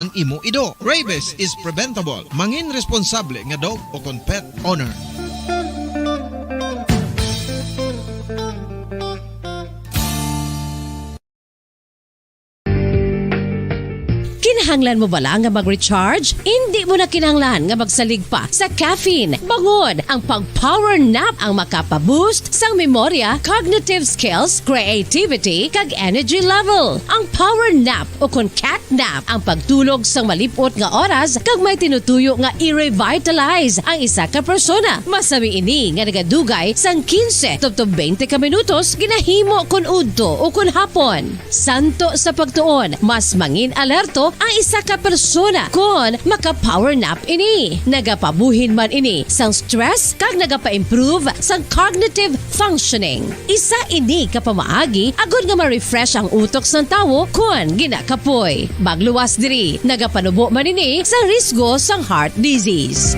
ang imo ido. Rabies is preventable. Mangin responsable nga dog o kon pet owner. Kinahanglan mo bala nga mag-recharge? Hindi mo na kinahanglan nga magsalig pa sa caffeine. Bangod ang pag-power nap ang makapaboost sang memorya, cognitive skills, creativity, kag energy level. Ang power nap o kon cat nap ang pagtulog sang malipot nga oras kag may tinutuyo nga i-revitalize ang isa ka persona. Masami ini nga nagadugay sang 15 to 20 ka minutos ginahimo kon udto o kon hapon. Santo sa pagtuon, mas mangin alerto ang isa ka persona kon maka-power nap ini. Nagapabuhin man ini sang stress kag nagapa-improve sang cognitive functioning. Isa ini kapamaagi agud nga ma-refresh ang utok sang tawo kon ginakapoy. Magluwas diri, nagapanubo man ini sang risgo sang heart disease.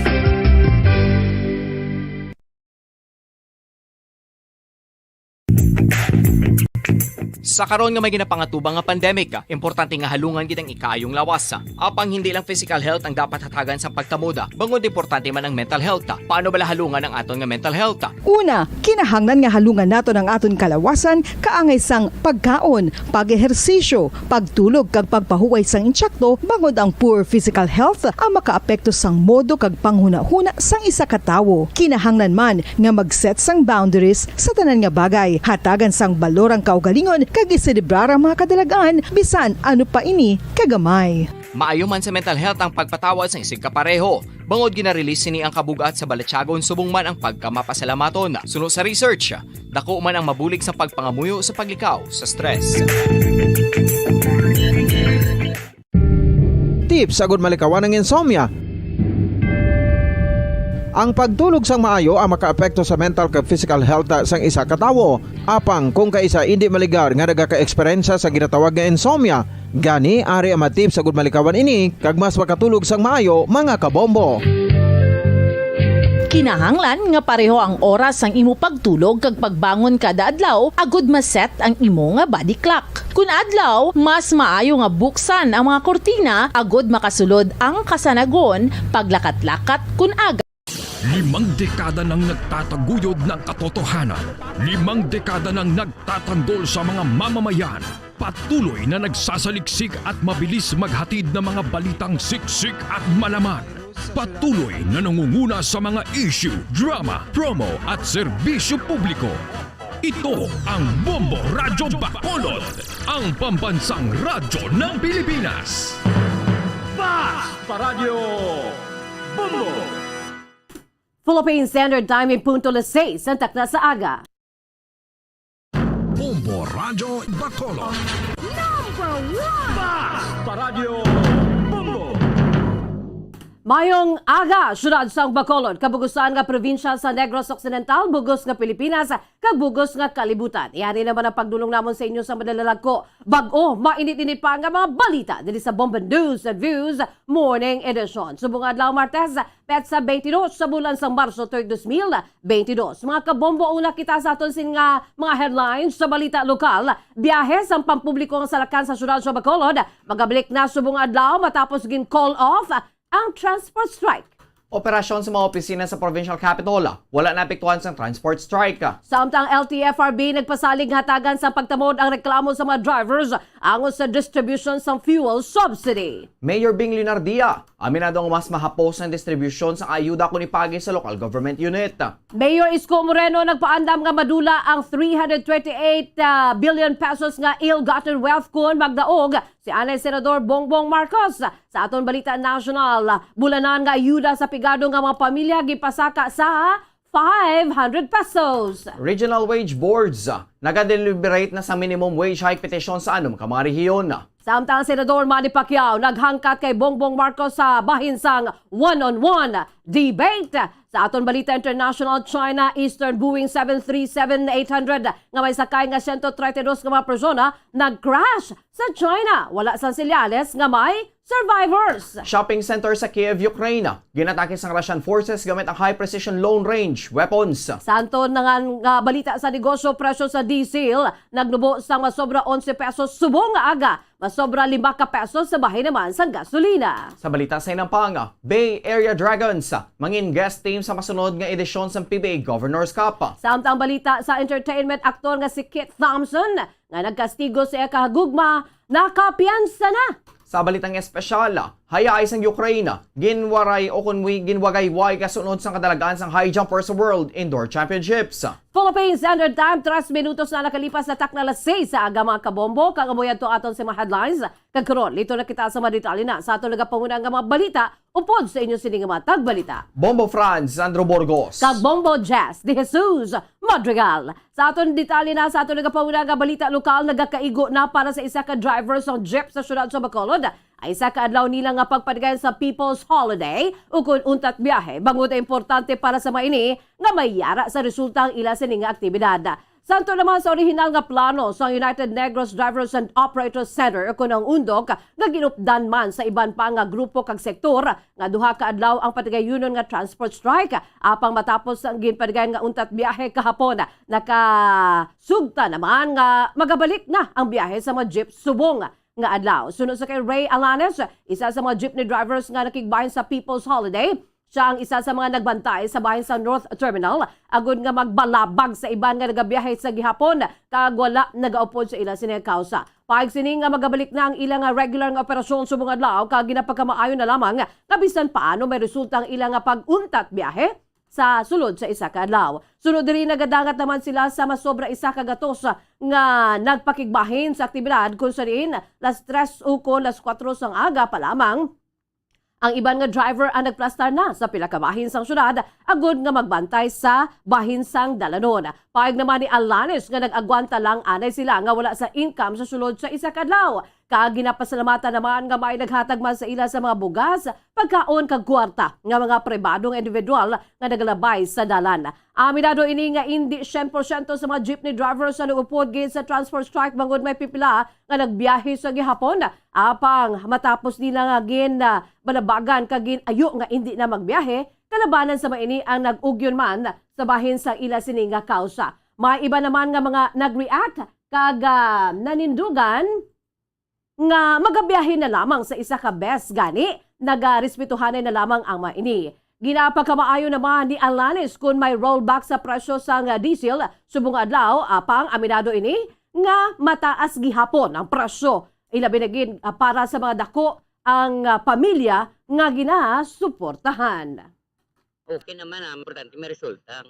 Sa karon nga may ginapangatubang nga pandemic, importante nga halungan gid ang ikayong lawas. Apang hindi lang physical health ang dapat hatagan sa pagtamuda, bangod importante man ang mental health. Paano bala halungan ang aton nga mental health? Una, kinahanglan nga halungan nato ang aton kalawasan kaangay sang pagkaon, pag-ehersisyo, pagtulog kag pagpahuway sang insyakto, bangod ang poor physical health ang makaapekto sang modo kag panghuna-huna sang isa ka tawo. Kinahanglan man nga mag-set sang boundaries sa tanan nga bagay, hatagan sang balorang kaugalingon kag iselebrar ang mga kadalagaan bisan ano pa ini kagamay. Maayo man sa mental health ang pagpatawad sa isig kapareho. Bangod gina-release ni ang kabugat sa balatsagon subong man ang pagkamapasalamaton. Sunod sa research, dako man ang mabulig sa pagpangamuyo sa paglikaw sa stress. Tips agud malikawan ng insomnia. Ang pagtulog sang maayo ang makaapekto sa mental kag physical health sang isa ka tawo. Apang kung kaisa hindi maligar nga nagaka-eksperyensya sa ginatawag nga insomnia, gani ari ang tips agud malikawan ini kag mas makatulog sang maayo mga kabombo. Kinahanglan nga pareho ang oras sang imo pagtulog kag pagbangon kada adlaw agud maset ang imo nga body clock. Kun adlaw, mas maayo nga buksan ang mga kortina agud makasulod ang kasanagon paglakat-lakat kun aga. 5 dekada nang nagtataguyod ng katotohanan. 5 dekada nang nagtatanggol sa mga mamamayan. Patuloy na nagsasaliksik at mabilis maghatid ng mga balitang siksik at malaman. Patuloy na nangunguna sa mga issue, drama, promo at serbisyo publiko. Ito ang Bombo Radyo Bacolod, ang pambansang radyo ng Pilipinas. Basta Radio Bombo! Philippine Standard Time ay punto las 6 ang takna sa aga. Bombo Radyo Bacolod. Number 1! Basta Radio Bombo! Mayong aga, syudad sang Bacolod, kabugusan nga probinsya sa Negros Occidental, bugos nga Pilipinas, kabugos nga kalibutan. Iyari naman ang pagdulong namon sa inyo sa madalalag ko. Bag-o, mainit-init pa nga mga balita dito sa Bombo News and Views Morning Edition. Subong adlaw Martes, petsa 22 sa bulan sang Marso 2022. Mga kabombo, una kita sa aton sin nga mga headlines sa balita lokal. Biyahe sa pampubliko ng salakan sa syudad sa Bacolod, magabalik na subong adlaw matapos gin call off ang transport strike. Operasyon sa mga opisina sa provincial capital, wala na apektuhan sa transport strike. Samtang LTFRB nagpasalig hatagan sa pagtamod ang reklamo sa mga drivers angon sa distribution sa fuel subsidy. Mayor Bing Leonardia, aminado ang mas mahapos ng distribution sa ayuda kung ipagi sa local government unit. Mayor Isko Moreno nagpaandam nga madula ang 328 billion pesos nga ill-gotten wealth kun magdaog si Anay Senador Bongbong Marcos. Sa aton balita national, bulanan nga ayuda sa pigado nga mga pamilya gipasaka sa 500 pesos. Regional wage boards, nagadeliberate na sa minimum wage hike petition sa anong ka mga rehiyon. Samtang Senador Manny Pacquiao naghangkat kay Bongbong Marcos sa bahin sang one-on-one debate Sa aton balita international, China Eastern Boeing 737-800 nga may sakay nga 132 nga mga persona nag-crash sa China. Wala sa senyales nga may survivors. Shopping center sa Kiev, Ukraine. Ginatake sang Russian forces gamit ang high-precision long-range weapons. Santo nga balita sa negosyo, presyo sa diesel nagnubo sa masobra 11 pesos subong nga aga, masobra 5 ka pesos sa bahay naman sa gasolina. Sa balita sa Inampanga, Bay Area Dragons mangin guest team sa masunod nga edisyon sa PBA Governors Cup. Samtang balita sa entertainment aktor nga si Kit Thompson nga nagkastigo sa kahagugma, nakapiyansa na. Sa balitang espesyal, hayaay sang Ukraine, ginwaray o ginwagayway kasunod sang kadalagaan sang high jumper sa World Indoor Championships. Philippines Standard Time, 3 minutos na nakalipas na tak na alas 6 sa aga mga kabombo. Kagamuyan to aton sa mga headlines. Kagkaroon, lito na kita sa mga detalye na sa aton nagapangunang nga mga balita upod sa inyo sining mga tagbalita. Bombo Franz, Sandro Burgos. Kag Bombo Jazz de Jesus Madrigal. Sa aton detalye na sa aton nagapangunang nga balita lokal, nagakaigo na para sa isa ka driver sa jeep sa syudad sa Bacolod. Ay isa ka adlaw nila nga pagpadagan sa People's Holiday ukon untat biyahe. Bangod importante para sa maini nga mayara sa resulta ang ila sining nga aktibidad. Santo naman sa orihinal nga plano sa United Negros Drivers and Operators Center ukon ang undok nga ginupdan man sa iban pa nga grupo kag sektor nga duha ka adlaw ang patigayunon nga transport strike apang matapos ang ginpadagan nga untat biyahe kahapon. Nakasugta naman nga magabalik na ang biyahe sa mga jeep subong nga adlaw. Sunod sa kay Ray Alanes, isa sa mga jeepney drivers nga nakigbahin sa People's Holiday. Siya ang isa sa mga nagbantay sa bahin sa North Terminal agud nga magbalabag sa iban nga nagabiyahe sa gihapon kag wala nagaupod sa ila sini kausa. Paig sini nga magabalik na ang ilang regular nga operasyon subong adlaw kag ginapagkamaayo na lamang nga bisan paano may resulta ang ilang nga pag-untat biyahe sa sulod sa isa ka adlaw. Sunod diri nagadangat naman sila sa masobra isa ka gatos nga nagpakigbahin sa aktibidad kung sa rin las 3 ukon las 4 sang aga pa lamang. Ang iban nga driver ang nagplastar na sa pila ka bahin sang syudad agud nga magbantay sa bahin sang dalanon. Paig naman ni Alanes nga nag-agwanta lang anay sila nga wala sa income sa sulod sa isa ka adlaw. Kag ginapasalamatan naman nga may naghatag man sa ila sa mga bugas, pagkaon kag kwarta nga mga pribadong individual nga nagalabay sa dalan. Aminado ini nga hindi 100% sa mga jeepney drivers sa nagupod gid sa transport strike bangod may pipila nga nagbiyahe sa gihapon apang matapos nila nga balabagan kag ayo nga hindi na magbiyahe. Kalabanan sa maini ang nag-ugyon man sa bahin sa ila sini nga kausa. May iba naman nga mga nag-react kag nanindugan nga magabiyahe na lamang sa isa ka best gani, nagarespetuhanay na lamang ang maini. Ginapagkamaayo naman ni Alanis kung may rollback sa presyo sa diesel subong adlaw apang aminado ini nga mataas gihapon ang presyo. Ilabi na gid para sa mga dako ang pamilya nga ginasuportahan. Okay naman, importante may resulta.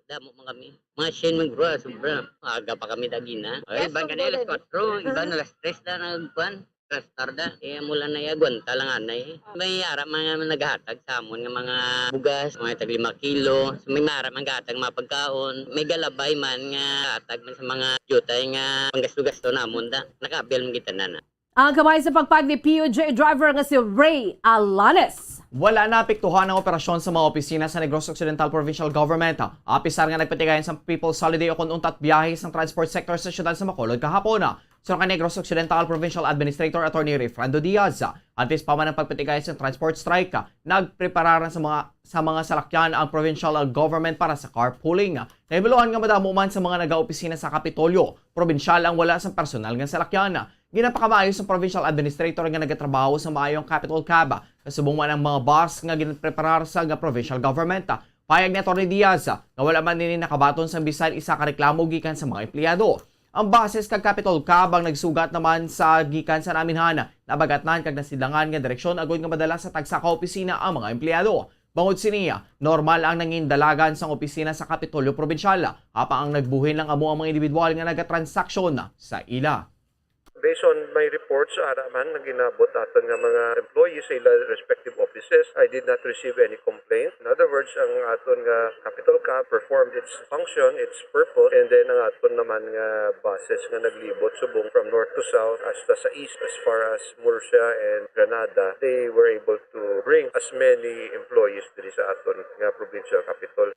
Damo man kami. Mga shen man gro, sobra. Aga pa kami dagina. Ay, iban ka na alas 4, iban alas 3 na nagkuhan. Alas tarda. Eh, mula na yagwanta lang anay. May harap mga naghatag sa amon nga mga bugas, mga tag 5 kilo. So, may harap mga hatag mga pagkaon. May galabay man nga hatag man sa mga jutay nga panggasto-gasto na amon da. Nakaapil man kita na. Ang kamay sa pagpag ni POJ driver nga si Ray Alanes. Wala na apektuhan ang operasyon sa mga opisina sa Negros Occidental Provincial Government. Apisar nga nagpatigayan sa People's Holiday o untat biyahe sa transport sector sa syudad sa Bacolod kahapon. Sa Negros Occidental Provincial Administrator Attorney Refrando Diaz, antes pa man ang pagpatigayan sa transport strike, nagprepararan sa mga salakyan ang provincial government para sa carpooling. Naibiluhan nga madamo man sa mga nag-opisina sa Kapitolyo, probinsyal ang wala sa personal nga salakyan. Ginapakamaayos sa provincial administrator nga nagatrabaho sa maayong Capital Cab. Kasubong man ang mga bus nga ginpreparar sa provincial government. Payag ni Atty. Diaz nga wala man nini nakabaton sa bisan isa ka reklamo gikan sa mga empleyado. Ang bases kag Capital Cab ang nagsugat naman sa gikan sa naminhan. Nabagatnan kag nasidangan nga direksyon agud nga madala sa tagsa ka opisina ang mga empleyado. Bangod siniya, normal ang nangindalagan sa opisina sa Kapitolyo Probinsyal. Apa ang nagbuhin lang amo ang mga individual nga nagatransaksyon sa ila. Based on my reports, ara man nang ginabot aton nga mga employees sa ilang respective offices, I did not receive any complaint. In other words, ang aton nga Capital Camp performed its function, its purpose, and then ang aton naman nga buses nga naglibot subong from north to south hasta sa east as far as Murcia and Granada, they were able to bring as many employees diri sa aton nga provincial capital.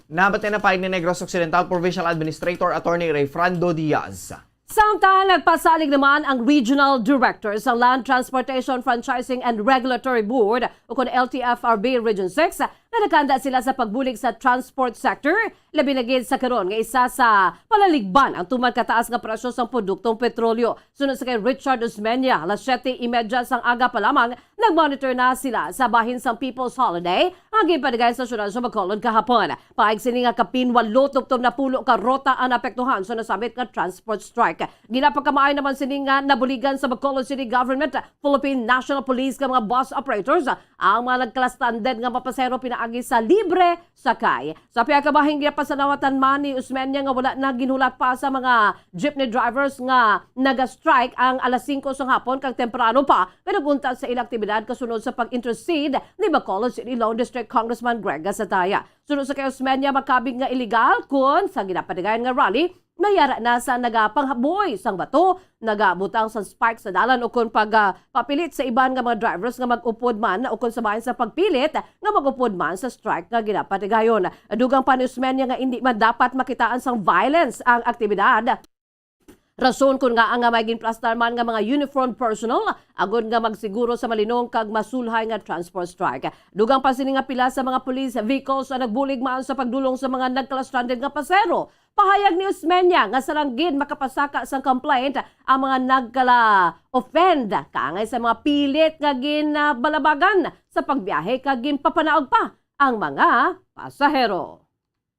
Nabatay na paig ni Negros Occidental Provincial Administrator Attorney Ray Frando Diaz. Samtang nagpasalig naman ang Regional Director sa Land Transportation Franchising and Regulatory Board o kung LTFRB Region 6 na nakanda sila sa pagbulig sa transport sector, labi na gid sa karon nga isa sa palaligban ang tumang kataas nga presyo sa produktong petrolyo. Sunod sa kay Richard Osmeña, alas 7:30 sang aga pa lamang nagmonitor na sila sa bahin sang People's Holiday ang gipadigay sa syudad sa Bacolod kahapon. Paig sini nga kapin 8 tuktom na pulo ka rota ang apektuhan sa nasabit nga transport strike. Ginapakamaay naman sini nga nabuligan sa Bacolod City Government, Philippine National Police ka mga bus operators ang mga nagkala-standard nga mapasero pinaagi sa libre sakay. Sa piyakabahing gipasanawatan man ni Osmeña nga wala na ginulat pa sa mga jeepney drivers nga naga-strike ang alas 5 sa hapon kag temprano pa pinagunta sa ilang aktibidad kasunod sa pag-intercede ni Bacolod City Lone District Congressman Greg Gasataya. Sunod sa kay Osmeña, makabig nga illegal kun sa ginapadigayan nga rally mayara na sa nagapanghaboy sang bato, nagabutang sa spike sa dalan o kung papilit sa iban nga mga drivers nga mag-upod man o kung sabahin sa pagpilit nga mag-upod man sa strike nga ginapatigayon. Dugang pa ni Osmeña nga hindi man dapat makitaan sang violence ang aktibidad. Rason kung nga ang may ginplastar man nga mga uniformed personnel agod nga magsiguro sa malinong kag masulhay nga transport strike. Dugang pa sini nga pila sa mga police vehicles ang nagbulig man sa pagdulong sa mga nagkala-stranded nga pasero. Pahayag ni Osmeña nga saranggid makapasaka sa complaint ang mga nagkala-offend kaangay sa mga pilit nga ginbalabagan sa pagbiyahe kag ginpapanaog pa ang mga pasahero.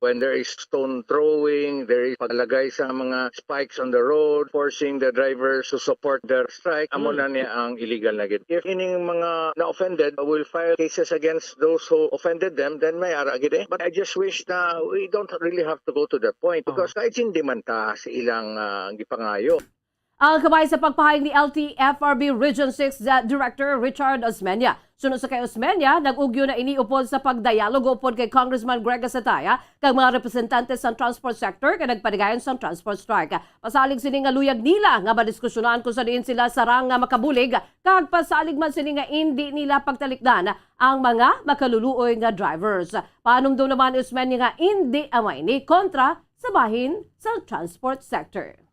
When there is stone throwing, there is paglagay sa mga spikes on the road, forcing the drivers to support their strike, amo na niya ang illegal na gid. If ining mga na-offended will file cases against those who offended them, then may ara gid eh. But I just wish na we don't really have to go to that point because kahit hindi man ta sa ilang gipangayo. Ang kamay sa pagpahayag ni LTFRB Region 6 Director Richard Osmeña. Sunod sa kay Osmeña, nag-ugyo na iniupod sa pagdialogo upod kay Congressman Greg Gasataya kag mga representante sa transport sector kay nagpadigayon sa transport strike. Pasalig sini nga luyag nila nga madiskusyonan kung sa diin sila sarang nga makabulig kag pasalig man sini nga hindi nila pagtalikdan ang mga makaluluoy nga drivers. Panumdum naman ni Osmeña nga hindi amay ni kontra sa bahin sa transport sector.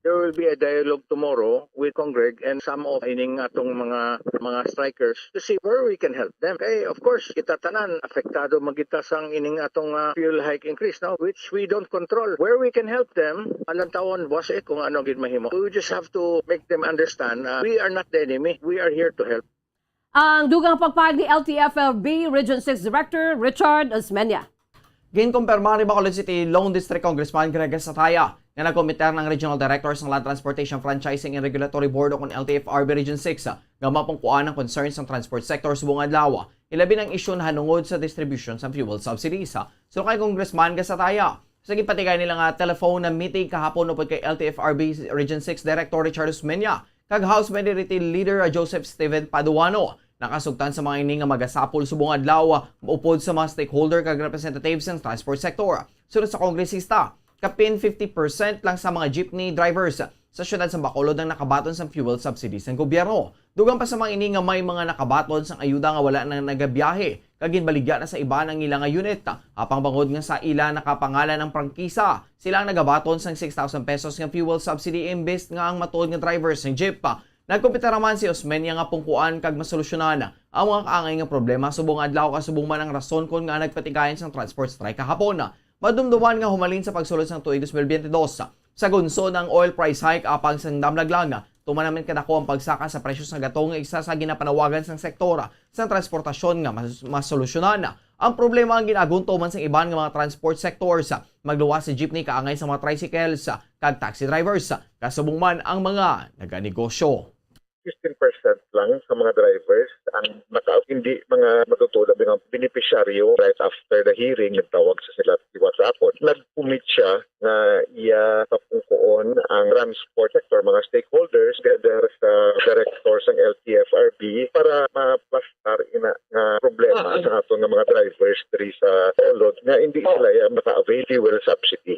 There will be a dialogue tomorrow with Congreg and some of ining atong mga strikers to see where we can help them. Okay, of course, kita tanan apektado magita sang ining atong fuel hike increase now, which we don't control. Where we can help them, alang tawon boss kung ano gid mahimo. We just have to make them understand we are not the enemy. We are here to help. Ang dugang pagpahayag ni LTFRB Region 6 Director Richard Osmeña. Ginkumpirma ni Bacolod City Lone District Congressman Greg Gasataya na nagkomiter ng Regional Director ng Land Transportation Franchising and Regulatory Board o kung LTFRB Region 6 nga mapungkuan ng concerns ng transport sector sa buong adlaw. Ilabi ng isyu na hanungod sa distribution sa fuel subsidies. So kay Congressman Gasataya, sa gipatigay nila nga telephone na meeting kahapon upod kay LTFRB Region 6 Director Richard Osmeña kag House Minority Leader Joseph Steven Paduano. Nakasugtan sa mga ini nga magasapol subong adlaw upod sa mga stakeholder kag representatives ng transport sector. Sunod sa kongresista, kapin 50% lang sa mga jeepney drivers sa syudad sa Bacolod ang nakabaton sa fuel subsidies ng gobyerno. Dugang pa sa mga ini nga may mga nakabaton sa ayuda nga wala nang nagabiyahe kag ginbaligya na sa iba ng ilang unit. Apang bangod nga sa ila nakapangalan ng prangkisa, sila ang nagabaton sang 6,000 pesos nga fuel subsidy imbes nga ang matuod nga drivers ng jeep. Nagkumpita naman si Osmeña nga pungkuan kag masolusyonan ang mga kaangay nga problema subong adlaw kasubong man ang rason kung nga nagpatigayon sang transport strike kahapon. Madumduman nga humalin sa pagsulod sang tuig 2022 sa gunso ng oil price hike apang sang damlaglang tumanamin kadako ang pagsaka sa presyo sa gatong nga isa sa ginapanawagan sang sektora sa transportasyon nga masolusyonan. Ang problema ang ginagunto man sang iban nga mga transport sectors magluwas si jeepney kaangay sa mga tricycles kag taxi drivers kasubong man ang mga naganegosyo. 15% lang sa mga drivers ang hindi mga matutulad ng beneficiaryo. Right after the hearing, nagtawag sa sila si WhatsApp. Nag-commit siya na iya tapungkoon ang transport sector, mga stakeholders, together sa directors ng LTFRB para maplastar ina nga problema sa ato ng mga drivers diri sa Bacolod nga hindi sila maka-avail fuel subsidy.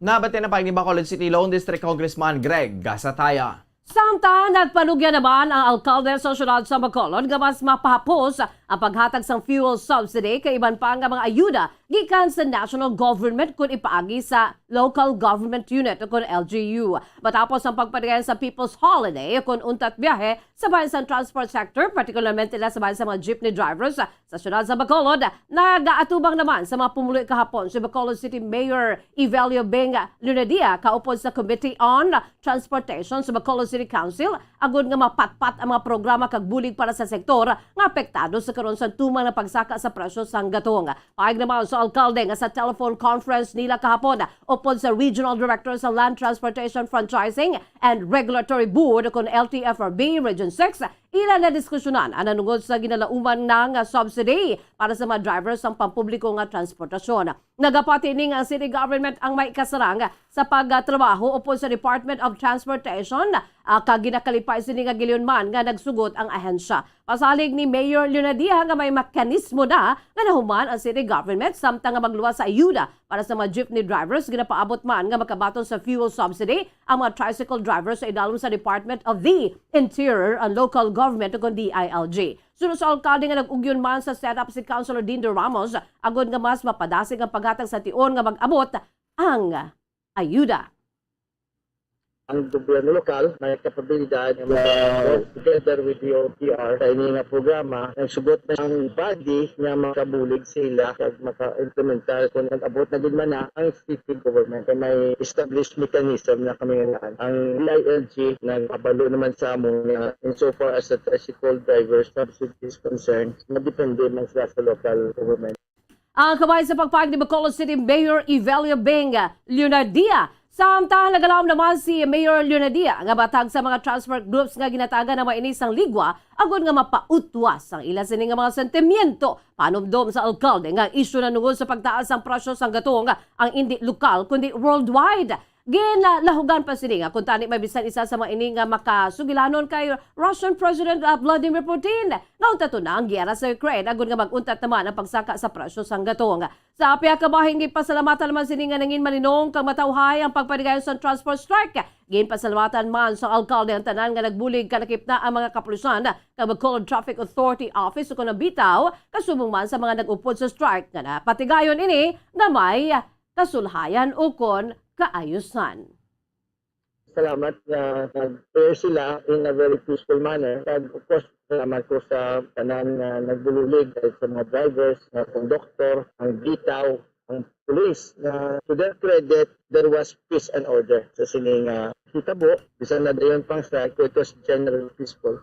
Nabati na pag ni Bacolod City Lone District Congressman Greg Gasataya. Samtang nagpanugya naman ang alkalde sa syudad sa Bacolod nga mas mapahapos ang paghatag sang fuel subsidy kay iban pa nga mga ayuda gikan sa national government kung ipaagi sa local government unit o kung LGU. Matapos ang pagpadayan sa People's Holiday kung untat biyahe sa bayan sa transport sector, particularmente na sa bayan sa mga jeepney drivers sa syudad sa Bacolod, nagaatubang naman sa mga pumuloy kahapon si Bacolod City Mayor Evelio Beng Lunadia kaupod sa Committee on Transportation sa Bacolod City Council agud nga mapatpat ang mga programa kag bulig para sa sektor nga apektado sa karon sa tumang na pagsaka sa presyo sang gatong. Paig naman sa alkalde nga sa telephone conference nila kahapon upod sa Regional Director sa Land Transportation Franchising and Regulatory Board kon LTFRB Region 6, ila na diskusyonan ang nanungod sa ginalauman ng subsidy para sa mga drivers ng pampubliko nga transportasyon. Nagapati ning ang city government ang may kasarang sa pagtrabaho upod sa Department of Transportation kag ginakalipay sini nga gilyon-man nga nagsugot ang ahensya. Pasalig ni Mayor Lunadia nga may mekanismo na nga nahuman ang city government samtang nga magluwas sa ayuda para sa mga jeepney drivers ginapaabot man nga makabaton sa fuel subsidy ang mga tricycle drivers sa idalom sa Department of the Interior and Local Government o DILG. Sunod sa alkalde nga nag-ugyon man sa setup si Councilor Dindo Ramos agod nga mas mapadasig ang paghatag sa tion nga mag-abot ang ayuda. Ang gobyerno lokal may kapabilidad na together with the OTR sa ini nga programa nagsugot na ang body nga makabulig sila kag maka-implementar kung nag-abot na din man na ang city government ay may established mechanism na kami nga ang DILG nagpabalo naman sa amon na insofar as the tricycle drivers subsidy is concerned madepende man sila sa local government. Ang kamay sa pagpahig ni Bacolod City Mayor Evelio Beng Lunadia. Samtang nagalaom naman si Mayor Lunadia nga batag sa mga transport groups nga ginatagan na mainisang ligwa agud nga mapautwas ang ila sini nga mga sentimiento panumdom sa alkalde nga isyu na nungod sa pagtaas ang presyo sang gatong ang hindi lokal kundi worldwide. Ginalahugan pa sini nga kung tani may bisan isa sa mga ini nga makasugilanon kay Russian President Vladimir Putin. Naunta to na ang giyera sa Ukraine agud nga maguntat naman ang pagsaka sa presyo sang gatong. Sa apya kabahing gipasalamatan naman sini nga nangin malinong kang matawhay ang pagpadigayon sa transport strike. Ginpasalamatan man sa alkalde ang tanan nga nagbulig kanakip na ang mga kapulisan kag Bacolod Traffic Authority Office kung nabitaw kasubong man sa mga nag-upod sa strike nga napatigayon ini nga may kasulhayan o kon kaayusan. Salamat na nag-prayer sila in a very peaceful manner. And of course, salamat ko sa tanan na nagbululig sa mga drivers, na conductor, ang bitaw, ang police. Na to their credit, there was peace and order sa sining hitabo. Bisan na dayon pang strike, it was generally peaceful.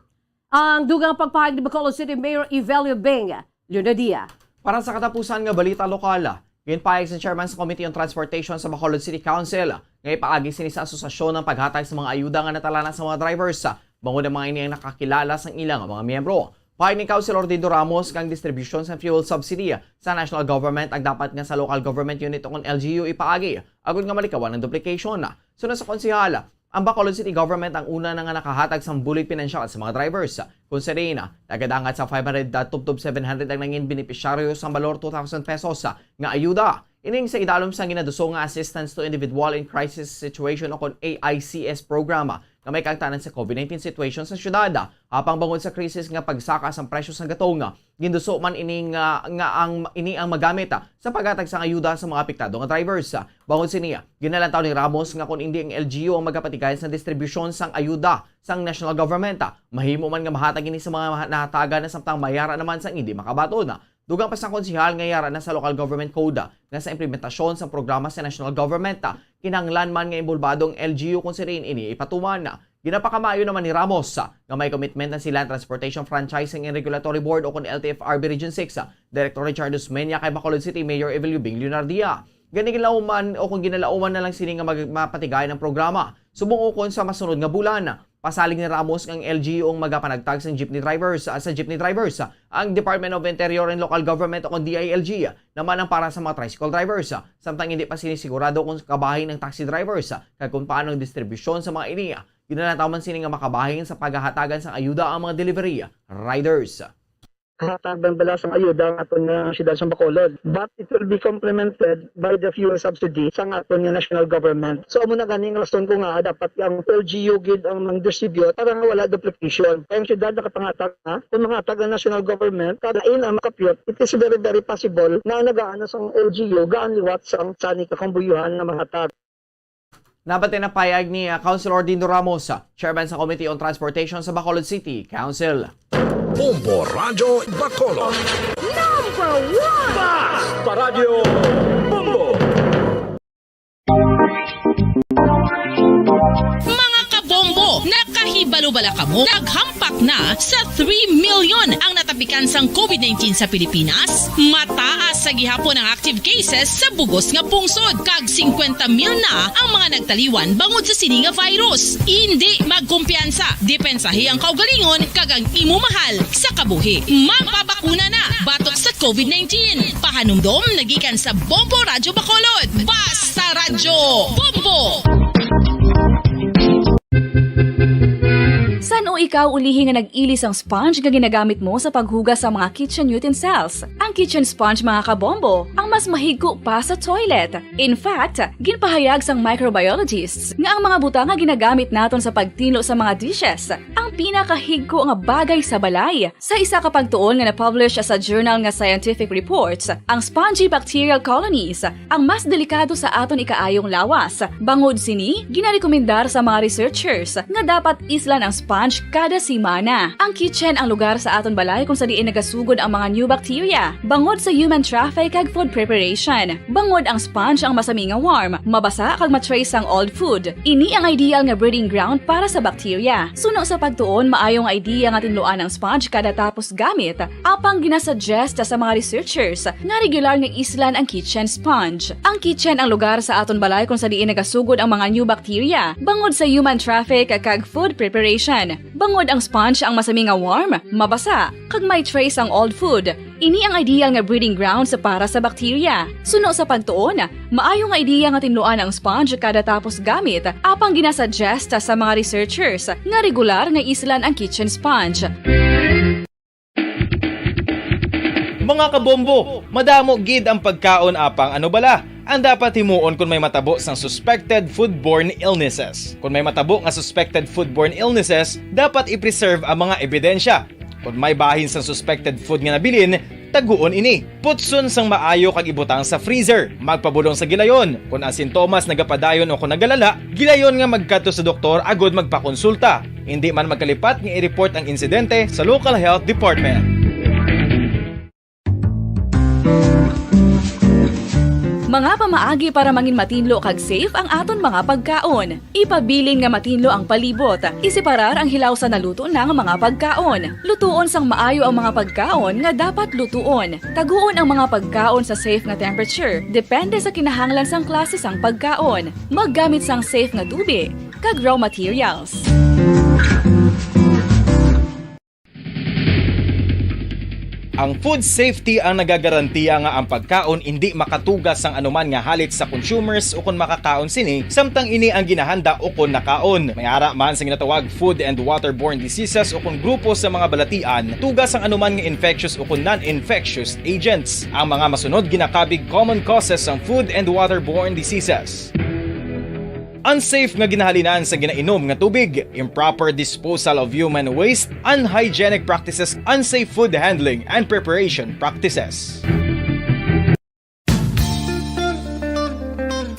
Ang dugang pagpahayag ni Bacolod City Mayor Evelio Beng Lunadia. Para sa katapusan nga balita lokal, ginpahayag sa Chairman sa Committee on Transportation sa Bacolod City Council nga ipaagi sini sa asosasyon ng paghatag sa mga ayuda nga natalanan sa mga drivers bangod ang mga ini ang nakakilala sa ilang mga miyembro. Pahayag ni Councilor Dindo Ramos kang distribution sa fuel subsidy sa national government ang dapat nga sa local government unit o LGU ipaagi agud nga malikawan ang duplication. Sunod sa konsehala, ang Bacolod City Government ang una na nga nakahatag sa bulig pinansyal sa mga drivers. Kung sa Reyna, nagadangat sa 500 tubtob 700 ang nangin beneficiaryo sa balor 2,000 pesos nga ayuda. Ining sa idalom sa ginaduso nga Assistance to Individual in Crisis Situation o kon AICS programa nga may kagtanan sa COVID-19 situation sa syudad. Apang bangod sa krisis nga pagsaka sa presyo sa gatong, ginduso man ini ang magamit sa paghatag sa ayuda sa mga apektado nga drivers. Bangod siniya, ginalantaw ni Ramos nga kung hindi ang LGU ang magapatigayan sa distribusyon sang ayuda sang national government, mahimo man nga mahatag ini sa mga nahatagan na samtang mayara naman sang hindi makabaton. Dugang pa sa konsihal nga yara na sa local government code nga sa implementasyon sa programa sa national government, kinahanglan man nga imbulbadong LGU kung sirin ini ipatuman. Ginapakamayo naman ni Ramos nga may commitment na sila Transportation Franchising and Regulatory Board o kung LTFRB Region 6, Director Richard Usmeña kay Bacolod City Mayor Evelio Beng Lunadia. Ginalauman o kung ginalauman na lang sini nga mapatigayan ng programa. Subong ukon sa masunod nga bulan, Pasalig ni Ramos ng LGU ang magapanagtag sa jeepney drivers. Ang Department of Interior and Local Government o DILG naman ang para sa mga tricycle drivers. Samtang hindi pa sinisigurado kung kabahin ng taxi drivers kaya kung paano ang distribusyon sa mga ini. Ginalataman sini nga makabahin sa paghahatagan sa ayuda ang mga delivery riders. Hatagan bala sa ayuda ang aton nga siyudad sa Bacolod, but it will be complemented by the fuel subsidy sa aton nga national government. So amo na ganing rason ko nga dapat ang LGU gid ang mang-distribute para nga wala duplication. Kaya ang siyudad nakapangatag na kung mangatag ang national government kada in ang makapyot, it is very very possible na nagaana sa LGU gaan liwat sa sani kakambuyuhan nga mangatag. Nabate na payag ni Councilor Dino Ramos, Chairman sa Committee on Transportation sa Bacolod City Council. Bombo Radyo Bacolod. Number 1! Basta Radyo Bombo! Mga kabombo, nakahibalo bala kamo? Naghampak na sa 3 million ang natapikan sang COVID-19 sa Pilipinas. Mataas sa gihapon ang active cases sa bugos nga pungsod. Kag 50 mil na ang mga nagtaliwan bangod sa sini nga virus. Hindi magkumpiyansa. Depensahi ang kaugalingon kag ang imo mahal sa kabuhi. Magpabakuna na batok sa COVID-19. Pahanumdom nagikan sa Bombo Radyo Bacolod. Basta Radyo Bombo! San o ikaw ulihi nga nag-ilis ang sponge nga ginagamit mo sa paghugas sa mga kitchen utensils? Ang kitchen sponge mga kabombo, ang mas mahigko pa sa toilet. In fact, ginpahayag sang microbiologists nga ang mga butang nga ginagamit naton sa pagtinlo sa mga dishes ang pinakahigko nga bagay sa balay. Sa isa ka pagtuon nga na-publish sa journal nga Scientific Reports, ang spongy bacterial colonies ang mas delikado sa aton ikaayong lawas. Bangod sini, ginarekomendar sa mga researchers nga dapat islan ang sponge kada simana. Ang kitchen ang lugar sa aton balay kung sa diin nagasugod ang mga new bacteria. Bangod sa human traffic kag food preparation. Bangod ang sponge ang masami nga warm, mabasa kag matrace ang old food. Ini ang ideal nga breeding ground para sa bacteria. Suno sa pagtuon, maayong idea nga tinluan ang sponge kada tapos gamit. Apang ginasuggest sa mga researchers nga regular nga islan ang kitchen sponge. Ang kitchen ang lugar sa aton balay kung sa diin nagasugod ang mga new bacteria. Bangod sa human traffic kag food preparation. Bangod ang sponge ang masami nga warm, mabasa, kag may trace ang old food. Ini ang ideal nga breeding ground sa para sa bacteria. Suno sa pagtuon, maayong idea nga tinluan ang sponge kada tapos gamit, apang ginasuggest sa mga researchers nga regular nga islan ang kitchen sponge. Mga kabombo, madamo gid ang pagkaon apang ano bala? Ang dapat himuon kung may matabo sang suspected foodborne illnesses. Kung may matabo nga suspected foodborne illnesses, dapat i-preserve ang mga ebidensya. Kung may bahin sang suspected food nga nabilin, taguon ini. Putson sang maayo kag ibutang sa freezer. Magpabulong sa gilayon. Kung ang sintomas nagapadayon o kung nagalala, gilayon nga magkadto sa doktor agod magpakonsulta. Hindi man magkalipat nga i-report ang insidente sa local health department. Mga pamaagi para mangin matinlo kag safe ang aton mga pagkaon. Ipabilin nga matinlo ang palibot. Isiparar ang hilaw sa naluto na nga mga pagkaon. Lutuon sang maayo ang mga pagkaon nga dapat lutuon. Taguon ang mga pagkaon sa safe nga temperature. Depende sa kinahanglan sang klase sang pagkaon. Maggamit sang safe nga tubig kag raw materials. Ang food safety ang nagagarantiya nga ang pagkaon hindi makatugas sang anuman nga halit sa consumers o kung makakaon sini, samtang ini ang ginahanda o kung nakaon. May ara man sa ginatawag food and waterborne diseases o kung grupo sa mga balatian, tugas ang anuman nga infectious o kung non-infectious agents. Ang mga masunod ginakabig common causes ng food and waterborne diseases. Unsafe nga ginahalinan sa ginainom nga tubig, improper disposal of human waste, unhygienic practices, unsafe food handling and preparation practices.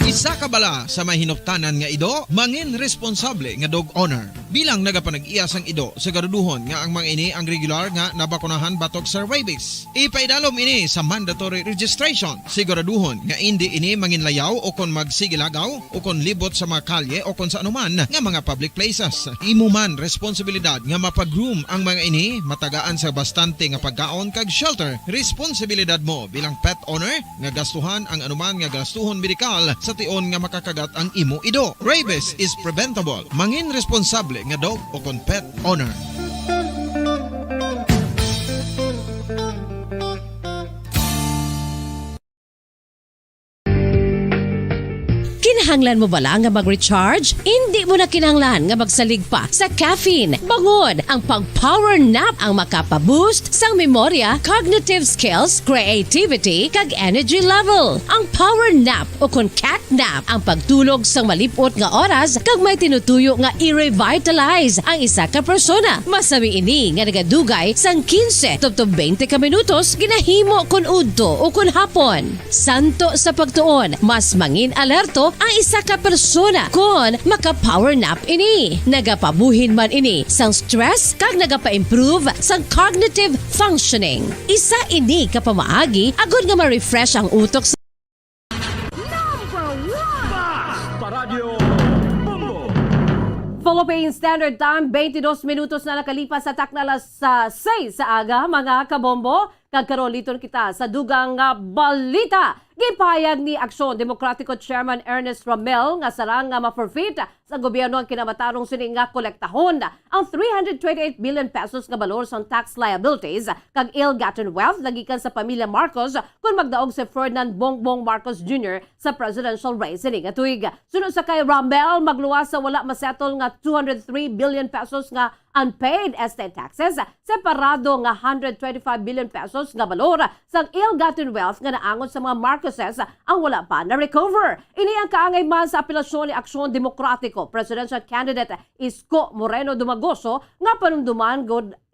Isa ka bala sa may hinuptanan nga ido, mangin responsable nga dog owner. Bilang nagapanag-iyas ang ido, siguraduhon nga ang mga ini ang regular nga nabakunahan batok sa rabies. Ipaidalom ini sa mandatory registration. Siguraduhon nga hindi ini manginlayaw o kon magsigilagaw o kon libot sa mga kalye o kon sa anuman nga mga public places. Imo man responsibilidad nga mapag-groom ang mga ini, matagaan sa bastante nga pagkaon kag shelter. Responsibilidad mo bilang pet owner nga gastuhan ang anuman nga gastuhon medikal sa bation nga makakagat ang imo ido. Rabies is preventable. Mangin responsable nga dog o kon pet owner. Kinahanglan mo bala nga mag-recharge? Hindi mo na kinahanglan nga magsalig pa sa caffeine. Bangod ang pag-power nap ang makapaboost sang memorya, cognitive skills, creativity, kag energy level. Ang power nap o kon cat nap ang pagtulog sang malipot nga oras kag may tinutuyo nga i-revitalize ang isa ka persona. Masami ini nga nagadugay sang 15 to 20 ka minutos ginahimo kun udto o kun hapon. Santo sa pagtuon, mas mangin alerto ang isa ka persona kon maka-power nap ini. Nagapabuhin man ini sang stress kag nagapa-improve sang cognitive functioning. Isa ini ka pamaagi agud nga ma-refresh ang utok sa Philippine Standard Time, 22 minutos na nakalipas sa taknalas sa 6 sa aga, mga kabombo. Kagkaroon lito kita sa dugang nga balita. Gipayag ni Aksyon Demokratiko Chairman Ernest Romel nga sarang nga ma-forfeit sa gobyerno ang kinamatarong sini nga kolektahon ang 328 billion pesos nga balor sa tax liabilities kag ill-gotten wealth nagikan sa pamilya Marcos kung magdaog si Ferdinand Bongbong Marcos Jr. sa presidential race ini nga tuig. Sunod sa kay Romel, magluwas sa wala masettle nga 203 billion pesos nga unpaid estate taxes, separado nga 125 billion pesos nga balor sang ill-gotten wealth nga naangon sa mga Marcoses ang wala pa na-recover. Ini ang kaangay man sa apelasyon ni Aksyon Demokratiko Presidential Candidate Isko Moreno Dumagoso nga panumduman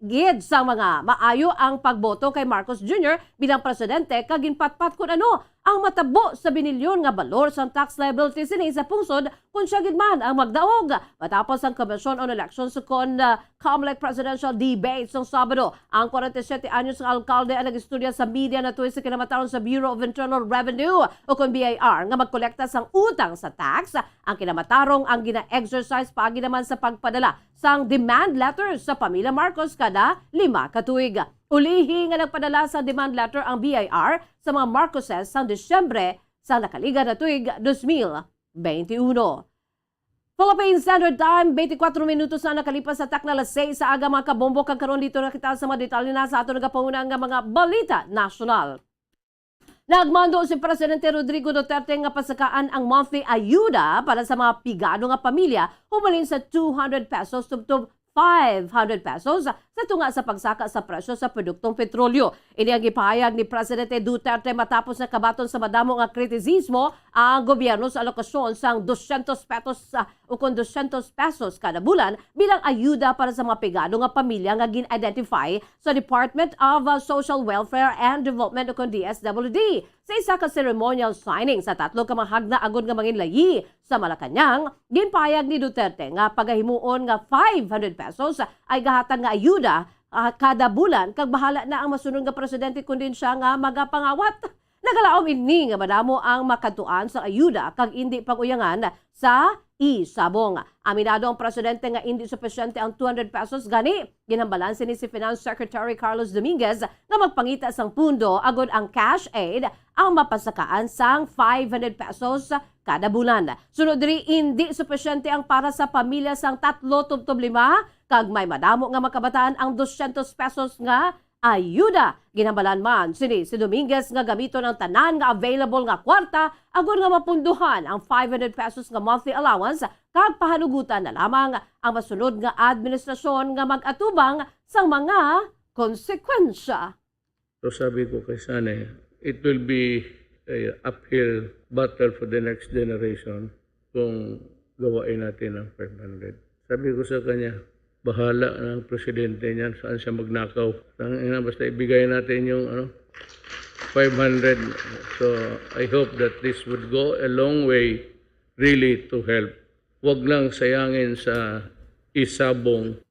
gid sa mga maayo ang pagboto kay Marcos Jr. bilang presidente kag ginpatpat kun ano ang matabo sa binilyon nga balor sa tax liabilities ini sa pungsod kung siya gid man ang magdaog. Matapos ang Commission on Elections kon COMELEC presidential debate sa Sabado, ang 47 anyos ng alkalde ang nag-istorya sa media na tuwi sa kinamatarong sa Bureau of Internal Revenue o kon BIR nga magkolekta sang utang sa tax. Ang kinamatarong ang gina-exercise pagi naman sa pagpadala sang demand letters sa pamilya Marcos kada 5 ka tuig. Ulihi nga nagpadala sa demand letter ang BIR sa mga Marcoses sa Disyembre sa nakaliga na tuig 2021. Philippine Standard Time, 24 minutos na nakalipas sa taknalas 6 sa aga, mga kabombo. Kagkaroon dito nakita sa mga detalye na sa ato nagapauna nga mga balita nasyonal. Nagmando si Presidente Rodrigo Duterte nga pasakaan ang monthly ayuda para sa mga pigado nga pamilya humalin sa 200 pesos tubtob 500 pesos sa tunga sa pagsaka sa presyo sa produktong petrolyo. Ini ang gipahayag ni Presidente Duterte matapos na kabaton sa madamo nga kritisismo ang gobyerno sa alokasyon sang 200 pesos o kung 200 pesos kada bulan bilang ayuda para sa mga pigado nga pamilya nga gin-identify sa Department of Social Welfare and Development o kung DSWD. Sa isa ka ceremonial signing sa 3 ka mahagna agod nga manginlayi sa Malacañang, ginpahayag ni Duterte nga pagahimuon nga 500 pesos ay gahatag nga ayuda kada bulan kag bahala na ang masunod nga presidente kun din siya nga magapangawat. Nagalaom ini nga madamo ang makatuan sa ayuda kag hindi paguyangan sa isabong. Aminado ang presidente nga hindi sufisyente ang 200 pesos gani. Ginhambalansin ni si Finance Secretary Carlos Dominguez nga magpangita sang pundo agod ang cash aid ang mapasakaan sang 500 pesos kada bulan. Sunod diri hindi sufisyente ang para sa pamilya sang 3 tubtob 5 kag may madamo nga makabataan ang 200 pesos nga ayuda. Ginhambalan man si Dominguez nga gamito ng tanan nga available nga kwarta agod nga mapunduhan ang 500 pesos nga monthly allowance kag pahanugutan na lamang ang masunod nga administrasyon nga mag-atubang sang mga konsekwensya. So sabi ko kay Sane, it will be a uphill battle for the next generation kung gawain natin ang 500. Sabi ko sa kanya, bahala ng presidente niyan saan siya magnakaw. Basta ibigay natin yung 500. So I hope that this would go a long way really to help. Huwag lang sayangin sa isabong.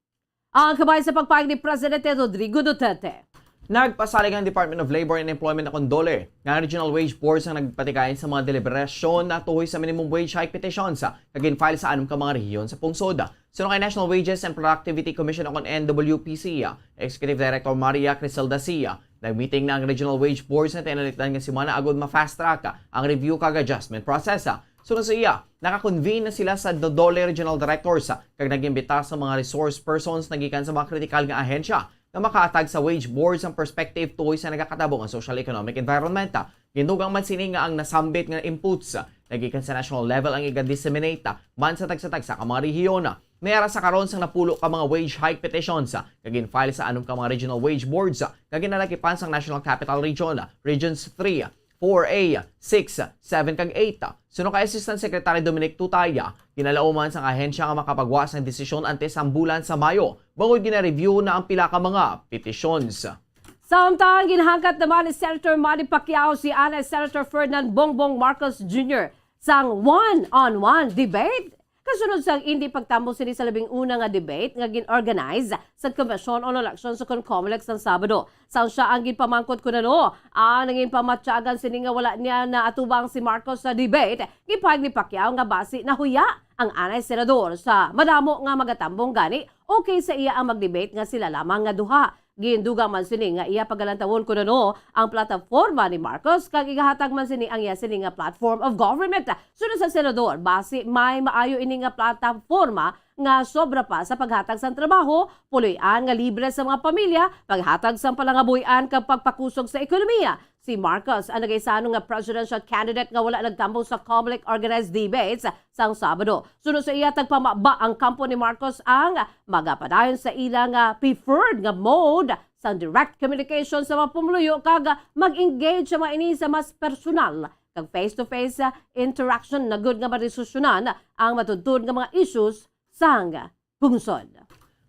Ang kabay sa pagpahayag ni Presidente Rodrigo Duterte. Nagpasalig ang Department of Labor and Employment na kondole nga Regional Wage Boards ang nagpatikain sa mga deliberasyon na tuhoy sa minimum wage hike petitions kagin file sa 6 ka mga rehiyon sa pungsod. Sino kay National Wages and Productivity Commission o NWPC, Executive Director Maria Criselda Sia, nag-meeting na ang Regional Wage Boards na tinalitan nga si Mana agod ma-fast track ang review kag adjustment process. Sunod sa iya, nakakonvene na sila sa Dodole Regional Directors kag nag-imbita sa mga resource persons nagikan sa mga kritikal nga ahensya na makaatag sa wage boards ang perspective tuoy sa nagakatabong ang social economic environment. Gindugang man sini nga ang nasambit nga inputs nagikan sa national level ang iga-disseminate man sa tag-sa mga rehiyon. Mayara sa karon sang napulo ka mga wage hike petitions kagin file sa anong ka mga regional wage boards kagin nalakipan sang National Capital Region, Regions 3, 4A, 6, 7 kag 8. Suno kay Assistant Secretary Dominic Tutaya, ginalauman sa ahensya nga makapagwas ng desisyon antes ang bulan sa Mayo. Bangod gina-review na ang pila ka mga petitions. Samtang ginhangkat naman ni Senator Manny Pacquiao si Senator Ferdinand Bongbong Marcos Jr. sang one-on-one debate. Kasunod sang hindi pagtambong sini sa labing una nga debate nga gin-organize sa Commission on Elections sa COMELEC sang Sabado. Sang siya ang ginpamangkot ko na ang naging pamatyagan sini nga wala niya na atubang si Marcos sa debate. Gipahag ni Pacquiao nga basi na huya ang anay senador sa madamo nga magatambong gani. Okay sa iya ang mag-debate nga sila lamang nga duha. Gindugang man sini nga iya pagalantawon ko na ang plataforma ni Marcos kag igahatag man sini ang iya sini nga platform of government. Sunod sa senador, base may maayo ini nga plataforma nga sobra pa sa paghatag sa trabaho, puloy-an nga libre sa mga pamilya, paghatag sa palangabuhian kag pagpakusog sa ekonomiya. Si Marcos ang nagaysano nga presidential candidate nga wala nagtambong sa COMELEC organized debates sang Sabado. Sunod sa iya tagpamaba ang kampo ni Marcos ang magapadayon sa ilang preferred nga mode sa direct communication sa mga pumuluyo kag mag-engage sa mga ini sa mas personal kag face-to-face interaction na good nga maresolusyonan ang matutud nga mga issues sang pungsod.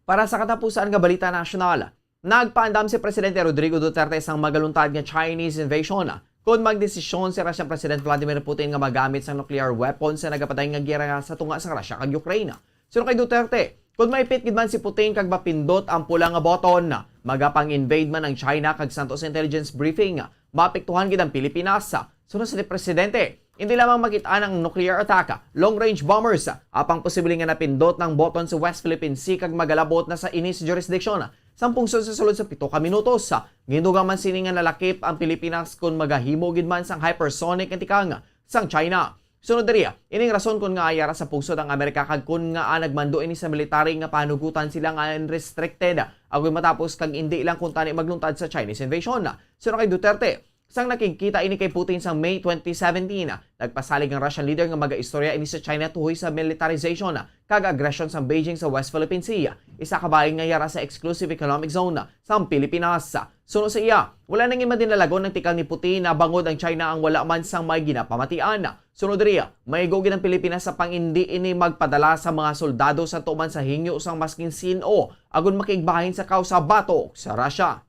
Para sa katapusan nga balita nasyonal, nagpaandam si Presidente Rodrigo Duterte sang magaluntad nga Chinese invasion kung magdesisyon si Russian President Vladimir Putin nga magamit sang nuclear weapons sa nagapaday nga giyera sa tunga sa Russia kag Ukraine. Sunod kay Duterte, kung maipit gid man si Putin kag mapindot ang pula nga button, magapang-invade man ang China kag Santos Intelligence Briefing, maapektuhan gid ang Pilipinas. Sunod sa Presidente, hindi lamang makitaan ang nuclear attack, long-range bombers, apang posibleng nga napindot ng button sa West Philippine Sea kag magalabot na sa inis jurisdiction. Sampung sa sulod sa 7 ka minutos. Gindugang man sini nga nalakip ang Pilipinas kung magahimo gid man sang hypersonic antikang sang China. Sunod diri, ining rason kung nga ayara sa pungsod ang Amerika kag kun nga nagmando ini sa military nga panugutan sila nga unrestricted agoy matapos kag hindi lang kun tani magluntad sa Chinese invasion. Sunod kay Duterte, sang nakikita ini kay Putin sa May 2017, nagpasalig ang Russian leader nga maga-istorya ini sa China tuhoy sa militarization kag aggression sa Beijing sa West Philippine Sea. Isa kabaling nga yara sa exclusive economic zone sa Pilipinas. Sunod sa iya, wala nang imadinalagon ng tikal ni Putin na bangod ang China ang wala man sang may ginapamatian. Sunod riya, may gugid ang Pilipinas sa pangindi ini magpadala sa mga soldado sa tuman sa hingyo sang masking sino agon makigbahin sa kausa batok sa Russia.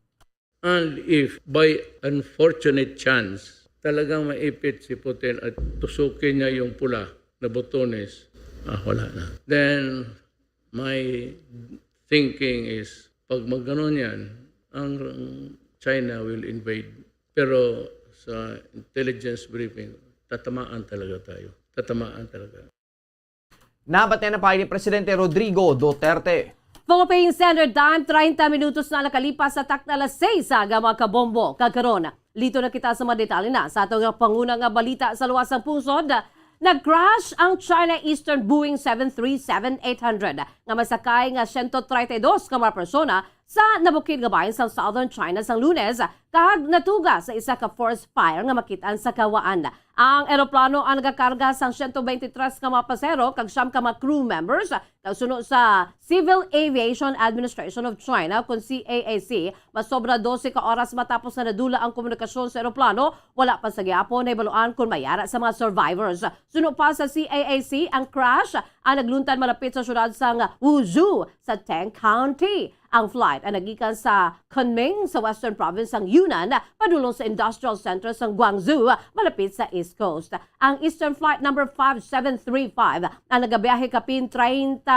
And if by unfortunate chance talagang maipit si Putin at tusukin niya yung pula na botones, wala na. Then my thinking is pag magganon yan, ang China will invade. Pero sa intelligence briefing, tatamaan talaga tayo. Tatamaan talaga. Nabatyan na pa ni Presidente Rodrigo Duterte. Philippine Standard Time, 30 minutos na nakalipas sa takna alas 6 aga mga kabombo. Kagkaroon, lito na kita sa mga detalye na sa atong pangunang balita sa luwasang pungsod. Nag-crash ang China Eastern Boeing 737-800 nga masakay nga 132 ka mga persona sa nabukid nga bahin sa Southern China sang Lunes kag natuga sa isa ka forest fire nga makitaan sa kawaan. Ang eroplano ang nagakarga sang 123 ka mga pasero kag 9 ka mga crew members kag sunod sa Civil Aviation Administration of China kung CAAC, mas sobra 12 ka oras matapos na nadula ang komunikasyon sa eroplano, wala pa sa gyapon na ibaluan kung mayara sa mga survivors. Sunod pa sa CAAC, ang crash ang nagluntan malapit sa syudad sang Wuzhou sa Teng County. Ang flight ay nagikan sa Kunming sa Western Province ng Yunnan padulong sa Industrial Center sa Guangzhou malapit sa East Coast. Ang Eastern Flight number 5735 ang nagabiyahe kapin 30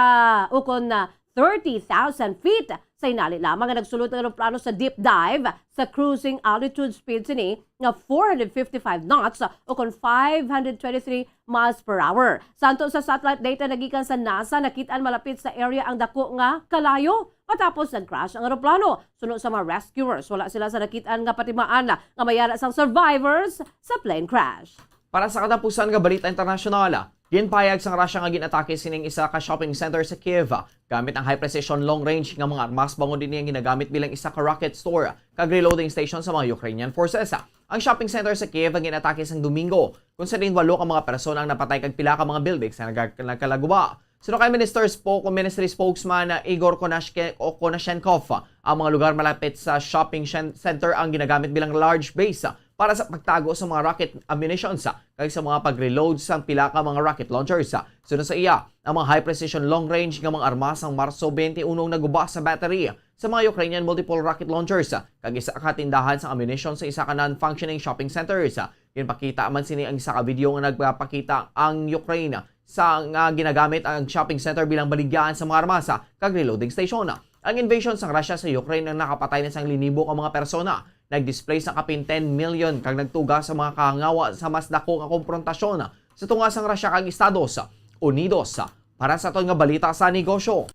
feet sa inali lamang nga nagsulot ng aeroplano sa deep dive sa cruising altitude speed sini nga 455 knots o kon 523 miles per hour. Santo sa satellite data nagikan sa NASA, nakitaan malapit sa area ang dako nga kalayo matapos nag-crash ang aeroplano. Sunod sa mga rescuers, wala sila sa nakitaan nga patimaan nga mayara sang survivors sa plane crash. Para sa katapusan nga balita internasyonal, ginpahayag sang Russia nga ginatake sining isa ka shopping center sa Kiev gamit ang high-precision long-range nga mga armas bangon din niyang ginagamit bilang isa ka rocket store kag reloading station sa mga Ukrainian forces. Ang shopping center sa Kiev ang ginatake sang Domingo kung saan 8 ka mga persona ang napatay kag pila ka mga buildings na nagkalaguba. Sino kay Ministry spokesman Igor Konashenkov, ang mga lugar malapit sa shopping center ang ginagamit bilang large base para sa pagtago sa mga rocket ammunitions kag sa mga pag-reload sa pila ka mga rocket launchers. Sunod sa iya, ang mga high-precision long-range nga mga armas ang Marso 21 naguba sa battery sa mga Ukrainian multiple rocket launchers kag isa ka tindahan sa ammunition sa isa ka non-functioning shopping centers. Ginpakita man sini ang isa ka video nga nagpapakita ang Ukraine sa ginagamit ang shopping center bilang baligyan sa mga armas kag reloading station. Ang invasion sa Russia sa Ukraine ang nakapatay na sang linibo ka mga persona, nag-displace ng kapin 10 million kag nagtuga sa mga kahangawa sa mas dako nga konfrontasyon sa tunga sang Russia kag Estados Unidos. Para sa aton nga balita sa negosyo,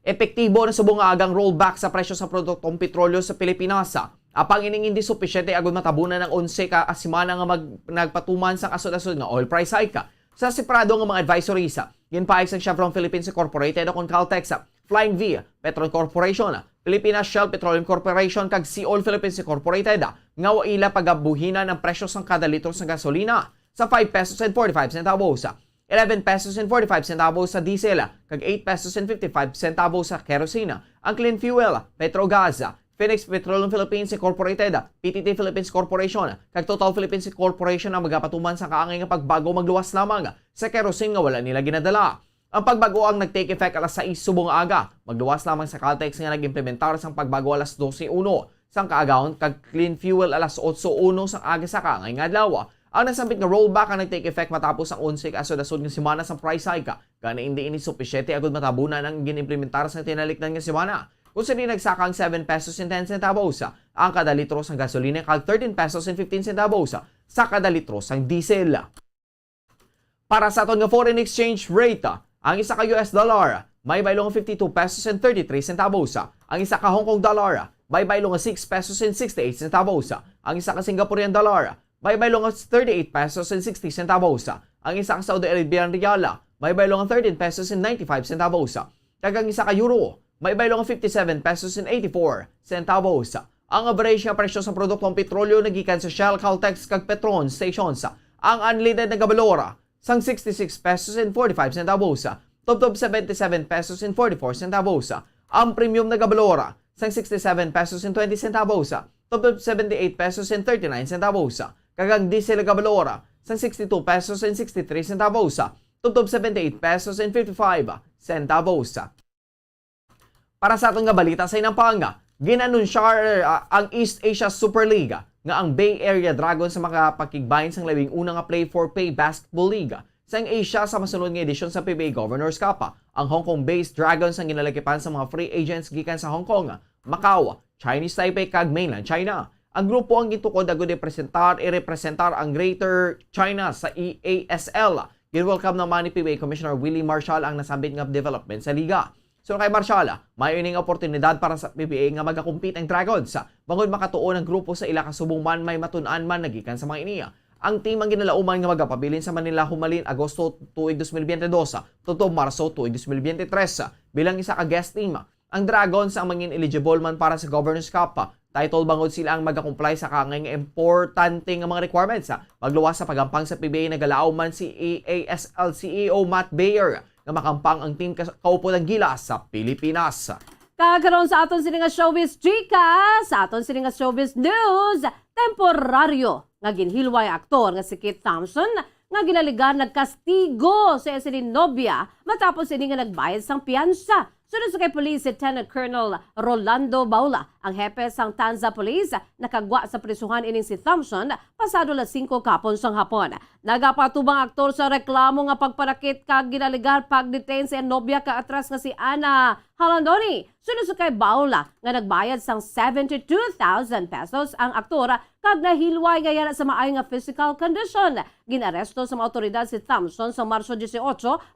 epektibo na subong nga agang rollback sa presyo sa produktong petrolyo sa Pilipinas. Apang ining hindi supisyente agud matabunan ng 11 ka asimana nga nagpatuman sa asod-asod nga oil price hike. Sa separado nga mga advisories, ginpahayag sa Chevron Philippines Incorporated o Caltex, Flying V, Petron Corporation, Pilipinas Shell Petroleum Corporation kag Seaoil Philippines Incorporated nga waila pagabuhina ng presyo sang kada litro sa gasolina sa 5 pesos and 45 centavos, 11 pesos and 45 centavos sa diesel kag 8 pesos and 55 centavos sa kerosene. Ang clean fuel, Petrogas, Phoenix Petroleum Philippines Incorporated, PTT Philippines Corporation, kag Total Philippines Corporation ang magapatuman sa kaangay nga pagbago magluwas lamang sa kerosene nga wala nila ginadala. Ang pagbago ang nag-take effect alas 6 subong aga. Magluwas lamang sa Caltex nga nag-implementar sang pagbago alas 12:01 sang kaagahon kag clean fuel alas 8:01 sang aga sa kaangay nga adlaw. Ang nasambit nga rollback ang nag-take effect matapos ang 11 asod-asod nga semana sa price hike. Gana hindi ini supisyente agud matabunan ang ginimplementar sa tinalikdan nga semana. Kung saan nagsakang 7 pesos and 10 centavos ang kada litro sang gasolina kag 13 pesos and 15 centavos sa kada litro sang diesel. Para sa aton nga foreign exchange rate, ang isa ka US dollar may baylong 52 pesos and 33 centavos. Ang isa ka Hong Kong dollar may baylong 6 pesos and 68 centavos. Ang isa ka Singaporean dollar may baylong 38 pesos and 60 centavos. Ang isa ka Saudi Arabian rial may baylong 13 pesos and 95 centavos. Kag ang isa ka euro may baylong 57 pesos and 84 centavos. Ang average nga presyo sa produktong petrolyo nagikan sa Shell, Caltex kag Petron stations. Ang unleaded na gabalora sang 66 pesos and 45 centavos, tubtob 77 pesos and 44 centavos. Ang premium na gabalora sang 67 pesos and 20 centavos, tubtob 78 pesos and 39 centavos. Kagang diesel na gabalora sang 62 pesos and 63 centavos, tubtob 78 pesos and 55 centavos. Para sa atong nga balita sa inampanga, ginanunsyar ang East Asia Super League nga ang Bay Area Dragons sa makapakigbahin sang labing una nga Play for Pay Basketball League sa Asia sa masunod nga edisyon sa PBA Governors Cup. Ang Hong Kong-based Dragons ang ginalakipan sa mga free agents gikan sa Hong Kong, Macau, Chinese Taipei kag mainland China. Ang grupo ang gitukod agud i-representar ang Greater China sa EASL. Gin-welcome naman ni PBA Commissioner Willie Marshall ang nasambit nga development sa liga. So kay Marshall, may ining oportunidad para sa PBA nga magakumpit ang Dragons. Bangod makatuon ang grupo sa ila kasubong man may matun-an man nagikan sa mga iniya. Ang team ang ginalauman nga magapabilin sa Manila humalin Agosto 2022 tutob Marso 2023 bilang isa ka guest team. Ang Dragons ang mangin eligible man para sa Governors Cup. Title bangod sila ang magakomply sa kangay nga importante nga mga requirements. Magluwas sa pagampang sa PBA nagalaaw man si EASL CEO Matt Bayer nga makampang ang team kaupo ng Gilas sa Pilipinas. Kakaroon sa aton sini nga showbiz chika, sa aton sini nga showbiz news, temporaryo nga ginhilway aktor nga si Kit Thompson nga ginaligan nagkastigo sa sini nobya matapos sini nga nagbayad sang piyansa. Sunod sa kay Police Lieutenant Colonel Rolando Baula, ang hepe sang Tanza Police, nakagwa sa prisuhan ining si Thompson pasado las 5 kapon sang hapon. Nagapatubang aktor sa reklamo nga pagparakit kag ginaligar pag-detain sa nobya ka atras nga si Ana Halandoni. Sunod sa kay Baula nga nagbayad sang 72,000 pesos ang aktora kag nahilway gaya sa maayo nga physical condition. Ginaresto sa mga otoridad si Thompson sa Marso 18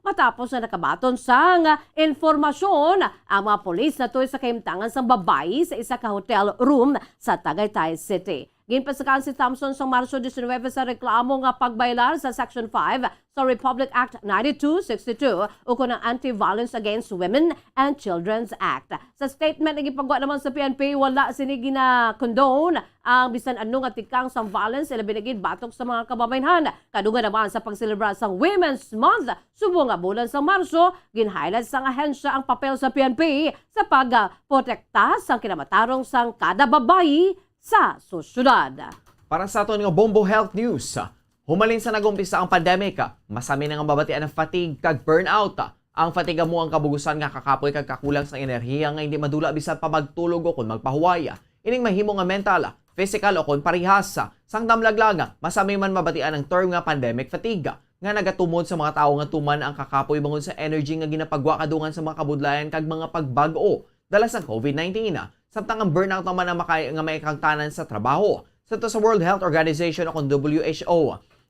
matapos na nakabaton sang informasyon ang mga polis na tuy sa kahimtangan sang babayi sa isa ka hotel room sa Tagaytay City. Ginpasakaan si Thompson sa Marso 19 sa reklamo nga pagbaylar sa Section 5 sa Republic Act 9262 ukon ang Anti-Violence Against Women and Children's Act. Sa statement na gipagawa naman sa PNP, wala sini gina-condone ang bisan anong atikang sang violence ilabi na gid batok sa mga kababayenhan. Kadungan naman sa pagselebrar sang Women's Month subong nga bulan sa Marso, gin-highlight sang ahensya ang papel sa PNP sa pagprotekta sang kinamatarong sang kada babayi sa sosyudad. Para sa aton nga Bombo Health News, humalin sa nagumpisa ang pandemic, masami na nga babatian ng fatigue kag burnout. Ang fatiga mo ang kabugusan nga kakapoy kag kakulang sa enerhiya nga hindi madula bisan pa magtulog o kung magpahuway. Ining mahimo nga mental, physical o kung parihas. Sang damlaglag, masami man mabatian ang term nga pandemic fatigue nga nagatumod sa mga tao nga tuman ang kakapoy bangon sa energy nga ginapagwa kadungan sa mga kabudlayan kag mga pagbag-o dala sa COVID-19. Samtang ang burnout naman ang nga may kangtanan sa trabaho. Sa World Health Organization o WHO,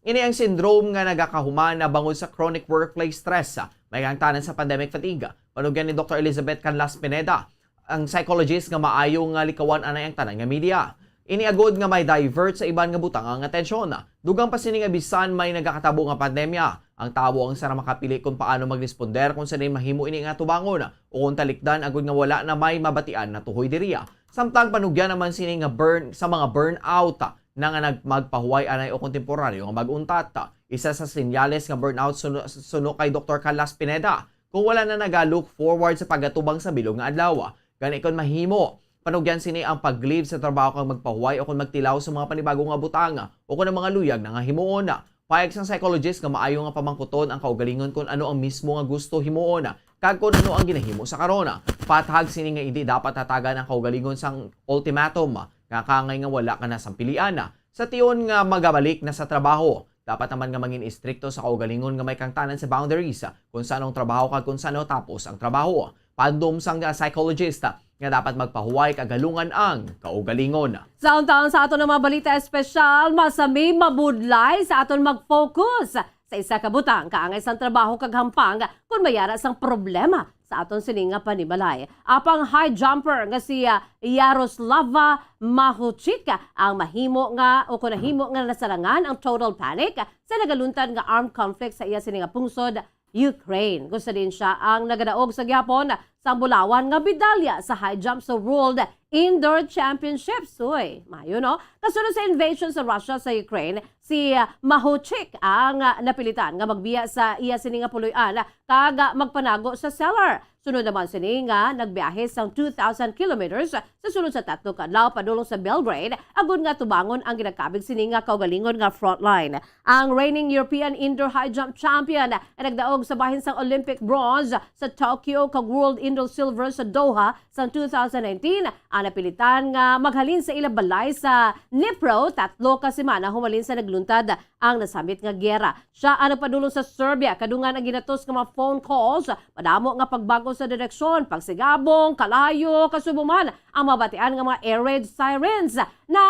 ini ang syndrome nga nagakahuman na bangon sa chronic workplace stress. May kangtanan sa pandemic fatigue. Panugyan ni Dr. Elizabeth Canlas Pineda, ang psychologist nga maayo nga likawan anay ang tanan nga media. Iniagod nga may divert sa iban nga butang ang atensyon. Dugang pa sini nga bisan may nagakatabo nga pandemya. Ang tao ang sara makapili kung paano magresponder kung saan mahimo ini nga tubangon o kung talikdan agod nga wala na may mabatian na tuhoy diriya. Samtang panugyan naman sini nga sa mga burnout na nga magpahuway anay o kontemporaryo nga maguntat. Isa sa sinyales nga burnout suno kay Dr. Carlas Pineda kung wala na naga-look forward sa pagatubang sa bilog nga adlaw. Gani kon mahimo panugyan sini ang pag-leave sa trabaho kang magpahuway o kung magtilaw sa mga panibagong nga butang o kung ang mga luyag na nga himuon. Payag sang psychologist nga maayo nga pamangkuton ang kaugalingon kung ano ang mismo nga gusto himuon kag kung ano ang ginahimo sa karona. Patag sini nga hindi dapat hatagan ang kaugalingon sang ultimatum nga kangay nga wala ka na sang pilian. Sa tiyon nga magabalik na sa trabaho, dapat naman nga mangin istrikto sa kaugalingon nga may kangtanan sa boundaries kung saan ang trabaho kag kung saan tapos ang trabaho. Pandom sang psychologist nga dapat magpahuway kagalungan ang kaugalingon. Sa taon sa aton mga balita espesyal, masami mabudlay sa aton mag-focus sa isa ka butang kaangay sang trabaho kag hampang kung mayara sang problema sa aton sininga panibalay. Apang high jumper nga si Yaroslava Mahuchik ang mahimo nga o kung nahimo nga nasarangan ang total panic sa nagaluntad nga armed conflict sa iya sininga pungsod Ukraine. Gusto din siya ang nagadaog sa gihapon sa bulawan nga medalya sa high jump sa World Indoor Championships. Uy, mayo no? Kasunod sa invasion sa Russia sa Ukraine, si Mahuchik ang napilitan nga magbiya sa iya sini nga puloy-an kag magpanago sa cellar. Sunod naman sini nga nagbiyahe sang 2,000 kilometers sa sunod sa 3 ka adlaw padulong sa Belgrade agud nga tubangon ang ginakabig sini nga kaugalingon nga frontline. Ang reigning European Indoor High Jump Champion ay nagdaog sa bahin sang Olympic bronze sa Tokyo kag World Indoor Silver sa Doha sa 2019. Ang napilitan nga maghalin sa ilang balay sa Dnipro 3 ka semana humalin sa nagluntad ang nasamit nga giyera. Siya ang nagpadulong sa Serbia kadungan ang ginatos nga mga phone calls, madamo nga pagbago sa direksyon, pagsigabong, kalayo, kasubuman ang mabatian nga mga air raid sirens na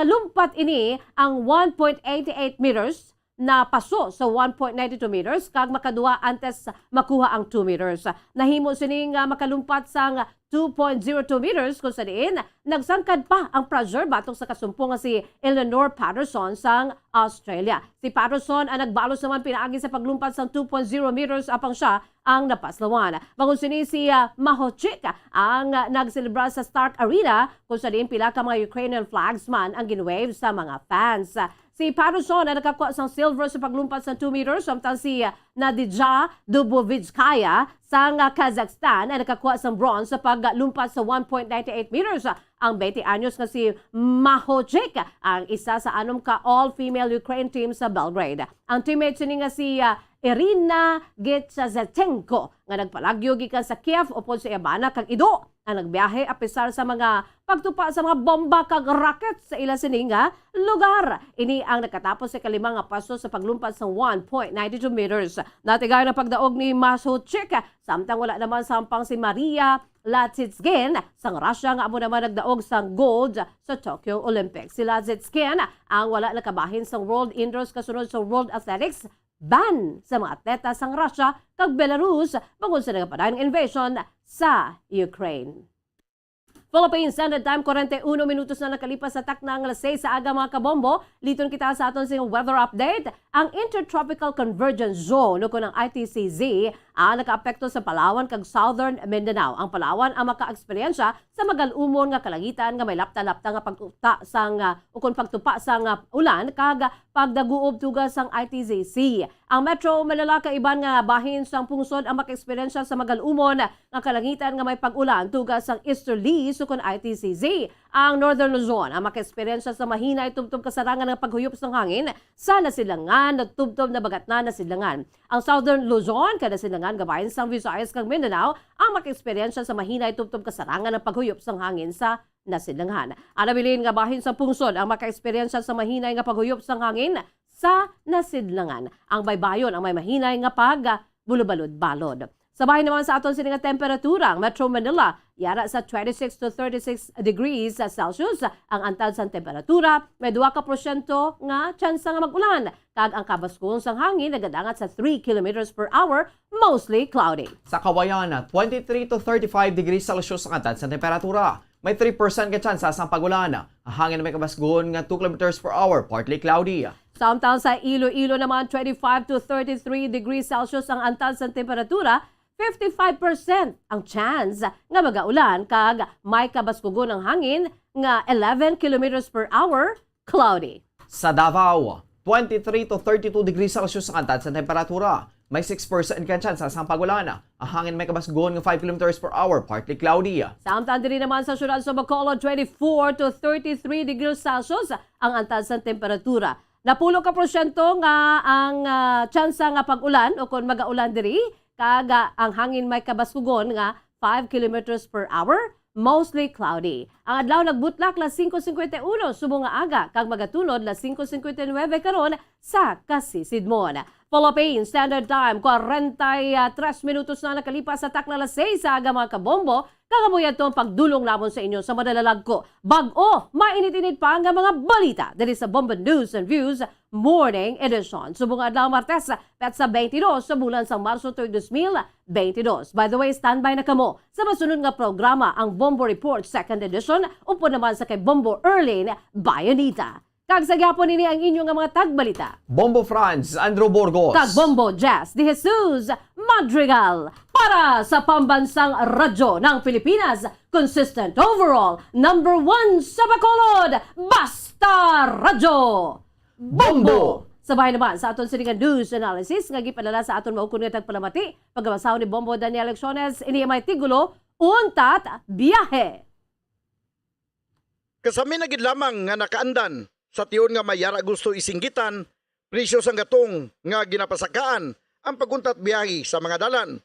lumpat ini ang 1.88 meters na paso sa 1.92 meters kag makaduwa antes makuha ang 2 meters. Nahimo sining makalumpat sang 2.02 meters kung sa diin nagsangkad pa ang pressure batok sa kasumpong nga si Eleanor Patterson sang Australia. Si Patterson ang nagbalos naman pinaagi sa paglumpat sang 2.0 meters apang siya ang napaslawan. Bangon sini si Mahochik ang nagselebra sa Stark Arena kung sa diin pila ka mga Ukrainian flags man ang ginwave sa mga fans. Si Patterson ay nakakuha sang silver sa paglumpat sa 2 meters samtang si Nadija Dubovitskaya sa Kazakhstan ay nakakuha sang bronze sa paglumpat sa 1.98 meters. Ang 20 anyos nga si Mahochik ang isa sa 6 ka all-female Ukraine team sa Belgrade. Ang teammate ni nga si Irina Getsazenko nga nagpalagyo gikan sa Kiev upod sa Yabana kag Ido ang nagbiyahe apisar sa mga pagtupa sa mga bomba kag rocket sa ila sininga lugar. Ini ang nakatapos sa kalimang nga paso sa paglumpat sa 1.92 meters. Natigay na pagdaog ni Mahochik samtang wala naman sampang si Maria Latitskin sang Russia nga amo naman nagdaog sang gold sa Tokyo Olympics. Si Latitskin ang wala nakabahin sang World Indoors kasunod sa World Athletics ban sa mga atleta sang Russia kag Belarus bangod sa nagapadayon invasion sa Ukraine. Philippine Standard Time, 41 minutos na nakalipas sa taknang alas 6 sa aga mga kabombo. Liton kita sa aton sa weather update. Ang Intertropical Convergence Zone o ng ITCZ ang nakaapekto sa Palawan kag Southern Mindanao. Ang Palawan ang maka-eksperyensya sa magalumon nga kalangitan nga may lapta-lapta nga pagtupa sang ukon pagtupa sang ulan kag pagdaguob tugas sang ITCZ. Ang Metro Manila kaiban nga bahin sang pungsod ang maka-eksperyensya sa magalumon nga kalangitan nga may pag-ulan tugas sang easterly sukon ITCZ. Ang Northern Luzon ang maka-eksperyensya sa mahina tubtob kasarangan ng paghuyop sang hangin sa nasilangan at tubtob na bagat na nasilangan. Ang Southern Luzon kada silangan gabahin sang Visayas kag Mindanao ang maka-eksperyensya sa mahina tubtob kasarangan ng paghuyop sang hangin sa nasilangan. Anabilin nga bahin sa pungsod ang maka-eksperyensya sa mahinay nga paghuyop sang hangin sa nasidlangan. Ang baybayon ang may mahinay nga pag bulubalod-balod. Sabay naman sa aton sining temperatura, ang Metro Manila yara sa 26 to 36 degrees Celsius. Ang antad sa temperatura may 2% nga tsansa nga mag-ulan. Kag ang kabaskong sang hangin nagadangat sa 3 kilometers per hour, mostly cloudy. Sa Kawayan, 23 to 35 degrees Celsius ang antad sa temperatura. May 3% ka tsansa sa pagulan. Ang hangin na may kabasgon nga 2 kilometers per hour, partly cloudy. Samtang sa Iloilo naman 25 to 33 degrees Celsius ang antad sa temperatura, 55% ang chance nga magaulan kag may kabaskugon ng hangin nga 11 kilometers per hour, cloudy. Sa Davao, 23 to 32 degrees Celsius ang antad sa temperatura. May 6% ka chance sa pagulan. Ang hangin may kabasgon nga 5 kilometers per hour, partly cloudy. Samtang din naman sa syudad sa Bacolod, 24 to 33 degrees Celsius ang antad sa temperatura. Napulo ka porsyento nga ang tsansa nga pag-ulan o kung mag-aulan diri, kaga ang hangin may kabaskugon nga 5 kilometers per hour, mostly cloudy. Ang adlaw nagbutlak las 5:51 subong nga aga kag magatunod las 5:59 karon sa Kasisidmon. Philippine Standard Time, 43 minutos na nakalipas sa takna las 6 sa aga mga kabombo. Kagamuyan itong pagdulong lamon sa inyo sa madalalag ko. Bag-o, mainit-init pa ang mga balita dali sa Bombo News and Views Morning Edition. Subong adlaw Martes, petsa 22 sa bulan sa Marso 2022. By the way, standby na kamo sa masunod nga programa ang Bombo Report 2nd Edition upo naman sa kay Bombo Erlene Bayonita. Kag sa gyapon nini ang inyong nga mga tagbalita. Bombo Franz, Andrew Burgos. Kag Bombo Jazz de Jesus Madrigal. Para sa pambansang radyo ng Pilipinas, consistent overall, number 1 sa Bacolod, Basta Radyo. Bombo! Sabay naman sa aton siningan news analysis nga gipadala sa aton maukon nga tagpalamati pagbasaw ni Bombo Daniel Lecciones ini may tigulo untat biyahe. Kasami na gid lamang nga nakaandan sa tiyon nga mayara gusto isinggitan presyo sang gatong nga ginapasakaan ang paguntat biyahe sa mga dalan.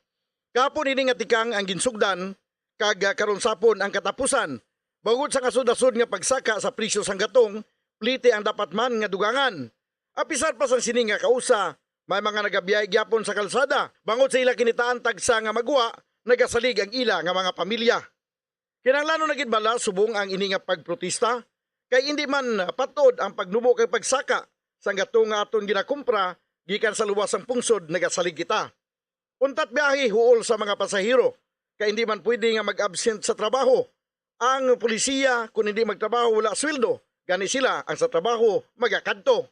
Kapon ini nga tikang ang ginsugdan kag karon sapon ang katapusan. Bangod sa kasud-asud nga pagsaka sa presyo sang gatong, plite ang dapat man nga dugangan. Apisar pa sang sini nga kausa, may mga nagabiyahe gyapon sa kalsada. Bangod sa ila kinitaan tagsa nga magwa, nagasalig ang ila nga mga pamilya. Kinahanglan na gid bala subong ang ini nga pagprotesta kay hindi man patod ang pagnubo kay pagsaka sang gatong nga aton ginakumpra gikan sa luwasang pungsod nagasalig kita. Untat biyahe huol sa mga pasahero kay hindi man pwede nga mag-absent sa trabaho. Ang pulisiya kung hindi magtrabaho wala sweldo, gani sila ang sa trabaho magakadto.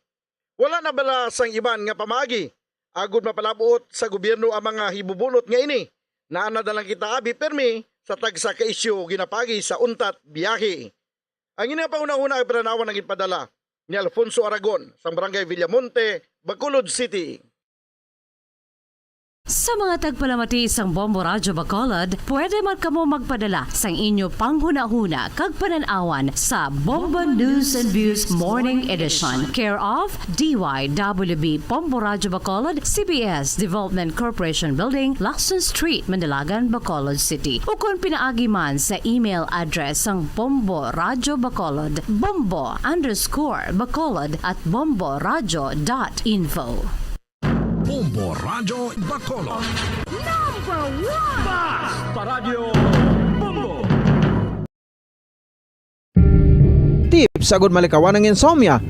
Wala na bala sang iban nga pamagi. Agud mapalabot sa gobyerno ang mga hibubulot nga ini. Naana dalang kita abi permi sa tagsa ka isyu ginapagi sa untat biyahe. Ang ina pauna-una ay pananawan ng ipadala ni Alfonso Aragon sa Barangay Villamonte, Bacolod City. Sa mga tagpalamati isang Bombo Radyo Bacolod, pwede man kamo magpadala sang inyo panghuna-huna kag pananawan sa Bombo News and Views Morning Edition. Care of DYWB Bombo Radyo Bacolod, CBS Development Corporation Building, Lacson Street, Mandilagan, Bacolod City. O kung pinaagi man sa email address sang Bombo Radyo Bacolod, bombo_bacolod@bomboradyo.info. Bombo Radyo Bacolod. Number 1! Basta Radio Bombo! Tips sagud malikawan ng insomnia.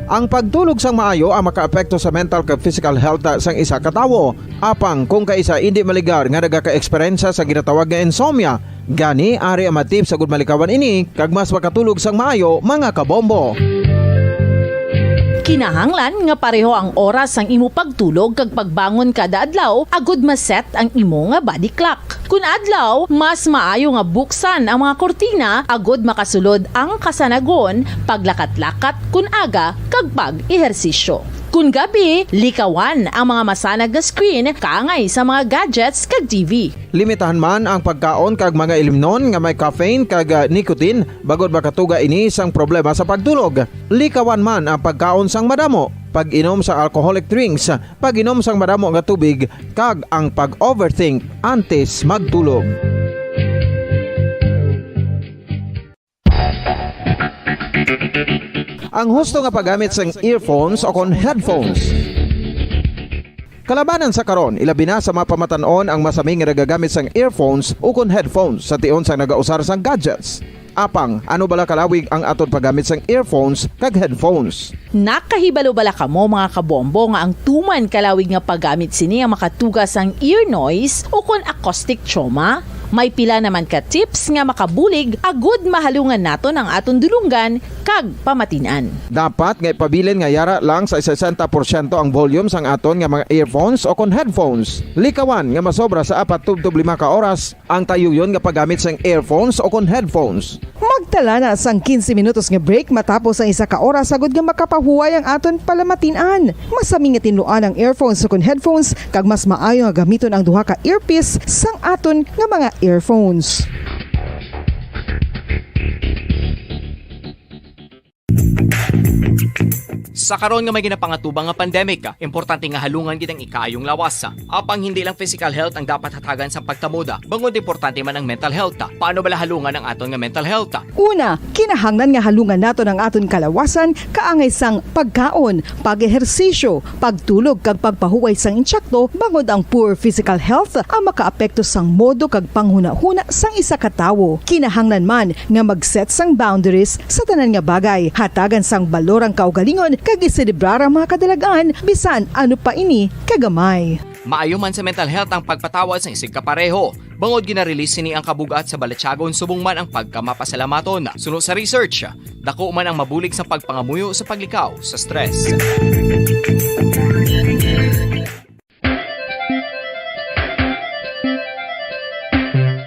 Ang pagtulog sang maayo ang makaapekto sa mental kag physical health sang isa ka tawo. Apang kung kaisa hindi maligar nga nagaka-eksperyensya sa ginatawag nga insomnia, Gani ari ang matip sa gudmalikawan ini kag mas makatulog sang maayo mga kabombo. Kinahanglan nga pareho ang oras ang imo pagtulog kag pagbangon kada adlaw agud maset ang imo nga body clock. Kun adlaw, mas maayo nga buksan ang mga kortina agud makasulod ang kasanagon, paglakat-lakat kun aga kag pag-ehersisyo. Kun gabi, likawan ang mga masanag na screen kaangay sa mga gadgets kag TV. Limitahan man ang pagkaon kag mga ilimnon nga may caffeine kag nicotine bagod makatuga ini sang problema sa pagtulog. Likawan man ang pagkaon sang madamo, pag-inom sa alcoholic drinks, pag-inom sang madamo nga tubig kag ang pag-overthink antes magtulog. Ang husto nga paggamit sang earphones o kon headphones. Kalabanan sa karon, ilabi na sa mga pamatanon ang masaming nga nagagamit sang earphones o kon headphones sa tion sang nagausar sang gadgets. Apang, ano bala kalawig ang aton paggamit sang earphones kag headphones? Nakahibalo bala kamo mga kabombo nga ang tuman kalawig nga paggamit sini ang makatugas ang ear noise o kon acoustic trauma? May pila naman ka tips nga makabulig agud mahalungan naton ang aton dulunggan kag pamatinan. Dapat nga ipabilin nga yara lang sa 60% ang volume sang aton nga mga earphones o kon headphones. Likawan nga masobra sa 4-5 ka oras ang tayuyon nga paggamit sang earphones o kon headphones. Magtala na sang 15 minutos nga break matapos ang 1 ka oras agud nga makapahuway ang aton palamatinan. Masami nga tinluan ang earphones o kon headphones kag mas maayo nga gamiton ang duha ka earpiece sang aton nga mga earphones. Sa karon nga may ginapangatubang nga pandemic, importante nga halungan gid ang ikayong lawas. Apang hindi lang physical health ang dapat hatagan sa pagkamuda, bangod importante man ang mental health. Paano bala halungan ang aton nga mental health? Una, kinahanglan nga halungan nato ang aton kalawasan kaangay sang pagkaon, pag-ehersisyo, pagtulog kag pagpahuway sang insyakto bangod ang poor physical health ang makaapekto sang modo kag panghuna-huna sang isa ka tawo. Kinahanglan man nga mag-set sang boundaries sa tanan nga bagay, hatagan sang balorang kaugalingon kag iselebrar ang mga kadalagan bisan ano pa ini kagamay. Maayo man sa mental health ang pagpatawad sa isig kapareho. Bangod ginarelease ni ang kabugat sa balatsagon subong man ang pagkamapasalamaton. Suno sa research, dako man ang mabulig sa pagpangamuyo sa paglikaw sa stress.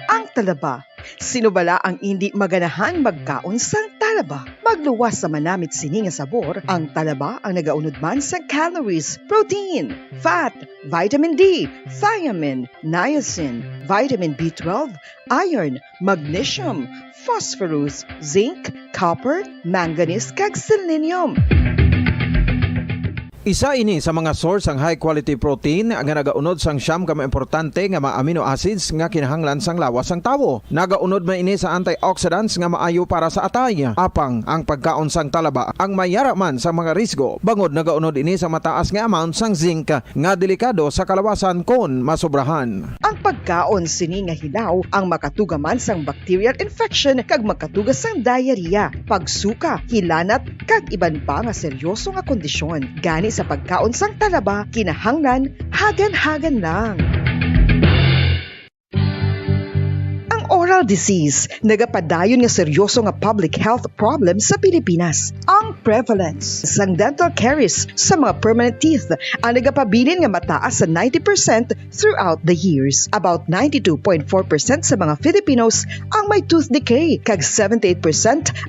Ang talaba. Sino bala ang hindi maganahan magkaon sang talaba? Magluwas sa manamit sini nga sabor, ang talaba ang nagaunod man sa calories, protein, fat, vitamin D, thiamine, niacin, vitamin B12, iron, magnesium, phosphorus, zinc, copper, manganese kag selenium. Isa ini sa mga source ang high quality protein nga nagaunod sang siyam ka importante nga mga amino acids nga kinahanglan sang lawas sang tawo. Nagaunod man ini sa antioxidants nga maayo para sa atay. Apang ang pagkaon sang talaba ang mayara man sa mga risgo. Bangod nagaunod ini sa mataas nga amount sang zinc nga delikado sa kalawasan kon masobrahan. Ang pagkaon sini nga hilaw ang makatugaman sang bacterial infection kag makatuga sang diarrhea, pagsuka, hilanat kag iban pa nga seryoso nga kondisyon. Gani sa pagkaon sang talaba, kinahanglan hagan-hagan lang. Oral disease, nagapadayon nga seryoso nga public health problem sa Pilipinas. Ang prevalence sang dental caries sa mga permanent teeth ang nagapabilin nga mataas sa 90% throughout the years. About 92.4% sa mga Filipinos ang may tooth decay, kag 78%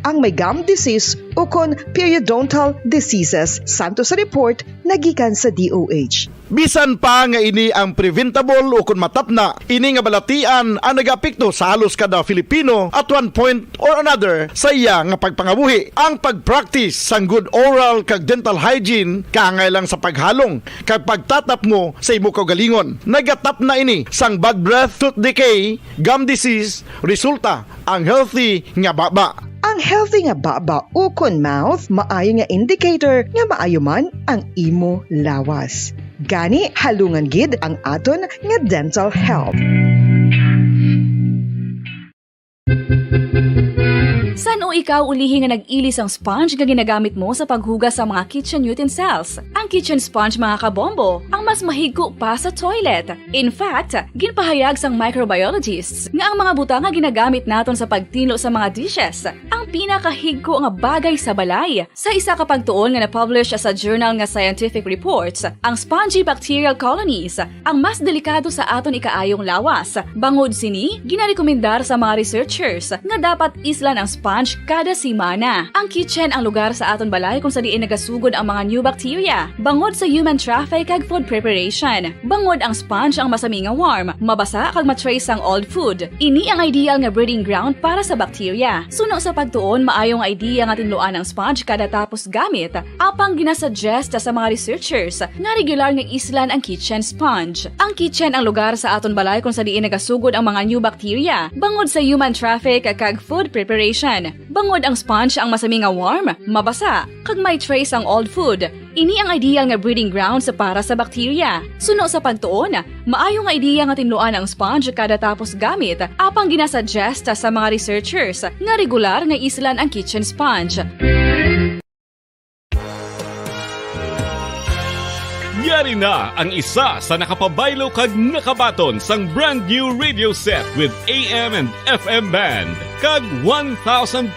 ang may gum disease o kon periodontal diseases, santo sa report nagikan sa DOH. Bisan pa nga ini ang preventable o kung matapna, ini nga balatian ang nagapekto sa halos kada Filipino at one point or another sa iya nga pagpangabuhi. Ang pagpractice sang good oral kag dental hygiene kaangay lang sa paghalong kag pagtatap mo sa imo kaugalingon. Nagatap na ini sang bad breath, tooth decay, gum disease, resulta ang healthy nga baba. Ang healthy nga baba o kon mouth, maayo nga indicator nga maayo man ang imo lawas. Gani halungan gid ang aton nga dental health. San Ngano ikaw ulihi nga nag-ilis ang sponge nga ginagamit mo sa paghugas sa mga kitchen utensils? Ang kitchen sponge mga kabombo ang mas mahigko pa sa toilet. In fact, ginpahayag sang microbiologists nga ang mga butang nga ginagamit naton sa pagtinlo sa mga dishes ang pinakahigko nga bagay sa balay. Sa isa ka pagtuon nga na-publish sa journal nga Scientific Reports, ang spongy bacterial colonies ang mas delikado sa aton ikaayong lawas. Bangod sini, ginarekomendar sa mga researchers nga dapat islan ang sponge kada simana. Ang kitchen ang lugar sa aton balay kung sa diin nagasugod ang mga new bacteria. Bangod sa human traffic kag food preparation. Bangod ang sponge ang masami nga warm, mabasa kag matrace ang old food. Ini ang ideal nga breeding ground para sa bacteria. Suno sa pagtuon, maayong idea nga tinluan ang sponge kada tapos gamit. Apang ginasuggest sa mga researchers nga regular nga islan ang kitchen sponge. Ang kitchen ang lugar sa aton balay kung sa diin nagasugod ang mga new bacteria. Bangod sa human traffic kag food preparation. Bangod ang sponge ang masami nga warm, mabasa, kag may trace ang old food. Ini ang ideal nga breeding ground sa para sa bacteria. Suno sa pagtuon, maayong idea nga tinluan ang sponge kada tapos gamit. Apang ginasuggest sa mga researchers nga regular nga islan ang kitchen sponge. Yari na ang isa sa nakapabaylo kag nakabaton sang brand new radio set with AM and FM band kag 1,000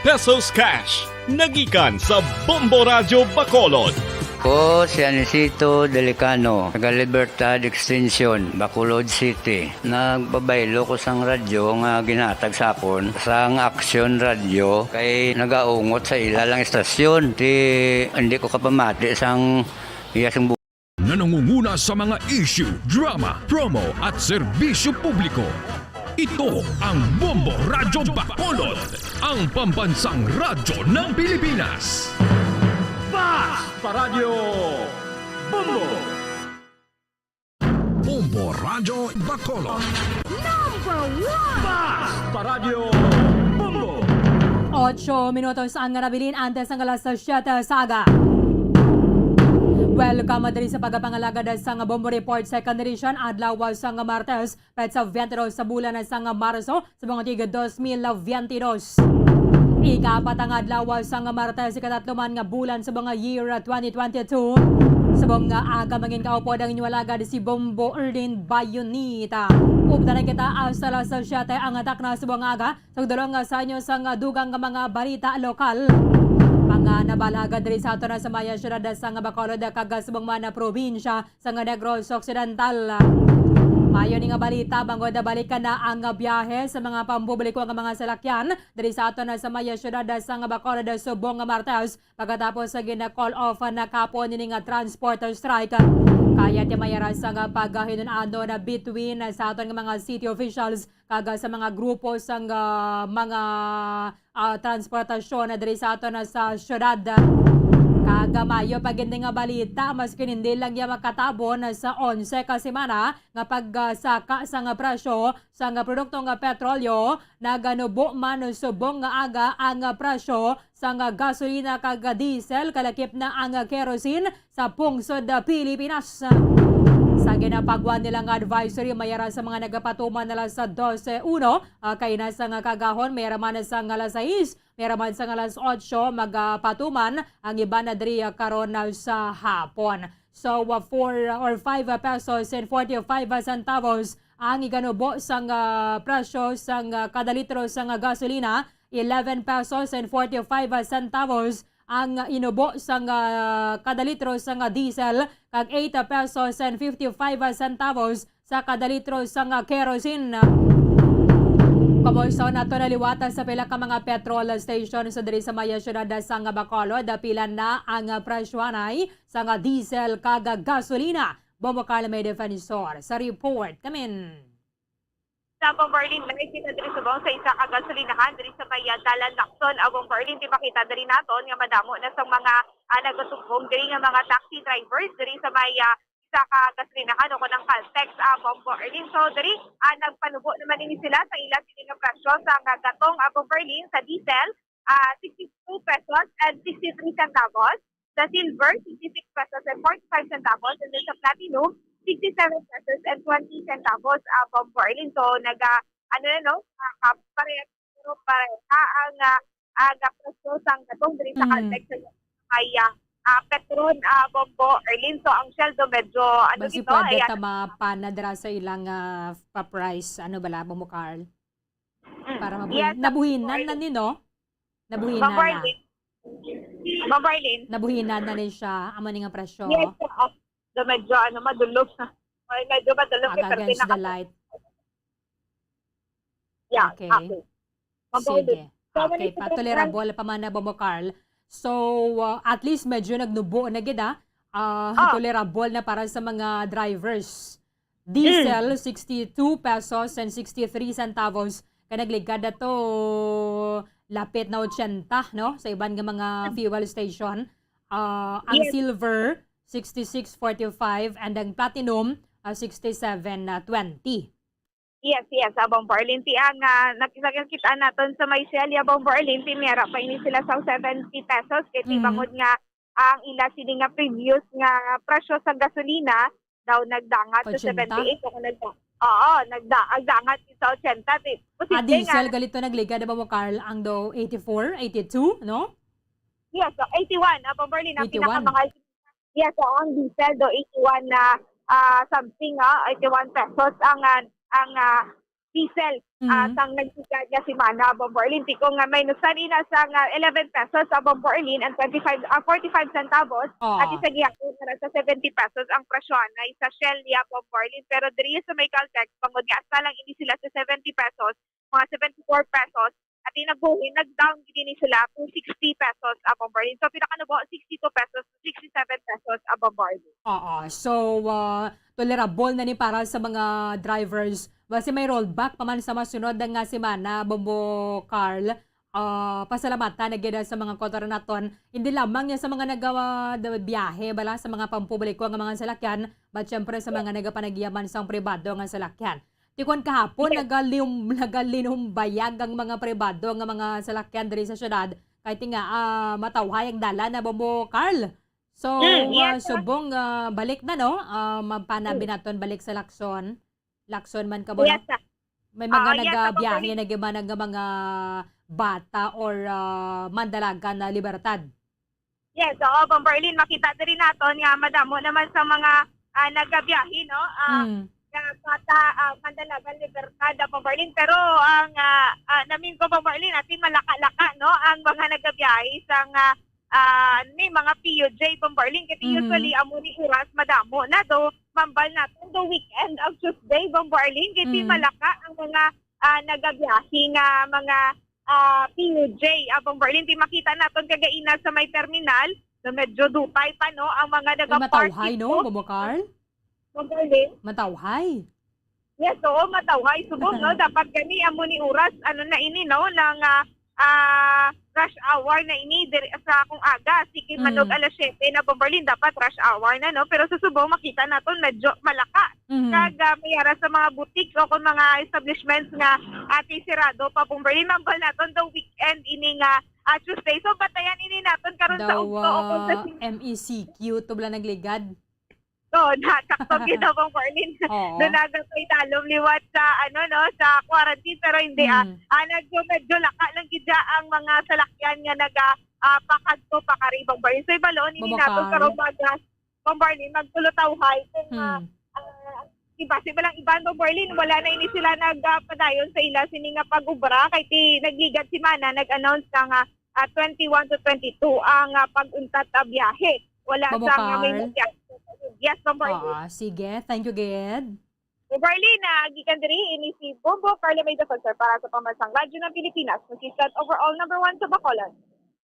pesos cash. Nagikan sa Bombo Radio Bacolod. Ko si Anisito Delicano, taga Libertad Extension, Bacolod City. Nagbabaylo ko sang radyo nga ginatag sapon sang Action Radio kay nagaungot sa ilalang estasyon. Hindi ko kapamati sang iyasang na nangunguna sa mga issue, drama, promo at serbisyo publiko. Ito ang Bombo Radyo Bacolod, ang pambansang radyo ng Pilipinas. Fast Paradio Bombo! Bombo Radyo Bacolod. Number 1! Fast Paradio Bombo! 8 minutos ang nabilin antes ng alas 7 saga. Welcome diri sa pagpangalaga sa Bombo Report Second Edition adlaw sa Martes petsa 22 sa bulan sa Marso sa mga tiga 2022. Ikapat ang adlaw sa Martes ikatatluman nga bulan sa mga year 2022. Sa mga aga mangin kaupod ang inyong alagad si Bombo Erlin Bayonita. Upda na kita hasta alas 7 ang atak na sa mga aga sa dalawang sa inyo sa dugang mga balita lokal. Mga nabalaga diri sa ato na sa maya syudad sa Bacolod kag subong man na probinsya sa Negros Occidental. Mayo ni nga balita bangod balikan na ang biyahe sa mga pampubliko nga mga salakyan diri sa ato na sa maya syudad sa Bacolod subong Martes pagkatapos sa gina-call off na kapon ni nga transporter strike. Kaya ti mayara sa nga paghinunano na between sa aton nga mga city officials kag sa mga grupo sa mga transportasyon na diri sa ato na sa syudad. Kagamayo pag hindi nga balita maski hindi lang ya makatabon sa 11 ka semana nga pagsaka sa nga presyo sa nga produkto nga petrolyo naganubo man subong nga aga ang presyo sa nga gasolina kag diesel kalakip na ang kerosene sa pungsod Pilipinas. Sa ginapagwan nilang advisory, mayara sa mga nagapatuman nila sa 12-1, kay nasa nga kagahon, mayara man sa nga alas 6, mayara man sa nga alas 8, magpatuman, ang iba na diri karon sa hapon. So, 4 or 5 pesos and 45 centavos ang iganubo sa nga presyo sa kada litro sa nga gasolina, 11 pesos and 45 centavos ang inubo sa kada litro sa diesel kag 8 pesos and 55 centavos sa kada litro sa kerosene. Kamusta na ito naliwatan sa pila ka mga petrol station sa diri sa maya syudad sa Bacolod pila na ang presyoanay sa diesel kag gasolina. Bombo Carla may defensor sa report. Kamin. Abong Berlin, may kita diri subong sa isa ka gasolinahan diri sa may dalan Lacson. Abong Berlin, di makita diri naton nga madamo na sa mga nagatubong diri nga mga taxi drivers diri sa may isa ka gasolinahan o ng Caltex Abong Berlin. So diri nagpanubo naman ini sila sa ilang nga presyo sa gatong Abong Berlin sa diesel 62 pesos and 63 centavos. Sa silver 66 pesos and 45 centavos, and then sa platinum 67 pesos and 20 centavos from Berlin. So, pareha ang aga presyo sang katong diri sa Caltex ay Petron Bombo Erlin. So ang Shell do medyo ano Basi dito pwede ay ta mapanadra sa ilang pa-price, ano bala mo Carl? Para nabuhinan na ni, no? Nabuhinan na. Bombarlin. Nabuhinan na rin siya. Amo ni nga presyo. Yes, do medyo madulog na. Medyo madulog Against the light. Yeah, Okay. Bombarlin. Sige. Okay, tolerable pa man na Bombo Carl. So, at least medyo nagnubo na gid tolerable na para sa mga drivers. Diesel, 62 pesos and 63 centavos. Kanagligad na to lapit na 80, no? Sa iban nga mga fuel station. Ang silver, 66.45 and ang platinum, 67.20. Yes, Abong Barlinti ang nakikita natin sa may Shell, Abong Barlinti, mera pa ini sila sa 70 pesos. Kaya bangod nga ang ila sini nga previous nga presyo sa gasolina daw nagdangat sa 78. Nagdangat sa 80. Diesel, galito nagliga, diba mo Carl, ang do 84, 82, no? Yes, so 81. Abong Barlin, ang 81. pinakamahal. Yes, so ang diesel do 81 na something, 81 pesos ang diesel sang nagsigad nga si Mana Bomborlin. Tiko nga may nusarina sang 11 pesos sa Bomborlin and 45 centavos at isa giyakot na sa 70 pesos ang presyon na isa Shell ya Bomborlin. Pero diri sa may Caltex, pangod nga asa lang ini sila sa 70 pesos, mga 74 pesos at inabuhin, nag-down din sila to 60 pesos a Bomborlin. So pinakanubo 62 pesos to 67 pesos a Bomborlin. So, tolerable na ni para sa mga drivers. Basi may rollback paman sa masunod nga si Mana Bombo Carl. Pasalamatan na gina sa mga kotoranaton. Hindi lamang niya sa mga nagawa biyahe bala sa mga pampubliko nga mga salakyan, but syempre sa mga nagapanagyaman sa pribado nga salakyan. Tikon kahapon nagalinombayag ang mga pribado nga mga salakyan diri sa syudad kahit nga matawhay ang dala na Bombo Carl. So, subong balik na, no? Mapanabi naton balik sa Lacson. Lacson man ka ba? Yes, may mga nagabiyahe na mga bata or mandalaga na libertad. Yes, so Bomberlin, makita din naton nga madamo naman sa mga nagabiyahe, no? Bata, mandalaga, libertad, Bomberlin. Pero ang namin ko Bomberlin, atin malaka-laka, no? Ang mga nagabiyahe sa ni mga PUJ Bomberlin. Kasi usually, amuni oras madamo na do mambal natin the weekend of Tuesday, Bomberlin. Kasi malaka ang mga nagabiyahe nga mga PUJ, Bomberlin. Di makita natin kagaina sa may terminal na medyo dupay pa, no? Ang mga nagapark. Matawhay, no, Bombo Carl? Bomberlin? Matawhay. Yes, oo, matawhay. Subong, no? Dapat gani amuni oras, ano na ini, no? Ng rush hour na ini sa akong aga. Sige, manog alas 7 na Bomberlin, dapat rush hour na, no? Pero sa Subong, makita natin medyo malaka. Kaga mayara sa mga boutique o kung mga establishments nga ati sirado pa Bomberlin, mambal natin the weekend ini nga Tuesday. So, batayan ini natin karon sa ugto o sa MECQ, tubla nagligad. So, nasakto kita Bomberlin. Doon nagatay talong liwat sa, sa quarantine, pero hindi, medyo laka lang gidya ang mga salakyan nga pakadto pa kari Bomberlin. So, ibaloon, ini natin karon Bomberlin, magtulutawhay kung iba lang ibang Bomberlin, wala na ini sila nagpadayon sa ila sini nga pag-ubra kay nagligad si Mana, nag-announce nga 21 to 22 ang pag-untat na biyahe. Wala sa may biyahe. Yes, Bomberlin. Sige, thank you, Ged. Bomberlin, gikan diri ini si Bombo Carla May Defensor para sa Pambansang Radyo ng Pilipinas, consistent overall number 1 sa Bacolod.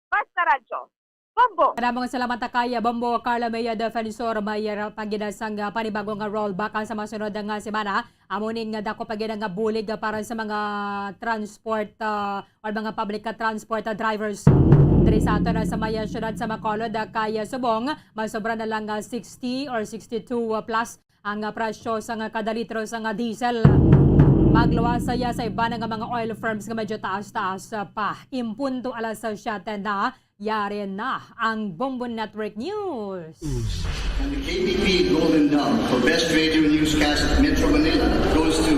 Basta Radyo. Bombo. Maraming salamat kaya Bombo Carla May Defensor may pagidasang panibagong rollback ang sa masunod nga semana. Amunin nga dako pagid nga bulig para sa mga transport or mga public transport drivers. Diri sa ato na sa maya syudad sa Bacolod kaya Subong, masobra na lang 60 or 62 plus ang presyo sa kada litro sa diesel. Magluwas saya sa iba nga mga oil firms nga medyo taas-taas pa. Impunto alas 7 na, yari na ang Bombo Network News. And the KBP Golden Dome for Best Radio Newscast Metro Manila goes to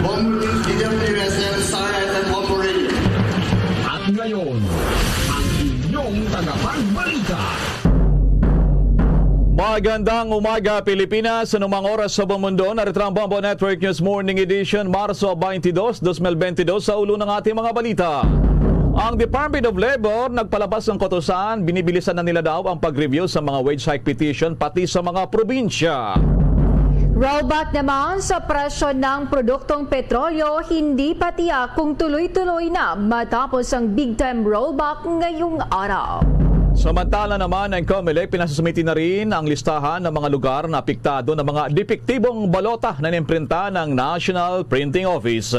Bombo News, DWSM, Star FM, Bombo Radio. Balita. Magandang umaga Pilipinas, anumang oras sa buong mundo. Narito ang Bombo Network News Morning Edition, Marso 22, 2022 sa ulo ng ating mga balita. Ang Department of Labor nagpalabas ng kautusan, binibilisan na nila daw ang pag-review sa mga wage hike petition pati sa mga probinsya. Rollback naman sa presyo ng produktong petrolyo, hindi pa tiyak kung tuloy-tuloy na matapos ang big-time rollback ngayong araw. Samantala naman ang COMELEC, pinasasumiti na rin ang listahan ng mga lugar na apektado ng mga depektibong balota na inimprinta ng National Printing Office.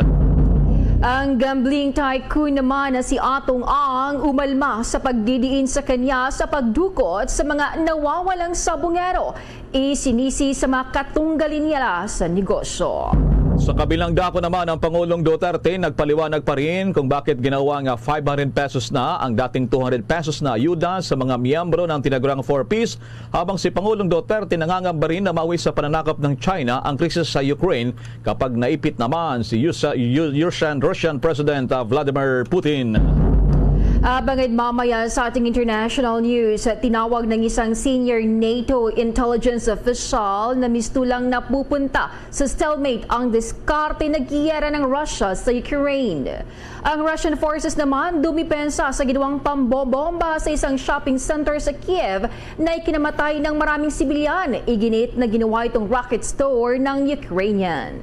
Ang gambling tycoon naman na si Atong Ang umalma sa pagdidiin sa kanya sa pagdukot sa mga nawawalang sabungero. Isinisi sa mga katunggalin nila sa negosyo. Sa kabilang dako naman, ang Pangulong Duterte nagpaliwanag pa rin kung bakit ginawa nga 500 pesos na ang dating 200 pesos na ayuda sa mga miyembro ng tinagurang 4Ps, habang si Pangulong Duterte nangangamba rin na mawi sa pananakop ng China ang krisis sa Ukraine kapag naipit naman si Russian President Vladimir Putin. Bangad mamaya sa ating international news, tinawag ng isang senior NATO intelligence official na mistulang napupunta sa stalemate ang diskarte na giyera ng Russia sa Ukraine. Ang Russian forces naman dumipensa sa ginawang pambobomba sa isang shopping center sa Kiev na ikinamatay ng maraming sibilyan. Iginit na ginawa itong rocket store ng Ukrainian.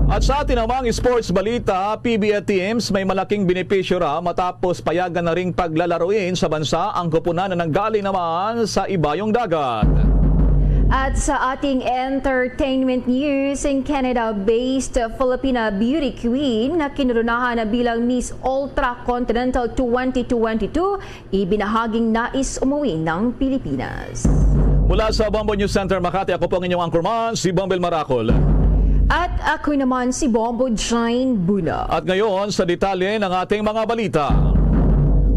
At sa atin namang sports balita, PBA teams may malaking benepisyo raw matapos payagan na ring paglalaruin sa bansa ang koponan na nanggaling naman sa ibayong dagat. At sa ating entertainment news, in Canada-based Filipina beauty queen na kinurunahan na bilang Miss Ultra Continental 2022, ibinahaging nais umuwi ng Pilipinas. Mula sa Bombo News Center Makati, ako po ang inyong anchorman, si Bombel Maracol. At ako naman si Bombo Jane Buna. At ngayon sa detalye ng ating mga balita.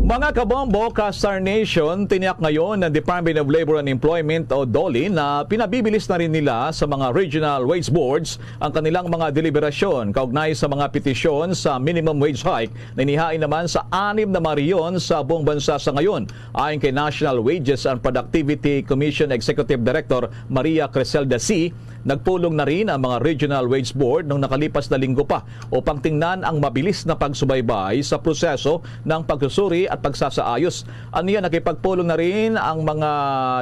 Mga kabombo, ka-Star Nation, tiniyak ngayon ng Department of Labor and Employment o DOLE na pinabibilis na rin nila sa mga regional wage boards ang kanilang mga deliberasyon kaugnay sa mga petisyon sa minimum wage hike na inihain naman sa 6 na mariyon sa buong bansa sa ngayon. Ayon kay National Wages and Productivity Commission Executive Director Maria Criselda C., nagpulong na rin ang mga regional wage board nung nakalipas na linggo pa upang tingnan ang mabilis na pagsubaybay sa proseso ng pagsusuri at pagsasaayos. Aniya, nakipagpulong na rin ang mga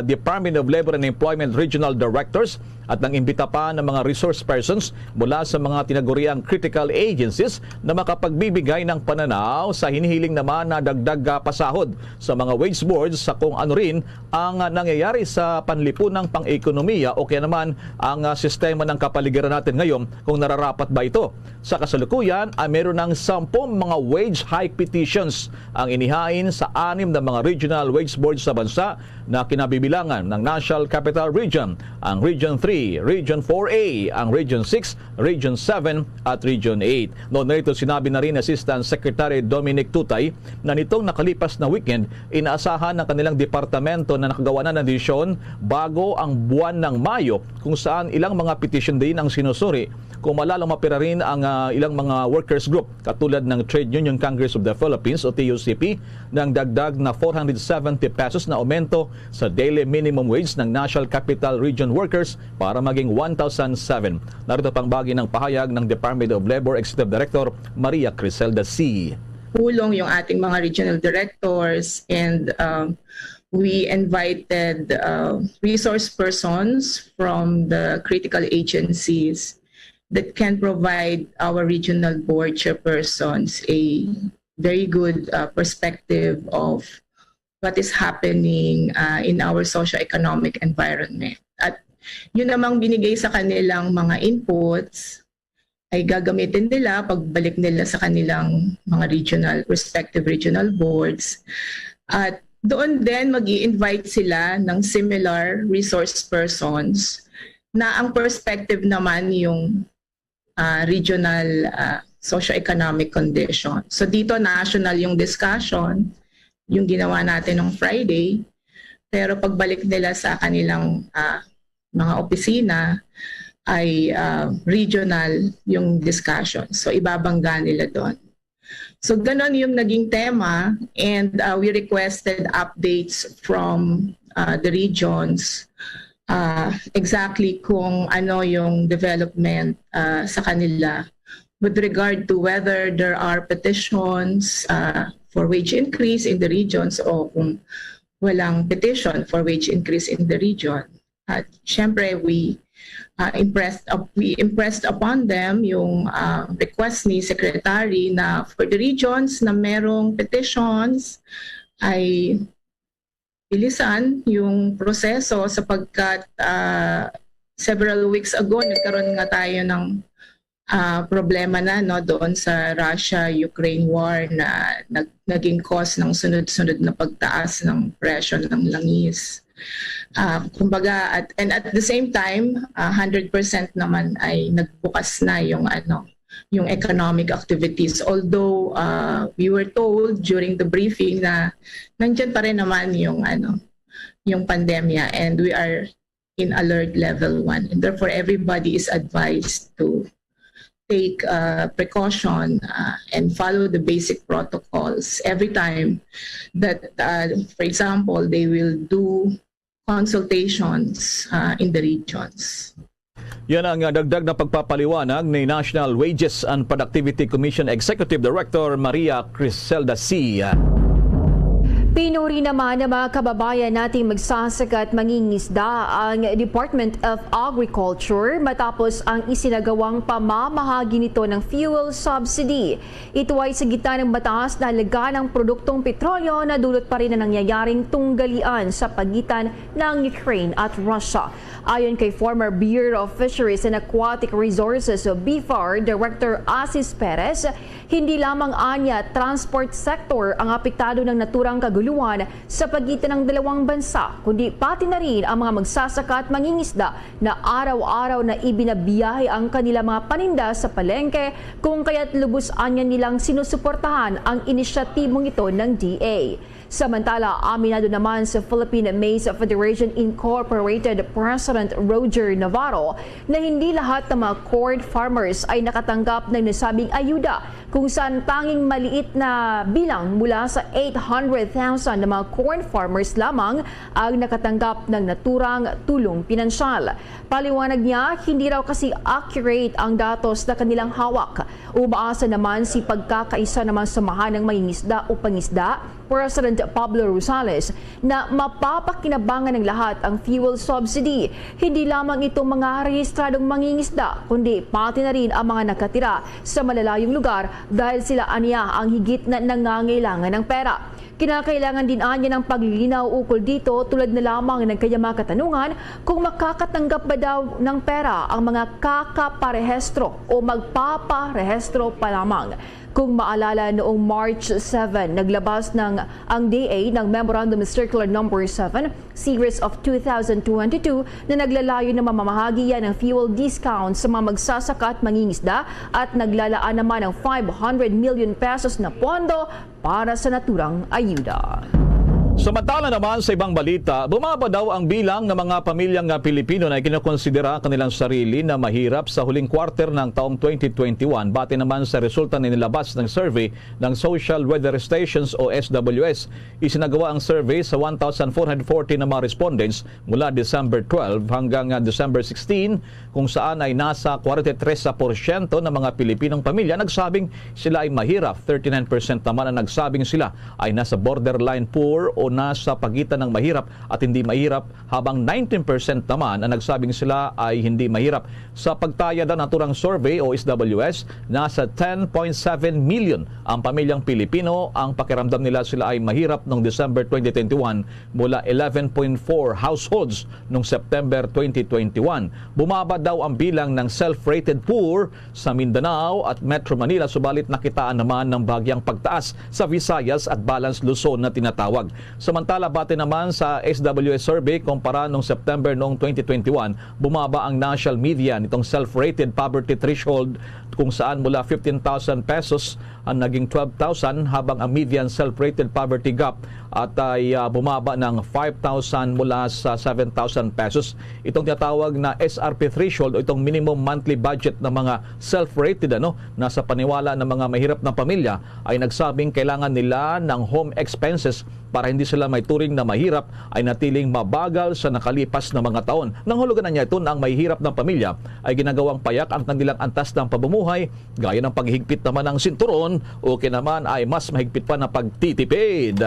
Department of Labor and Employment Regional Directors at nangimbita pa ng mga resource persons mula sa mga tinaguriang critical agencies na makapagbibigay ng pananaw sa hinihiling naman na dagdag pasahod sa mga wage boards sa kung ano rin ang nangyayari sa panlipunang pang-ekonomiya o kaya naman ang sistema ng kapaligiran natin ngayon kung nararapat ba ito. Sa kasalukuyan ay meron ng 10 mga wage hike petitions ang inihain sa 6 na mga regional wage boards sa bansa na kinabibilangan ng National Capital Region, ang Region 3, Region 4A, ang Region 6, Region 7 at Region 8. Noon na ito sinabi na rin Assistant Secretary Dominic Tutay na nitong nakalipas na weekend, inaasahan ng kanilang departamento na nakagawa na ng desisyon bago ang buwan ng Mayo kung saan ilang mga petition din ang sinusuri. Kung malalang mapira rin ang ilang mga workers group katulad ng Trade Union Congress of the Philippines o TUCP ng dagdag na 470 pesos na aumento sa daily minimum wage ng National Capital Region workers para maging 1,007. Narito pang bahagi ng pahayag ng Department of Labor Executive Director Maria Criselda C. Pulong yung ating mga regional directors and we invited resource persons from the critical agencies that can provide our regional board chairpersons a very good perspective of what is happening in our socio-economic environment. At yun namang binigay sa kanilang mga inputs ay gagamitin nila pagbalik nila sa kanilang mga respective regional boards. At doon din mag-i-invite sila ng similar resource persons na ang perspective naman yung regional socio-economic condition. So dito national yung discussion, yung ginawa natin ng Friday, pero pagbalik nila sa kanilang mga opisina ay regional yung discussion. So ibabangga nila doon. So ganon yung naging tema, and we requested updates from the regions exactly kung ano yung development sa kanila with regard to whether there are petitions for wage increase in the regions o kung walang petition for wage increase in the region. At syempre, we impressed upon them yung request ni Secretary na for the regions na merong petitions ay bilisan yung proseso sapagkat several weeks ago nagkaroon nga tayo ng problema na doon sa Russia-Ukraine war na naging cause ng sunod-sunod na pagtaas ng presyo ng langis. Kumbaga at the same time 100% naman ay nagbukas na yung economic activities, although we were told during the briefing na nandiyan pa rin naman yung pandemya, and we are in alert level 1, and therefore everybody is advised to take precaution and follow the basic protocols every time that for example they will do consultations in the regions. Yan ang dagdag na pagpapaliwanag ni National Wages and Productivity Commission Executive Director Maria Criselda C. Pinuri naman ng mga kababayan nating magsasaka at mangingisda ang Department of Agriculture matapos ang isinagawang pamamahagi nito ng fuel subsidy. Ito ay sa gitna ng mataas na halaga ng produktong petrolyo na dulot pa rin na nangyayaring tunggalian sa pagitan ng Ukraine at Russia. Ayon kay former Bureau of Fisheries and Aquatic Resources o BFAR Director Asis Perez, hindi lamang anya transport sector ang apektado ng naturang kaguluhan sa pagitan ng dalawang bansa, kundi pati na rin ang mga magsasaka at mangingisda na araw-araw na ibinabiyahe ang kanilang mga paninda sa palengke, kung kaya't lubos anya nilang sinusuportahan ang inisyatibong ito ng DA. Samantala, aminado naman sa Philippine Maize Federation Incorporated President Roger Navarro na hindi lahat ng mga corn farmers ay nakatanggap ng nasabing ayuda, kung saan tanging maliit na bilang mula sa 800,000 na mga corn farmers lamang ang nakatanggap ng naturang tulong pinansyal. Paliwanag niya, hindi raw kasi accurate ang datos na kanilang hawak. Umaasa naman si pagkakaisa naman samahan ng mangingisda o pangisda, President Pablo Rosales, na mapapakinabangan ng lahat ang fuel subsidy. Hindi lamang itong mga rehistradong mangingisda, kundi pati na rin ang mga nakatira sa malalayong lugar dahil sila aniya ang higit na nangangailangan ng pera. Kinakailangan din anya ng paglilinaw ukol dito, tulad na lamang ng kanyang mga katanungan kung makakatanggap ba daw ng pera ang mga kakaparehestro o magpaparehestro pa lamang. Kung maalala, noong March 7, naglabas ang DA ng Memorandum Circular No. 7, Series of 2022 na naglalayo na mamamahagi yan ng fuel discount sa mga magsasaka at mangingisda at naglalaan naman ng 500 million pesos na pondo para sa naturang ayuda. Samantala naman sa ibang balita, bumaba daw ang bilang ng mga pamilyang Pilipino na kinokonsidera kanilang sarili na mahirap sa huling quarter ng taong 2021. Bate naman sa resulta na nilabas ng survey ng Social Weather Stations o SWS. Isinagawa ang survey sa 1,440 na mga respondents mula December 12 hanggang December 16, kung saan ay nasa 43% ng mga Pilipinong pamilya nagsabing sila ay mahirap. 39% naman ang nagsabing sila ay nasa borderline poor o nasa pagitan ng mahirap at hindi mahirap, habang 19% naman ang nagsabing sila ay hindi mahirap. Sa pagtaya ng naturang survey o SWS, nasa 10.7 million ang pamilyang Pilipino ang pakiramdam nila sila ay mahirap noong December 2021 mula 11.4 households noong September 2021. Bumaba daw ang bilang ng self-rated poor sa Mindanao at Metro Manila, subalit nakitaan naman ng bagyang pagtaas sa Visayas at Balance Luzon na tinatawag. Samantala, bate naman sa SWS survey, kumpara noong September noong 2021, bumaba ang national median itong self-rated poverty threshold, kung saan mula 15,000 pesos ang naging 12,000 habang ang median self-rated poverty gap at ay bumaba ng 5,000 mula sa 7,000 pesos. Itong tinatawag na SRP threshold o itong minimum monthly budget ng mga self-rated nasa paniwala ng mga mahirap na pamilya ay nagsabing kailangan nila ng home expenses para hindi sila may turing na mahirap ay natiling mabagal sa nakalipas na mga taon. Nanghulugan na niya ito na ang mahihirap ng pamilya ay ginagawang payak ang kanilang antas ng pamumuhay gaya ng paghigpit naman ng sinturon o naman ay mas mahigpit pa na pagtitipid.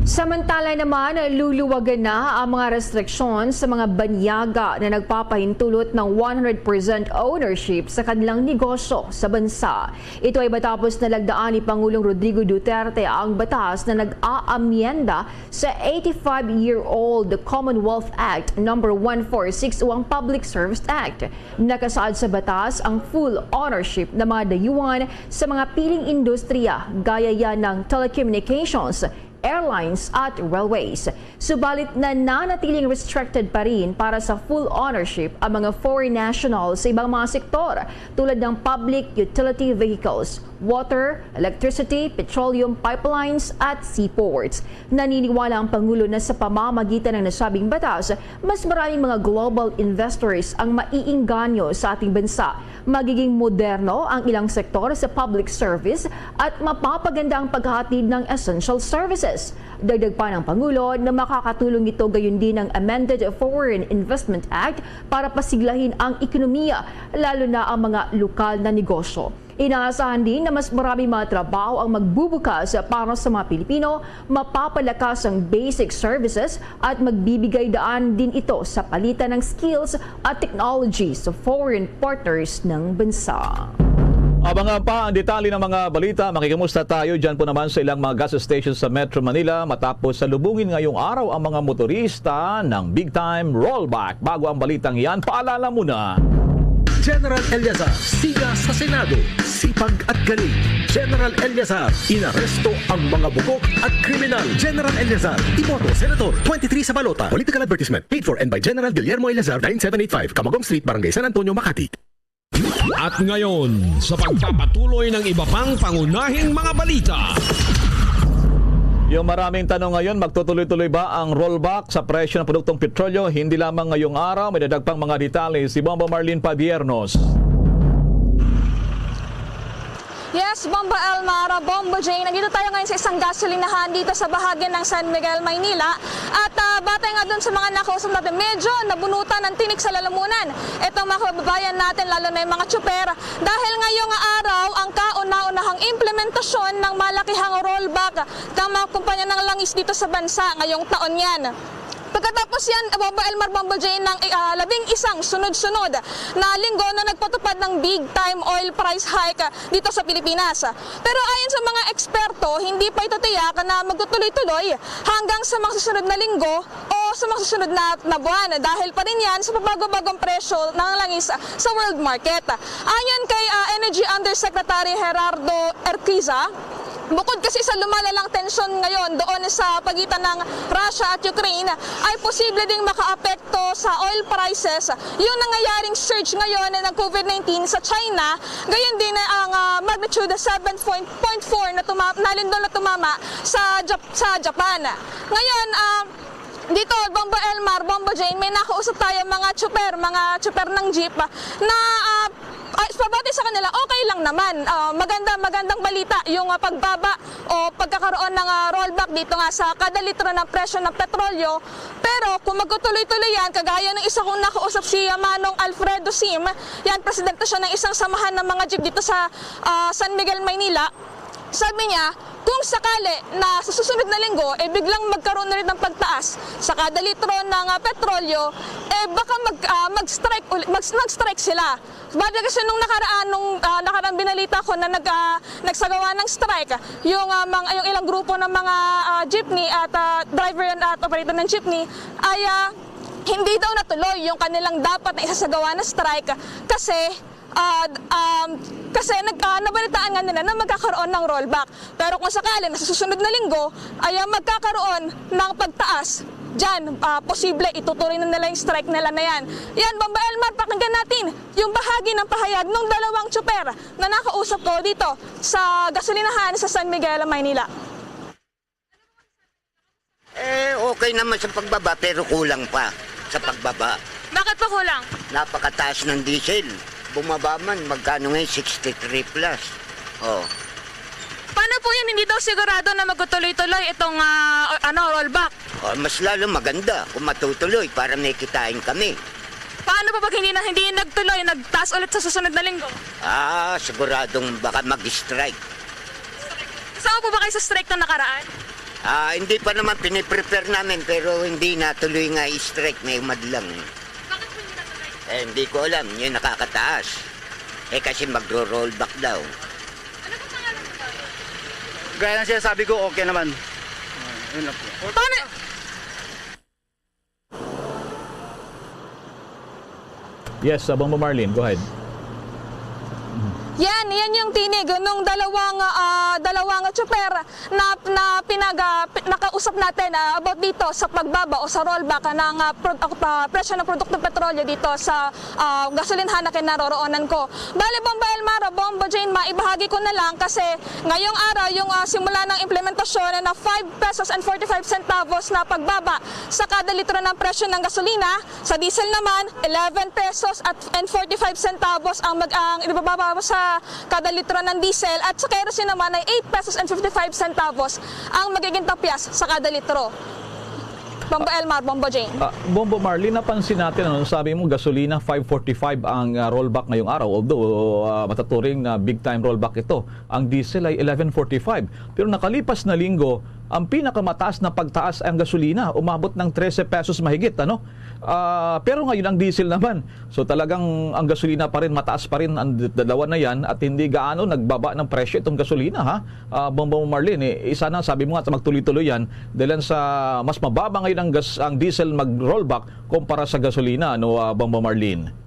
Samantala naman, luluwagan na ang mga restriksyon sa mga banyaga na nagpapahintulot ng 100% ownership sa kanilang negosyo sa bansa. Ito ay matapos na lagdaan ni Pangulong Rodrigo Duterte ang batas na nag-aamyenda sa 85-year-old Commonwealth Act No. 1461 Public Service Act. Nakasaad sa batas ang full ownership ng mga dayuhan sa mga piling industriya gaya yan ng telecommunications, airlines at railways. Subalit nananatiling restricted pa rin para sa full ownership ang mga foreign nationals sa ibang mga sektor tulad ng public utility vehicles, water, electricity, petroleum pipelines at seaports. Naniniwala ang Pangulo na sa pamamagitan ng nasabing batas, mas maraming mga global investors ang maiingganyo sa ating bansa. Magiging moderno ang ilang sektor sa public service at mapapaganda ang paghahatid ng essential services. Dagdag pa ng Pangulo na makakatulong ito gayon din ang Amended Foreign Investment Act para pasiglahin ang ekonomiya, lalo na ang mga lokal na negosyo. Inaasahan din na mas maraming mga trabaho ang magbubukas para sa mga Pilipino, mapapalakas ang basic services at magbibigay daan din ito sa palitan ng skills at technology sa foreign partners ng bansa. Abangan pa ang detalye ng mga balita. Makikamusta tayo dyan po naman sa ilang mga gas stations sa Metro Manila matapos salubungin ngayong araw ang mga motorista ng big time rollback. Bago ang balitang yan, paalala muna. General Eliazar, siga sa Senado, sipag at galing. General Eliazar, inaresto ang mga bukok at kriminal. General Eliazar, iboto Senator 23 sa balota. Political advertisement paid for and by General Guillermo Eliazar, 9785 Camagong Street, Barangay San Antonio, Makati. At ngayon, sa pagpapatuloy ng iba pang pangunahing mga balita. Yung maraming tanong ngayon, magtutuloy-tuloy ba ang rollback sa presyo ng produktong petrolyo? Hindi lamang ngayong araw, may dadagpang mga detalye si Bomba Marlene Padiernos. Yes, Bomba Elmar, Bomba Jane. Nandito tayo ngayon sa isang gasolinahan dito sa bahagi ng San Miguel, Maynila. At batay nga dun sa mga nakausap natin, medyo nabunutan ng tinik sa lalamunan. Itong mga kababayan natin, lalo na yung mga tsuper. Dahil ngayong araw, ang kauna-unahang implementasyon ng malakihang rollback ng mga kumpanya ng langis dito sa bansa ngayong taon yan. Pagkatapos yan, Bomba Elmar, Bomba Jane, ng 11 sunod-sunod na linggo na nagpatupad ng big time oil price hike dito sa Pilipinas. Pero ayon sa mga eksperto, hindi pa ito tiyak na magtutuloy-tuloy hanggang sa mga susunod na linggo o sa mga susunod na buwan dahil pa rin yan sa pabago-bagong presyo ng langis sa world market. Ayon kay Energy Undersecretary Gerardo Erquiza, bukod kasi sa lumalalang tensyon ngayon doon sa pagitan ng Russia at Ukraine, ay posible ding makaapekto sa oil prices yung nangyayaring surge ngayon ng COVID-19 sa China, gayon din ang magnitude 7.4 na nalindol na tumama sa Japan. Ngayon, dito, Bomba Elmar, Bomba Jane, may nakausap tayo mga tsuper ng jeep na pabati sa kanila, okay lang naman. Magandang balita yung pagbaba o pagkakaroon ng rollback dito nga sa kada litro ng presyo ng petrolyo. Pero kung magtutuloy-tuloy yan, kagaya ng isa kong nakausap si Manong Alfredo Sim, yan, presidente siya ng isang samahan ng mga jeep dito sa San Miguel, Maynila. Sabi niya, kung sakali na sa susunod na linggo, biglang magkaroon na rin ng pagtaas sa kada litro ng petrolyo, baka mag-strike sila. Bada kasi nung nakaraan binalita ko na nagsagawa ng strike, yung ilang grupo ng mga jeepney at driver at operator ng jeepney ay hindi daw natuloy yung kanilang dapat na isasagawa na strike kasi nabalitaan nga nila na magkakaroon ng rollback. Pero kung sakali na sa susunod na linggo ay magkakaroon ng pagtaas dyan, posible itutuloy na nila yung strike nila na yan. Yan, Bomba Elmar, pakinggan natin yung bahagi ng pahayag ng dalawang tsuper na nakausap ko dito sa gasolinahan sa San Miguel, Maynila. Okay naman sa pagbaba pero kulang pa sa pagbaba. Bakit pa kulang? Napakataas ng diesel. Bumaba man, magkano ngayon? 63 plus. Oh. Paano po yan? Hindi daw sigurado na magtutuloy-tuloy itong rollback. Mas lalo maganda kung matutuloy para may kitain kami. Paano pa pag hindi nagtuloy, nagtaas ulit sa susunod na linggo? Siguradong baka mag-strike. Saan po ba kayo sa strike na nakaraan? Hindi pa naman piniprepare namin pero hindi natuloy nga i-strike, may madlang. Bakit po hindi natuloy? Hindi ko alam, yun nakakataas. Kasi magro-rollback daw. Ano po pangalan mo ba? Gaya ng sinasabi ko, okay naman. Yun lang po. Paano? Yes, Bombo Marlene, go ahead. Yan yung tinig nung dalawang tsuper na nakausap natin about dito sa pagbaba o sa rollback ng presyo ng produktong petrolyo dito sa gasolinhan na kinaroroonan ko. Bale, Bomba Elmar, Bombo Jane, maibahagi ko na lang kasi ngayong araw yung simula ng implementasyon na 5 pesos and 45 centavos na pagbaba sa kada litro ng presyo ng gasolina. Sa diesel naman, 11 pesos and 45 centavos ang ibababa sa kada litro ng diesel at sa kerosene naman ay 8 pesos and 55 centavos ang magiging tapyas sa kada litro. Bombo Elmar, Bombo Jane. Bombo Marlene, napansin natin, sabi mo gasolina 5.45 ang rollback ngayong araw, although mataturing na big time rollback ito. Ang diesel ay 11.45. Pero nakalipas na linggo, ang pinakamataas na pagtaas ang gasolina, umabot ng 13 pesos mahigit, ano? Pero ngayon ang diesel naman. So talagang ang gasolina pa rin, mataas pa rin ang dalawa na yan at hindi gaano nagbaba ng presyo itong gasolina, ha? Bombo Marlene, isa na, sabi mo nga magtuloy-tuloy yan dahil sa mas mababa ngayon ang diesel mag-rollback kumpara sa gasolina, no, Bombo Marlene?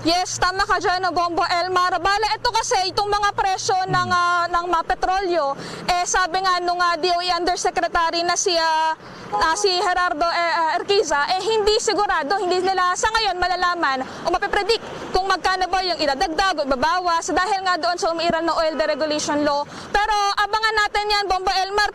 Yes, tama ka dyan, Bombo Elmar. Bale, ito kasi, itong mga presyo ng petrolyo, sabi nga nung DOE Undersecretary na si Gerardo Erquiza, hindi sigurado, hindi nila sa ngayon malalaman o mapipredict kung magkano ba yung idadagdag o ibabawas dahil nga doon sa umiiral na oil deregulation law. Pero abangan natin yan, Bombo Elmar,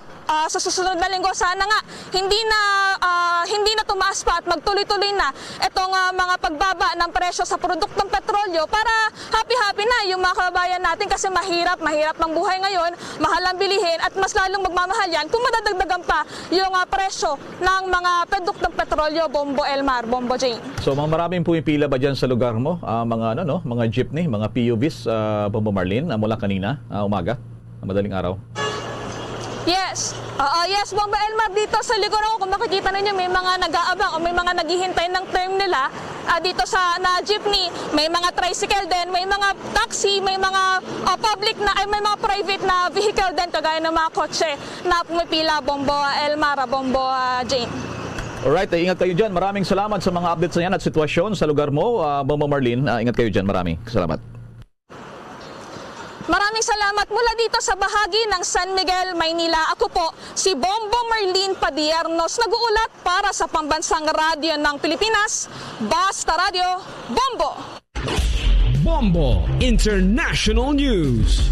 sa susunod na linggo sana nga hindi na tumaas pa at magtuloy-tuloy na itong mga pagbaba ng presyo sa produktong petrolyo para happy-happy na yung mga kababayan natin kasi mahirap ang buhay ngayon, mahal ang bilihin at mas lalong magmamahal yan kung madadagdagan pa yung presyo ng mga produktong petrolyo, Bombo Elmar, Bombo Jane. So maraming pumipila ba dyan sa lugar mo? Mga jeepney, mga PUVs, Bombo Marlene, mula kanina, umaga, madaling araw? Yes. Yes, Bomba Elmar, dito sa likod ako, kung makikita ninyo, may mga nag-aabang o may mga naghihintay ng turn nila dito sa jeepney, may mga tricycle din, may mga taxi, may mga may mga private na vehicle din, kagaya ng mga kotse na pumipila, Bombo Elmar, Bombo Jane. Alright, ingat kayo dyan. Maraming salamat sa mga updates na yan at sitwasyon sa lugar mo, Bombo Marlene. Ingat kayo dyan. Maraming salamat. Maraming salamat mula dito sa bahagi ng San Miguel, Maynila. Ako po, si Bombo Marlene Padiernos, nag-uulat para sa Pambansang Radyo ng Pilipinas, Basta Radio, Bombo! Bombo International News.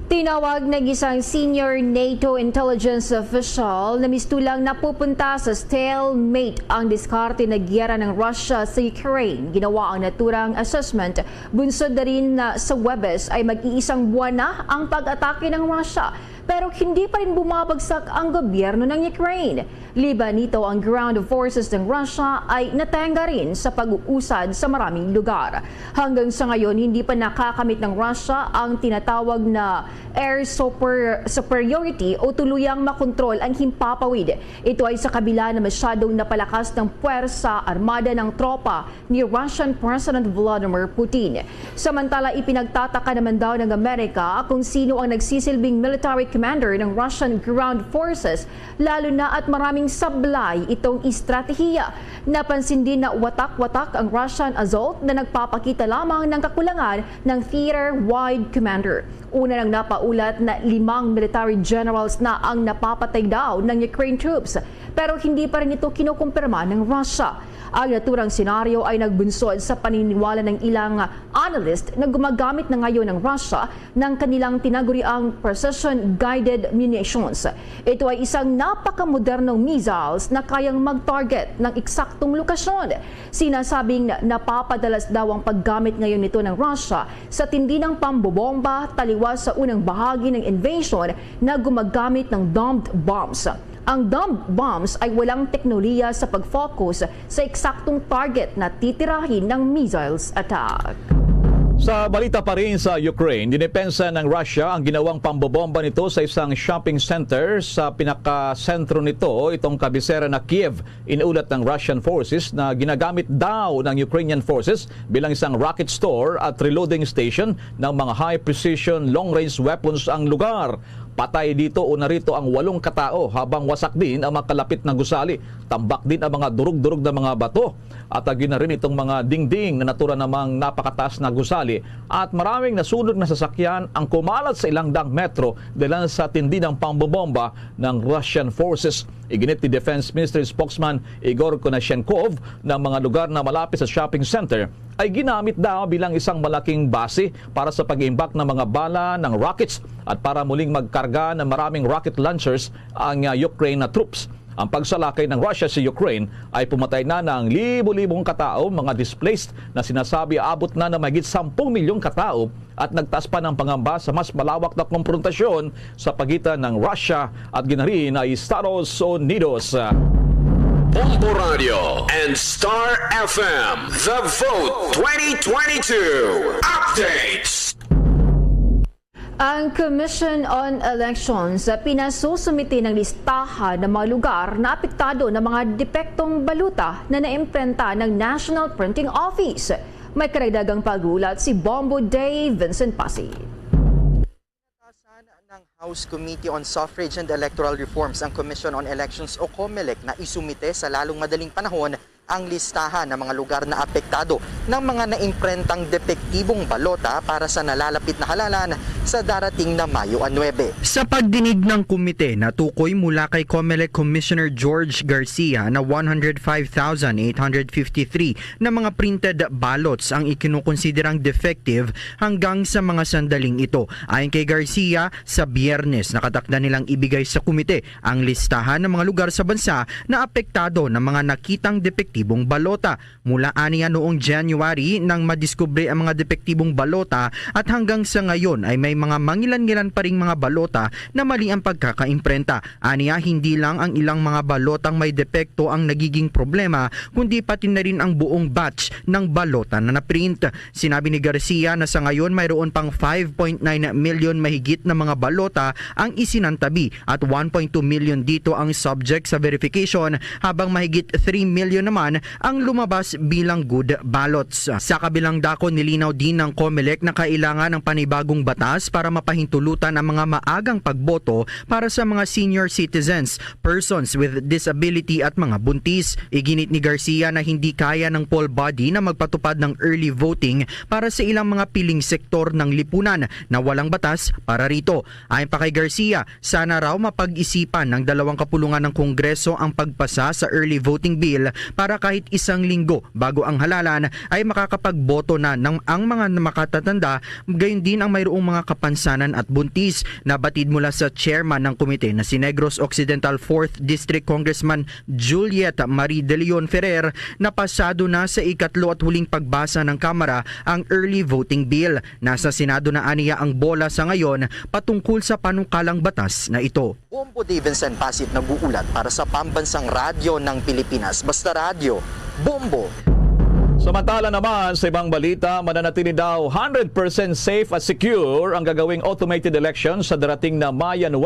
Tinawag ng isang senior NATO intelligence official na mistulang napupunta sa stalemate ang diskarte na giyera ng Russia sa Ukraine. Ginawa ang naturang assessment. Bunsod na rin na sa Webes ay mag-iisang buwan na ang pag-atake ng Russia. Pero hindi pa rin bumabagsak ang gobyerno ng Ukraine. Liban nito, ang ground forces ng Russia ay natengga rin sa pag-uusad sa maraming lugar. Hanggang sa ngayon, hindi pa nakakamit ng Russia ang tinatawag na air superiority o tuluyang makontrol ang himpapawid. Ito ay sa kabila na masyadong napalakas ng puwersa armada ng tropa ni Russian President Vladimir Putin. Samantala, ipinagtataka naman daw ng Amerika kung sino ang nagsisilbing military commander ng Russian ground forces, lalo na at maraming sablay itong estratehiya. Napansin din na watak-watak ang Russian assault na nagpapakita lamang ng kakulangan ng theater-wide commander. Una nang napaulat na 5 military generals na ang napapatay daw ng Ukraine troops, pero hindi pa rin ito kinukumpirma ng Russia. Ang naturang senaryo ay nagbunsod sa paniniwala ng ilang analyst na gumagamit na ngayon ng Russia ng kanilang tinaguriang precision-guided munitions. Ito ay isang napakamodernong missiles na kayang mag-target ng eksaktong lokasyon. Sinasabing napapadalas daw ang paggamit ngayon nito ng Russia sa tindi ng pambobomba taliwas sa unang bahagi ng invasion na gumagamit ng domed bombs. Ang domed bombs ay walang teknolohiya sa pag-focus sa eksaktong target na titirahin ng missiles attack. Sa balita pa rin sa Ukraine, dinepensa ng Russia ang ginawang pambobomba nito sa isang shopping center sa pinakasentro nito, itong kabisera na Kiev. Inulat ng Russian forces na ginagamit daw ng Ukrainian forces bilang isang rocket store at reloading station ng mga high-precision long-range weapons ang lugar. Patay dito o narito ang 8 katao habang wasak din ang mga kalapit na gusali. Tambak din ang mga durug-durug na mga bato. At agin na rin itong mga dingding na natura namang napakataas na gusali. At maraming nasunog na sasakyan ang kumalat sa ilang daang metro dahil sa tindi ng pambobomba ng Russian forces. Iginit ni Defense Ministry spokesman Igor Konashenkov na mga lugar na malapit sa shopping center ay ginamit daw bilang isang malaking base para sa pag-iimbak ng mga bala ng rockets at para muling magkarga ng maraming rocket launchers ang Ukraine na troops. Ang pagsalakay ng Russia sa Ukraine ay pumatay na ng libo-libong katao, mga displaced na sinasabi abot na ng mahigit 10 milyong katao at nagtaas pa ng pangamba sa mas malawak na konfrontasyon sa pagitan ng Russia at ginarin ay Estados Unidos. Bombo Radio and Star FM, The Vote 2022 Updates. Ang Commission on Elections pinasusumite ng listahan ng mga lugar na apektado ng mga depektong baluta na naimprenta ng National Printing Office. May karagdagang pag-ulat si Bombo Day Vincent Pasig. Ng House Committee on Suffrage and Electoral Reforms ang Commission on Elections o COMELEC na isumite sa lalong madaling panahon ang listahan ng mga lugar na apektado ng mga naimprentang depektibong balota para sa nalalapit na halalan sa darating na Mayo 9. Sa pagdinig ng komite, natukoy mula kay COMELEC Commissioner George Garcia na 105,853 na mga printed ballots ang ikinukonsiderang defective hanggang sa mga sandaling ito. Ayon kay Garcia, sa Biyernes nakatakda nilang ibigay sa komite ang listahan ng mga lugar sa bansa na apektado ng mga nakitang depektibong balota. Mula aniya noong January nang madiskubre ang mga depektibong balota at hanggang sa ngayon ay may mga mangilan-ngilan pa ring mga balota na mali ang pagkakaimprenta. Aniya, hindi lang ang ilang mga balotang may depekto ang nagiging problema, kundi pati na rin ang buong batch ng balota na naprint. Sinabi ni Garcia na sa ngayon mayroon pang 5.9 million mahigit na mga balota ang isinantabi at 1.2 million dito ang subject sa verification habang mahigit 3 million naman ang lumabas bilang good ballots. Sa kabilang dako, nilinaw din ng COMELEC na kailangan ng panibagong batas para mapahintulutan ang mga maagang pagboto para sa mga senior citizens, persons with disability at mga buntis. Iginit ni Garcia na hindi kaya ng poll body na magpatupad ng early voting para sa ilang mga piling sektor ng lipunan na walang batas para rito. Ayon pa kay Garcia, sana raw mapag-isipan ng dalawang kapulungan ng Kongreso ang pagpasa sa early voting bill para kahit isang linggo bago ang halalan ay makakapagboto na ng ang mga makatatanda, gayon din ang mayroong mga kapansanan at buntis. Nabatid mula sa chairman ng komite na si Negros Occidental 4th District Congressman Juliet Marie De Leon Ferrer na pasado na sa ikatlo at huling pagbasa ng Kamara ang early voting bill. Nasa Senado na aniya ang bola sa ngayon patungkol sa panukalang batas na ito. Bombo Day Vincent Pasig nag-uulat para sa Pambansang Radyo ng Pilipinas. Basta Radio, Bombo! Samantala naman sa ibang balita, mananatili daw 100% safe at secure ang gagawing automated election sa darating na Maya 9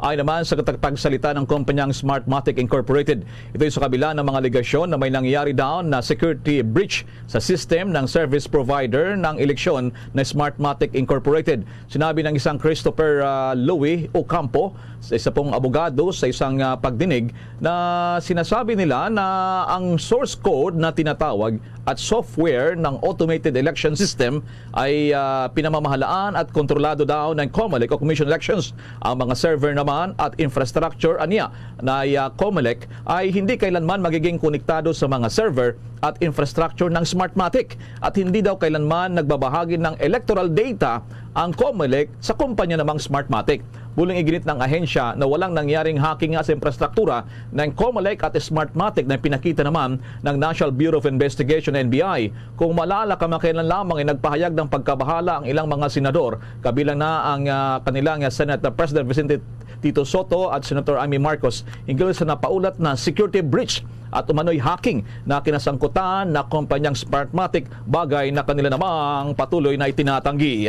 ay naman sa katagpagsalita ng kumpanyang Smartmatic Incorporated. Ito ay sa kabila ng mga aligasyon na may nangyayari daw na security breach sa system ng service provider ng eleksyon na Smartmatic Incorporated. Sinabi ng isang Christopher Louis Ocampo, isa pong abogado sa isang pagdinig, na sinasabi nila na ang source code na tinatawag at software ng automated election system ay pinamamahalaan at kontrolado daw ng COMELEC o Commission Elections. Ang mga server naman at infrastructure aniya na COMELEC ay hindi kailanman magiging konektado sa mga server at infrastructure ng Smartmatic at hindi daw kailanman nagbabahagi ng electoral data ang COMELEC sa kumpanya namang Smartmatic. Buling iginit ng ahensya na walang nangyaring hacking nga sa infrastruktura ng COMELEC at Smartmatic na pinakita naman ng National Bureau of Investigation NBI. Kung malala kamakailan lamang ay nagpahayag ng pagkabahala ang ilang mga senador, kabilang na ang kanilang Senate President Vicente Tito Soto at Senator Amy Marcos hinggil sa napaulat na security breach at umano'y hacking na kinasangkutan na kumpanyang Smartmatic, bagay na kanila namang patuloy na itinatanggi.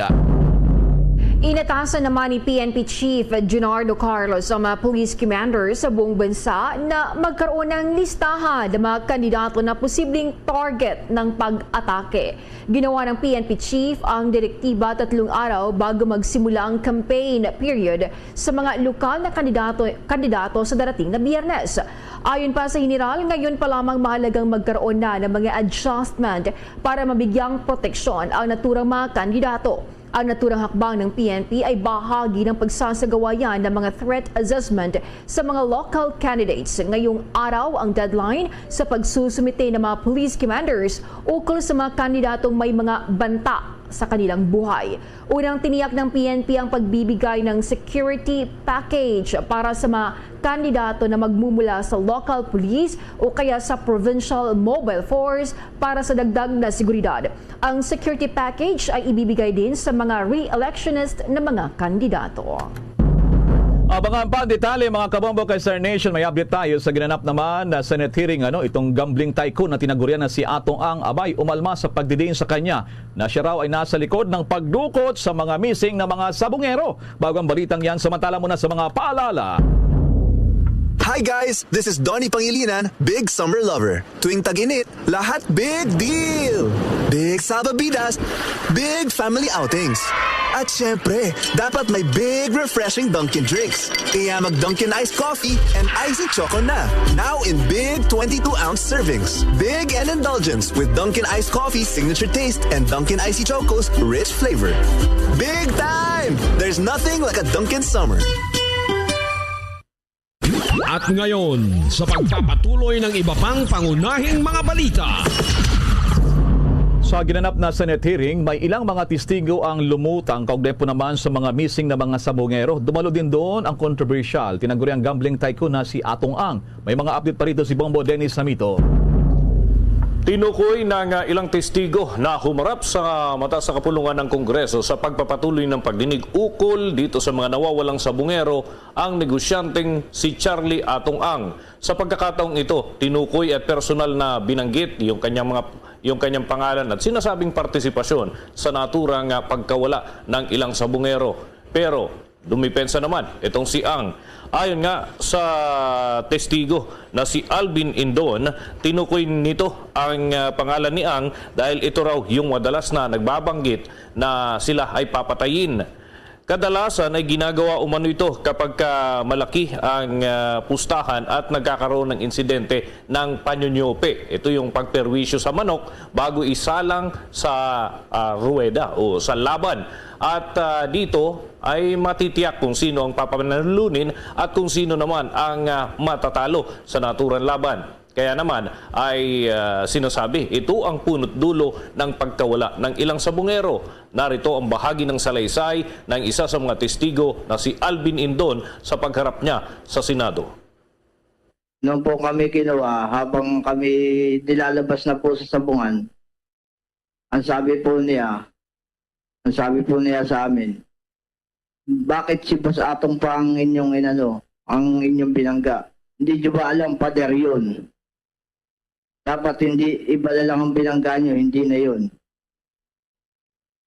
Inatasan naman ni PNP Chief Junardo Carlos ang mga police commanders sa buong bansa na magkaroon ng listahan ng mga kandidato na posibleng target ng pag-atake. Ginawa ng PNP Chief ang direktiba 3 araw bago magsimula ang campaign period sa mga lokal na kandidato sa darating na Biyernes. Ayon pa sa General, ngayon pa lamang mahalagang magkaroon na ng mga adjustment para mabigyang proteksyon ang naturang mga kandidato. Ang naturang hakbang ng PNP ay bahagi ng pagsasagawa yan ng mga threat assessment sa mga local candidates. Ngayong araw ang deadline sa pagsusumite ng mga police commanders ukol sa mga kandidatong may mga banta sa kanilang buhay. Unang tiniyak ng PNP ang pagbibigay ng security package para sa mga kandidato na magmumula sa local police o kaya sa provincial mobile force para sa dagdag na seguridad. Ang security package ay ibibigay din sa mga re-electionist na mga kandidato. Abangan pa ang detalye mga kabombo kay Star Nation. May update tayo sa ginanap naman na Senate hearing itong gambling tycoon na tinagurian na si Atong Ang Abay umalma sa pagdidiin sa kanya na siya raw ay nasa likod ng pagdukot sa mga missing na mga sabungero. Bago ang balitang yan, samantala muna sa mga paalala. Hi guys! This is Donnie Pangilinan, big summer lover. Tuwing tag-init, lahat big deal! Big sababidas, big family outings. At syempre, dapat may big refreshing Dunkin' drinks. Kaya mag-Dunkin' Iced Coffee and Icy Choco na. Now in big 22-ounce servings. Big and indulgence with Dunkin' Iced Coffee's signature taste and Dunkin' Icy Choco's rich flavor. Big time! There's nothing like a Dunkin' summer. At ngayon, sa pagpapatuloy ng iba pang pangunahing mga balita. Sa ginanap na Senate hearing, may ilang mga testigo ang lumutang kaugnay po naman sa mga missing na mga sabungero. Dumalo din doon ang controversial tinaguriang gambling tycoon na si Atong Ang. May mga update pa rito si Bombo Dennis Namito. Tinukoy ng ilang testigo na humarap sa mata sa kapulungan ng Kongreso sa pagpapatuloy ng pagdinig ukol dito sa mga nawawalang sabungero ang negosyanteng si Charlie Atong Ang. Sa pagkakataong ito, tinukoy at personal na binanggit yung kanyang pangalan at sinasabing partisipasyon sa naturang pagkawala ng ilang sabungero. Pero dumipensa naman itong si Ang. Ayon nga sa testigo na si Alvin Indon, tinukoy nito ang pangalan ni Ang dahil ito raw yung madalas na nagbabanggit na sila ay papatayin. Kadalasan ay ginagawa umano ito kapag malaki ang pustahan at nagkakaroon ng insidente ng panyonyope. Ito yung pagperwisyo sa manok bago isalang sa ruweda o sa laban. At dito ay matitiyak kung sino ang papanalunin at kung sino naman ang matatalo sa naturang laban. Kaya naman ay sinasabi, ito ang punot dulo ng pagkawala ng ilang sabungero. Narito ang bahagi ng salaysay ng isa sa mga testigo na si Alvin Indon sa pagharap niya sa Senado. Noon po kami kinuha, habang kami nilalabas na po sa sabungan, ang sabi po niya sa amin, bakit si Boss Atong pa ang inyong ang inyong binangga? Hindi nyo ba alam, pader yun? Dapat hindi, iba na lang ang binangga nyo, hindi na yun.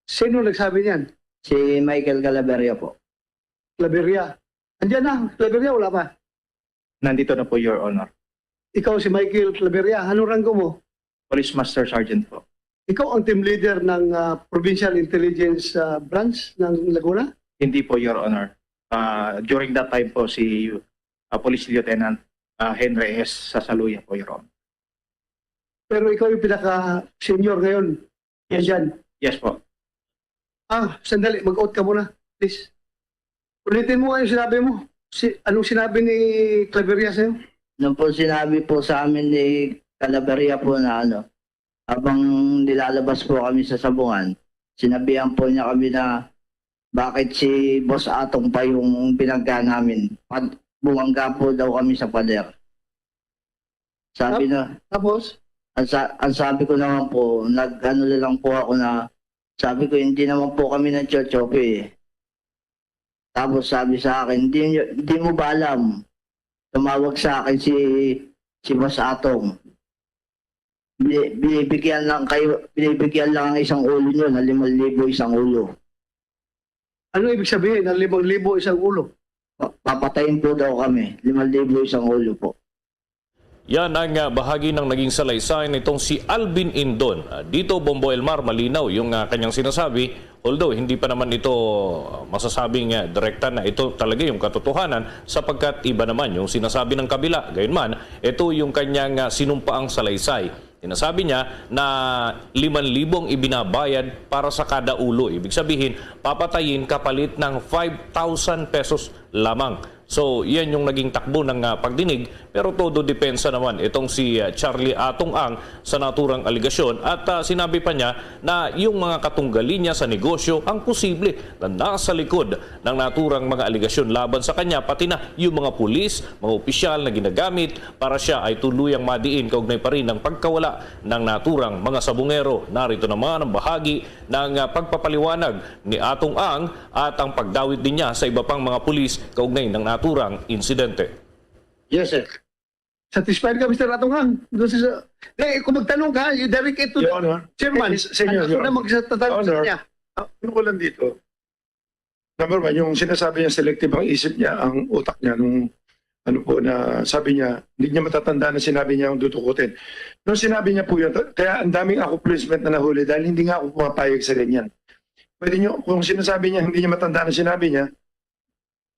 Sino nagsabi niyan? Si Michael Calaveria po. Claveria. Andiyan na, Claveria, wala pa. Nandito na po, Your Honor. Ikaw si Michael Claveria. Anong ranggo mo? Police Master Sergeant po. Ikaw ang team leader ng Provincial Intelligence Branch ng Laguna? Hindi po, Your Honor. During that time po, si Police Lieutenant Henry S. Sasaluya po, Your Honor. Pero ikaw yung pinaka-senior ngayon. Yes. Yan. Yes po. Sandali. Mag-out ka muna. Please. Ulitin mo nga yung sinabi mo. Anong sinabi ni Claveria sa'yo? Nung po sinabi po sa amin ni Calaveria po na habang nilalabas po kami sa sabungan, sinabihan po niya kami na bakit si Boss Atong pa yung pinagka namin. Bumangga po daw kami sa pader. Sabi na, tapos? Ang sabi ko naman po, nag-ano lang po ako na, sabi ko hindi naman po kami ng chochope eh. Tapos sabi sa akin, hindi mo ba alam? Tumawag sa akin si Boss Atong. Binibigyan lang ang isang ulo nyo na 5,000 isang ulo. Ano ibig sabihin na 5,000 isang ulo? Papatayin po daw kami. 5,000 isang ulo po. Yan ang bahagi ng naging salaysay nitong si Alvin Indon. Dito, Bombo Elmar, malinaw yung kanyang sinasabi. Although, hindi pa naman ito masasabing direkta na ito talaga yung katotohanan sapagkat iba naman yung sinasabi ng kabila. Gayunman, ito yung kanyang sinumpaang salaysay. Sinasabi niya na 5,000 ibinabayad para sa kada ulo. Ibig sabihin, papatayin kapalit ng 5,000 pesos lamang. So, yan yung naging takbo ng pagdinig. Pero todo depensa naman itong si Charlie Atong Ang sa naturang aligasyon. At sinabi pa niya na yung mga katunggali niya sa negosyo ang posible na nasa likod ng naturang mga aligasyon laban sa kanya. Pati na yung mga pulis, mga opisyal na ginagamit para siya ay tuluyang madiin kaugnay pa rin ng pagkawala ng naturang mga sabungero. Narito naman ang bahagi ng pagpapaliwanag ni Atong Ang at ang pagdawit din niya sa iba pang mga pulis kaugnay ng naturang insidente. Yes, sir. Satisfied ka, Mr. Atunghang? Kung magtanong ka, you direct it to Your Honor. Chairman. Senyor, Ako na magsatanong sa kanya. Ano ko lang dito? Number one, yung sinasabi niya selective ang isip niya, ang utak niya, nung ano po na sabi niya, hindi niya matatanda na sinabi niya ang dutukutin. Nung sinabi niya po yun, kaya ang daming accomplishment na nahuli dahil hindi nga ako pumapayag sa ganyan. Pwede niyo, kung sinasabi niya, hindi niya matanda na sinabi niya,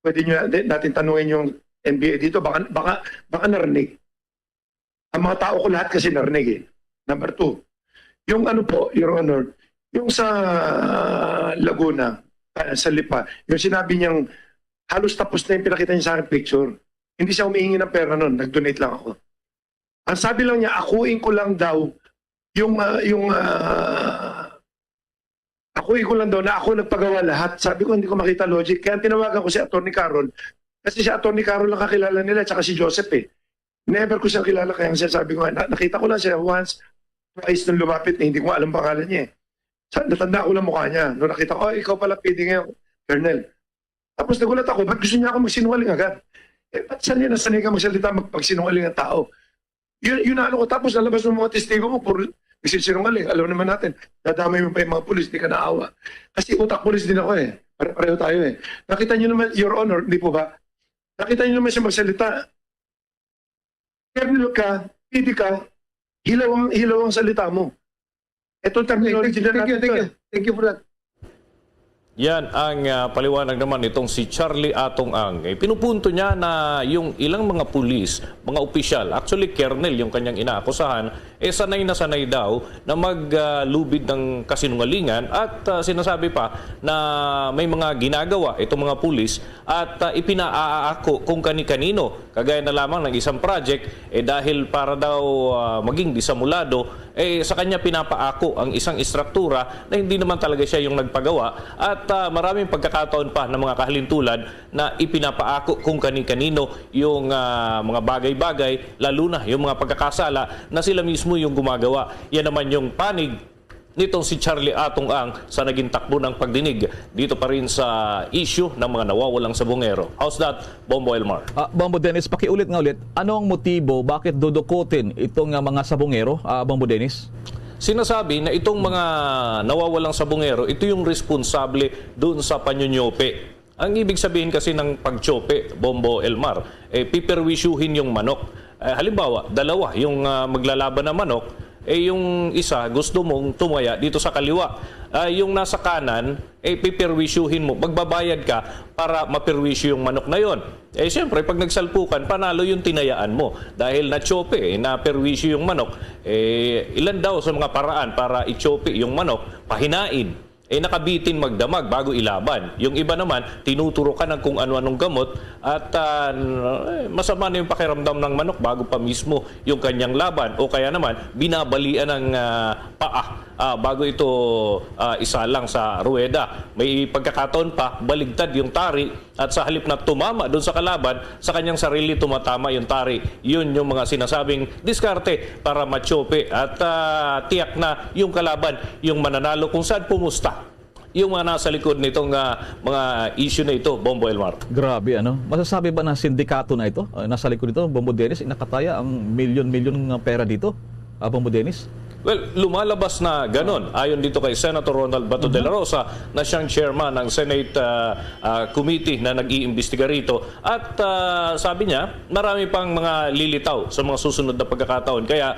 pwede niyo natin tanungin yung NBA dito, baka narinig. Ang mga tao ko lahat kasi narinig eh. Number two, yung ano po, Your Honor, yung sa Laguna, sa Lipa, yung sinabi niyang halos tapos na yung pinakita niya sa akin picture. Hindi siya humihingi ng pera nun, nag-donate lang ako. Ang sabi lang niya, akuin ko lang daw akuin ko lang daw na ako nagpagawa lahat. Sabi ko, hindi ko makita logic. Kaya tinawagan ko si Atty. Carol. Kasi si Atty. Carol lang kakilala nila, tsaka si Joseph eh. Never ko siya kilala, kaya sabi ko, nakita ko lang siya once, twice nung lumapit, hindi ko alam pangalan niya eh. Natanda ko lang mukha niya. Nung nakita ko, ikaw pala PD ngayon, Colonel. Tapos nagulat ako, ba't gusto niya ako magsinungaling agad? Ba't saan niya nasanay ka magsalita magpagsinungaling ang tao? Yun na ano ko, tapos nalabas ng mga testigo mo, puro sinungaling. Alam naman natin, nadamay mo pa yung mga pulis, di ka naawa. Kasi utak pulis din ako eh. Pareho tayo eh. Nakita niyo naman, Your Honor, di po ba? Nakita niyo naman siya magsalita. Colonel ka, PD ka, hilaw ang salita mo. Ito terminology na natin. Thank you for that. Yan ang paliwanag naman itong si Charlie Atong Ang. Pinupunto niya na yung ilang mga pulis, mga opisyal, actually Colonel yung kanyang inaakusahan, sanay na sanay daw na maglubid ng kasinungalingan at sinasabi pa na may mga ginagawa itong mga pulis at ipinaaako kung kani-kanino. Kagaya na lamang ng isang project, dahil para daw maging disamulado, sa kanya pinapaako ang isang istruktura na hindi naman talaga siya yung nagpagawa at maraming pagkakataon pa ng mga kahalintulad na ipinapaako kung kani-kanino yung mga bagay-bagay, lalo na yung mga pagkakasala na sila mismo yung gumagawa. Yan naman yung panig nitong si Charlie Atong Ang sa naging takbo ng pagdinig dito pa rin sa issue ng mga nawawalang sabungero. How's that, Bombo Elmar? Bombo Dennis, pakiulit nga ulit. Ano ang motibo? Bakit dudukutin itong mga sabungero, Bombo Dennis? Sinasabi na itong mga nawawalang sabungero, ito yung responsable doon sa panyonyope. Ang ibig sabihin kasi ng pagtsope, Bombo Elmar, piperwisyuhin yung manok. Halimbawa, dalawa yung maglalaban na manok, yung isa gusto mong tumaya dito sa kaliwa. Yung nasa kanan, piperwisyuhin mo. Magbabayad ka para maperwisyo yung manok na yon. Siyempre, pag nagsalpukan, panalo yung tinayaan mo. Dahil na-chope, na-perwisyo yung manok. Ilan daw sa mga paraan para i-chope yung manok, pahinain. Nakabitin magdamag bago ilaban. Yung iba naman, tinuturo ka ng kung ano-anong gamot at masama na yung pakiramdam ng manok bago pa mismo yung kanyang laban. O kaya naman, binabalian ng paa bago ito isalang sa ruweda. May pagkakataon pa, baligtad yung tari at sa halip na tumama doon sa kalaban, sa kanyang sarili tumatama yung tari. Yun yung mga sinasabing diskarte para machope at tiyak na yung kalaban, yung mananalo kung saan pumusta yung mga nasa likod nitong mga issue na ito, Bombo Elmar. Grabe, ano? Masasabi ba na sindikato na ito, nasa likod nito, Bombo Dennis, nakataya ang milyon-milyon ng pera dito, Bombo Dennis? Well, lumalabas na ganon. Ayon dito kay Senator Ronald Bato de la Rosa na siyang chairman ng Senate Committee na nag-iimbestiga rito. At sabi niya, marami pang mga lilitaw sa mga susunod na pagkakataon. Kaya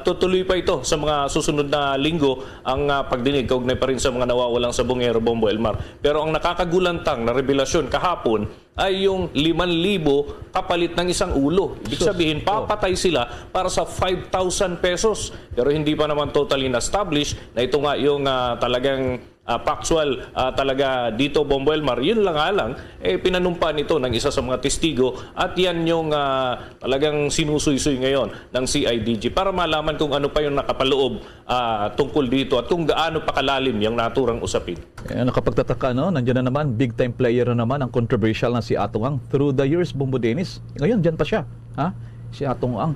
tutuloy pa ito sa mga susunod na linggo ang pagdinig kaugnay pa rin sa mga nawawalang sabungero, Bombo Elmar. Pero ang nakakagulantang na revelasyon kahapon ay yung 5,000 kapalit ng isang ulo. Ibig sabihin, papatay sila para sa 5,000 pesos. Pero hindi pa naman totally na-establish na ito nga yung talagang factual talaga dito, Bombo Elmar. Yun lang nga lang, pinanumpa nito ng isa sa mga testigo at yan yung talagang sinusuy-suy ngayon ng CIDG para malaman kung ano pa yung nakapaloob tungkol dito at kung gaano pa kalalim yung naturang usapin. Nakapagtataka, no? Nandiyan na naman, big time player na naman ang controversial na si Atong Ang. Through the years, Bombo Dennis, ngayon dyan pa siya. Si Atong Ang.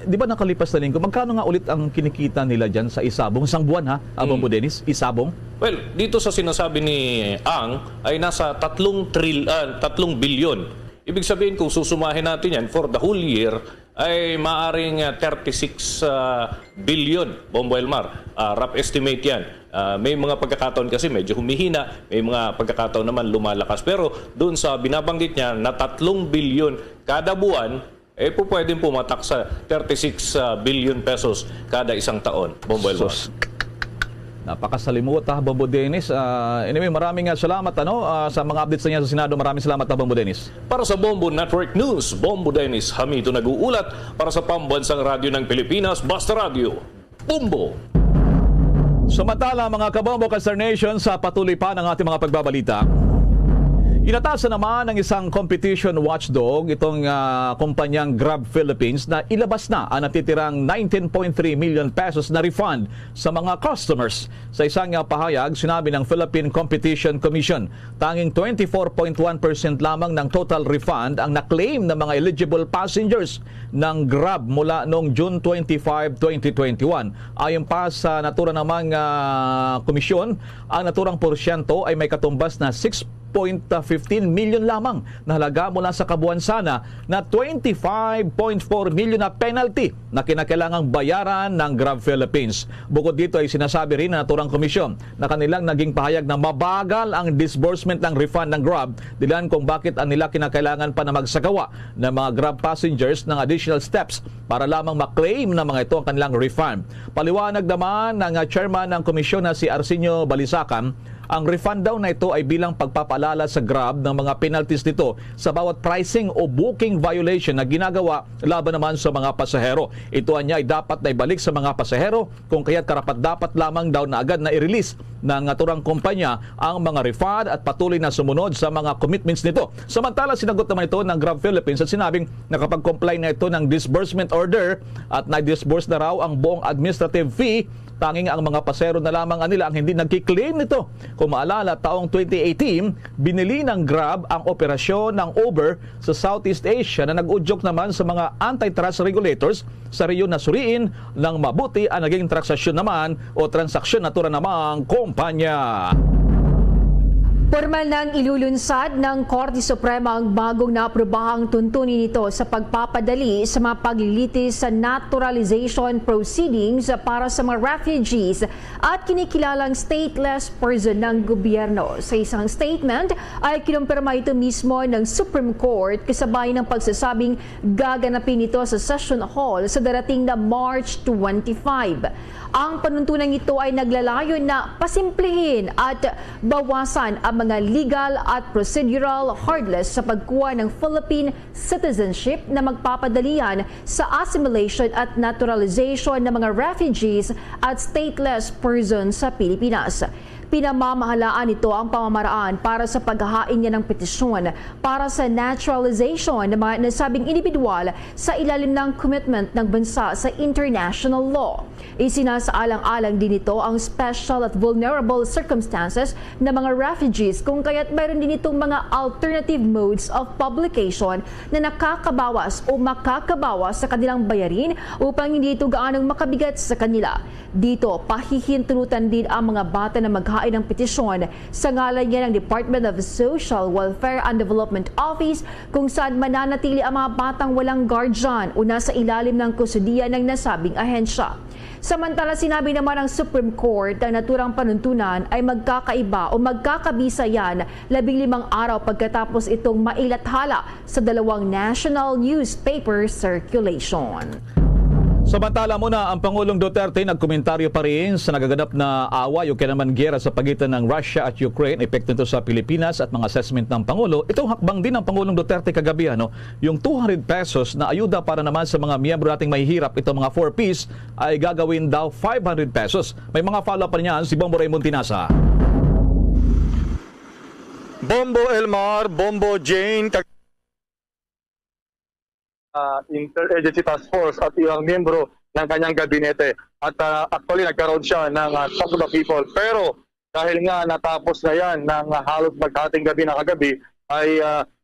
Di ba nakalipas na linggo, magkano nga ulit ang kinikita nila dyan sa Isabong? Isang buwan, Bombo Dennis? Isabong? Well, dito sa sinasabi ni Ang ay nasa 3 bilyon. Ibig sabihin kung susumahin natin yan for the whole year ay maaring 36 billion, Bombo Elmar. Rough estimate yan. May mga pagkakataon kasi medyo humihina, may mga pagkakataon naman lumalakas. Pero doon sa binabanggit niya na 3 bilyon kada buwan, pwedeng pumatak sa 36 billion pesos kada isang taon, Bombo Elmar. Napakasalimuot, Bombo Dennis. Anyway, maraming salamat sa mga updates niya sa Senado. Maraming salamat, Bombo Dennis. Para sa Bombo Network News, Bombo Dennis Hamito nag-uulat para sa Pambansang Radyo ng Pilipinas, Basta Radio. Bombo! Samantala, mga kabombo Star Nation, sa patuloy pa ng ating mga pagbabalita, inatasan naman ng isang competition watchdog itong kumpanyang Grab Philippines na ilabas na ang natitirang 19.3 million pesos na refund sa mga customers. Sa isang pahayag, sinabi ng Philippine Competition Commission, tanging 24.1% lamang ng total refund ang na-claim ng mga eligible passengers ng Grab mula noong June 25, 2021. Ayon pa sa naturang namang komisyon, ang naturang porsyento ay may katumbas na 6.15 million lamang na halaga mula sa kabuwansana na 25.4 million na penalty na kinakailangang bayaran ng Grab Philippines. Bukod dito ay sinasabi rin na naturang komisyon na kanilang naging pahayag na mabagal ang disbursement ng refund ng Grab, dilan kung bakit ang nila kinakailangan pa na magsagawa ng mga Grab passengers ng additional steps para lamang maklaim na mga ito ang kanilang refund. Paliwanag naman ng chairman ng komisyon na si Arsenio Balisacan, ang refund daw na ito ay bilang pagpapaalala sa Grab ng mga penalties nito sa bawat pricing o booking violation na ginagawa laban naman sa mga pasahero. Ito niya ay dapat na ibalik sa mga pasahero kung kaya't karapat-dapat lamang daw na agad na i-release ng naturang kumpanya ang mga refund at patuloy na sumunod sa mga commitments nito. Samantala, sinagot naman ito ng Grab Philippines at sinabing nakapag-comply na ito ng disbursement order at na-disburse na raw ang buong administrative fee Tanging ang mga pasero na lamang nila ang hindi nagki-claim nito. Kung maalala, taong 2018, binili ng Grab ang operasyon ng Uber sa Southeast Asia na nag-udyok naman sa mga antitrust regulators sa reyon na suriin ng mabuti ang naging transaksyon naman o transaksyon na tura namang kumpanya. Formal nang ilulunsad ng Korte Suprema ang bagong naaprobahang tuntunin nito sa pagpapadali sa mga paglilitis sa naturalization proceedings para sa mga refugees at kinikilalang stateless person ng gobyerno. Sa isang statement ay kinumpirma ito mismo ng Supreme Court kasabay ng pagsasabing gaganapin ito sa Session Hall sa darating na March 25. Ang panuntunan ito ay naglalayon na pasimplihin at bawasan ang mga legal at procedural hurdles sa pagkuha ng Philippine citizenship na magpapadalian sa assimilation at naturalization ng mga refugees at stateless persons sa Pilipinas. Pinamamahalaan nito ang pamamaraan para sa paghahain niya ng petisyon para sa naturalization ng mga nasabing individual sa ilalim ng commitment ng bansa sa international law. Isinasaalang-alang din ito ang special at vulnerable circumstances ng mga refugees kung kaya't mayroon din itong mga alternative modes of publication na nakakabawas o makakabawas sa kanilang bayarin upang hindi ito gaanong makabigat sa kanila. Dito, pahihintulutan din ang mga bata na maghain ng petisyon sa ngalan niya ng Department of Social Welfare and Development Office kung saan mananatili ang mga batang walang guardian o nasa ilalim ng kustudiya ng nasabing ahensya. Samantala, sinabi naman ng Supreme Court ang naturang panuntunan ay magkakaiba o magkakabisa yan 15 araw pagkatapos itong mailathala sa 2 national newspaper circulation. Samantala muna, ang Pangulong Duterte nagkomentaryo pa rin sa nagaganap na away o kinaman giyera sa pagitan ng Russia at Ukraine, epekto nito sa Pilipinas at mga assessment ng Pangulo. Itong hakbang din ng Pangulong Duterte kagabi, yung 200 pesos na ayuda para naman sa mga miyembro nating mahihirap, itong mga 4Ps, ay gagawin daw 500 pesos. May mga follow-up pa niyan si Bombo Raymond Tinasa. Bombo Elmar, Bombo Jane, Interagency Task Force at ilang miyembro ng kanyang gabinete. At actually nagkaroon siya ng Talk to the People. Pero dahil nga natapos na yan ng halos magkating gabi na kagabi, ay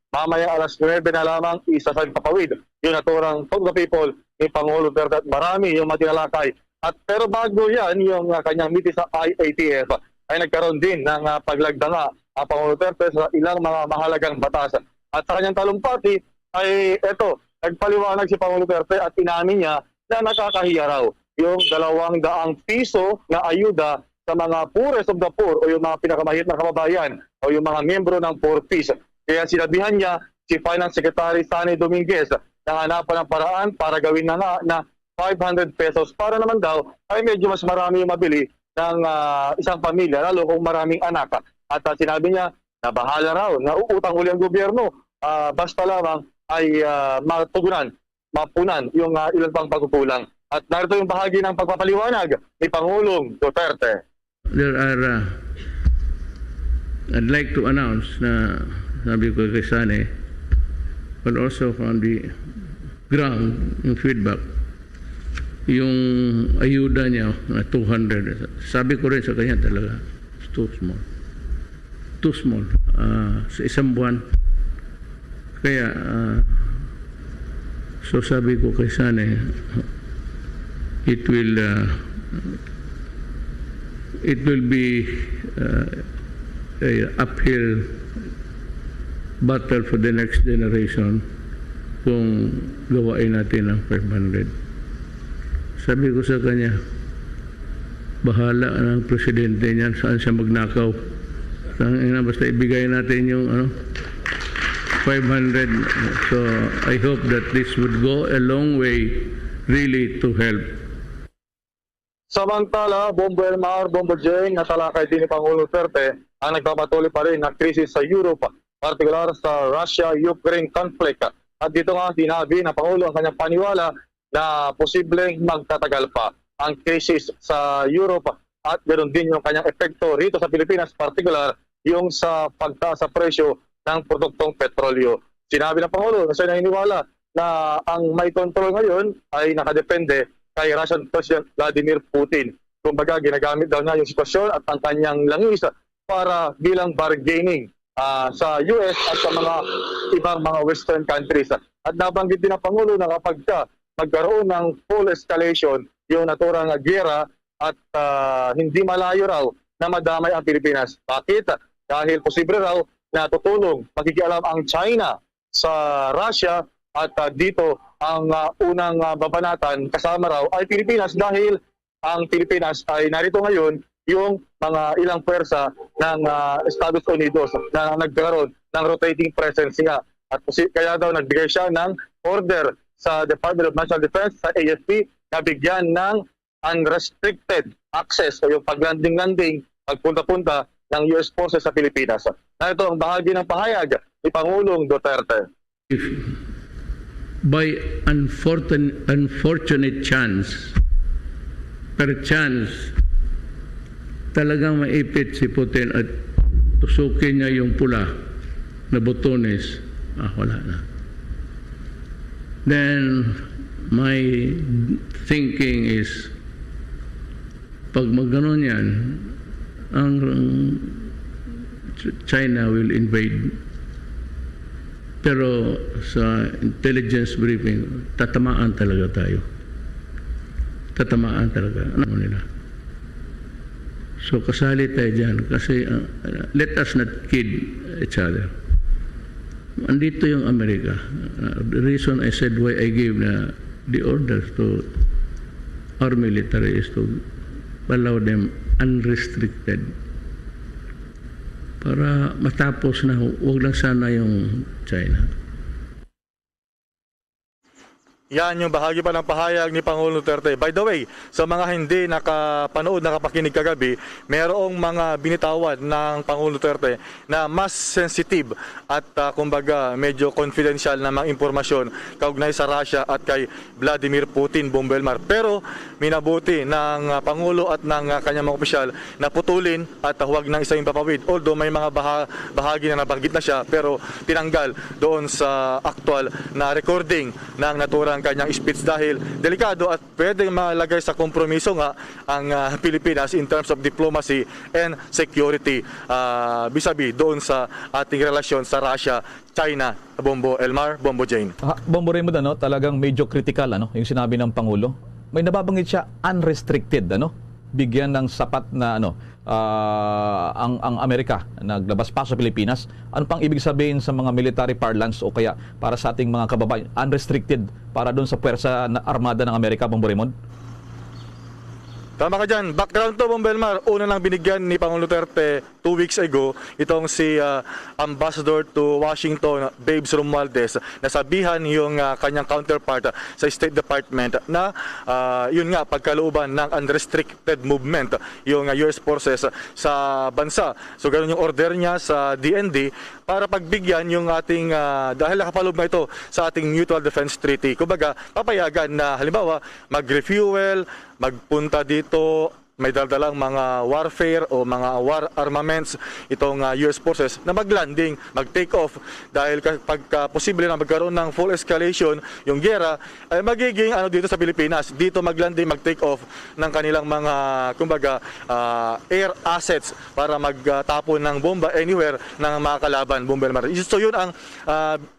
mamaya alas 9 na lamang isa sa papawid yung naturang Talk to the People ni Pangulo Duterte at marami yung matinalakay. At pero bago yan, yung kanyang meeting sa IATF ay nagkaroon din ng paglagdanga ang Pangulo Duterte sa ilang mga mahalagang batas. At sa kanyang talumpati ay eto, nagpaliwanag si Pangulo Duterte at inamin niya na nakakahiya raw yung 200 piso na ayuda sa mga poorest of the poor o yung mga pinakamahirap na kababayan o yung mga miyembro ng 4Ps. Kaya sinabihan niya si Finance Secretary Sani Dominguez na hanapan ng paraan para gawin na nga na 500 pesos para naman daw ay medyo mas marami yung mabili ng isang pamilya lalo kung maraming anak. At sinabi niya na bahala raw na uutang uli ang gobyerno basta lamang ay mapunan yung ilang pang pagkukulang. At narito yung bahagi ng pagpapaliwanag ni Pangulong Duterte. There are, I'd like to announce na sabi ko kay Sane, but also from the ground, yung feedback, yung ayuda niya na 200. Sabi ko rin sa kanya talaga, it's too small. Too small. Sa isang buwan. Kaya, so sabi ko kay Sane, it will be a uphill battle for the next generation kung gawain natin ang 500. Sabi ko sa kanya, bahala ng presidente niyan saan siya magnakaw. Basta ibigay natin yung 500. So I hope that this would go a long way really to help. Samantala, Bombo Elmar, Bombo Jane, natalakay din ni Pangulo Duterte ang nagpapatuloy pa rin na krisis sa Europe, partikular sa Russia-Ukraine conflict. At dito nga sinabi na Pangulo ang kanyang paniwala na posibleng magtatagal pa ang krisis sa Europe at ganoon din yung kanyang epekto rito sa Pilipinas, partikular yung sa pagtaas sa presyo ng produktong petrolyo. Sinabi ng Pangulo na siya naniniwala na ang may kontrol ngayon ay nakadepende kay Russian President Vladimir Putin. kumbaga ginagamit daw niya yung sitwasyon at ang kanyang langis para bilang bargaining sa US at sa mga ibang mga Western countries. At nabanggit din ng Pangulo na kapag magkaroon ng full escalation yung naturang giyera at hindi malayo raw na madamay ang Pilipinas. Bakit? Dahil posible raw na tutulong, makikialam ang China sa Russia at dito ang unang babanatan kasama raw ay Pilipinas dahil ang Pilipinas ay narito ngayon yung mga ilang pwersa ng Estados Unidos na nagkaroon ng rotating presence nga. At kaya daw nagbigay siya ng order sa Department of National Defense, sa AFP, na bigyan ng unrestricted access o yung paglanding-landing, pagpunta-punta ng US Forces sa Pilipinas. Na ito ang bahagi ng pahayag ni Pangulong Duterte. If by unfortunate chance, perchance, talagang maipit si Putin at tusukin niya yung pula na botones, wala na. Then, my thinking is, pag magganon yan, ang China will invade. Pero sa intelligence briefing, tatamaan talaga tayo. Tatamaan talaga. Ano nila? So kasali tayo dyan kasi let us not kid each other. Andito yung Amerika. The reason I said why I gave the orders to our military is to allow them unrestricted. Para matapos na, huwag lang sana yung China. Yan yung bahagi pa ng pahayag ni Pangulong Duterte. By the way, sa mga hindi nakapanood, nakapakinig kagabi, mayroong mga binitawan ng Pangulong Duterte na mas sensitive at kumbaga medyo confidential na mga impormasyon kaugnay sa Russia at kay Vladimir Putin, Bombo Elmar. Pero minabuti ng Pangulo at ng kanyang mga opisyal na putulin at huwag nang isang papawid. Although may mga bahagi na nabanggit na siya pero tinanggal doon sa actual na recording ng naturang kanyang speech dahil delikado at pwedeng malagay sa kompromiso nga ang Pilipinas in terms of diplomacy and security vis-a-vis doon sa ating relasyon sa Russia, China, Bombo Elmar, Bombo Jane. Bombo Raymond, talagang medyo critical yung sinabi ng Pangulo. May nababanggit siya unrestricted, bigyan ng sapat na ang Amerika naglabas pa sa Pilipinas. Ano pang ibig sabihin sa mga military parlance o kaya para sa ating mga kababayan unrestricted para doon sa puwersa na armada ng Amerika, Bombo Raymond? Tama ka dyan. Background to, Bombo Elmar. Una lang binigyan ni Pangulong Duterte 2 weeks ago itong si Ambassador to Washington, Babes Romualdez, nasabihan yung kanyang counterpart sa State Department na yun nga, pagkalooban ng unrestricted movement yung US Forces sa bansa. So ganun yung order niya sa DND para pagbigyan yung ating, dahil nakapaloob na ito sa ating Mutual Defense Treaty. Kumbaga, papayagan na halimbawa mag-refuel, magpunta dito, may daldalang mga warfare o mga war armaments itong US Forces na mag-landing, mag-take off dahil kapag posible na magkaroon ng full escalation yung giyera ay magiging dito sa Pilipinas, dito mag-landing, mag-take off ng kanilang mga kumbaga air assets para magtapon ng bomba anywhere ng mga kalaban, Bomba Elmar. So yun ang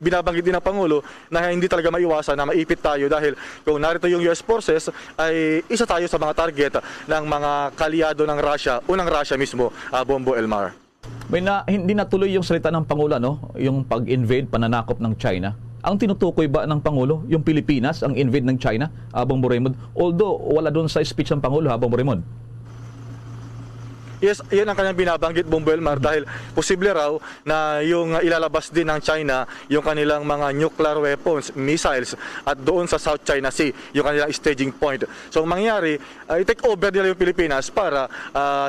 binabanggit din ng Pangulo na hindi talaga maiwasan na maipit tayo dahil kung narito yung US Forces ay isa tayo sa mga target ng mga kaliado ng Russia, unang Russia mismo, Bombo Elmar. Hindi natuloy yung salita ng Pangulo, yung pag-invade, pananakop ng China. Ang tinutukoy ba ng Pangulo, yung Pilipinas, ang invade ng China, Bombo Raymond? Although, wala doon sa speech ng Pangulo, Bombo Raymond. Yes, yan ang kanyang binabanggit, Bombo Elmar, dahil posible raw na yung ilalabas din ng China yung kanilang mga nuclear weapons, missiles, at doon sa South China Sea, yung kanilang staging point. So, ang mangyari, i-take over nila yung Pilipinas para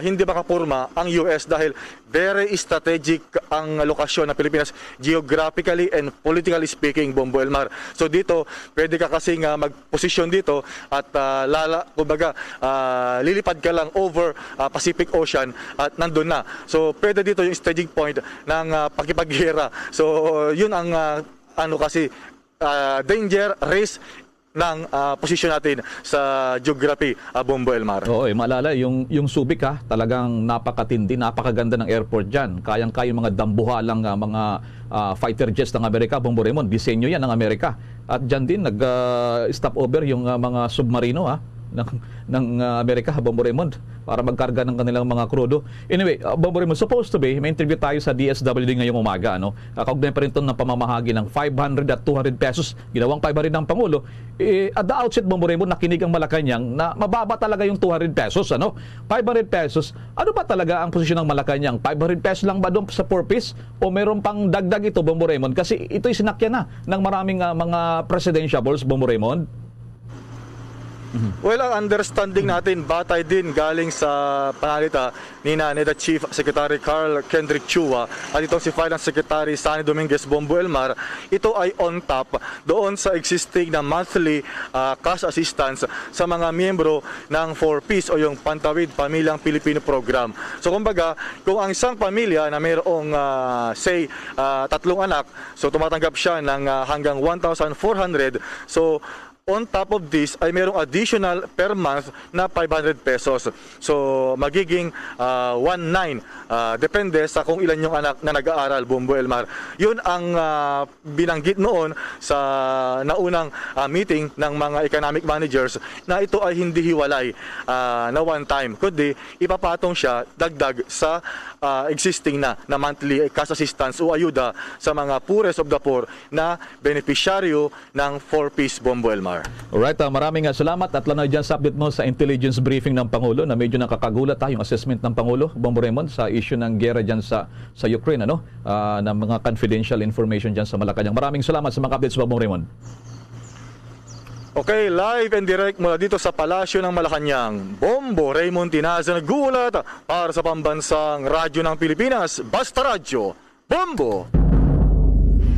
hindi makapurma ang US dahil very strategic ang lokasyon ng Pilipinas geographically and politically speaking, Bombo Elmar. So dito, pwede ka kasing mag-posisyon dito at lilipad ka lang over Pacific Ocean at nandun na. So pwede dito yung staging point ng pakipaghira. So yun ang danger, risk, ng posisyon natin sa geography, Bombo Elmar. Oo, maalala, yung Subic talagang napakatindi, napakaganda ng airport dyan. Kayang-kaya yung mga dambuhalang mga fighter jets ng Amerika, Bombo Raymond, disenyo yan ng Amerika. At dyan din nag-stop over yung mga submarino ng Amerika, Bombo Raymond, para magkarga ng kanilang mga krudo. Anyway, Bombo Raymond, supposed to be, may interview tayo sa DSWD ngayong umaga. Kaugnay pa rin ito ng pamamahagi ng 500 at 200 pesos, ginawang 500 ng Pangulo. At the outset, Bombo Raymond, nakinig ang Malacanang na mababa talaga yung 200 pesos. 500 pesos, ano ba talaga ang posisyon ng Malacanang? 500 pesos lang ba doon sa 4-piece? O meron pang dagdag ito, Bombo Raymond? Kasi ito'y sinakyan na ng maraming mga presidentiables, Bombo Raymond. Well, ang understanding natin, batay din galing sa panalita ni NEDA Chief Secretary Carl Kendrick Chua at itong si Finance Secretary Sunny Dominguez, Bombo Elmar, ito ay on top doon sa existing na monthly cash assistance sa mga miyembro ng 4-piece o yung Pantawid Pamilyang Pilipino Program. So kumbaga, kung ang isang pamilya na mayroong say 3 anak, so tumatanggap siya ng hanggang 1,400, so on top of this ay merong additional per month na 500 pesos. So magiging 1,900 depende sa kung ilan yung anak na nag-aaral, Bombo Elmar. Yun ang binanggit noon sa naunang meeting ng mga economic managers na ito ay hindi hiwalay na one time, kundi ipapatong siya dagdag sa existing na monthly cash assistance o ayuda sa mga poorest of the poor na benepisyaryo ng 4-piece, Bombo Elmar. Alright, maraming salamat at lanay dyan sa update mo sa intelligence briefing ng Pangulo na medyo nakakagulat yung assessment ng Pangulo, Bombo Raymond, sa issue ng gera dyan sa Ukraine, na mga confidential information dyan sa Malacanang. Maraming salamat sa mga updates, Bombo Raymond. Okay, live and direct mula dito sa Palasyo ng Malacanang, Bombo Raymond Tinaza nagulat para sa pambansang radyo ng Pilipinas, Basta Radyo, Bombo!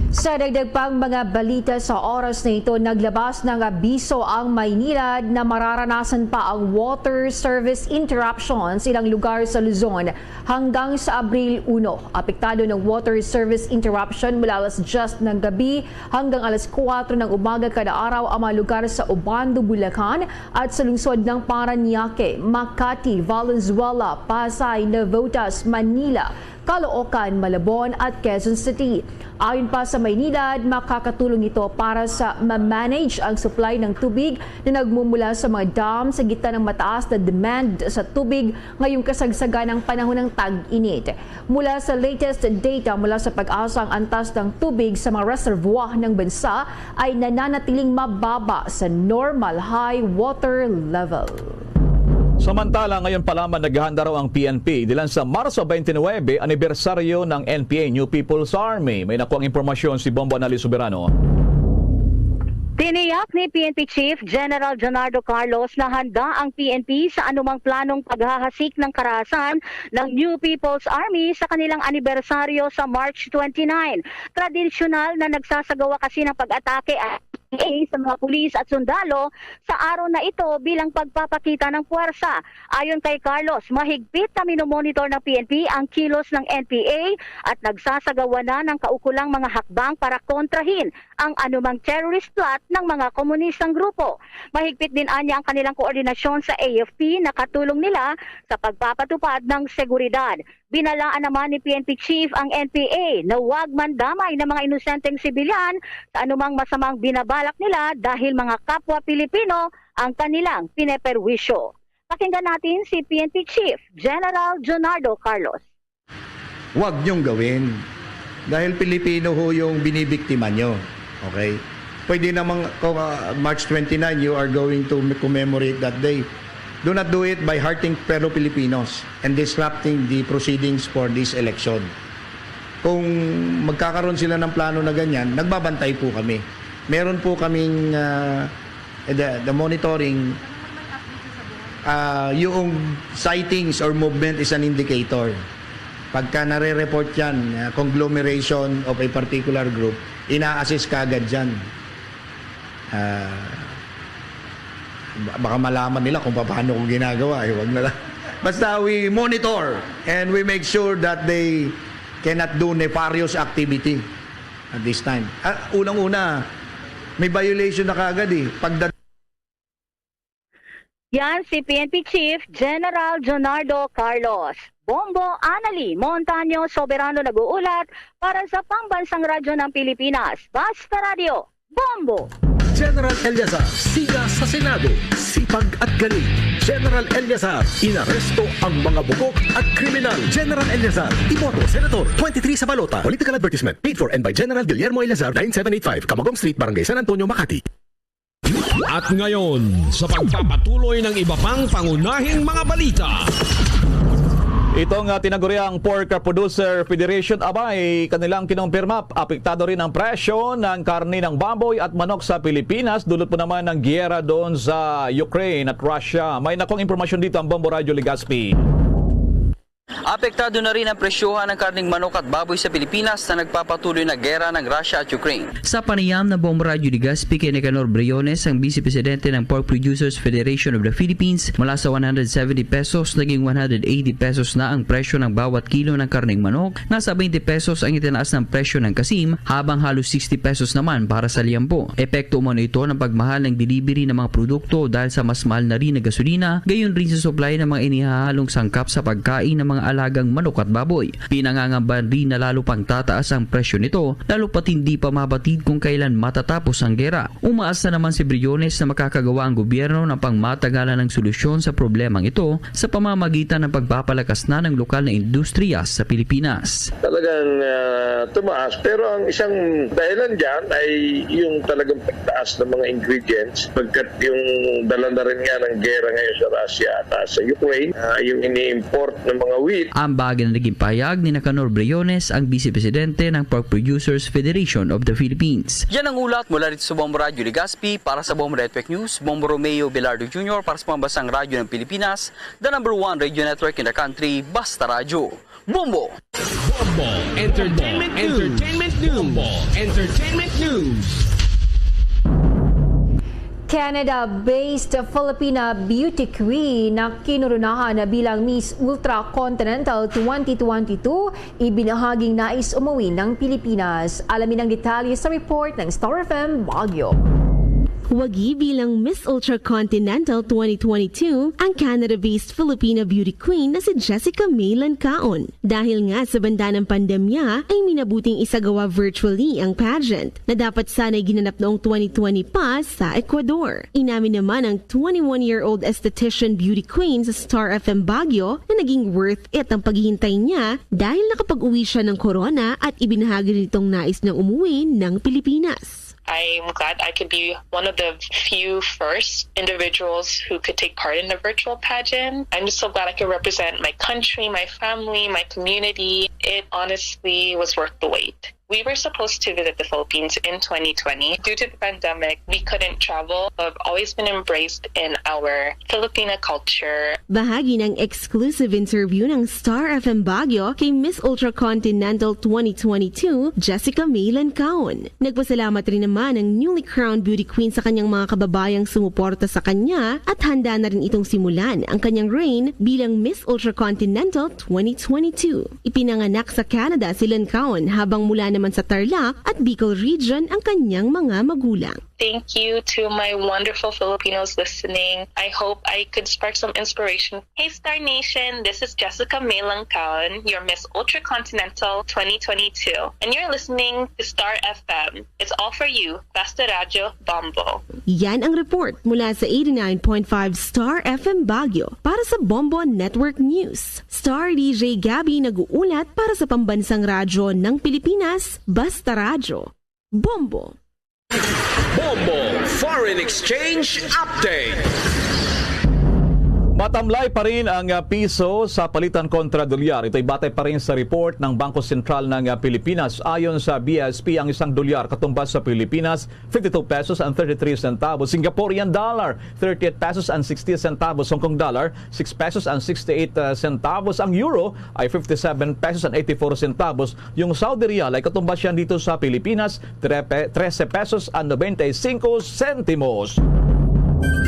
Sa dagdag pang mga balita sa oras na ito, naglabas ng abiso ang Maynilad na mararanasan pa ang water service interruptions ilang lugar sa Luzon hanggang sa Abril 1. Apektado ng water service interruption mula alas 10 ng gabi hanggang alas 4 ng umaga kada araw ang mga lugar sa Obando, Bulacan at sa lungsod ng Parañaque, Makati, Valenzuela, Pasay, Navotas, Manila, Caloocan, Malabon at Quezon City. Ayon pa sa Maynilad, makakatulong ito para sa ma-manage ang supply ng tubig na nagmumula sa mga dam sa gitna ng mataas na demand sa tubig ngayong kasagsagan ng panahon ng tag-init. Mula sa latest data mula sa Pag-asa, ang antas ng tubig sa mga reservoir ng bansa ay nananatiling mababa sa normal high water level. Samantala, ngayon pa lamang naghahanda raw ang PNP dilan sa Marso 29, anibersaryo ng NPA, New People's Army. May nakuha ang impormasyon si Bombo Anali Soberano. Tiniyak ni PNP Chief General Jonardo Carlos na handa ang PNP sa anumang planong paghahasik ng karahasan ng New People's Army sa kanilang anibersaryo sa March 29. Tradisyonal na nagsasagawa kasi ng pag-atake at sa mga pulis at sundalo sa araw na ito bilang pagpapakita ng puwersa. Ayon kay Carlos, mahigpit na minomonitor ng PNP ang kilos ng NPA at nagsasagawa na ng kaukulang mga hakbang para kontrahin ang anumang terrorist plot ng mga komunistang grupo. Mahigpit din anya ang kanilang koordinasyon sa AFP na katulong nila sa pagpapatupad ng seguridad. Binalaan naman ni PNP Chief ang NPA na huwag mandamay ng mga inosenteng sibilyan sa anumang masamang binabalak nila dahil mga kapwa Pilipino ang kanilang pineperwisyo. Pakinggan natin si PNP Chief General Jonardo Carlos. Huwag niyong gawin dahil Pilipino ho yung binibiktima nyo. Okay? Pwede namang March 29 you are going to commemorate that day. Do not do it by hurting fellow Filipinos and disrupting the proceedings for this election. Kung magkakaroon sila ng plano na ganyan, nagbabantay po kami. Meron po kaming the monitoring, yung sightings or movement is an indicator. Pagka nare-report yan, conglomeration of a particular group, ina-assess kagad dyan. Baka malaman nila kung paano ko ginagawa. Wag na lang. Basta we monitor and we make sure that they cannot do nefarious activity at this time. Unang-una, may violation na kagad eh. Yan si PNP Chief General Jonardo Carlos. Bombo Anali Montaño Soberano nag-uulat para sa Pambansang Radyo ng Pilipinas. Basta Radio, Bombo! General Eliazar, siga sa Senado, sipag at galing. General Eliazar, inaresto ang mga bugok at kriminal. General Eliazar, iboto Senator 23 sa balota. Political advertisement paid for and by General Guillermo Eliazar, 9785 Camagong Street, Barangay San Antonio, Makati. At ngayon, sa pagpapatuloy ng iba pang pangunahing mga balita. Itong tinaguriang Pork Producer Federation abay kanilang kinumpirma apektado rin ang presyo ng karne ng baboy at manok sa Pilipinas dulot po naman ng giyera doon sa Ukraine at Russia. May nakong impormasyon dito ang Bombo Radio Legazpi. Apektado na rin ang presyohan ng karning manok at baboy sa Pilipinas na nagpapatuloy na gera ng Russia at Ukraine. Sa panayam na Bombo Radio Legazpi kay Nicanor Briones, ang Vice Presidente ng Pork Producers Federation of the Philippines, mula sa 170 pesos naging 180 pesos na ang presyo ng bawat kilo ng karning manok. Nasa 20 pesos ang itinaas ng presyo ng kasim, habang halos 60 pesos naman para sa liampo. Epekto umano ito ng pagmahal ng delivery ng mga produkto dahil sa mas mahal na rin na gasolina, gayon rin sa supply ng mga inihahalong sangkap sa pagkain ng mga alagang manok at baboy. Pinangangamban rin na lalo pang tataas ang presyo nito, lalo pat hindi pa mabatid kung kailan matatapos ang gera. Umaasa naman si Briones na makakagawa ang gobyerno ng pangmatagalan ng solusyon sa problemang ito sa pamamagitan ng pagpapalakas na ng lokal na industriya sa Pilipinas. Talagang tumaas, pero ang isang dahilan dyan ay yung talagang pagtaas ng mga ingredients, pagkat yung dala na rin nga ng gera ngayon sa Russia at sa Ukraine, yung ini-import ng mga wheat. Ang bagay na naging payag ni Nicanor Briones, ang Vice Presidente ng Pork Producers Federation of the Philippines. Yan ang ulat mula rito sa Bombo Radio Legazpi para sa Bombo Network News. Bombo Romeo Belardo Jr. para sa Pambansang Radyo ng Pilipinas, the #1 radio network in the country, Basta Radio. Bombo! Bombo Entertainment News. Bombo Entertainment News. Canada-based Filipina beauty queen na kinurunahan na bilang Miss Ultra Continental 2022, ibinahaging nais umuwi ng Pilipinas. Alamin ang detalye sa report ng Star FM Baguio. Wagi bilang Miss Ultra Continental 2022 ang Canada-based Filipina beauty queen na si Jessica May Lancaon. Dahil nga sa banda ng pandemya ay minabuting isagawa virtually ang pageant na dapat sana'y ginanap noong 2020 pa sa Ecuador. Inamin naman ang 21-year-old esthetician beauty queen sa Star FM Baguio na naging worth it ang paghihintay niya dahil nakapag-uwi siya ng corona at ibinahagi nitong nais niyang umuwi ng Pilipinas. I'm glad I could be one of the few first individuals who could take part in the virtual pageant. I'm just so glad I could represent my country, my family, my community. It honestly was worth the wait. We were supposed to visit the Philippines in 2020. Due to the pandemic, we couldn't travel. I've always been embraced in our Filipina culture. Bahagi ng exclusive interview ng Star FM Baguio kay Miss Ultra Continental 2022, Jessica May Lancaon. Nagpasalamat rin naman ang newly crowned beauty queen sa kanyang mga kababayang sumuporta sa kanya at handa na rin itong simulan ang kanyang reign bilang Miss Ultra Continental 2022. Ipinanganak sa Canada si Lancaon habang mula naman sa Tarlac at Bicol region ang kanyang mga magulang. Thank you to my wonderful Filipinos listening. I hope I could spark some inspiration. Hey Star Nation, this is Jessica May Lancaon, your Miss Ultra Continental 2022. And you're listening to Star FM. It's all for you. Basta Radio, Bombo. Yan ang report mula sa 89.5 Star FM Baguio para sa Bombo Network News. Star DJ Gabby nag-uulat para sa Pambansang Radyo ng Pilipinas, Basta Radio. Bombo! Bombo Foreign Exchange Update. Matamlay pa rin ang piso sa palitan kontra dolyar. Ito'y batay pa rin sa report ng Bangko Sentral ng Pilipinas. Ayon sa BSP, ang isang dolyar katumbas sa Pilipinas, 52 pesos and 33 centavos. Singaporean dollar, 38 pesos and 60 centavos. Hong Kong dollar, 6 pesos and 68 centavos. Ang euro ay 57 pesos and 84 centavos. Yung Saudi Riyal ay katumbas yan dito sa Pilipinas, 13 pesos and 95 centimos.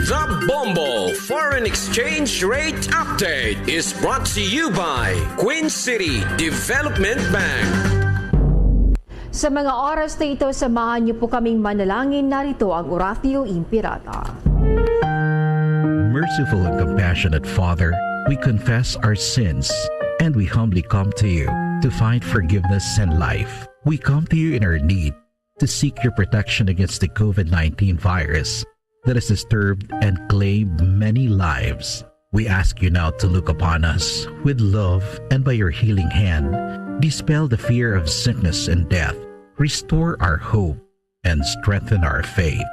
The Bombo Foreign Exchange Rate Update is brought to you by Queen City Development Bank. Sa mga oras na ito, samahan niyo po kaming manalangin. Narito ang Oratio Impirata. Merciful and compassionate Father, we confess our sins and we humbly come to you to find forgiveness and life. We come to you in our need to seek your protection against the COVID-19 virus that has disturbed and claimed many lives. We ask you now to look upon us with love and by your healing hand, dispel the fear of sickness and death, restore our hope, and strengthen our faith.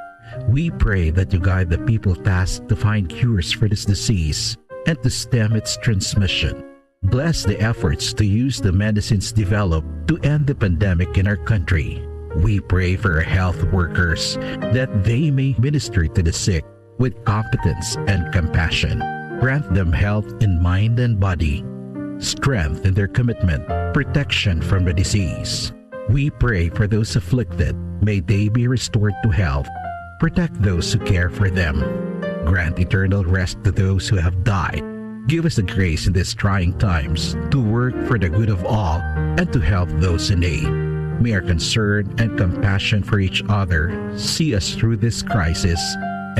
We pray that you guide the people tasked to find cures for this disease and to stem its transmission. Bless the efforts to use the medicines developed to end the pandemic in our country. We pray for our health workers that they may minister to the sick with competence and compassion. Grant them health in mind and body, strength in their commitment, protection from the disease. We pray for those afflicted. May they be restored to health. Protect those who care for them. Grant eternal rest to those who have died. Give us the grace in these trying times to work for the good of all and to help those in need. May our concern and compassion for each other see us through this crisis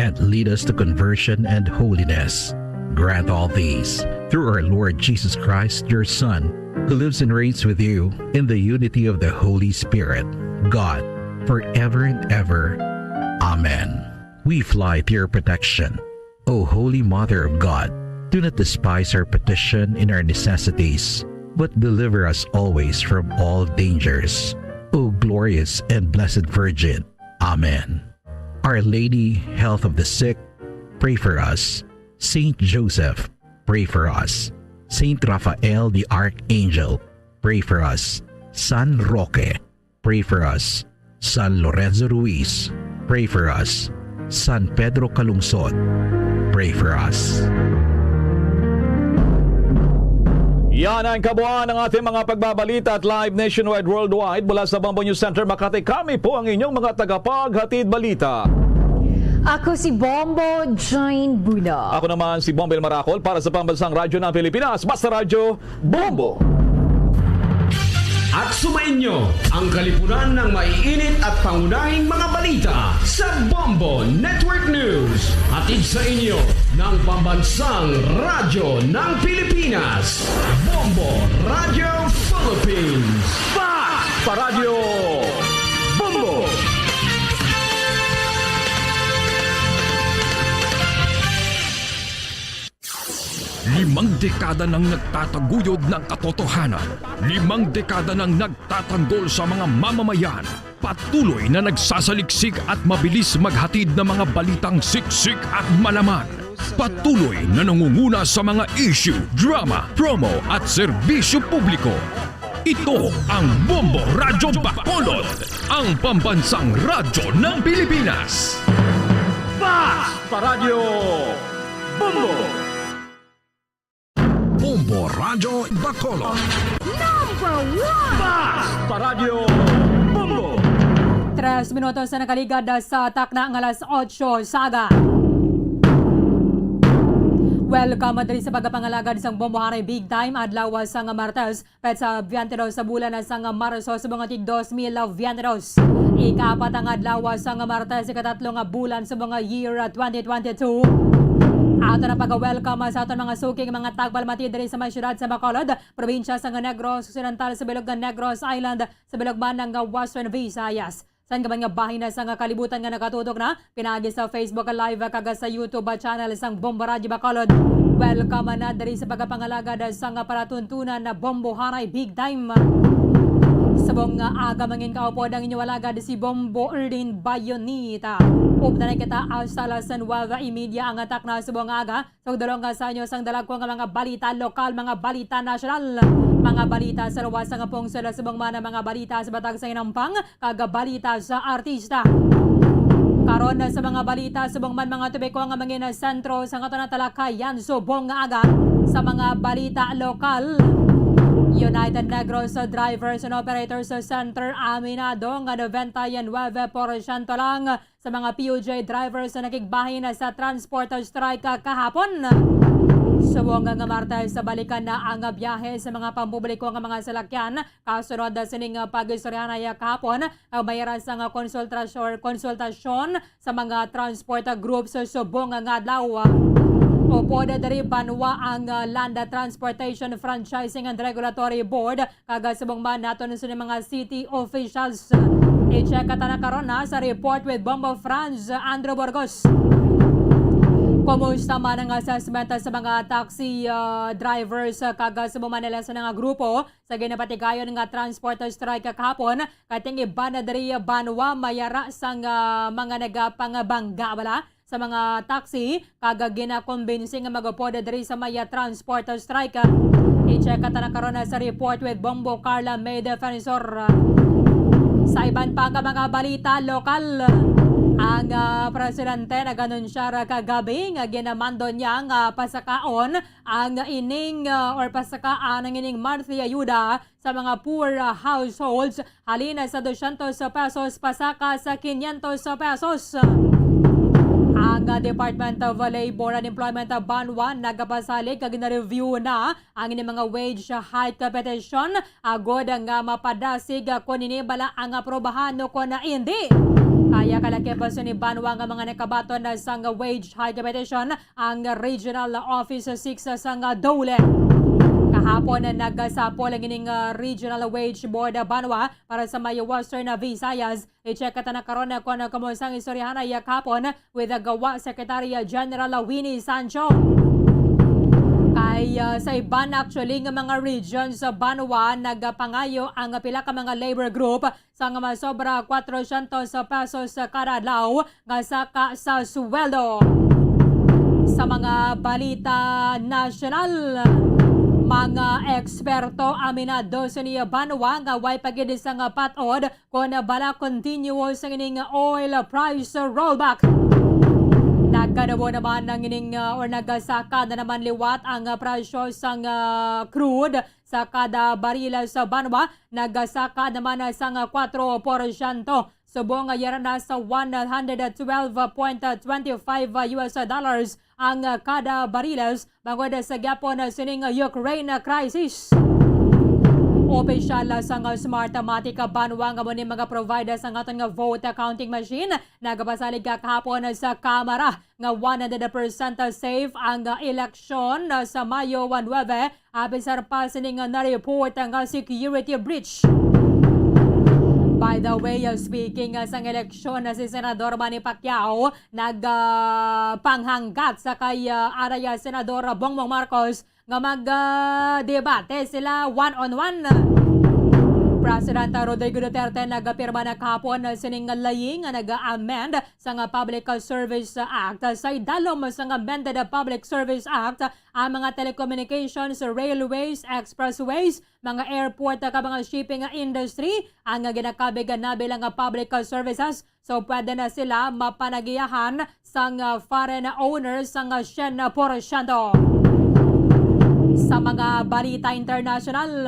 and lead us to conversion and holiness. Grant all these through our Lord Jesus Christ, your Son, who lives and reigns with you in the unity of the Holy Spirit, God, forever and ever. Amen. We fly to your protection. O Holy Mother of God, do not despise our petition in our necessities, but deliver us always from all dangers. O glorious and blessed Virgin. Amen. Our Lady, health of the sick, pray for us. Saint Joseph, pray for us. Saint Raphael the Archangel, pray for us. San Roque, pray for us. San Lorenzo Ruiz, pray for us. San Pedro Calungsod, pray for us. Yan ang kabuuan ng ating mga pagbabalita at live nationwide worldwide mula sa Bombo News Center Makati. Kami po ang inyong mga tagapaghatid balita. Ako si Bombo Jane Buna. Ako naman si Bombel Maracol para sa Pambansang Radyo ng Pilipinas. Basta Radyo, Bombo! At sumainyo ang kalipunan ng maiinit at pangunahing mga balita sa Bombo Network News. Hatid sa inyo ng Pambansang Radyo ng Pilipinas. Bombo Radio Philippines. Basta Radyo, Bombo! Limang dekada nang nagtataguyod ng katotohanan. Limang dekada nang nagtatanggol sa mga mamamayan. Patuloy na nagsasaliksik at mabilis maghatid ng mga balitang siksik at malaman. Patuloy na nangunguna sa mga issue, drama, promo at serbisyo publiko. Ito ang Bombo Radyo Bacolod, ang pambansang radyo ng Pilipinas. Basta Radyo, Bombo! Bombo Radyo Bacolod. Number 1! Basta Radyo, Bombo! 3 minutos na nakaligad sa takna ang alas 8 saga. Welcome diri sa pagpapangalagad sang Bombo Haray Big Time adlaw sang Martes pet sa 22 sa bulan sang Marso sa mga tig 2022. Ika-4 ang adlaw sang Martes ika-3 bulan sa mga year 2022. Ato na pag-welcome sa aton mga suking mga tagbalmati diri sa mga syudad sa Bacolod, probinsya sa Negros Occidental sa bilog ng Negros Island sa bilog man ng Western Visayas. San ka man nga bahin na sa kalibutan nga nakatutok na pinagi sa Facebook Live kaga sa YouTube channel sang Bombo Radyo Bacolod. Welcome na diri sa pagpapangalagad sa paratuntunan na Bombo Haray Big Time. Sabong aga mangin kaupod ang inyong alagad si Bombo Erlin Bayonita. Upda na kita hasta las 9:30 ang atak na subong aga. So dalawang sa inyo sang dalag ko nga mga balita lokal, mga balita nasyonal, mga balita sa luwas nga pong sila subong mana mga balita sa batag sa inampang, kaga balita sa artista. Karon sa mga balita subong man mga tubiko nga mangin sentro sa nga talakayan subong aga sa mga balita lokal. United Negros Drivers and Operators Center aminado nga 99% lang sa mga PUJ drivers na nakigbahin sa transport strike kahapon. Subong nga Martes sa balikan na ang biyahe sa mga pampubliko nga mga salakyan kasunod sining pag-istoryahan ay kahapon mayroon sa konsultasyon sa mga transport groups sa subong nga adlaw. Opo na dari banwa ang Land Transportation Franchising and Regulatory Board kagasubong man nato sa mga city officials. I-check na karon na sa report with Bombo Franz Andrew Burgos. Kumusta man ang assessment sa mga taxi drivers kagasubong Manila sa nga grupo sa ginapatigayon nga transport strike kahapon kating iba na dari banwa mayara sang mga nagapangabangga wala sa mga taxi kaga ginakonbinsing nga magapod diri sa maya transport strike. I-check na karon sa report with Bombo Carla May Defensor. Sa iban pa nga mga balita lokal, ang presidente nag-anunsya kagabi nga ginamando niya nga pasakaon ang ining or pasakaan ang ining monthly ayuda sa mga poor households halina sa 200 pesos pasaka sa 500 pesos. Ang Department of Labor and Employment Banwa nagapasalig kag na-review na ang ining mga wage hike petition agod nga mapadasig kun ini bala ang aprobahan no kun hindi. Kaya kalaki pa ni Banwa nga mga nakabaton na sang wage hike petition ang Regional Office 6 sang Dole. Kahapon na nagsapol ang ining Regional Wage Board Banwa para sa may Western Visayas. I-check na karon kung kamusang istoryahan ay kahapon with the Gawa Secretary General Winnie Sancho. Kay sa iban actually nga mga regions sa Banwa nagapangayo ang pila ka mga labor group sa nga masobra 400 pesos kada adlaw nga saka sa sweldo. Sa mga balita national, mga eksperto aminado sa niya Banwa nga way pagid sa nga patod kung bala continuous ang ining oil price rollback. Nagkanabo naman ng ining or nagasaka na naman liwat ang presyo sa crude sa kada barila sa Banwa. Nagasaka naman sa 4%. Subong yara na sa $112.25 ang kada bariles bangod sa gapon sining Ukraine crisis. Opisyal sa Smartmatic Banwa nga mo ni mga providers ang aton nga vote counting machine nagapasalig kahapon sa Kamara nga 100% safe ang eleksyon sa Mayo 9 abisar pa sining na-report ang security breach. By the way, speaking sa eleksyon si Senador Manny Pacquiao nagpanghanggat sa kay Araya Senador Bongbong Marcos nga mag-debate sila one-on-one. President Rodrigo Duterte nagapirma na kahapon sining laying nga nag-amend sa nga Public Service Act. Sa idalom sa nga amended Public Service Act, ang mga telecommunications, railways, expressways, mga airport ka mga shipping industry, ang ginakabigan na bilang public services. So pwede na sila mapanagiyahan sa foreign owners sa 100%. Sa mga balita international,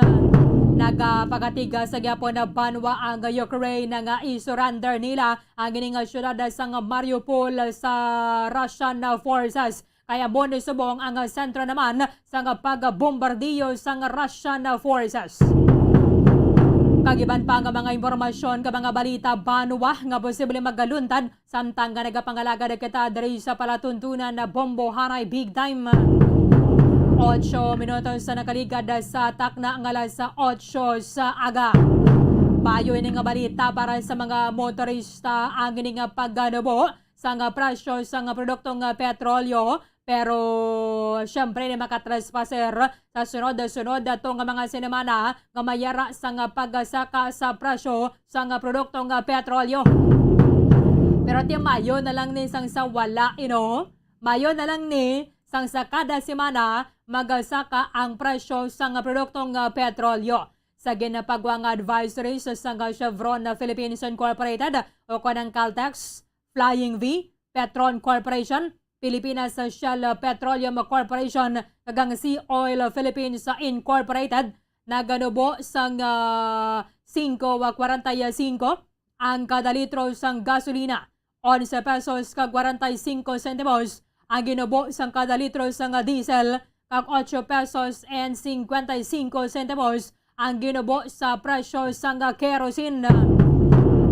nagapagatiga sa gyapon na Banwa ang Ukraine nga i-surrender nila ang ining syudad sa Mariupol sa Russian forces. Kaya subong ang sentro naman sa pagbombardiyo sa Russian forces. Kagiban pa nga mga impormasyon ka mga balita Banwa nga posible magaluntad samtang nga nagapangalaga kita diri sa palatuntunan na Bombo Hanay Big Time. 8 minutos sa nakaligad sa takna ng alas 8 sa aga. Bayo ini nga balita para sa mga motorista ang ini nga pagganubo sa nga presyo sa nga produktong petrolyo. Pero syempre ni makatrespasser sa sunod-sunod itong mga sinemana nga mayara sa nga pagsaka sa presyo sa nga produktong petrolyo. Pero ti mayo na lang ni sang sa wala mayo na lang ni sang sa kada semana magasaka ang presyo sa nga produktong petrolyo. Sa ginapagwang advisory sa Chevron Philippines Incorporated o kanang Caltex, Flying V, Petron Corporation, Pilipinas Shell Petroleum Corporation, kagang Sea Oil Philippines Incorporated, naganubo sang 5.45 ang kada litro sang gasolina, 11 pesos kag 45 centimos ang ginubo sang kada litro sang diesel, kag 8 pesos and 55 centavos ang ginubo sa presyo sang kerosene.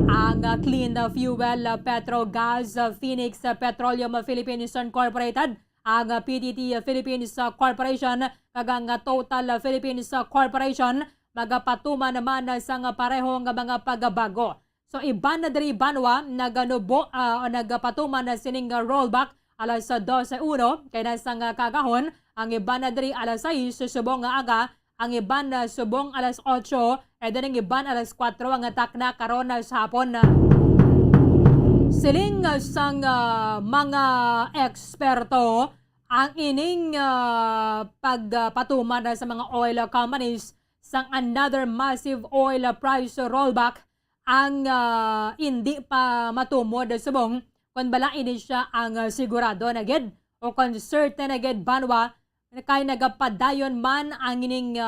Ang clean fuel Petrogas Phoenix Petroleum Philippines Incorporated, ang PTT Philippines Corporation kag ang Total Philippines Corporation magapatuman naman sa parehong mga pagbago. So iban na diri banwa naganubo nagapatuman na sining rollback alas 12:01 kay nasang kagahon, ang iban na diri alas 6 subong nga aga, ang iban na subong alas 8 and then ang iban alas 4 ang takna karon sa hapon. Siling sang mga eksperto ang ining pagpatuman sa mga oil companies sang another massive oil price rollback ang hindi pa matumod subong kung bala ini siya ang sigurado na gid o kung certain na gid banwa kay nagapadayon man ang ining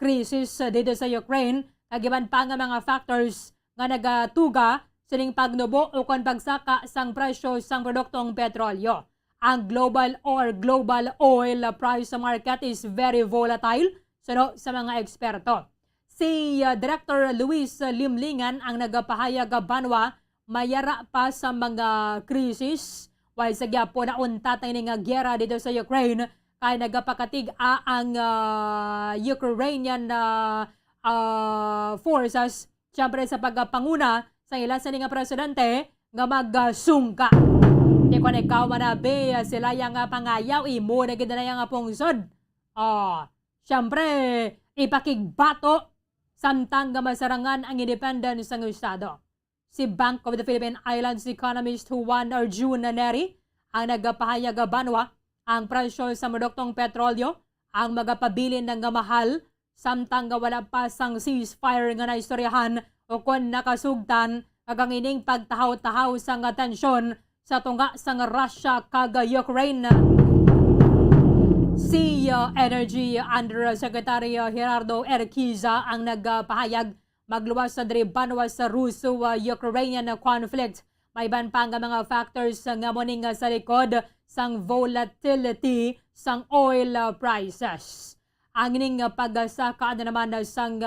krisis dito sa Ukraine, kagiban pa nga mga factors nga nagatuga sining pagnubo o kung pagsaka sang presyo sang produktong petrolyo. Ang global oil price market is very volatile sa mga eksperto. Si Director Luis Limlingan ang nagapahayag banwa mayara pa sa mga krisis while sa gyapo na unta tayo nga gyera dito sa Ukraine kay nagapakatig ang Ukrainian forces siyempre sa pagpanguna sa ila sa nga presidente nga magsungka. Di ko na ikaw manabi sila yung pangayaw imo na ganda na yung pungsod. Siyempre ipakigbato samtang masarangan ang independence ng Estado. Si Bank of the Philippine Islands economist Juan Arjun Neri ang nagpahayag banwa ang presyo sa produktong petrolyo ang magapabilin ng mahal samtang wala pa sang ceasefire nga naistoryahan o kung nakasugtan kagang ining pagtahaw-tahaw sang tensyon sa tunga sang Russia kag Ukraine. Si Energy Undersecretary Gerardo Erquiza ang nagpahayag magluwas sa banwa sa Russo-Ukrainian conflict. May iban pa nga mga factors nga muning sa likod sang volatility sang oil prices. Ang ining pagsaka naman sang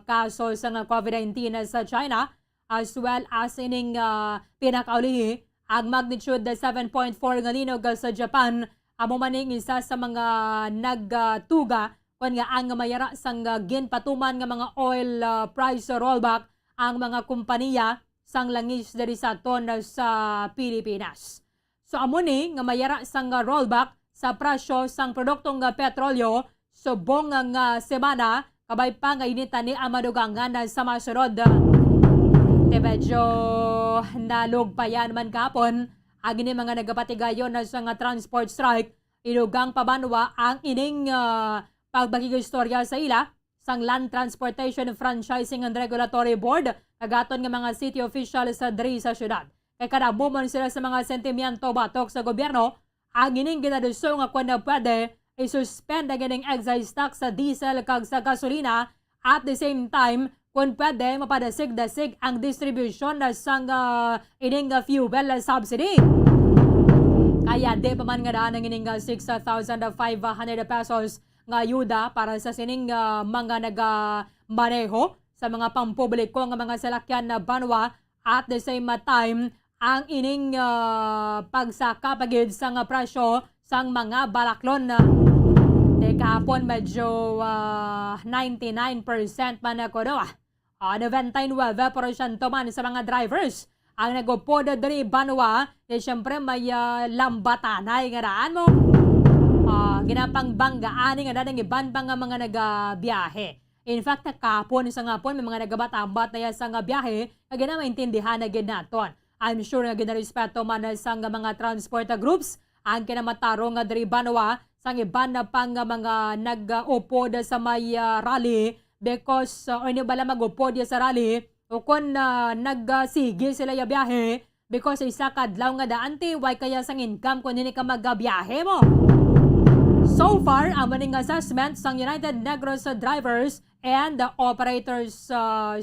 kaso sang COVID-19 sa China as well as ining pinakaulihi ang magnitude 7.4 nga linog sa Japan. Amo maning isa sa mga nagtuga kung nga ang mayara sang ginpatuman nga mga oil price rollback ang mga kumpanya sang langis diri sa ton sa Pilipinas. So amo ni nga mayara sang rollback sa presyo sang produktong petrolyo subong nga semana kabay pa nga inita ni amadugangan sa masunod. Medyo nalugpayan man kapon ang ini mga nagapatigayon na sa transport strike, inugang pabanwa ang ining pagbakigistorya sa ila sang Land Transportation Franchising and Regulatory Board, kagaton nga mga city official sa diri sa syudad. Kay kadabumon sila sa mga sentimiento batok sa gobyerno, ang ining ginaduso nga kung na pwede, isuspend ang ining excise tax sa diesel kag sa gasolina at the same time, kung pwede, mapadasig-dasig ang distribution na sang ining fuel subsidy. Kaya di pa man nga daan ang ining 6,500 pesos nga ayuda para sa sining mga nagamaneho sa mga pampubliko nga mga salakyan na banwa at the same time ang ining pagsaka pagid sang presyo sang mga balaklon. Kahapon medyo 99% man ako do. 99% man sa mga drivers ang nagupod diri banwa di syempre may lambatanay nga daan mo. Ginapang banggaan nga daan iban pa nga mga nagabiyahe. In fact, kahapon sa ngapon may mga nagabatambat na sa nga biyahe nga ginamaintindihan na gid naton. I'm sure nga ginarespeto man sa mga transport groups ang kinamatarong nga diri banwa sang iban na pang mga nag-upod sa may rally because ini bala mag-upod sa rally o kung nagsige sila ya biyahe because isa kadlaw nga daanti why kaya sang income kung hindi ka magbiyahe mo. So far, ang maning assessment sang United Negros Drivers and Operators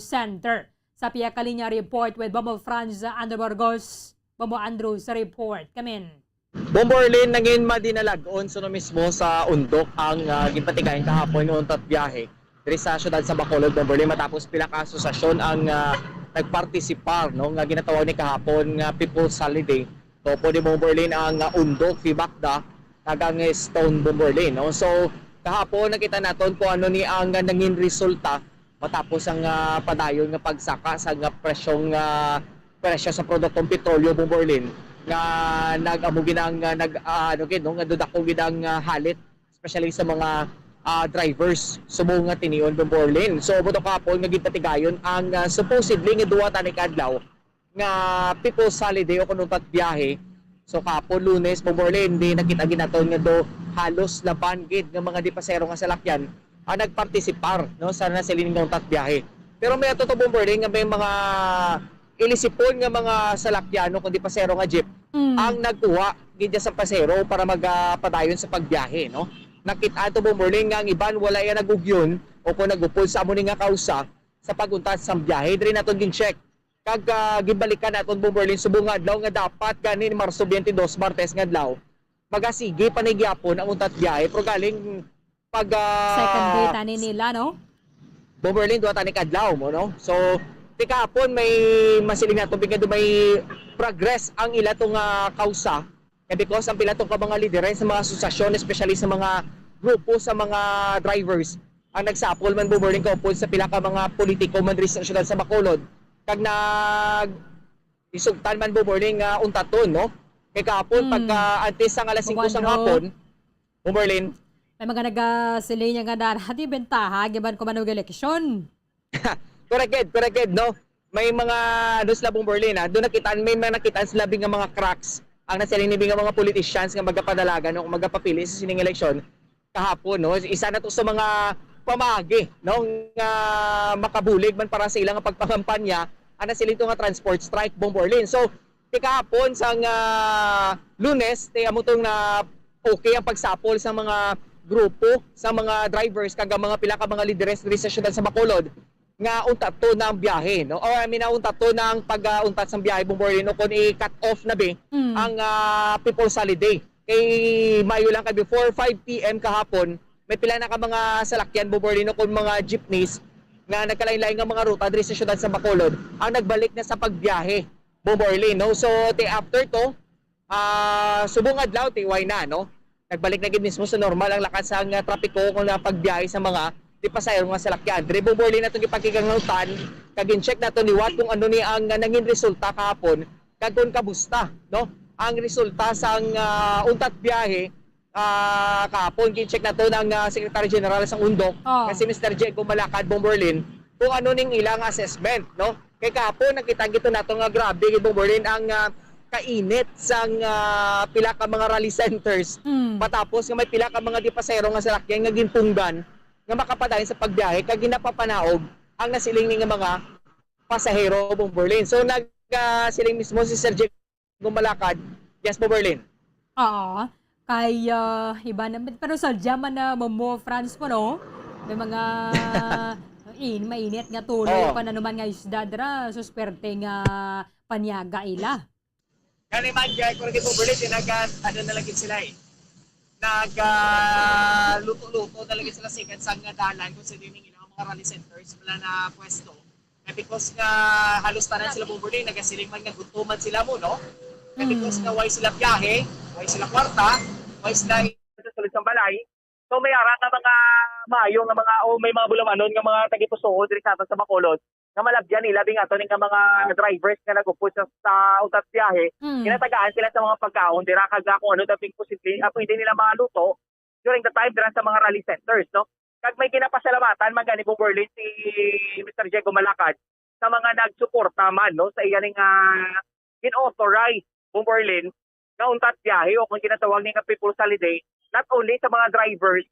Center. Sa Piyakalinya report with Bomo Franz Andrew Burgos, Bomo Andrew sa report. Come in. Bomborlin nangin madinalag-on so mismo sa undok ang ginpatigayan kahapon ng untat biyahe diri sa syudad sa Bacolod, Bomborlin, matapos pila ka asosasyon ang nagpartisipar no nga ginatawag ni kahapon nga People's Holiday. Topo ni Bomborlin ang undok Fibakda kagang Stone Bomborlin no. So kahapon nakita naton kung ano ni ang nangin resulta matapos ang padayon nga pagsaka sa presyo sa produktong petrolyo, Bomborlin, nga nag-amo ginang nga dudako ginang halit especially sa mga drivers sumo nga tinion, Bomborlin. So buto kahapon nga gitatigayon ang supposedly nga duwa tani kadlaw nga People's Holiday o kununtat biyahe. So kahapon Lunes, Bomborlin, di nakita ginaton nga do halos laban gid nga mga dipasero nga salakyan ang nagpartisipar no sa nasilin nga untat biyahe. Pero may ato to, Bomborlin, nga may mga ilisipon nga mga salakyano kundi pasero nga jeep ang nagkuha gid sa pasero para magpadayon sa pagbiyahe no. Nakita to, Bomborlin, nga ang iban wala ya nagugyon o kung nagupol sa amo ni nga kausa sa paguntat sa biyahe. Diri naton gin-check kag gibalikan naton, Bomborlin, subong adlaw nga dapat kanin Marso 22 Martes nga adlaw magasige panigyapon ang untat biyahe pero galing pag second day tani nila no. Bomborlin, duwa tani kadlaw mo no. So tikapon may masiling na tubig nga may progress ang ila tong kausa because ang pila tong mga lideres sa mga asosasyon especially sa mga grupo sa mga drivers ang nagsapol man, Bomborlin, kaupod sa pila ka mga politiko man diri sa syudad sa Bacolod kag nag isugtan man, Bomborlin, nga untaton no. Kay kahapon pagka antes ang alas 5 sa hapon, Bomborlin, may mga nagasilay niya nga darati bentaha giban ko manog eleksyon. Correct, no. May mga sila, Bomborlin, doon nakitaan, may mga nakitaan sila nga mga cracks ang nasilin ni mga politicians nga magapadalagan o magapapili sa sining eleksyon kahapon no. Isa na to sa mga pamagi no nga makabulig man para sa ilang pagpangampanya ang nasilin to nga transport strike, Bomborlin. So kahapon sa Lunes amo tong na okay ang pagsapol sa mga grupo sa mga drivers kag mga pila ka mga lideres diri sa syudad sa Bacolod nga untat to ng biyahe no. O untat to ng pag-untat sa biyahe, Bomborlin, no kun i-cut off na ang People's Holiday. Kay Mayo lang kay before 5 PM kahapon may pila na ka mga salakyan, Bomborlin, no kun mga jeepneys nga nagkalain-lain nga mga ruta diri sa syudad sa Bacolod ang nagbalik na sa pagbiyahe, Bomborlin, no. So after to subong adlaw why na no. Nagbalik na gid mismo sa normal ang lakas ang trapiko kung pagbiyahe sa mga di pasayro nga salakyan. Diri, Bomborlin, natong gipakigangautan kag in-check nato ni Wat kung ano ni ang nangin resulta kahapon kag kun kabusta no ang resulta sa untat biyahe kahapon. Gin-check nato ng Secretary General sa undok si Mr. Diego Malacad, Bomborlin, kung ano ning ilang assessment no. Kay kahapon nakita gito nato nga grabe gid, Bomborlin, ang kainit sang pila ka mga rally centers matapos nga may pila ka mga dipasero nga salakyan nga ginpunggan nga makapadayon sa pagbiyahe kag ginapapanaog ang nasiling nga mga pasahero, Bomborlin. So nagsiling mismo si Sir Diego Malacad. Yes, Bomborlin. Oo. Kay iba naman pero sa jaman na Momo France po no. May mga mainit nga tuloy pa na naman nga isda dra susperte nga panyaga ila. Kani man kay kung Bomborlin ano na lagi sila luto-luto na lagi sila sikat sa nga dalan kung sa dining ilang mga rally centers wala na pwesto. Because nga halos tanan sila, Bomborlin, nagasiling man nga gutuman sila mo no. Because nga way sila biyahe, way sila kwarta, way sila sulit sa balay. So may ara na mga mayo nga mga may mga bulamanon nga mga tagipusood diri sa Bacolod nga malabyan nila bing ato ning mga drivers nga nagupos sa utat biyahe. Kinatagaan sila sa mga pagkaon dira kag kung ano dapat posible pwede nila maluto during the time dira sa mga rally centers no. Kag may ginapasalamatan man gani, Bomborlin, si Mr. Diego Malacad sa mga nagsuporta man no sa iyaning in-authorize, Bomborlin, nga untat biyahe o kung ginatawag ni nga People's Holiday, not only sa mga drivers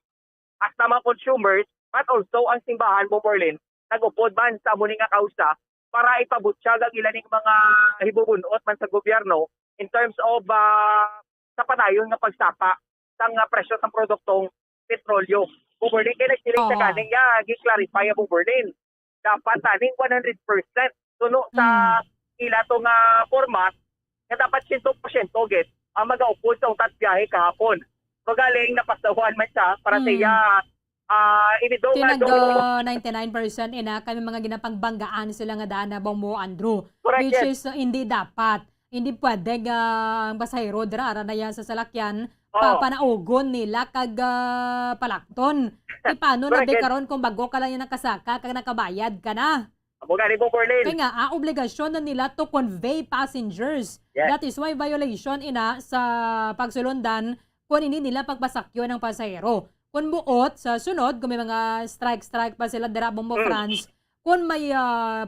as sa mga consumers but also ang simbahan, Bomborlin, nagupod man sa amo nga kausa para ipabutsyag ang ilaning mga hibubunot man sa gobyerno in terms of sa padayon nga pagsapa sa presyo ng produktong petrolyo. Bomborlin, kaya nagsiling sa kaning gi-clarify Bomborlin. Dapat taning 100% tuno sa ila to nga format nga dapat 100% git ang magaupod sa utat biyahe kahapon. Magaling napasawan man siya para siya inido nga Tinag 99% ina kami mga ginapangbanggaan sila nga daan na Bombo Andrew. Correct, Which yes. is hindi dapat. Hindi pwede ang pasahero dira ara na yan sa salakyan Oo. panaugon nila kag palakton. Di paano na Correct, di yes. karon kung bago ka lang yan nakasaka kag nakabayad ka na. Amo gani po Berlin. Kaya nga, obligasyon na nila to convey passengers. Yes. That is why violation ina sa pagsulundan kung hindi nila pagpasakyo ng pasahero. Kung buot, sa sunod, kung may mga strike pa sila dira Bombo France, kung may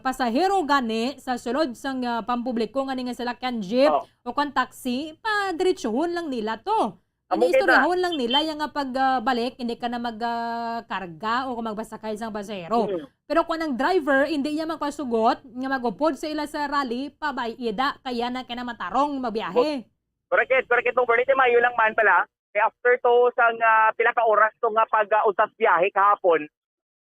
pasahero gani sa sulod sang pampubliko nga nga salakyan jeep o kung taxi, diretsuhon lang nila to. Hindi istoryahon lang nila yung pagbalik, hindi ka na magkarga o kung magbasakay sang pasahero. Pero kung ang driver, hindi niya magpasugot, nga magupod sa ila sa rally, pabayida, kaya na matarong mabiyahe. Correct po Berlin. Mayo lang man pala. Kaya after to sang pila ka oras to nga pag-utas biyahe kahapon,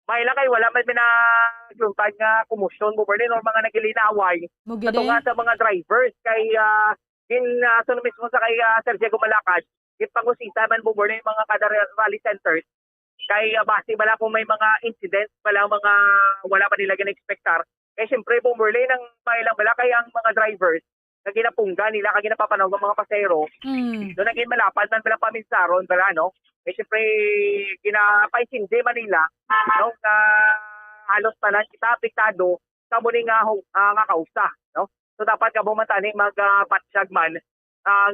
may lang kay wala man pinagluntad nga kumusyon mo Berlin or mga nagilinaway ato nga sa mga drivers kay sunod mismo sa kay Sir Diego Malacad ipangusisa man mo Berlin mga kada rally centers kay base bala kung may mga incidents bala mga wala pa nila gina-expectar kay syempre po Berlin ang may lang bala kay ang mga drivers na ginapungga nila kag ginapapanaw ng mga pasahero doon naging malapad man bala paminsaron bala no eh syempre ginapaisindi man nila no na halos tanan kita apektado sa muli nga kausa no so dapat ka bumantani magpatsyag man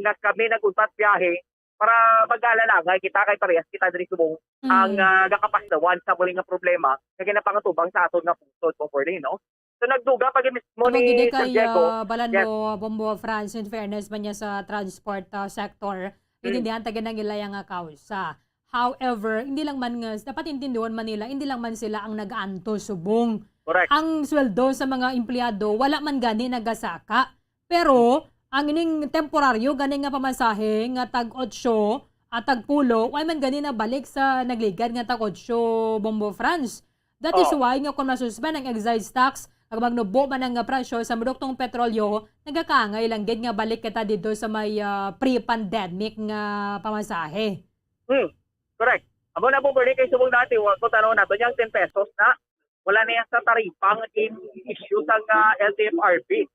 nga kami naguntat biyahe para mag-alala kita kay parehas kita diri subong ang gakapasdawan sa muli nga problema nga ginapangatubang sa aton nga pusod po no. So nagduga pag mismo ni Sir Diego. Balano Bombo France in fairness man niya sa transport sector, intindihan taga ng ilayang kausa. However, hindi lang man dapat intindihan man nila, hindi lang man sila ang nag-aanto subong. Correct. Ang sweldo sa mga empleyado wala man gani nagasaka. Pero ang ining temporaryo gani nga pamasahe nga tag 8 at tag 10, why man gani na balik sa nagligad nga tag 8 Bombo France. That is why nga kung masuspend ang excise tax, ang magnubo man ang presyo sa produktong petrolyo, nagakangay lang gid nga balik kita dito sa may pre-pandemic nga pamasahe. Correct. Amo na po Berlin kay subong dati kung tanong nato yang 10 pesos na wala na yan sa taripang issue sa LTFRB.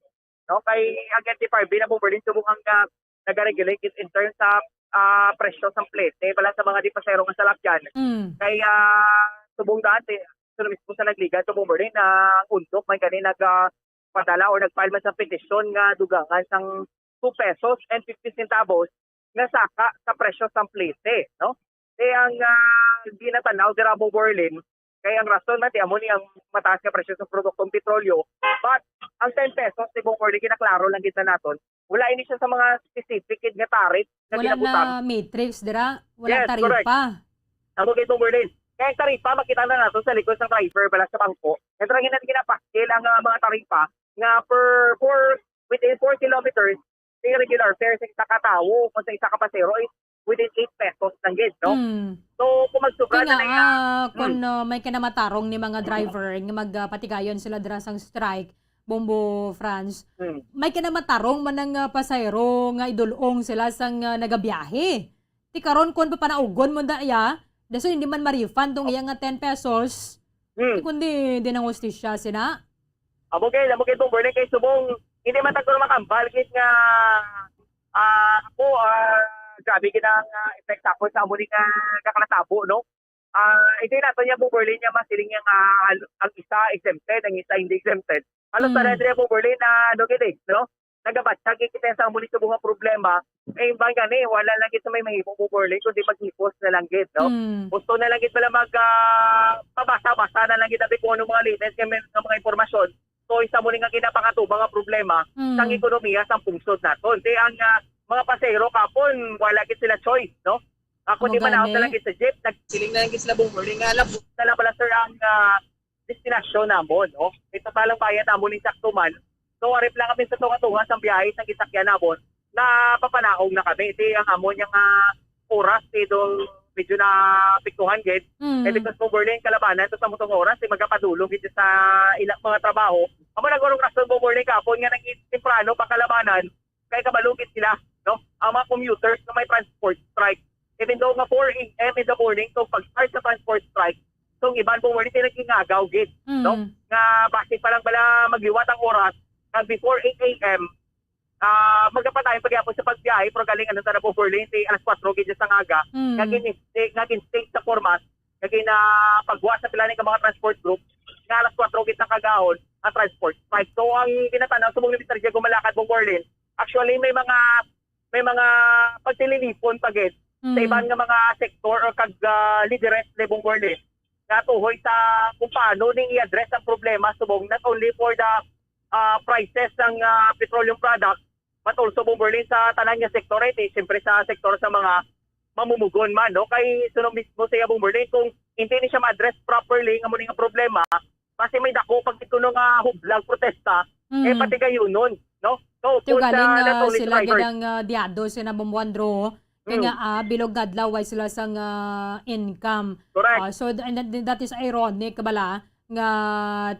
No kay ang LTFRB na po Berlin subong ang nag-regulate in terms sa presyo sa plate bala sa mga di pasahero nga salakyan. Kaya subong dati mismo sa nagliga sa Berlin na undok may gani nagpadala or nagfile man sa petisyon nga dugangan sang 2 pesos and 50 centavos nga saka sa presyo sa plate no eh ang ginatanaw dira mo Berlin kay ang rason man amo ni ang mataas nga presyo sa produktong petrolyo but ang 10 pesos ni Berlin ginaklaro lang gid naton wala ini siya sa mga specific nga tariff nga ginabutang wala na matrix dira wala yes, taripa amo kay Berlin kaya ang taripa, makita na natin sa likod ng driver bala sa bangko. Ito rin natin ginapakil ang mga taripa nga within 4 kilometers, regular fare sa isa katao o sa isa kapasero is within 8 pesos lang gid, no? So, kung magsubra na nga... kung may kinamatarong ni mga driver nga magpatigayon sila dira sang strike, Bombo France, may kinamatarong man ng pasahero nga idulong sila sang nagabiyahe. Ti karon kung papanaugon mo daya, daso hindi man ma-refund tong iyang 10 pesos. Kundi din ang hostisya sina. Amo kay tong Berlin kay subong hindi man tagto makambal kit nga grabe ginang effect ako sa muli nga kakanatabo no. Ito nato niya po Berlin niya masiling nga ang isa exempted, ang isa hindi exempted. Halos sa rin po Berlin na no? Nagabatsag kita sa muli subong nga problema. Eh bang gani wala lang gid sa may mahimo po Berlin kundi maghipos na lang gid no. Gusto na lang gid pala pabasa-basa na lang gid abi kung ano mga latest nga mga impormasyon. So isa mo nga ginapakatubang nga problema sang ekonomiya sang pungsod naton. Di ang mga pasahero kapon wala gid sila choice no. Ako di man ako lang gid sa jeep nagsiling na lang gid sila Berlin nga labot na lang pala sir ang destinasyon namon no. Ito palang bayad namon ni sakto man. So arip lang kami sa tunga-tunga sa biyahe sa gisakyan namon na papanaog na kami. Iti ang amon yung oras dito medyo na piktuhan gid. Eh because po Berlin kalabanan to sa mutong oras magapadulong gid sa ilang mga trabaho. Amo nagorong rason po Berlin kapon nga nang temprano pa kalabanan kay kabalugit sila no. ang mga commuters na may transport strike. Even though nga 4 a.m. in the morning, so pag-start sa transport strike, so iban po morning nagingagaw gid, no? Nga base pa lang bala magliwat ang oras, and before 8 a.m. magkapatayon pagyapon sa pagbiyahe, pero galing ano sa po for lane, alas 4 gid sa ngaga, ngagin stage sa format, ngagin na pagwa sa pilaning ng mga transport group, nga alas 4 gid sa kagahon ang transport strike. So ang ginatanaw sa mga Mr. Diego Malacad po Berlin, actually may mga pagtililipon pagid sa ibang nga mga sektor o kag lideres ni Berlin na tuhoy sa kung paano ning i-address ang problema subong not only for the prices ng petroleum product but also Berlin sa tanan nga sektor ito, siyempre sa sektor sa mga mamumugon man, no? Kay sunog mismo sa Berlin kung hindi ni siya ma-address properly ang nga problema, kasi may dako pag ito nga hublag protesta, pati gayon nun, no? So, Tiyo kung galing not only sila drivers, gidang diado sina bumuandro kaya nga bilog adlaw ay sila sang income. Correct. So that is ironic bala nga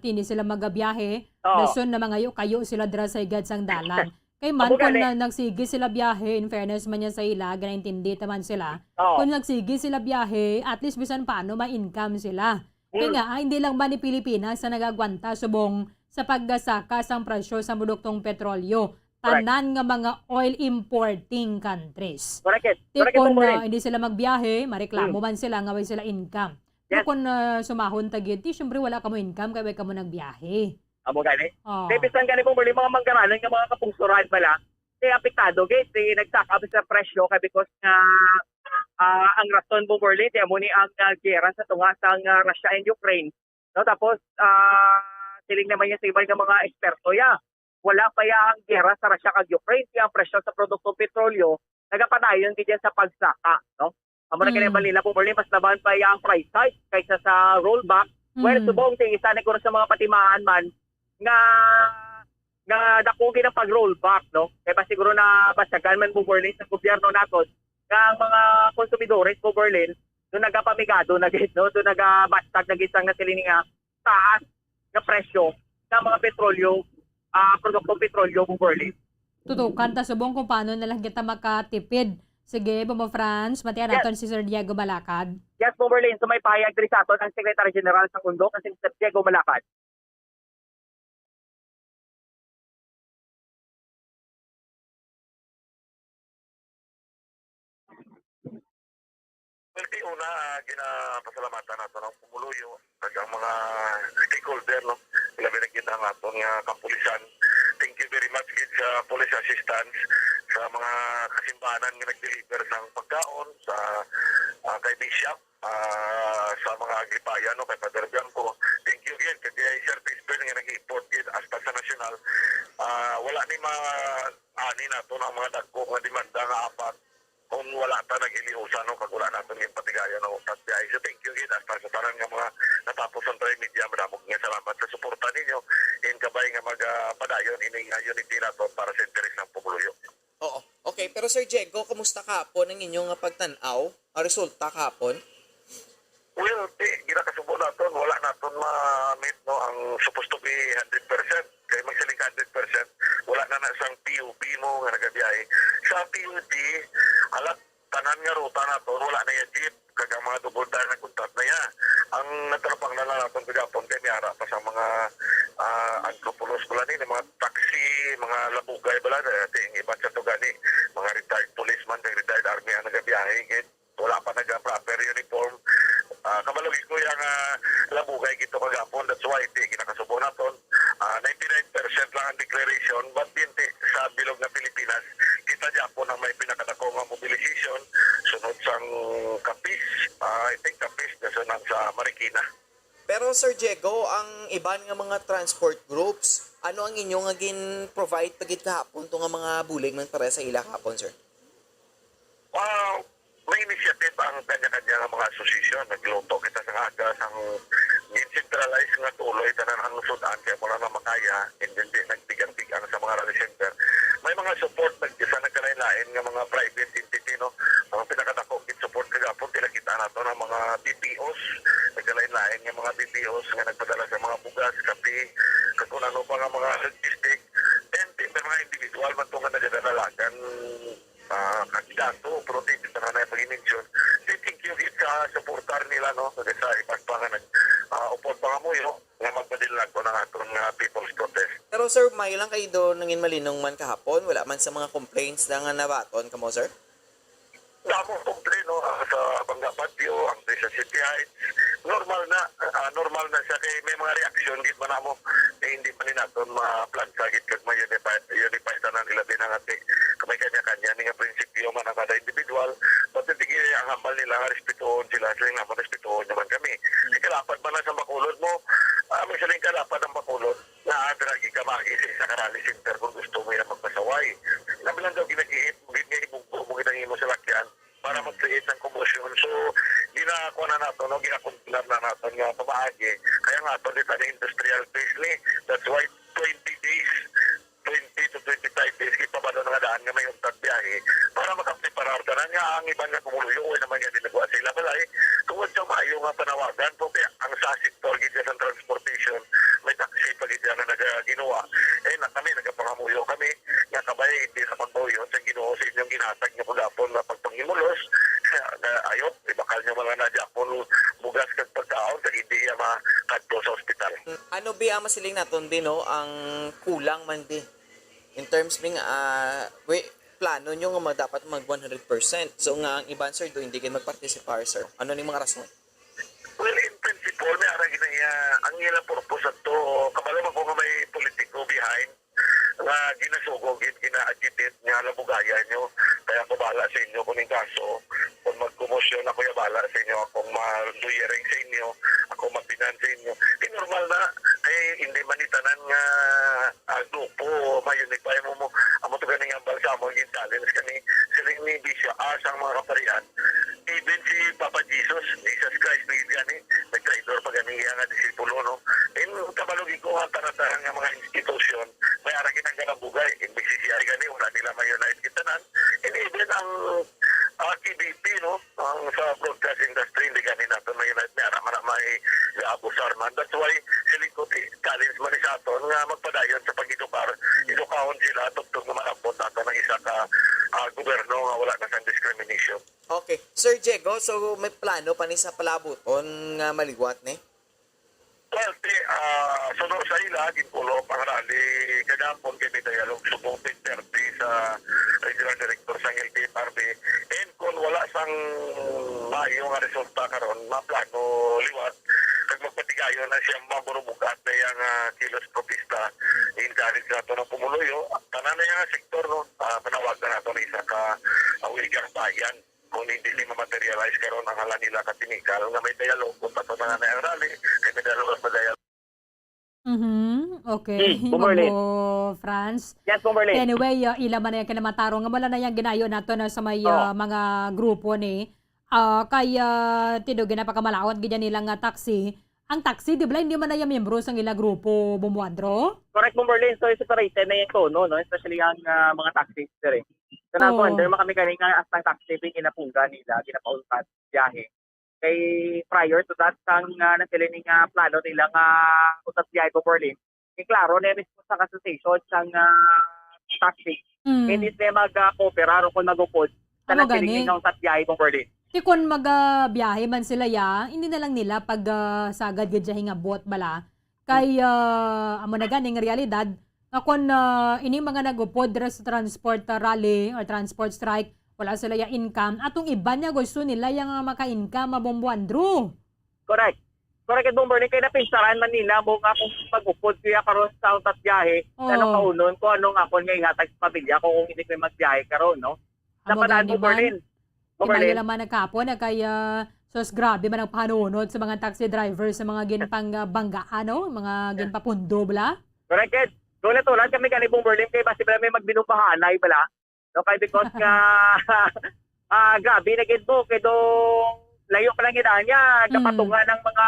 tini sila magabiyahe. Dason na mga kayo sila dira sa igad sang dalan. Kay man kung nagsige sila biyahe, in fairness man yan sa ila, ganaintindi taman sila. Kung nagsige sila biyahe, at least bisan paano ma-income sila. Kaya nga, hindi lang ba ni Pilipinas na nagagwanta subong sa paggasaka sang presyo sa produktong petrolyo. Tanan nga mga oil importing countries. Correct. Kung hindi sila magbiyahe, mareklamo man sila nga way sila income. Pero kung sumahon tagid, syempre wala ka mo income kaya way ka mo nagbiyahe. Amo gani. Bisan gani po mga manggaranon nga mga kapungsuran pala, apektado guys, nagsaka sa presyo kay because ang rason po Berlin, amo ni ang gera sa tunga sang Russia and Ukraine. No, tapos siling naman niya sa ibang mga eksperto wala pa ang gera sa Russia kag Ukraine, kaya ang presyo sa produktong petrolyo nagapadayon gid sa pagsaka, no? Amo na kinabal nila po Berlin, mas laban pa ang price hike kaysa sa rollback. Well, subong isa na sa mga patimaan man nga dakugin ang pag-rollback, no? Kaya siguro na basagan man po Berlin sa gobyerno naton nga ang mga konsumidores po Berlin doon nagapamigado na gid, no? Doon nagabastag na gid sang nasiling nga taas nga presyo ng mga petrolyo, produktong petrolyo po Berlin. Tutukan ta subong kung paano na lang kita makatipid. Sige, Bomo France, matiyan naton si Sir Diego Malacad. Yes, po Berlin, so may pahayag diri sa aton ang Secretary General sa Kundok, si Sir Diego Malacad. Well, una, ginapasalamatan nato ng pumuluyo kag ang mga stakeholder, no? Labi na kita ang aton nga kapulisan. Thank you very much gid sa police assistance sa mga kasimbanan nga nag-deliver sang pagkaon sa kay Bishop, sa mga agripayan, no? Kay Father Bianco. Thank you gid kay Sir Pisper nga nag-import gid hasta sa nasyonal. Wala ni ani nato ang mga dagko nga demanda nga apat kung wala ta nag-iliusan, no, kag wala natin yung patigayan ng pagbiyahe. So thank you gid hasta sa tanan nga mga natapos ang try media, maramog nga salamat sa suporta ninyo in kabay nga magpadayon ining unity nato para sa interes ng pumuluyo. Oo. Okay, pero Sir Diego, kumusta kahapon ang inyong pagtanaw? Ang resulta kahapon? Well, ginakasubo naton, wala naton ma-meet, no, ang supposed to be 100%. Kaya magsiling 100%, wala na sang PUB mo nga nagabiyahe. Sa PUB, alat tanan nga ruta naton, wala na yung jeep, kag ang mga double na kontak na yan. Ang natrapang na naton kagapon, kaya may harap pa sa mga anthropologist pala ni, mga taxi, mga labugay pala, ting iba sa tugani, mga retired policeman, retired army ang nagabiyahe, wala pa nag-proper uniform. Kamalagi ko yung labugay gito kagapon, that's why hindi ginakasubo naton. 99% lang ang declaration, but hindi sa bilog na Pilipinas, kita Japon ang may pinakadako nga mobilization, sunod sang Kapis, I think Kapis, sunod sa Marikina. Pero Sir Diego, ang iban nga mga transport groups, ano ang inyong provide pagit kahapon itong mga bulig man para sa ila kahapon, sir? May initiative ang kanya-kanya nga mga asosasyon. Nagluto kita sa agas ang centralized nga tuloy tanan ang sudan kaya mula na makaya hindi nagbigang-bigang sa mga rally center. May mga support sa nagkalain-lain nga mga private entity, no? Mga pinakadako support kagapon pinakita nato ng mga BPOs, nagkalain-lain nga mga BPOs nga nagpadala sa mga bugas, kape, kung ano pa nga mga logistic, and mga individual man ito nga nagdadalagan ato protect sa kanay pag-mention. Thank you gid sa supportar nila no sa ipagpangan upod pa mo yo nga magpadilag ko ng atong people's protest. Pero sir, may lang kayo doon nangin malinong man kahapon, wala man sa mga complaints na nga nabaton kamo sir? Damo kompleno sa Bangga Patio, ang sa City Heights. Normal na siya kay may mga reaksyon gid man mo hindi pa ni naton ma-plan sa gid kag ma-unify tanan nila dinangati kamay kanya-kanya ni nga prinsipyo man ang kada individual but hindi ang hambal nila nga respetuhon sila nga respetuhon naman kami. Ikalapat man na sa Bacolod mo, may saling kalapat ang Bacolod na adragi ka mag-isip sa Karali Center kung gusto mo yan magpasaway. Nabilang daw ginagiit mo ibugbo mo mo sa lakyan para mag-create ng commotion. So, ginakuha na nato, ginakumplar na nato nga pabahagi. Kaya nga ito, dito na industrial base ni. That's why 20 to 25 days, kita ba doon nga daan nga may untag biyahe para makapreparar ka na nga ang iba nga kumuluyo o naman nga dinagawa sila. Balay, tungod sa maayo nga panawagan po, ang sa sector gitya sa transportation, may taxi pa gitya na nagaginawa. Kami, nagapangamuyo kami, nga kabay, hindi sa pagbuyo sa ginoo sa inyong ginatag niyo pagapon na pagpangimulos. Ayot, ibakal niyo mga na Japon, bugas kag pagkaon, sa hindi niya makadto sa ospital. Ano ba ang masiling naton din no ang kulang man di in terms ng plano nyo nga dapat mag 100%. So nga ang iban sir do hindi kayo magparticipar sir. Ano ni mga rason? Well, in principle, may arang ginaya ang ilang purpose at to, kabalo man ko nga may politiko behind nga ginasugog, gina-agitate nga labugaya nyo. Kaya ako bahala sa inyo kung yung kaso. Kung mag-commotion ako, bahala sa inyo. Akong ma-luyering sa inyo. Ako mapinan sa inyo. Normal na. Hindi manitanan nga grupo. May-unify mo. Amo to ganing ang balsamo. Yung challenge kani. Siling ni Bisha asang mga kaparian. Even si Papa Jesus Christ, nag-traidor pa ganing nga disipulo, no? Kabalugi ko ang tanatahan ng mga institusyon, may aragin ang ganabugay, in BCCI gani, wala nila may-unite kitanan, and even ang TVP, no? Ang sa broadcast industry, hindi gani natin may-unite, may araman na may abusar man. That's why, silikot challenge man sa aton nga magpadayon sa pag-idukar, idukahon sila, tugtog na malambot nato ng isa ka gobyerno nga wala na sa discrimination. Okay. Sir Diego, so may plano pa ni sa palabuton nga maliwat ni? Well, sunod sa ila, ginpulop ang rally kadapon kay may dialog subong 10:30 sa Regional Director sa LTFRB. And kung wala sang mayo nga resulta karon, maplano liwat, kag magpatigayon na siyang maburubukat na yung kilos propista, encourage na ito ng pumuluyo. Tanan na yung sektor, no? Panawag na nato na isa ka wilgang bayan. Kung hindi nila materialize karon ang hala nila katinikal nga may dialog kung tato na nga ang rally, may dialog at dialog. Okay. Bumberlin. France. Yes, Bumberlin. Anyway, ilaman na yan kinamataro nga wala na yung ginayo nato na sa may mga grupo ni. Kaya tinugi na pagkamalawat ganyan nilang taxi. Ang taxi, di ba, hindi man na yung membro sa ila grupo bumuadro? Correct, Bumberlin. So, separated na yung tono, no? Especially ang mga taxis, sir. So, under kami kanina as ng taxi, pinapungga nila, ginapauntat, biyahe. Kay prior to that, ang nasilining plano nila nga utat biyahe po Berlin, klaro na yung sa association sang taxi. Hindi sila mag-cooperar o kung mag-upod sa nasilining nga utat biyahe po Berlin. Di kung magbiyahe man sila hindi na lang nila pag sagad gadyahin nga bot bala. Kay amo na ganing realidad nga kung ini mga nagupod sa transport rally or transport strike, wala sila yung income. Atong iba niya gusto nila yung maka-income mabombuandro. Correct. Correct, Bumberlin. Kaya napinsaran man nila mo nga kung pag-upod kaya karon sa utat biyahe, anong kaunon ko, anong akon nga ihatag sa pamilya ko kung hindi ko magbiyahe karon, no? Napadaan, Bumberlin. Iba naman nagkapon na kaya grabe man ang panunod sa mga taxi drivers sa mga ginpang banggaan, no? Mga ginpapundo bala. Correct, Ed. Tulad kami kanina Bumberlin kay basi pala may magbinubahanay bala. No, kay because nga grabe na gid mo kay dong layo pa lang gidaan niya kapatungan ng mga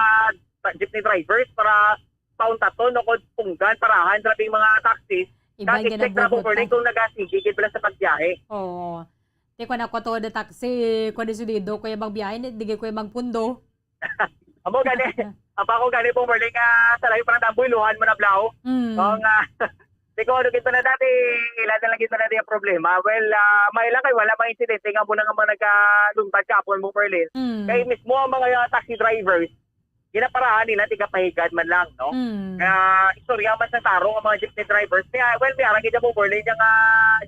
jeepney drivers para pauntaton o kung punggan parahan sa mga taxis. Kasi check na Bumberlin kung nagasigigit pala sa pagbiyahe. Oo. Di ko na ko to the taxi, ko decidido ko yung magbiyahe, di ko yung magpundo. Amo gani. Apa ko gani Bumberlin nga sa layo parang dambuy luhan mo na blaw. Di ko, ano kita na dati, ilan na lang kita na yung problema. Well, may lang kayo, wala mga insidente nga muna nga mga nagkalungtad kapon mo, Berlin. Kaya mismo ang mga taxi drivers, ginaparahan nila, tigapahigad man lang, no? Kaya istorya man sa tarong ang mga jeepney drivers. Kaya, well, may arang kita mo, Berlin, yung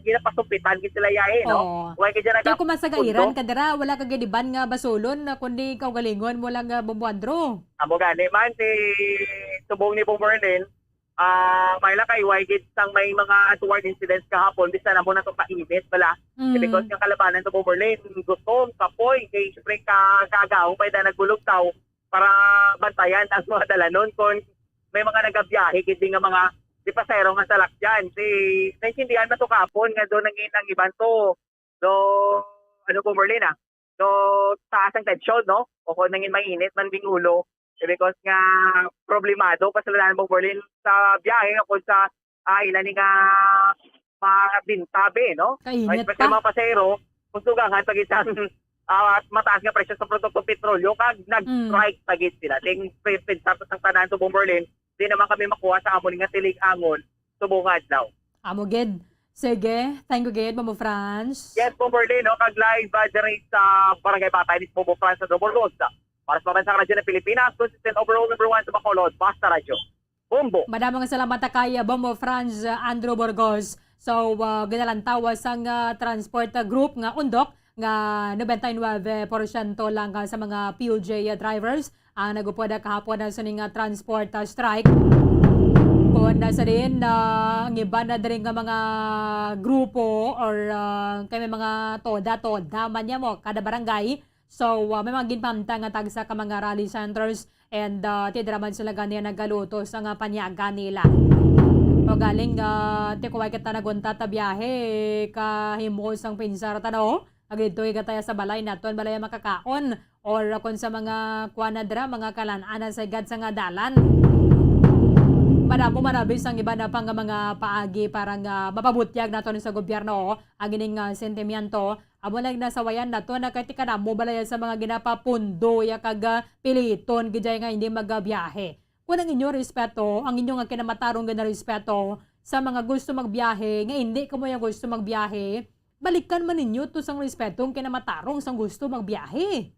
ginapasumpitan kita sila yahe, no? Huwag kita Kaya kung masagairan ka dara, wala ka gadiban nga basulon, kundi ikaw galingon mo lang bumbuandro. Amo gani man, si subong ni Berlin, may lang kayo, sang may mga toward incidents kahapon, bisa na mo na itong kainit, wala. Because yung kalabanan ito, Berlin, gusto, kapoy, kay siyempre kagaw, pa na nagbulog tao, para bantayan ang mga dalanon kung may mga nagabiyahe, hindi nga mga di pasero nga salak dyan. Naintindihan na ito kapon, nga doon ang iban to. So, ano po, Berlin, So, taas ang tension, no? O kung nangin mainit, man bing ulo. Because nga, problemado, pasalanan mo, Berlin, sa biyahe, o sa ilan nga mga bintabi, no? Kainit pa. Mga pasero, kung sugangan, pag isang at mataas nga presyo sa produktong petrolyo, kag nag-strike tagit sila. Ting tapos ng tanan to Berlin, di naman kami makuha sa amon nga tilig-angon subungad daw. Amo gid. Sige, thank you gid, Mamo Franz. Yes, Berlin, no, kag live direct sa Barangay Batay ni Mamo Franz sa Doborgosa. Para sa Pambansang Radyo ng Pilipinas, consistent overall number 1 sa Bacolod, Basta Radyo. Bumbo. Madamang salamat kay Mamo Franz Andrew Burgos. So, ginalantawas ang transport group nga undok nga 99% lang sa mga PUJ drivers ang nagupod kahapon na sa transport strike. Kung nasa rin ang iba na rin nga mga grupo or kay mga toda man niya mo kada barangay. So may mga ginpamta nga tagsa ka mga rally centers and tidraman sila ganyan nagaluto sa nga panyaga nila. O galing tikuway kita nagunta ta biyahe kahimos ang pinsar tanaw. Agito igataya sa balay naton balay makakaon or kung sa mga kwanadra mga kalan-ana sa gad sa nga dalan. Marabis ang iba na pang mga paagi parang mapabutyag naton sa gobyerno ang ining sentimiento. Amo lang nasawayan nato na kahit ka na mo balay sa mga ginapapundo ya kag piliton gidjay nga hindi magbiyahe. Kung ang inyo respeto, ang inyo nga kinamatarong nga respeto sa mga gusto magbiyahe nga hindi ka mo yung gusto magbiyahe. Balikan man ninyo to sang respetong kinamatarong sang gusto magbiyahe.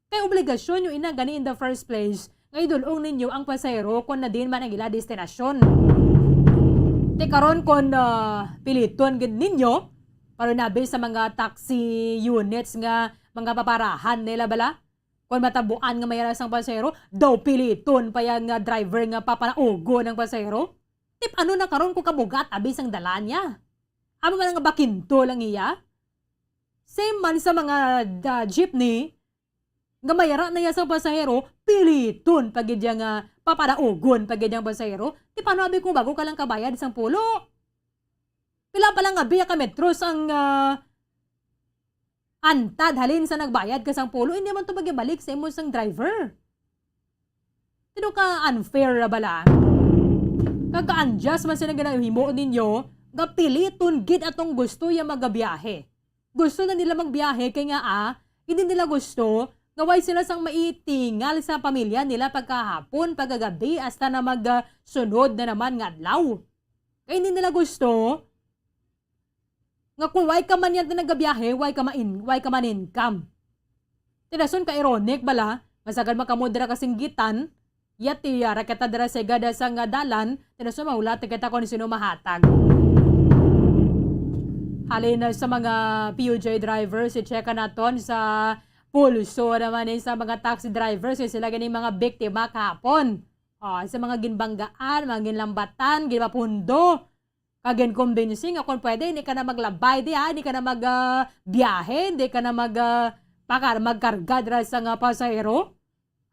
Kaya obligasyon yung ina gani in the first place, nga idulong ninyo ang pasayro kung na din man ang ila destinasyon. Te karon kung piliton gid ninyo, para nabi sa mga taxi units nga mga paparahan nila bala, kung matabuan nga mayara sang pasayro, daw piliton pa yung driver nga papanaugo ng pasayro. Tip ano na karon kung kabugat abis ang dala niya. Amo man nga bakinto lang iya. Same man sa mga jeepney, nga mayara na iya sa pasahero, piliton pagid nga papadaugon pagid yang pasahero. Di paano abi kung bago ka lang kabayad isang pulo? Pila pa lang abi ka metros ang antad halin sa nagbayad ka sang pulo, hindi man to magibalik sa imo sang driver. Tino ka unfair bala? Kaka-unjust man sila ganahimo ninyo, nga piliton gid atong gusto ya magabiyahe. Gusto na nila magbiyahe kay nga hindi nila gusto nga way sila sang maitingal sa pamilya nila pagkahapon, pagkagabi hasta na magsunod na naman nga adlaw. Kay hindi nila gusto nga kung way ka man yan na nagabiyahe, way ka man income. Tinason ka ironic bala, masagad makamudra kasing gitan, yati raketa dara sa gada sang dalan, tinason mahulat kita kung sino mahatag. Halin sa mga PUJ drivers, i-checka naton sa pulso naman sa mga taxi drivers, sila ganing mga biktima kahapon. Sa mga ginbanggaan, mga ginlambatan, ginmapundo, kagin convincing, kung pwede, hindi ka na maglabay, hindi ka na magbiyahe, hindi ka na magkarga dra sa nga pasahero.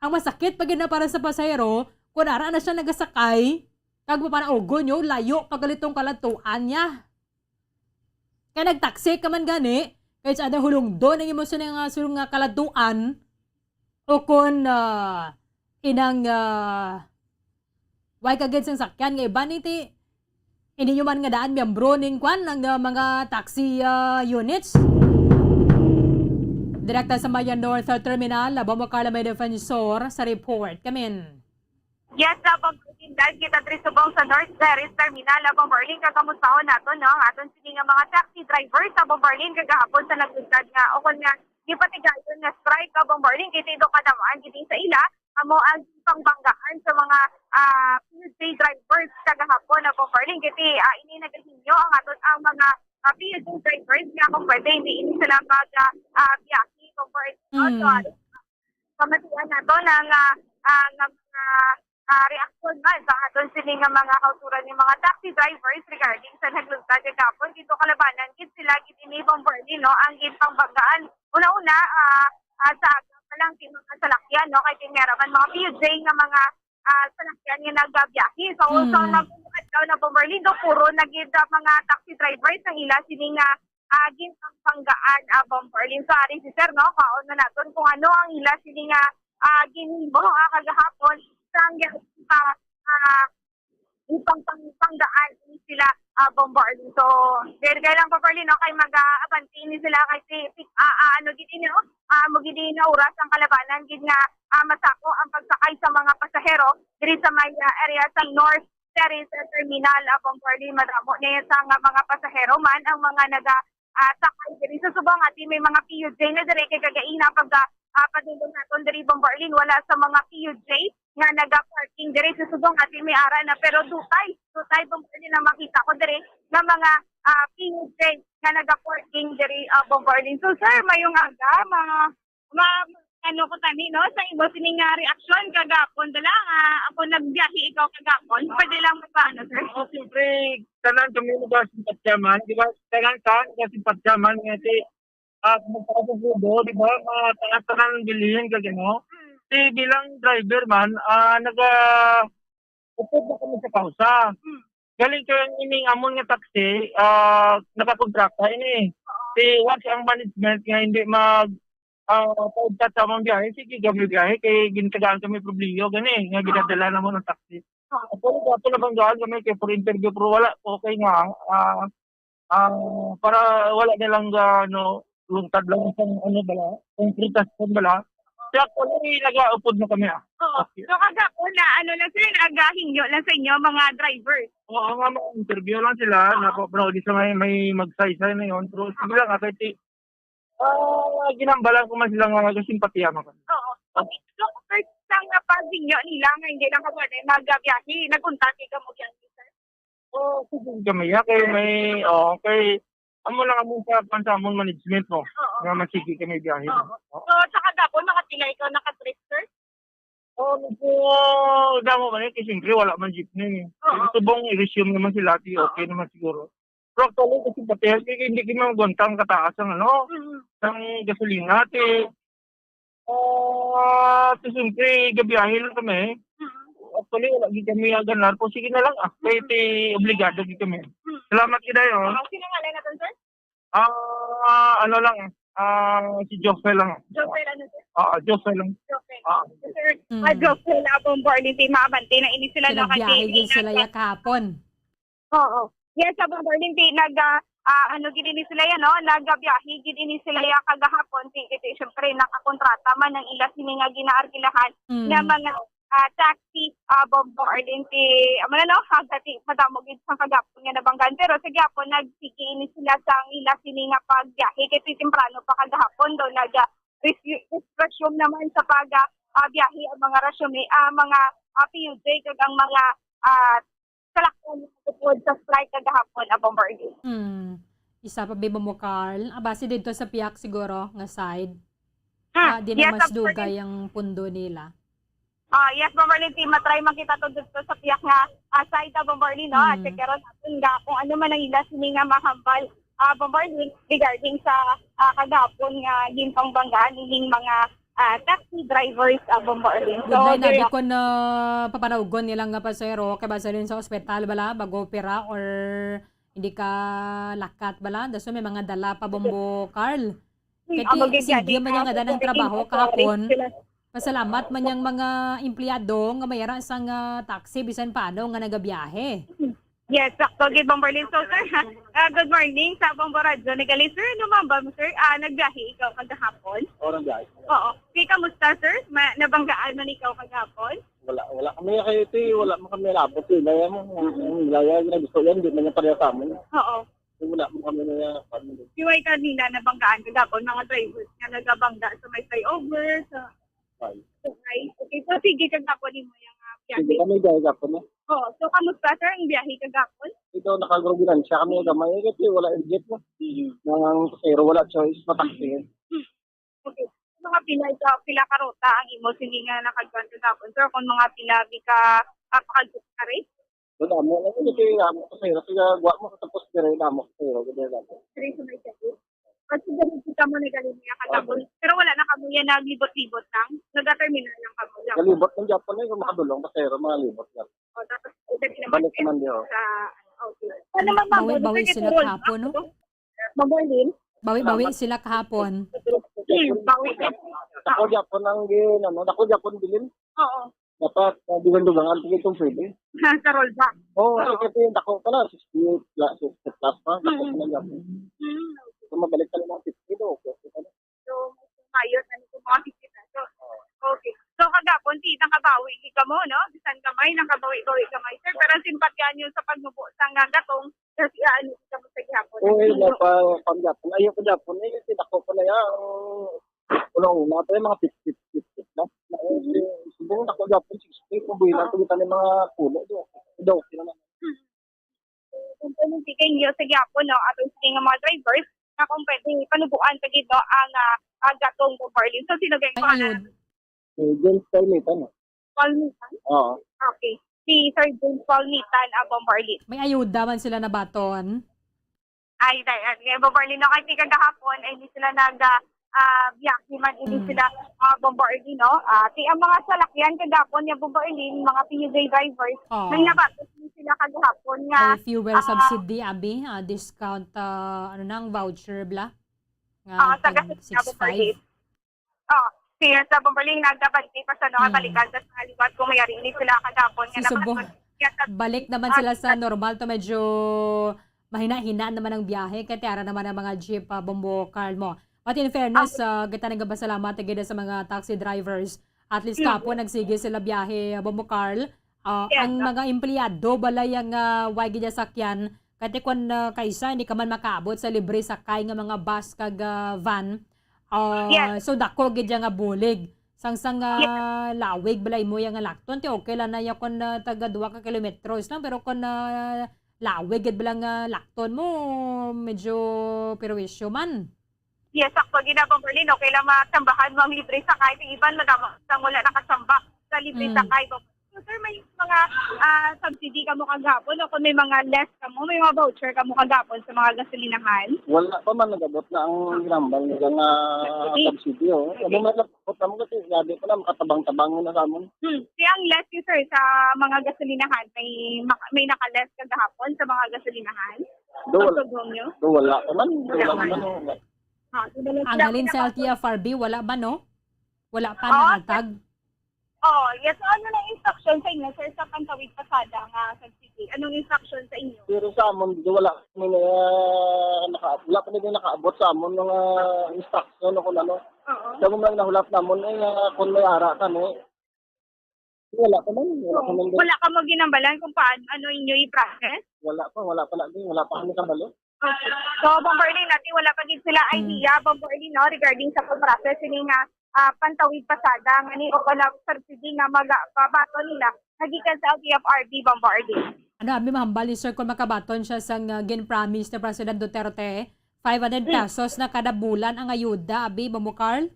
Ang masakit pag na para sa pasahero, kung ara na siya nagasakay, kag mapanaugo nyo, layo pagalitong kalatuan niya. Kaya nagtaksi ka man gani, kahit sa ada hulong doon, ang emosyon nga sulong nga kaladuan, o kung inang way kagad sang sakyan, nga iba niti, hindi nyo man nga daan miyambro ning kwan ng mga taxi units. Direkta sa Mayan North Terminal, Labamo Carla may defensor sa report. Kamin. Yes, Labang Dahil kita diri subong sa North Terrace Terminal, Bomberlin, kagamustahon nato, no? Ang aton sini nga mga taxi drivers sa Bomberlin, kagahapon sa nagtugtad nga, o kung nga, di patigayon nga strike ka Bomberlin, kiti do kadamaan, kiti sa ila, amo ang pangbanggaan sa mga PUJ drivers kagahapon na Bomberlin, kiti ini nagahinyo ang aton ang mga PUJ drivers nga kung pwede, hindi sila mag-biyahe, Bomberlin. So, pamatian nato ng reaksyon man sa aton sini nga mga kauturan ni mga taxi drivers regarding sa naglugtad kagapon dito kalabanan kit sila gid ini Bomberlin, no, ang pangbagaan una-una sa aga pa lang ti mga salakyan, no, kay tineraman mga PUJ nga mga salakyan nga nagbiyahe so nagbukat daw na Bomberlin do puro nagid mga taxi drivers ang ila sini nga agin ang panggaan Bomberlin. So ari si sir, no, kaon na naton kung ano ang ila sini nga ginhimo kagahapon sang upang panggaan ni sila Bomberlin. So dahil kailang Bomberlin, no, kay mag-abanti ni sila kasi ano gid ini, no, mo gid na oras ang kalabanan gid nga masako ang pagsakay sa mga pasahero diri sa may area sa North Terrace Terminal Bomberlin. Madamo niya sa mga pasahero man ang mga sakay diri sa subong ati may mga PUJ na diri kay kagaina pag padulong naton diri Bomberlin wala sa mga PUJ nga naga-parking diri sa subong ati may ara na pero dutay Bomberlin na makita ko diri nga mga PUJ nga naga-parking diri Bomberlin. So sir, mayong aga ano ko tani, no, sa imo sining reaksyon kagapon dala nga ako nagbiyahe ikaw kagapon, pwede lang magpaano sir? Siyempre, tanan kami nagasimpatyaman, di ba? Tanan ka, nagasimpatyaman, kasi magpapasudo, di ba? Tanan ng bilihin ka gano. Bilang driver man, upod na kami sa kausa. Galing ko yung ining amon nga taxi, nakakontrakta ini. Once ang management nga hindi paudtat sa mga biyahe, sige kami biyahe, kay gintagaan kami problema, gani, nga ginadala naman ng taxi. Ako na bang gaan kami kay for interview, pero wala, okay nga, para wala nilang lungtad lang isang bala, konkretasyon bala. Kaya ako nag-upod na kami. So kagapon na, lang sir, nag-hinyo lang sa inyo, mga drivers. Oo nga, mga interview lang sila, di sa may magsaysay na yun, pero sige lang, kahit ginambalan ko man silang simpatiya mo. Oo. Okay. So, first lang pag-hinyo nila nga hindi lang ka mag-biyahe, nag-contacti ka mo yan, sir? Oo, sige kami. Kay amo lang amo sa pansamon management mo. Nga masigi kami biyahe. So, sa kagapon, makatingay ikaw naka-trip, sir? Oo, damo man kasi siyempre wala man jeepney. Subong i-resume naman sila, okay naman siguro. Pero actually, kasi pati hindi kami magwantang kataas ang ng gasolina. Siyempre, gabiyahe lang kami. Actually, wala kami aganar po. Sige na lang, kaya obligado kami. Salamat kayo. Sino nga lang natin, sir? Si Jose lang. Jose lang, sir? Jose lang. Sir, Jose lang Bomberlin, maabanti na ini sila na kasi. Nagbiyahe sila yakapon. Oo. Yes, sa Bomberlin, gini sila yan, no? Nagbiyahe, gini sila yan kagahapon. Siyempre, nakakontrata man ng ila sini nga ginaarkilahan na mga taxi Bomberlin. Hagati, madamog sa kagapon nga nabanggan. Pero sa gapon, nagsigini sila sa ila sini nga pagbiyahe. Kasi temprano pa kagahapon doon, nag-resume naman sa pagbiyahe ang mga resume, mga PUJ, kagang mga salakyan sa strike kagahapon Bomberlin. Isa pa biba mo, Carl. Base dito sa piyak siguro nga side. Di na mas dugay ang pundo nila. Yes, Bomberlin, matry makita to dito sa piyak nga side Bomberlin, no? At karon natin kung ano man ang ila sini nga mahambal Bomberlin regarding sa kagahapon nga gintong banggaan ining mga taxi drivers Bomberlin. So, nabi ko na papanaugon nilang nga pasero kay basa rin sa ospital bala bago opera or hindi ka lakat bala. Daso may mga dala pa Bombo, Carl. Kaya sige man yung nga ng trabaho kahapon. Pasalamat man yung mga empleyado nga mayara sang taxi bisan paano nga nagabiyahe. Yes, sakto gid Bomberlin. So sir, good morning sa Bombo Radio. Nagali sir, numamba mo sir, nagbiyahe ikaw kagahapon? Nagbiyahe. Oo. Kamusta sir? Nabanggaan man ikaw kagahapon? Wala kami kayo ito, wala mo kami labot eh. Laya mo, laya na gusto yan, hindi man yung pareha sa amin. Oo. Wala mo kami na Siway kanina nabanggaan ka gapon mga drivers nga nagabangga sa may flyover, sa okay. Okay, so sige ka gapon mo yung biyahe. Hindi kami gaya gapon na. Oo, so kamusta sir ang biyahe ka gapon? Ito nakagroginan siya kami gamay kasi wala exit na. Nang pasero wala choice mataksi. Okay. Mga pila ka ruta ang imo sige nga nakagwan ka gapon sir kung mga pila ka pakagit ka rin? Wala mo na kasi amo pasero kaya gwa mo tapos dire na mo pasero gid gapon. Dire sa may check. Kasi ganun kita mo na galing niya katapos. Pero wala na kamo yan naglibot-libot lang. Nag-terminal lang kamo. Galibot ng Japon na yung makadulong pasero mga libot lang. O tapos dali naman Balik naman diyo. sa okay. Ano naman Bawi sila kahapon, no? Mabalin. Bawi sila kahapon. Bawi. Ako Japon ang gin ano, ako Japon bilin. Oo. Dapat dugang-dugangan tigit kung pwede. Sa rollback. Kasi dako pala 68 plus pa dako na Japon. Kung mabalik ka lang 50 do, okay pala. So, ayos ano kung mga 50 pesos. Okay. So, kagapon, titang kabawi ka mo, no? Bisan kamay, nakabawi-bawi kamay, sir. Pero simpatyan nyo sa pagmubo sa nga gatong kasi ano ka mo sa gihapon. Oo, wala pa pang Japon. Ayaw ko Japon eh, kasi dako pala yan. Una-una pa yung mga 50 na. Subong dako Japon, 60. Kung buhay lang, tulitan yung mga puno. Ito, okay naman. Kung pwede nyo sa gihapon, no? At sige nga mga drivers, na kung pwede panubuan pagid no ang gatong Bombarlin. So sino gayong pangalan? James Palmitan. Palmitan? Oo. Okay. Si Sir James Palmitan Bombarlin. May ayuda man sila na baton. Ay, Bombarlin no kasi kagahapon ay hindi sila biyahe man hindi sila Bombarlin no. Ti ang mga salakyan kagahapon niya Bombarlin, mga PUJ drivers, nang nabatos sila kagahapon nga fuel subsidy abi, discount ano nang voucher bla. Taga 6.5. Siya sa Bombarlin nagdabanti pa sa balikan sa haliwat kung mayari ini sila kagahapon nga balik naman sila sa normal to medyo mahina-hina naman ang biyahe kaya tiyara naman ang mga jeep bombo car mo. But in fairness, kita nagabasalamat agad sa mga taxi drivers. At least kapo nagsige sila biyahe bombo car. Ang mga empleyado balay ang wagi dya sakyan kati kung kaisa hindi ka man makaabot sa libre sakay nga mga bus kag van. So dako gid nga bulig. Sang lawig balay mo yang lakton ti okay lang na ya kun taga 2 ka kilometros lang pero kun lawig gid balang lakton mo medyo perwisyo man. Yes, sakto ginabang Berlin, okay lang masambahan mo ang libre sakay. Yung iban magamang wala nakasamba sa libre sakay. So, sir, may mga subsidy ka mo kagapon o kung may mga less ka mo, may mga voucher ka mo kagapon sa mga gasolinahan? Wala pa man nagabot na ang ginambal nila na subsidy. Ano man lapot na mo kasi sabi ko na makatabang-tabang na sa amon. Siyang less yun, sir, sa mga gasolinahan. May naka-less kagahapon sa mga gasolinahan? Wala pa man. Wala. Ang halin sa LTFRB, wala ba no? Wala pa nahatag? Yes. So, ano na instruction sa inyo, sir, sa pantawid pasada nga sa city? Anong instruction sa inyo? Pero sa amon, wala kami wala pa nila nakaabot sa amon ng instruction o kung ano. Sa mga nahulap namon, kung may ara kami, wala pa man. Wala ka mo ginambalan kung paano inyo i-process? Wala pa lagi. Wala pa kami kabalo. Okay. So, Bombarlin natin, wala pa din sila idea, Bombarlin, no, regarding sa pag-process, yun nga, pantawid pasada, nga ni o pala subsidy nga magabato nila, nagikan sa LTFRB, Bombarlin. Ano, abi mahambali, sir, kung makabaton siya sa gin-promise na President Duterte, 500 pesos na kada bulan ang ayuda, abi, Bombo Carl?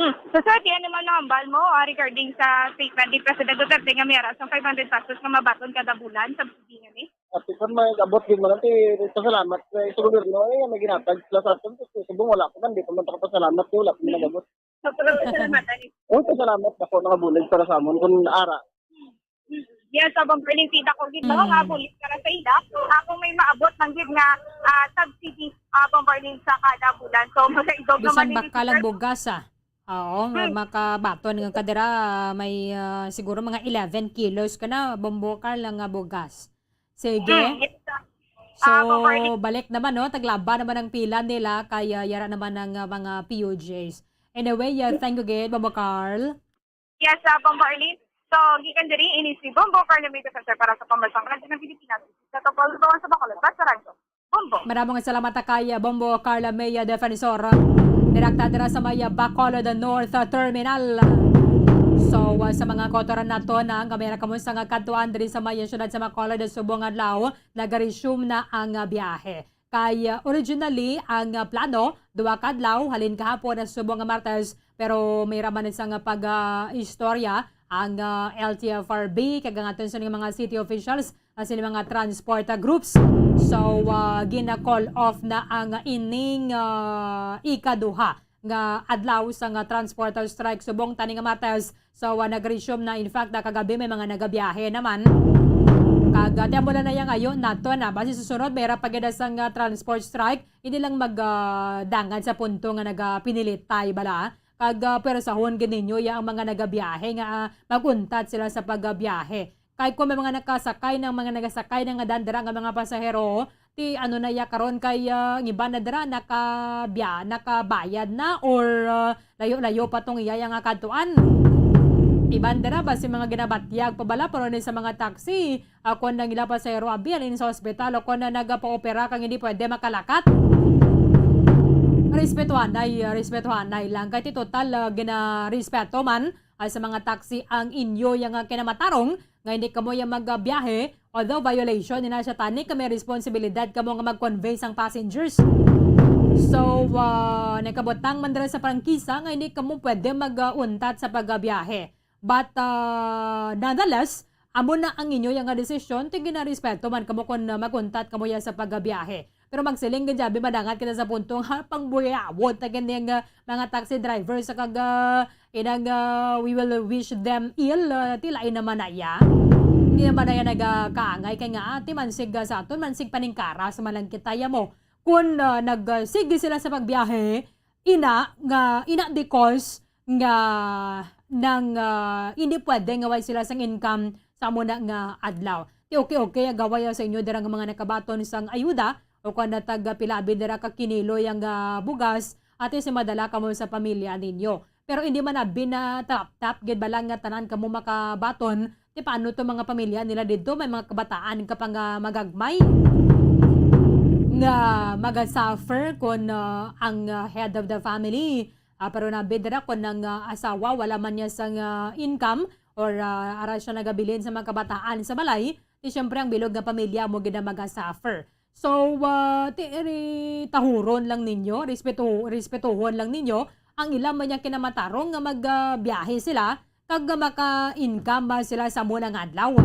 So, sir, di ano naman nahambal mo regarding sa statement ni President Duterte nga mayara sa 500 pesos nga mabaton kada bulan, subsidy nga ni? At kung may abot din mo natin, salamat sa gobyerno, may ginatag sila sa atin. Subong wala pa man, di pa man salamat wala pa man nagabot. So, salamat, ani? Salamat ako nakabulig para sa amon kung ara. Yes, abang Berlin, sida ko gid nga bulig para sa ida. Kung may maabot ng gid nga subsidy abang Berlin sa kada bulan. So, mag-idog naman bisan bakalang bugas Oo, makabaton ng kadira may siguro mga 11 kilos ka na bombo car lang nga bugas. Sige. So, balik naman, no? Taglaba naman ang pila nila, kaya yara naman ng mga PUJs. Anyway, thank you again, Bombo Carl. Yes, Bombarlin. So, So, gikan diri ini si Bombo Carlamita Center para sa Pambansang Radyo ng Pilipinas. Sa Topolbawan sa Bacolod, Basta Radyo. Bombo. Maraming salamat kay Bombo Carla Maya Defensor. Direkta dira sa may Bacolod North Terminal. So sa mga kotoran nato na kamera kamo sa kadtuan diri sa may syudad sa Bacolod subong adlaw nagaresume na ang biyahe. Kay originally ang plano duwa ka adlaw halin kahapon sa subong nga Martes pero may raman sa istorya ang LTFRB kagangaton sa mga city officials sa mga transport groups. So gina-call off na ang ining ikaduha nga adlaw sa nga transporter strike subong tani nga Martes. So nag-resume na in fact kagabi may mga nagabiyahe naman. Kagatiambo na yan ngayon nato na base susunod mayra pagida sa nga transport strike hindi lang magdangan sa punto nga nagapinilit tay bala. Pero sahon ganinyo ya ang mga nagabiyahe nga maguntat sila sa pagbiyahe. Kay kung may mga nakasakay ng mga nagasakay ng dandara nga mga pasahero, ti ano na ya karon kay iba na dara nakabayad na or layo-layo pa tong iya nga kadtuan. Iban dara ba si mga ginabatyag pabala pero ni sa mga taxi kung nang ila pasahero abiyan sa ospital o kung na nagapaopera kang hindi pwede makalakat. Respetuhan ay lang kahit total gina-respeto man sa mga taxi ang inyo yung kinamatarong nga hindi kamo yung magbiyahe although violation nila siya tani kami responsibilidad kamo nga mag-convey sang passengers. So nakabotang man dira sa prangkisa nga hindi kamo pwede mag-untat sa pagbiyahe. But nonetheless, amo na ang inyo yung desisyon ti gina-respeto man kamo kung mag-untat kamo ya sa pagbiyahe. Pero magsiling gadyabi madangat kita sa puntong pang buyawot na ganyan mga taxi drivers sa inang we will wish them ill tilain naman na ya. Hindi naman na yan nagkaangay kaya nga ati mansig sa aton mansig paningkara sa malang kitaya mo. Kung nagsigi sila sa pagbiyahe ina the cause nga nang hindi pwede nga way sila sang income sa muna nga adlaw. Okay gaway sa inyo dira nga mga nakabaton sang ayuda o kung natagpilabi dira ka kinilo yung bugas at si madala kamo sa pamilya ninyo. Pero hindi man na tap gid balang nga tanan kamo makabaton ti paano to mga pamilya nila dito may mga kabataan ka pang magagmay nga magasuffer kung ang head of the family pero nabidra kung ng asawa wala man niya sang income or ara siya nagabilin sa mga kabataan sa balay ti syempre ang bilog nga pamilya mo gid magasuffer. So, tahuron lang ninyo, respetuhon lang ninyo, ang ilang man yung kinamatarong nga magbiyahe sila, kag maka-income ba sila sa munang adlaw.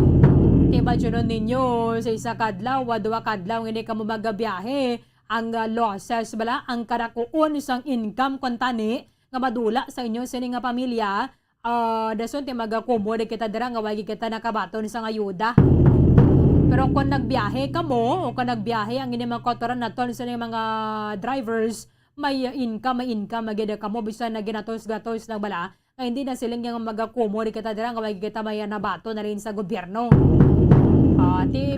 Imagine ninyo, sa isa kadlaw, duwa kadlaw, hindi ka mo magbiyahe, ang losses bala, ang karakuon isang income kontani, nga madula sa inyo sa nga pamilya, dason ti magakumode kita dira nga wagi kita nakabaton sa ayuda. Pero kung nagbiyahe ka mo, o kung nagbiyahe ang inimang kotoran na ton sa mga drivers, may income, magida ka mo, bisa na ginatos-gatos na bala, na hindi na silang yung magakumori kita dira, nga magigita may nabato na rin sa gobyerno.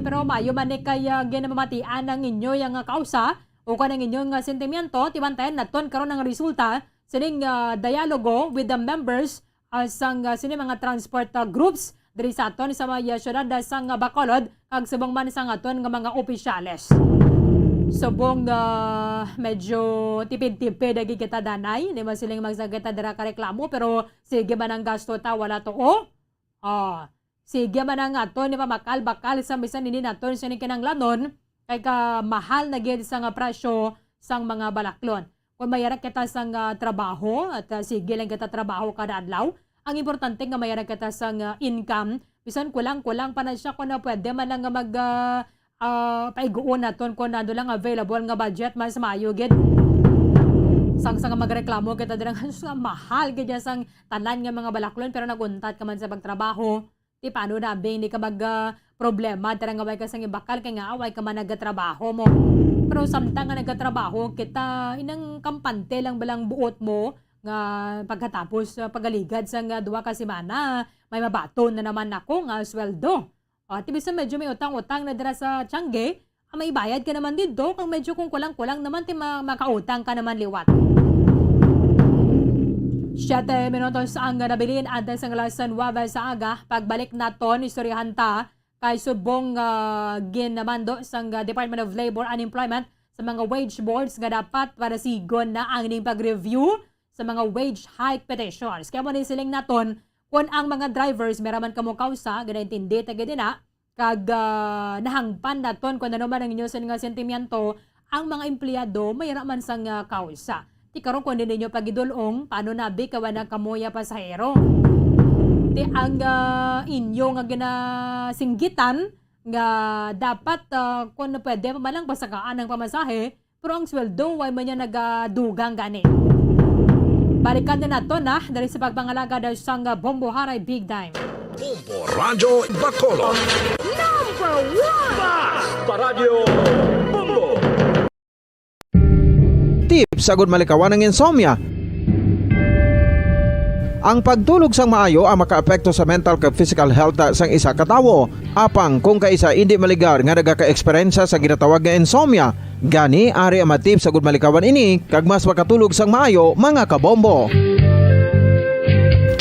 Pero mayo man kaya ginamamatian ng inyo yung kausa, o kung ang inyong sentimiento, tibantayan na ton karon ng resulta, sining dialogo with the members sang mga transport groups, diri sa aton sa mga syudad sang Bacolod kag subong man sa aton nga mga opisyales. Subong medyo tipid-tipid agi kita danay, di man silang magsagata dira ka reklamo pero sige man ang gasto ta wala to sige man ang aton ni pamakal-bakal sa bisan hindi naton sa kinanglanon kay ka mahal na gid sa nga presyo sang mga balaklon. Kung mayara kita sang trabaho at sige lang kita trabaho kada adlaw, ang importante nga mayroon kita sa income, bisan kulang-kulang pa na siya kung na pwede man lang paiguon naton kung nado lang available nga budget mas maayo gid. Sang magreklamo kita dirang nga mahal gid sang tanan nga mga balaklon pero naguntat ka man sa pagtrabaho. Ti paano na hindi ka problema tara nga way ka sang ibakal kay nga away ka man nagatrabaho mo. Pero samtang nga nagatrabaho kita inang kampante lang balang buot mo nga pagkatapos pagaligad sa nga duwa ka semana may mabaton na naman ako nga sweldo. At ibig medyo may utang-utang na dira sa Tiangge, may bayad ka naman dito kung medyo kung kulang-kulang naman ti makautang ka naman liwat. 7 minutos ang nabilin antes ang alas 9 sa aga. Pagbalik naton istoryahan ta kay subong ginamando sang Department of Labor and Employment sa mga wage boards nga dapat para sigon na ang ining pag-review sa mga wage hike petitions. Kaya mo siling naton kung ang mga drivers meraman kamo kausa ganaintindi ta gid na kag nahangpan naton kung ano man ang inyo sa nga sentimiento ang mga empleyado mayroon man sang kausa. Ti karon kung ninyo pagidulong paano nabi kawan ang kamoya pasahero. Ti ang inyo nga ginasinggitan nga dapat kung pwede pa lang pasakaan ng pamasahe pero ang sweldo way man niya nagadugang gani. Balikan din nato na dahil sa pagpangalaga daw sang Bombo Haray Big Time. Bombo Radyo Bacolod. Number 1! Paradyo Bombo. Tips sagud malikawan ng insomnia. Ang pagtulog sang maayo ang makaapekto sa mental kag physical health sang isa ka tawo. Apang kung kaisa hindi maligar nga nagaka-eksperyensya sa ginatawag nga insomnia, gani ari ang matip sagud malikawan ini kag mas makatulog sang maayo mga kabombo.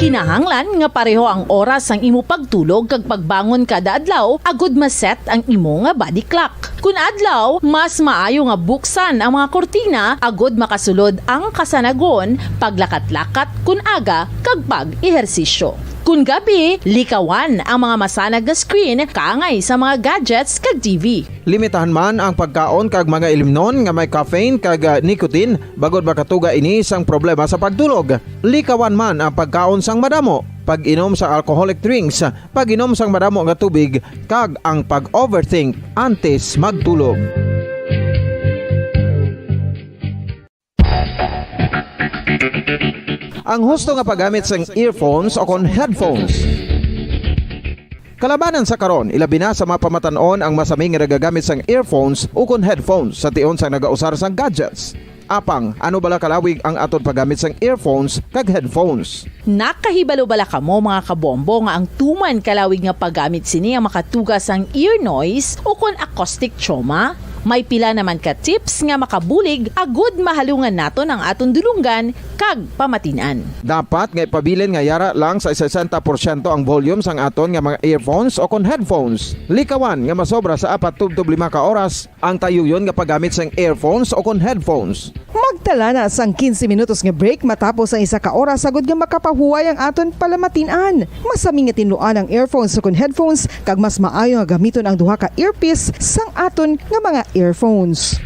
Kinahanglan nga pareho ang oras ang imo pagtulog kag pagbangon kada adlaw agud maset ang imo nga body clock. Kun adlaw, mas maayo nga buksan ang mga kortina agud makasulod ang kasanagon, paglakat-lakat kun aga kag pag-ehersisyo. Kun gabi, likawan ang mga masanag na screen kaangay sa mga gadgets kag TV. Limitahan man ang pagkaon kag mga ilimnon nga may caffeine kag nicotine bagod makatuga ini sang problema sa pagtulog. Likawan man ang pagkaon sang madamo, pag-inom sa alcoholic drinks, pag-inom sang madamo nga tubig kag ang pag-overthink antes magtulog. Ang husto nga paggamit sang earphones o kon headphones. Kalabanan sa karon, ilabi na sa mga pamatanon ang masaming nga nagagamit sang earphones o kon headphones sa tion sang nagausar sang gadgets. Apang, ano bala kalawig ang aton paggamit sang earphones kag headphones? Nakahibalo bala kamo mga kabombo nga ang tuman kalawig nga paggamit sini ang makatugas ang ear noise o kon acoustic trauma? May pila naman ka tips nga makabulig agud mahalungan naton ang aton dulungan kag pamatinan. Dapat nga ipabilin nga yara lang sa 60% ang volume sang aton nga mga earphones o kon headphones. Likawan nga masobra sa 4-5 ka oras ang tayuyon nga paggamit sang earphones o kon headphones. Magtala na sang 15 minutos nga break matapos ang 1 ka oras sagud nga makapahuway ang aton palamatinan. Masami nga tinluan ang earphones o kon headphones kag mas maayo nga gamiton ang duha ka earpiece sang aton nga mga earphones.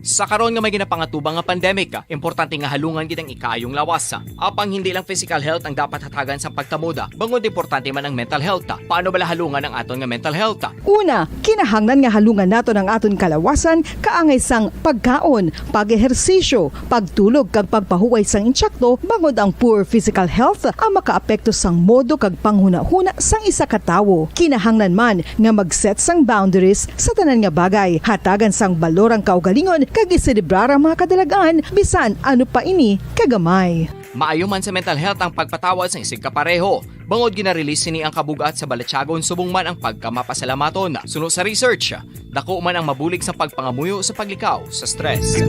Sa karon nga may ginapangatubang nga pandemic, importante nga halungan gid ang ikayong lawas. Apang hindi lang physical health ang dapat hatagan sa pagtamuda, bangod importante man ang mental health. Paano bala halungan ang aton nga mental health? Una, kinahanglan nga halungan naton ang aton kalawasan kaangay sang pagkaon, pag-ehersisyo, pagtulog kag pagpahuway sang insyakto bangod ang poor physical health ang makaapekto sang modo kag panghuna-huna sang isa ka tawo. Kinahanglan man nga mag-set sang boundaries sa tanan nga bagay, hatagan sang balorang kaugalingon kag iselebrar ang mga kadalagan bisan ano pa ini kagamay. Maayo man sa mental health ang pagpatawad sa isig kapareho. Bangod ginarelease ni ang kabugat sa balatsagon subong man ang pagkamapasalamaton. Suno sa research, dako man ang mabulig sa pagpangamuyo sa paglikaw sa stress.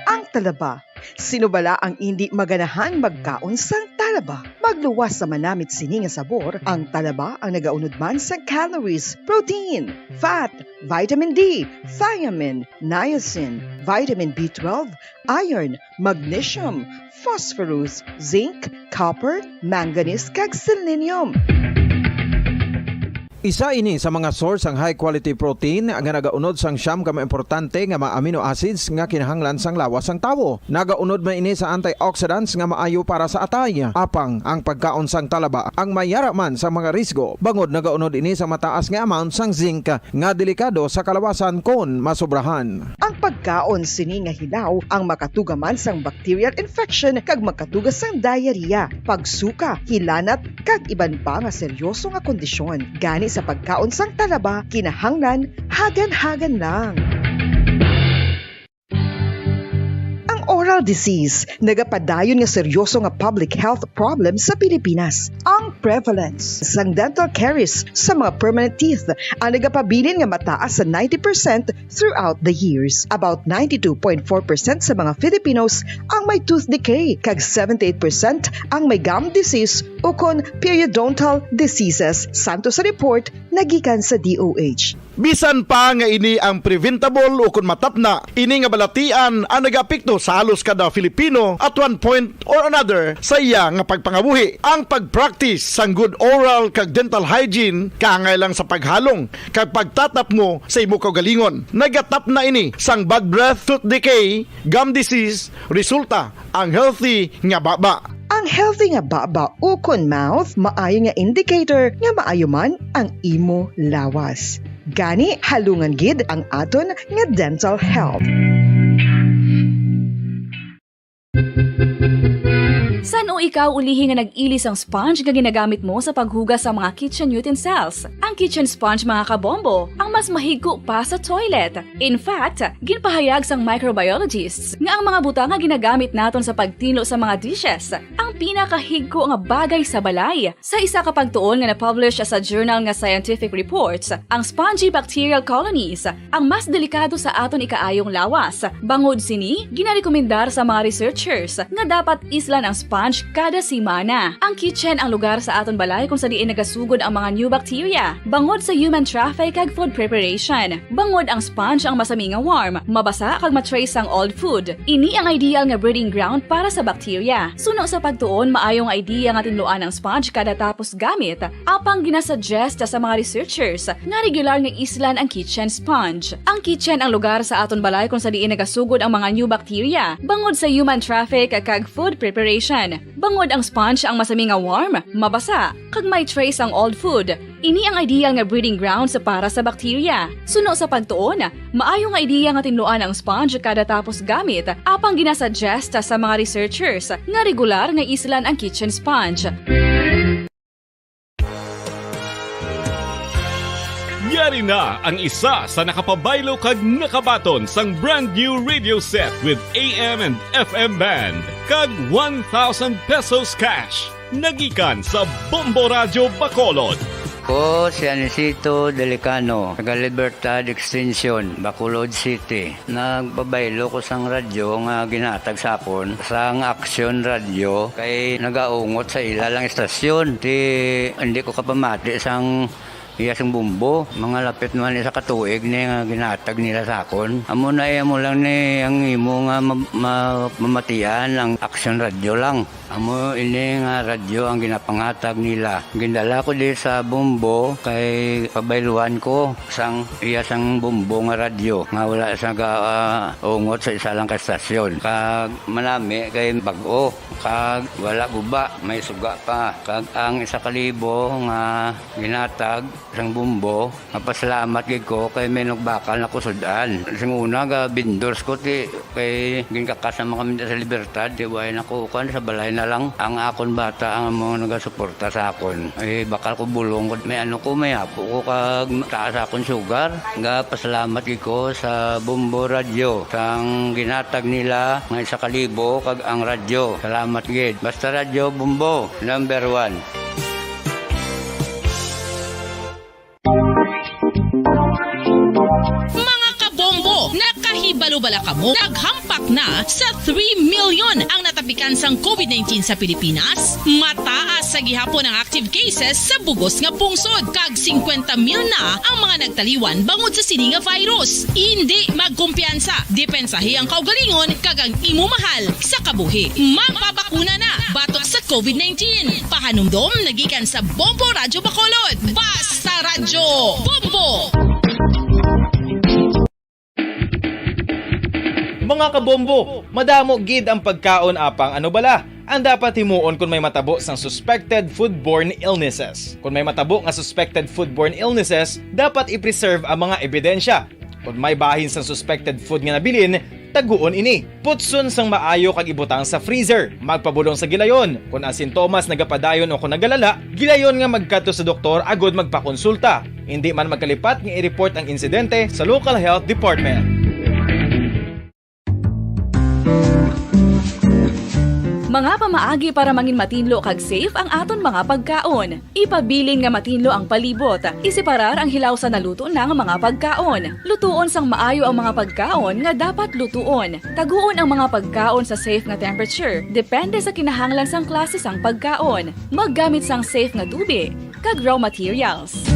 Ang talaba. Sino bala ang hindi maganahan magkaon sang talaba? Magluwas sa manamit sini nga sabor, ang talaba ang nagaunod man sa calories, protein, fat, vitamin D, thiamine, niacin, vitamin B12, iron, magnesium, phosphorus, zinc, copper, manganese kag selenium. Isa ini sa mga source ang high quality protein nga nagaunod sang siyam ka importante nga mga amino acids nga kinahanglan sang lawas sang tawo. Nagaunod man ini sa antioxidants nga maayo para sa atay. Apang ang pagkaon sang talaba ang mayara man sa mga risgo. Bangod nagaunod ini sa mataas nga amount sang zinc nga delikado sa kalawasan kon masobrahan. Ang pagkaon sini nga hilaw ang makatugaman sang bacterial infection kag makatugas sang diarrhea, pagsuka, hilanat kag iban pa nga seryoso nga kondisyon. Gani sa pagkaon sang talaba, kinahanglan hagan-hagan lang. Oral disease, nagapadayon nga seryoso nga public health problem sa Pilipinas. Ang prevalence sang dental caries sa mga permanent teeth ang nagapabilin nga mataas sa 90% throughout the years. About 92.4% sa mga Filipinos ang may tooth decay, kag 78% ang may gum disease o kon periodontal diseases. Santo sa report nagikan sa DOH. Bisan pa nga ini ang preventable o kung matapna, ini nga balatian ang nagapekto sa halos kada Filipino at one point or another sa iya nga pagpangabuhi. Ang pagpractice sang good oral kag dental hygiene kaangay lang sa paghalong kag pagtatap mo sa imo kaugalingon. Nagatap na ini sang bad breath, tooth decay, gum disease, resulta ang healthy nga baba. Ang healthy nga baba o kon mouth maayo nga indicator nga maayo man ang imo lawas. Gani halungan gid ang aton nga dental health. San o ikaw ulihi nga nag-ilis ang sponge nga ginagamit mo sa paghugas sa mga kitchen utensils? Ang kitchen sponge mga kabombo, ang mas mahigko pa sa toilet. In fact, ginpahayag sang microbiologists nga ang mga butang nga ginagamit naton sa pagtilo sa mga dishes ang pinakahigko nga bagay sa balay. Sa isa ka pagtuon nga na-publish sa journal nga Scientific Reports, ang spongy bacterial colonies ang mas delikado sa aton ikaayong lawas. Bangod sini, ginarekomendar sa mga researchers nga dapat islan ang sponge kada simana. Ang kitchen ang lugar sa aton balay kung sa diin nagasugod ang mga new bacteria. Bangod sa human traffic kag food preparation. Bangod ang sponge ang masami nga warm, mabasa kag matrace ang old food. Ini ang ideal nga breeding ground para sa bacteria. Suno sa pagtuon, maayong idea nga tinluan ang sponge kada tapos gamit. Apang ginasuggest sa mga researchers nga regular nga islan ang kitchen sponge. Ang kitchen ang lugar sa aton balay kung sa diin nagasugod ang mga new bacteria. Bangod sa human traffic kag food preparation. Bangod ang sponge ang masami nga warm, mabasa, kag may trace ang old food. Ini ang ideal nga breeding ground sa para sa bacteria. Suno sa pagtuon, maayo nga idea nga tinluan ang sponge kada tapos gamit. Apang ginasuggest sa mga researchers nga regular nga islan ang kitchen sponge. Yari na ang isa sa nakapabaylo kag nakabaton sang brand new radio set with AM and FM band kag 1,000 pesos cash. Nagikan sa Bombo Radio Bacolod. Ko si Anisito Delicano, taga Libertad Extension, Bacolod City. Nagbabaylo ko sang radyo nga ginatag sapon sang Action Radio kay nagaungot sa ilalang estasyon. Hindi ko kapamati sang iyasang bumbo, mga lapit naman sa katuig ni nga ginatag nila sa akon. Amo na mo lang ni ang imo nga mamatian ang Action Radio lang. Amo ini nga radyo ang ginapangatag nila. Gindala ko di sa bumbo kay pabayluan ko sang iyasang bumbo nga radyo nga wala sa ungot sa isa lang ka estasyon. Kag manami kay bag-o, kag wala guba, may suga pa. Kag ang 1,000 nga ginatag sang bumbo, napasalamat gid ko kay may nagbakal na kusudan. Sing una ga bindors ko ti kay ginkakasama kami sa Libertad, di way nakukuan sa balay na lang ang akon bata ang mga nagasuporta sa akon. Bakal ko bulong ko may may apo ko kag taas akon sugar. Nga pasalamat gid ko sa Bombo Radio sang ginatag nila nga 1,000 kag ang radyo. Salamat gid. Basta Radio Bombo number 1. Nakahibalo-bala ka mo, naghampak na sa 3 million ang natapikan sang COVID-19 sa Pilipinas. Mataas sa gihapon ang active cases sa bugos nga pungsod. Kag 50 mil na ang mga nagtaliwan bangod sa sini nga virus. Hindi magkumpiyansa. Depensahi ang kaugalingon kag ang imo mahal sa kabuhi. Magpabakuna na batok sa COVID-19. Pahanumdom nagikan sa Bombo Radio Bacolod. Basta Radyo Bombo! Mga kabombo, madamo gid ang pagkaon apang ano bala. Ang dapat himuon kung may matabo sang suspected foodborne illnesses. Kung may matabo nga suspected foodborne illnesses, dapat i-preserve ang mga ebidensya. Kung may bahin sang suspected food nga nabilin, taguon ini. Putson sang maayo kag ibutang sa freezer. Magpabulong sa gilayon. Kung ang sintomas nagapadayon o kung nagalala, gilayon nga magkadto sa doktor agod magpakonsulta. Hindi man magkalipat nga i-report ang insidente sa local health department. Mga pamaagi para mangin matinlo kag safe ang aton mga pagkaon. Ipabilin nga matinlo ang palibot. Isiparar ang hilaw sa naluto ng mga pagkaon. Lutuon sang maayo ang mga pagkaon nga dapat lutuon. Taguon ang mga pagkaon sa safe nga temperature. Depende sa kinahanglan sang klase sang pagkaon. Maggamit sang safe nga tubig kag raw materials.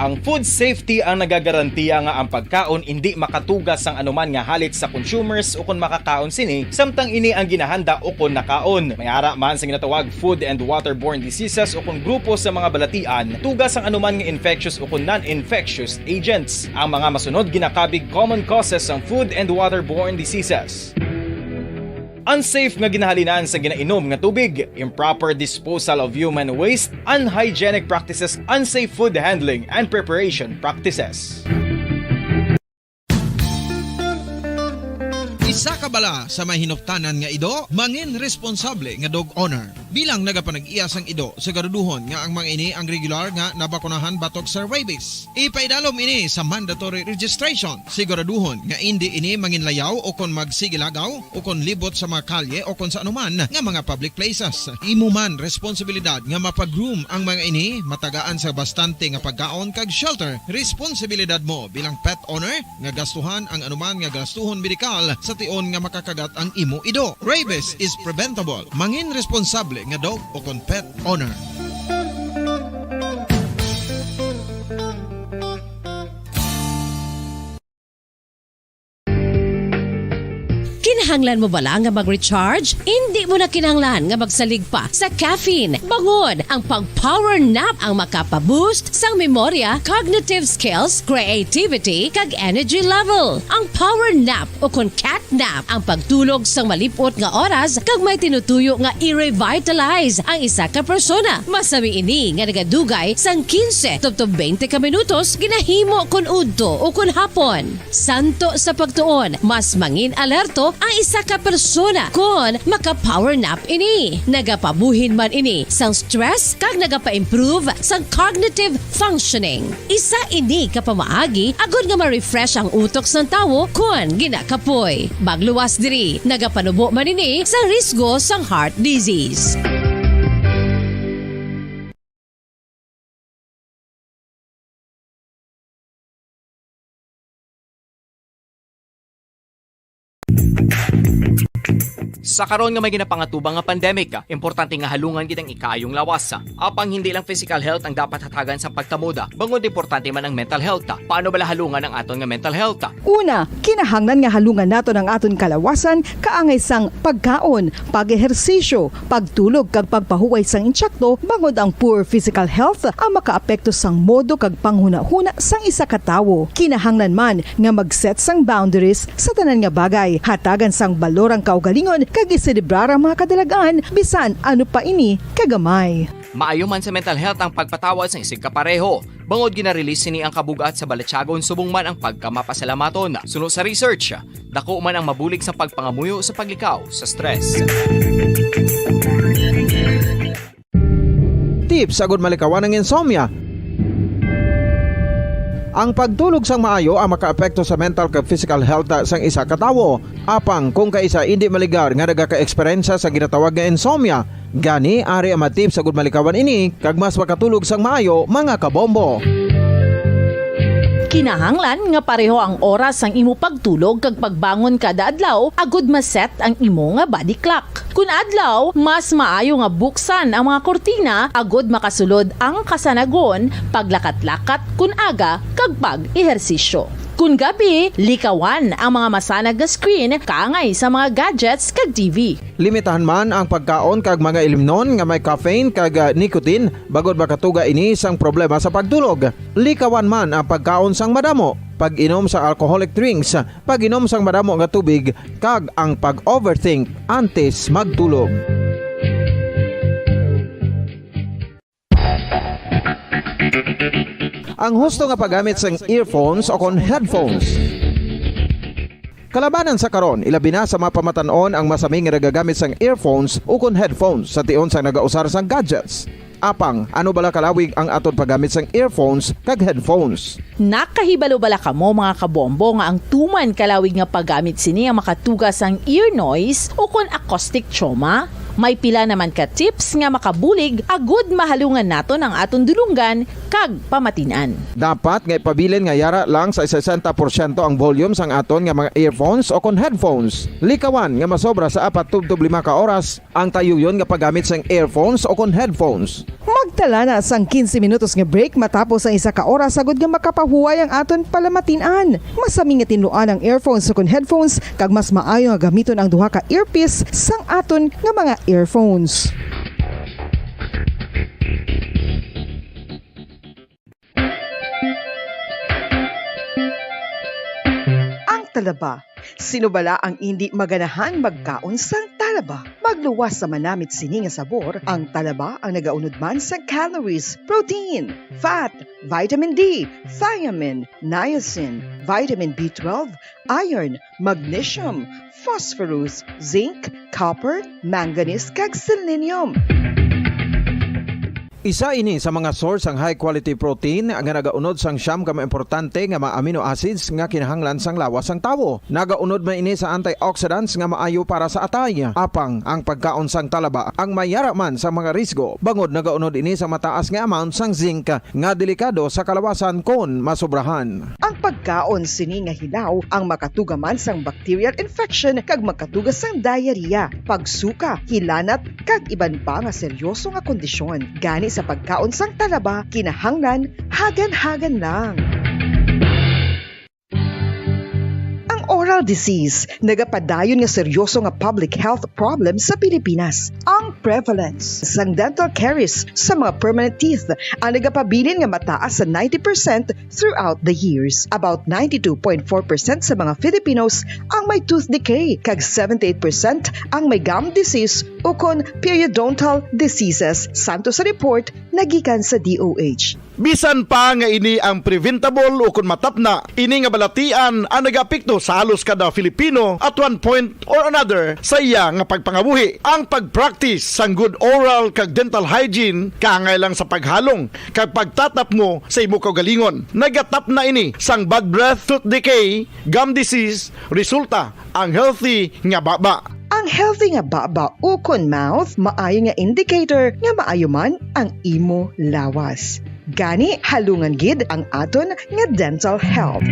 Ang food safety ang nagagarantiya nga ang pagkaon hindi makatugas sang anuman nga halit sa consumers o kung makakaon sini, samtang ini ang ginahanda o kung nakaon. May ara man sa ginatawag food and waterborne diseases o kung grupo sa mga balatian, tugas ang anuman nga infectious o kung non-infectious agents. Ang mga masunod ginakabig common causes ng food and waterborne diseases. Unsafe nga ginahalinan sa ginainom nga tubig, improper disposal of human waste, unhygienic practices, unsafe food handling and preparation practices. Isa ka bala sa may hinuptanan nga ido, mangin responsable nga dog owner. Bilang nagapanag-iyas ang ido, siguraduhon nga ang mga ini ang regular nga nabakunahan batok sa rabies. Ipaidalom ini sa mandatory registration. Siguraduhon nga hindi ini manginlayaw o kon magsigilagaw o kon libot sa mga kalye o kon sa anuman nga mga public places. Imo man responsibilidad nga mapag-groom ang mga ini, matagaan sa bastante nga pagkaon kag shelter. Responsibilidad mo bilang pet owner nga gastuhan ang anuman nga gastuhon medikal sa tion nga makakagat ang imo ido. Rabies is preventable. Mangin responsable nga dog o kon pet owner. Kinahanglan mo bala nga mag-recharge? Hindi mo na kinahanglan nga magsalig pa sa caffeine. Bangod ang pag-power nap ang makapaboost sang memorya, cognitive skills, creativity, kag energy level. Ang power nap o kon cat nap ang pagtulog sang malipot nga oras kag may tinutuyo nga i-revitalize ang isa ka persona. Masami ini nga nagadugay sang 15 to 20 ka minutos ginahimo kon udto o kon hapon. Santo sa pagtuon, mas mangin alerto ang isa ka persona kon maka-power nap ini. Nagapabuhin man ini sang stress kag nagapa-improve sang cognitive functioning. Isa ini ka pamaagi agud nga ma-refresh ang utok sang tawo kon ginakapoy. Bagluwas diri, nagapanubo man ini sa risgo sang heart disease. Sa karon nga may ginapangatubang nga pandemic, importante nga halungan gid ang ikayong lawas. Apang hindi lang physical health ang dapat hatagan sa pagkamuda, bangod importante man ang mental health. Paano bala halungan ang aton nga mental health? Una, kinahanglan nga halungan nato ng aton kalawasan kaangay sang pagkaon, pag-ehersisyo, pagtulog kag pagpahuway sang insyakto bangod ang poor physical health ang makaapekto sang modo kag panghuna-huna sang isa ka tawo. Kinahanglan man nga mag-set sang boundaries sa tanan nga bagay, hatagan sang balorang kaugalingon kag iselebrar ang mga kadalagaan bisan ano pa ini kagamay. Maayo man sa mental health ang pagpatawad sa isig kapareho. Bangod ginarelease ni ang kabugat sa Balatsyagon subong man ang pagkamapasalamaton. Sunod sa research, dako man ang mabulig sa pagpangamuyo sa paglikaw sa stress. Tips agud malikawan ng insomnia. Ang pagtulog sang maayo ang makaapekto sa mental kag physical health sang isa ka tawo. Apang kung kaisa hindi maligar nga nagaka-eksperyensya sa ginatawag nga insomnia, gani ari ang matip sa gud malikawan ini kag mas makatulog sang maayo mga kabombo. Kinahanglan nga pareho ang oras ang imo pagtulog kag pagbangon kada adlaw agud maset ang imo nga body clock. Kun adlaw, mas maayo nga buksan ang mga kortina agud makasulod ang kasanagon, paglakat-lakat kun aga kag pag-ehersisyo. Kun gabi, likawan ang mga masanag nga screen kaangay sa mga gadgets kag TV. Limitahan man ang pagkaon kag mga ilimnon nga may caffeine kag nicotine bagod makatuga ini sang problema sa pagtulog. Likawan man ang pagkaon sang madamo, pag-inom sa alcoholic drinks, pag-inom sang madamo nga tubig kag ang pag-overthink antes magtulog. Ang husto nga paggamit sang earphones o kon headphones. Kalabanan sa karon, ilabi na sa mga pamatanon ang masaming nga nagagamit sang earphones o kon headphones sa tion sang nagausar sang gadgets. Apang ano bala kalawig ang aton paggamit sang earphones kag headphones. Nakahibalo bala kamo mga kabombo nga ang tuman kalawig nga paggamit sini ang makatugas ang ear noise o kon acoustic trauma? May pila naman ka tips nga makabulig agud mahalungan naton ang aton dulunggan kag pamatinan. Dapat nga ipabilin nga yara lang sa 60% ang volume sang aton nga mga earphones o kon headphones. Likawan nga masobra sa 4 to 5 ka oras ang tayuyon nga paggamit sang earphones o kon headphones. Magtala na sang 15 minutos nga break matapos ang 1 ka oras sagod nga makapahuway ang aton palamatinan. Masami nga tinluan ang earphones o kon headphones kag mas maayo nga gamiton ang duha ka earpiece sang aton nga mga earphones. Ang talaba. Sino bala ang hindi maganahan magkaon sang talaba? Magluwas sa manamit sini nga sabor, ang talaba ang nagaunod man sa calories, protein, fat, vitamin D, thiamine, niacin, vitamin B12, iron, magnesium, phosphorus, zinc, copper, manganese kag selenium. Isa ini sa mga source ang high quality protein nga nagaunod sang siyam ka importante nga mga amino acids nga kinahanglan sang lawas sang tawo. Nagaunod man ini sa antioxidants nga maayo para sa atay. Apang ang pagkaon sang talaba ang mayara man sa mga risgo. Bangod nagaunod ini sa mataas nga amount sang zinc nga delikado sa kalawasan kon masobrahan. Ang pagkaon sini nga hilaw ang makatugaman sang bacterial infection kag makatuga sang diarrhea, pagsuka, hilanat kag iban pa nga seryoso nga kondisyon. Gani sa pagkaon sang talaba, kinahanglan hagan-hagan lang. Oral disease, nagapadayon nga seryoso nga public health problem sa Pilipinas. Ang prevalence sang dental caries sa mga permanent teeth ang nagapabilin nga mataas sa 90% throughout the years. About 92.4% sa mga Filipinos ang may tooth decay, kag 78% ang may gum disease o kon periodontal diseases, santo sa report nagikan sa DOH. Bisan pa nga ini ang preventable o kung matapna, ini nga balatian ang nagapikto sa halos kada Filipino at one point or another sa iya nga pagpangabuhi. Ang pagpractice sang good oral kag dental hygiene kaangay lang sa paghalong kag pagtatap mo sa imo kaugalingon. Nagatap na ini sang bad breath, tooth decay, gum disease, resulta ang healthy nga baba. Ang healthy nga baba o kon mouth, maayo nga indicator nga maayo man ang imo lawas. Gani halungan gid ang aton nga dental health.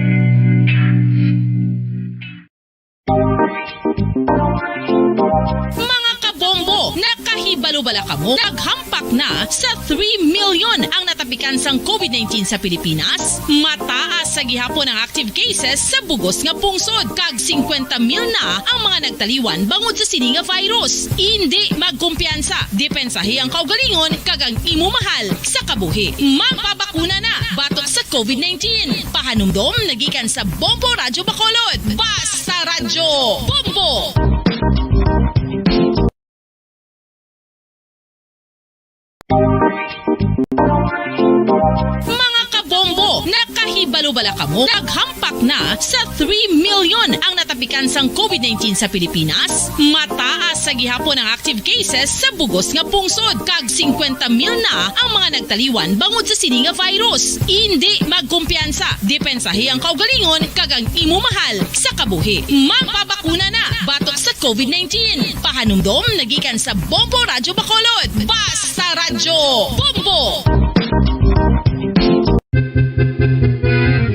Mga kabombo, nakahibalo bala kamo? Naghampak na sa 3 million ang natapikan sang COVID-19 sa Pilipinas. Mataas sa gihapon ang active cases sa bugos nga pungsod. Kag 50 mil na ang mga nagtaliwan bangod sa sini nga virus. Hindi magkumpiyansa. Depensahi ang kaugalingon kag ang imo mahal sa kabuhi. Magpabakuna na batok sa COVID-19. Pahanumdom nagikan sa Bombo Radyo Bacolod. Basta Radyo Bombo! Mga kabombo, nakahibalo bala kamo? Naghampak na sa 3 million ang natapikan sang COVID-19 sa Pilipinas. Mataas sa gihapon ang active cases sa bugos nga pungsod. Kag 50 mil na ang mga nagtaliwan bangod sa sini nga virus. Hindi magkumpiyansa. Depensahi ang kaugalingon kag ang imo mahal sa kabuhi. Magpabakuna na batok sa COVID-19. Pahanumdom nagikan sa Bombo Radyo Bacolod. Basta Radyo Bombo!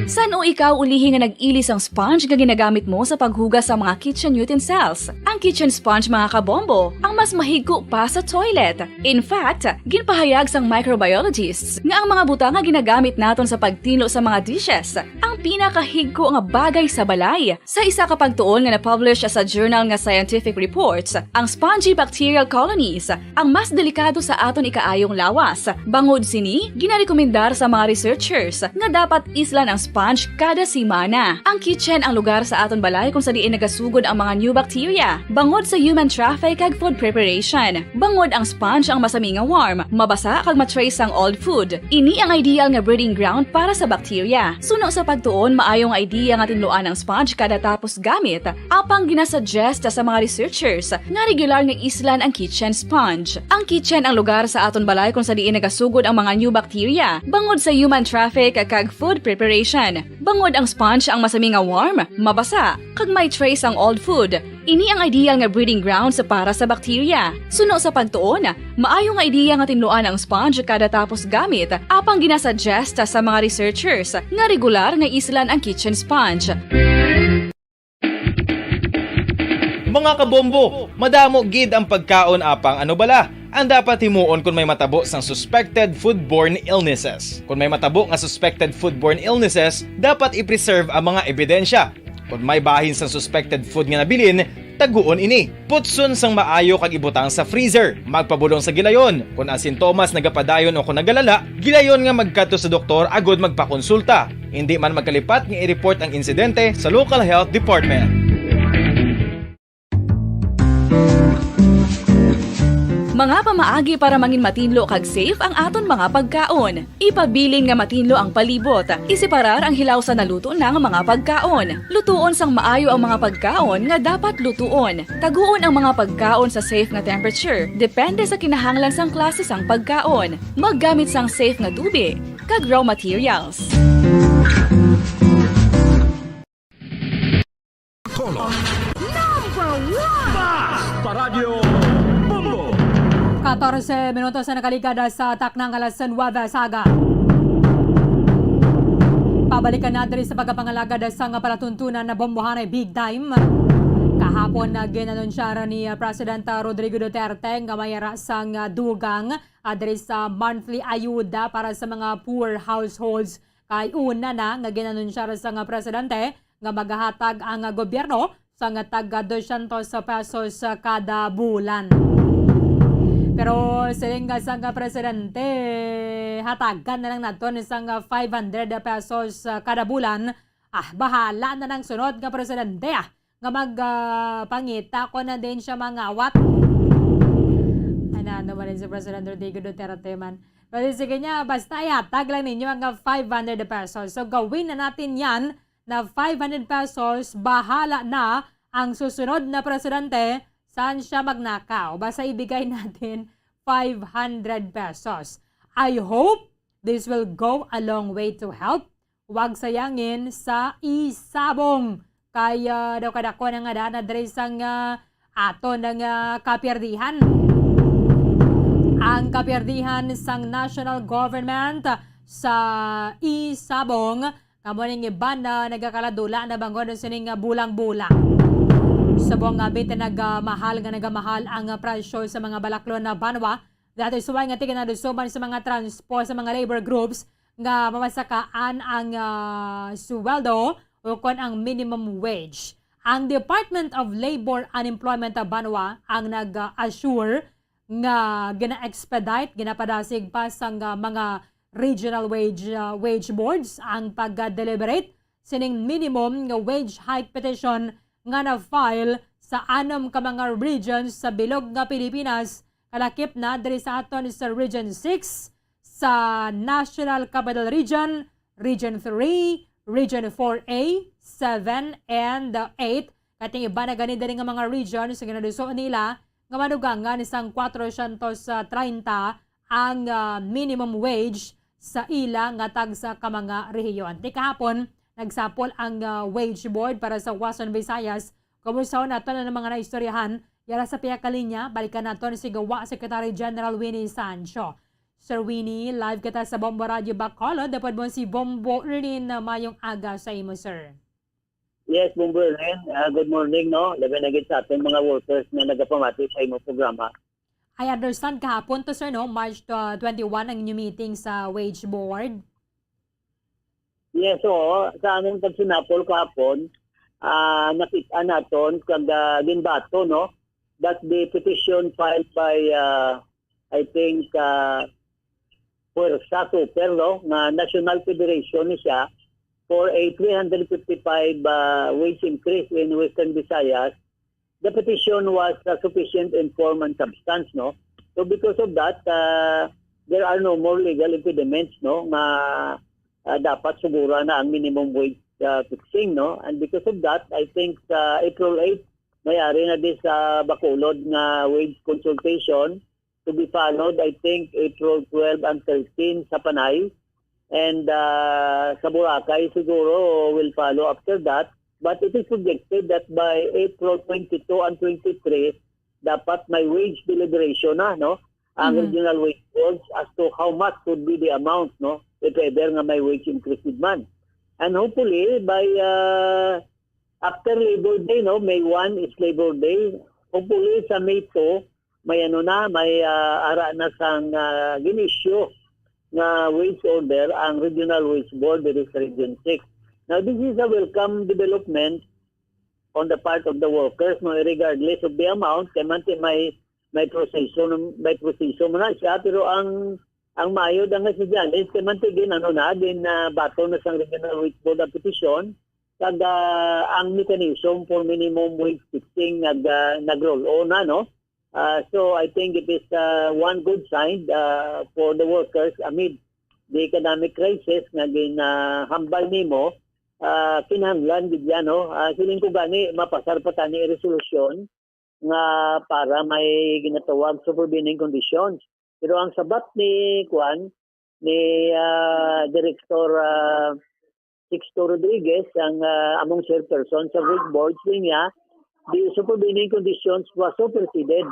San o ikaw ulihi nga nag-ilis ang sponge nga ginagamit mo sa paghugas sa mga kitchen utensils? Ang kitchen sponge mga kabombo, ang mas mahigko pa sa toilet. In fact, ginpahayag sang microbiologists nga ang mga butang nga ginagamit naton sa pagtinlo sa mga dishes ang pinakahigko nga bagay sa balay. Sa isa ka pagtuon nga na-publish sa journal nga Scientific Reports, ang spongy bacterial colonies ang mas delikado sa aton ikaayong lawas. Bangod sini, ginarekomendar sa mga researchers nga dapat islan ang sponge sponge kada simana. Ang kitchen ang lugar sa aton balay kung sa diin nagasugod ang mga new bacteria. Bangod sa human traffic kag food preparation. Bangod ang sponge ang masami nga warm, mabasa kag matrace ang old food. Ini ang ideal nga breeding ground para sa bacteria. Suno sa pagtuon, maayong idea nga tinluan ang sponge kada tapos gamit. Apang ginasuggest sa mga researchers nga regular nga islan ang kitchen sponge. Ang kitchen ang lugar sa aton balay kung sa diin nagasugod ang mga new bacteria. Bangod sa human traffic kag food preparation. Bangod ang sponge ang masami nga warm, mabasa, kag may trace ang old food. Ini ang ideal nga breeding ground sa para sa bacteria. Suno sa pagtuon, maayo nga idea nga tinluan ang sponge kada tapos gamit. Apang ginasuggest sa mga researchers nga regular nga islan ang kitchen sponge. Mga kabombo, madamo gid ang pagkaon apang ano bala ang dapat himuon kung may matabo sang suspected foodborne illnesses. Kung may matabo nga suspected foodborne illnesses, dapat i-preserve ang mga ebidensya. Kung may bahin sang suspected food nga nabilin, taguon ini. Putson sang maayo kag ibutang sa freezer. Magpabulong sa gilayon. Kung ang sintomas nagapadayon o kung nagalala, gilayon nga magkadto sa doktor agod magpakonsulta. Hindi man magkalipat nga i-report ang insidente sa local health department. Mga pamaagi para mangin matinlo kag safe ang aton mga pagkaon. Ipabilin nga matinlo ang palibot. Isiparar ang hilaw sa naluto ng mga pagkaon. Lutuon sang maayo ang mga pagkaon nga dapat lutuon. Taguon ang mga pagkaon sa safe nga temperature. Depende sa kinahanglan sang klase sang pagkaon. Maggamit sang safe nga tubig kag raw materials. Number 1 Paradyo 14 minutos na nakaligada sa taknang alas 9 saga. Pabalikan natin sa pagkapangalagad sa palatuntunan na bombohanay big time. Kahapon na ginanunsyara ni President Rodrigo Duterte nga mayara sang dugang adres sa monthly ayuda para sa mga poor households. Kay una na nga ginanunsyara sa presidente nga maghahatag ang gobyerno sa tag 200 pesos kada bulan. Pero siling sang presidente, hatagan na lang naton isang 500 pesos kada bulan. Bahala na ng sunod nga presidente nga magpangita ko na din siya mangawat. Ano ba rin si President Rodrigo Duterte man. Pero sige niya, basta ihatag lang ninyo ang 500 pesos. So gawin na natin yan na 500 pesos, bahala na ang susunod na presidente saan siya magnakaw. Basta ibigay natin 500 pesos. I hope this will go a long way to help. Huwag sayangin sa isabong. Kaya daw kadako na nga na dresang ato ng kapierdihan. Ang kapierdihan sang national government sa isabong kamuning iban na nagakaladula na bangon ng sining bulang-bulang. Sa buong bita nagamahal ang presyo sa mga balaklon na banwa. Dahil suway nga tignan na suman sa mga transport sa mga labor groups nga mamasakaan ang suweldo o kon ang minimum wage. Ang Department of Labor and Employment Banwa ang nag-assure nga gina-expedite, ginapadasig pa sa mga regional wage boards ang pag-deliberate sining minimum nga wage hike petition nga na-file sa 6 ka mga regions sa bilog nga Pilipinas, kalakip na diri sa aton sa Region 6, sa National Capital Region, Region 3, Region 4A, 7, and 8. Kating iba na ganit din nga mga regions sa ginaduso nila nga madugangan isang 430 ang minimum wage sa ila nga tag sa ka mga rehiyon. Di kahapon, nagsapol ang wage board para sa Wason Visayas. Kumusta nato na ng mga naistoryahan, yara sa piyakalinya, balikan nato ni Sigawa Secretary General Winnie Sancho. Sir Winnie, live kita sa Bombo Radio Bacolod. Dapat mo si Bombo rin na mayong aga sa imo, sir. Yes, Bombo rin. Good morning, no? Labi na sa ating mga workers na nagapamati sa imo programa. I understand kahapon to, sir, no? March 21 ang inyong meeting sa wage board. Yes, so sa aming pagsinapol kahapon, nakita naton kag ginbato, no, that the petition filed by I think Puersa Super, no, nga National Federation ni siya for a 355 wage increase in Western Visayas, the petition was sufficient in form and substance, no? So because of that, there are no more legal impediments, no, na dapat sugura na ang minimum wage fixing, no? And because of that, I think April 8, mayari na din sa Bacolod nga wage consultation to be followed, I think, April 12 and 13 sa Panay. And sa Boracay siguro will follow after that. But it is projected that by April 22 and 23, dapat may wage deliberation na, no? Ang regional wage boards as to how much would be the amount, no? If ever nga may wage increase man. And hopefully, by after Labor Day, no? May 1 is Labor Day. Hopefully, sa May 2, may may ara na sang ginisyo na wage order ang regional wage board dito sa Region 6. Now, this is a welcome development on the part of the workers, no, regardless of the amount. Kaya man may proseso mo na siya, pero ang mayod ang nga siya dyan is kaya man din bato na sang regional wage board ang petition kag ang mechanism for minimum wage fixing nag-roll on na, no? So I think it is one good sign for the workers amid the economic crisis nga ginahambal nimo. Kinahanglan gid yan, no? Siling ko gani mapasar pa tani resolution nga para may ginatawag supervening conditions. Pero ang sabat ni Director Sixto Rodriguez, ang among chairperson sa wage board, niya the supervening conditions was superseded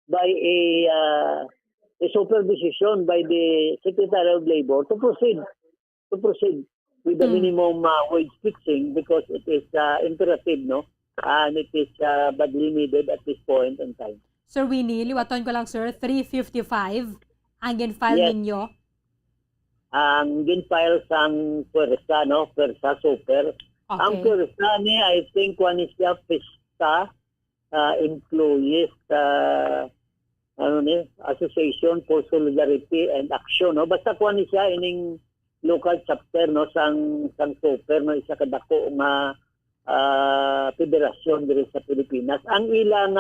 by a super decision by the Secretary of Labor to proceed with the minimum wage fixing because it is imperative, no? And it is badly needed at this point in time. Sir Winnie, liwaton ko lang sir, 355 ang gin-file ninyo? Ang gin-file sang Pwersa, no? Pwersa Super. Okay. Ang Pwersa niya, I think, one is the PISTA, Employees Association for Solidarity and Action, no? Basta kuha ni siya ining local chapter, no, sang Super, no, isa kadako nga federasyon diri sa Pilipinas. Ang ilang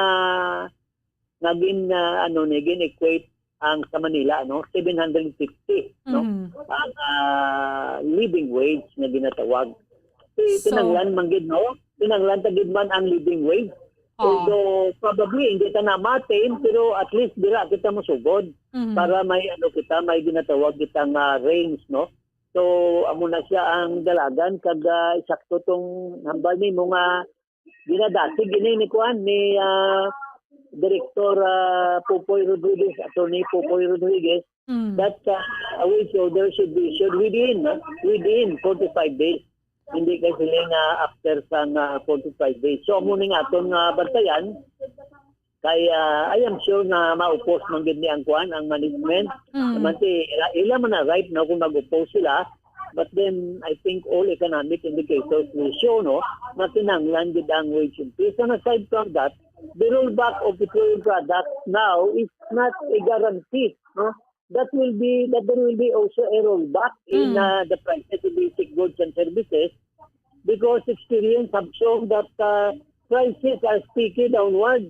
gin equate ang sa Manila, no, 750, no, ang living wage na ginatawag. Tinanglan man gid, no, tinanglan tagid man ang living wage. Although probably hindi ta namatin, pero at least dira kita mosugod para may kita may ginatawag kitang range, no. So amo na siya ang dalagan kag eksakto tong hambal ni mga ginadasig ini ni kuan ni Director Popoy Rodriguez, Attorney Popoy Rodriguez, that a wage order should be issued within 45 days. Hindi kasi after sang 45 days. So amo ning aton bantayan kay I am sure na ma-oppose man gid ni ang kuan ang management. Manti ila man na right na kung mag-oppose sila, but then I think all economic indicators will show, no, na tinanglan gid ang wage increase. And aside from that, the rollback of petroleum products now is not a guarantee, no? That there will be also a rollback in the prices of basic goods and services, because experience have shown that prices are sticky downward.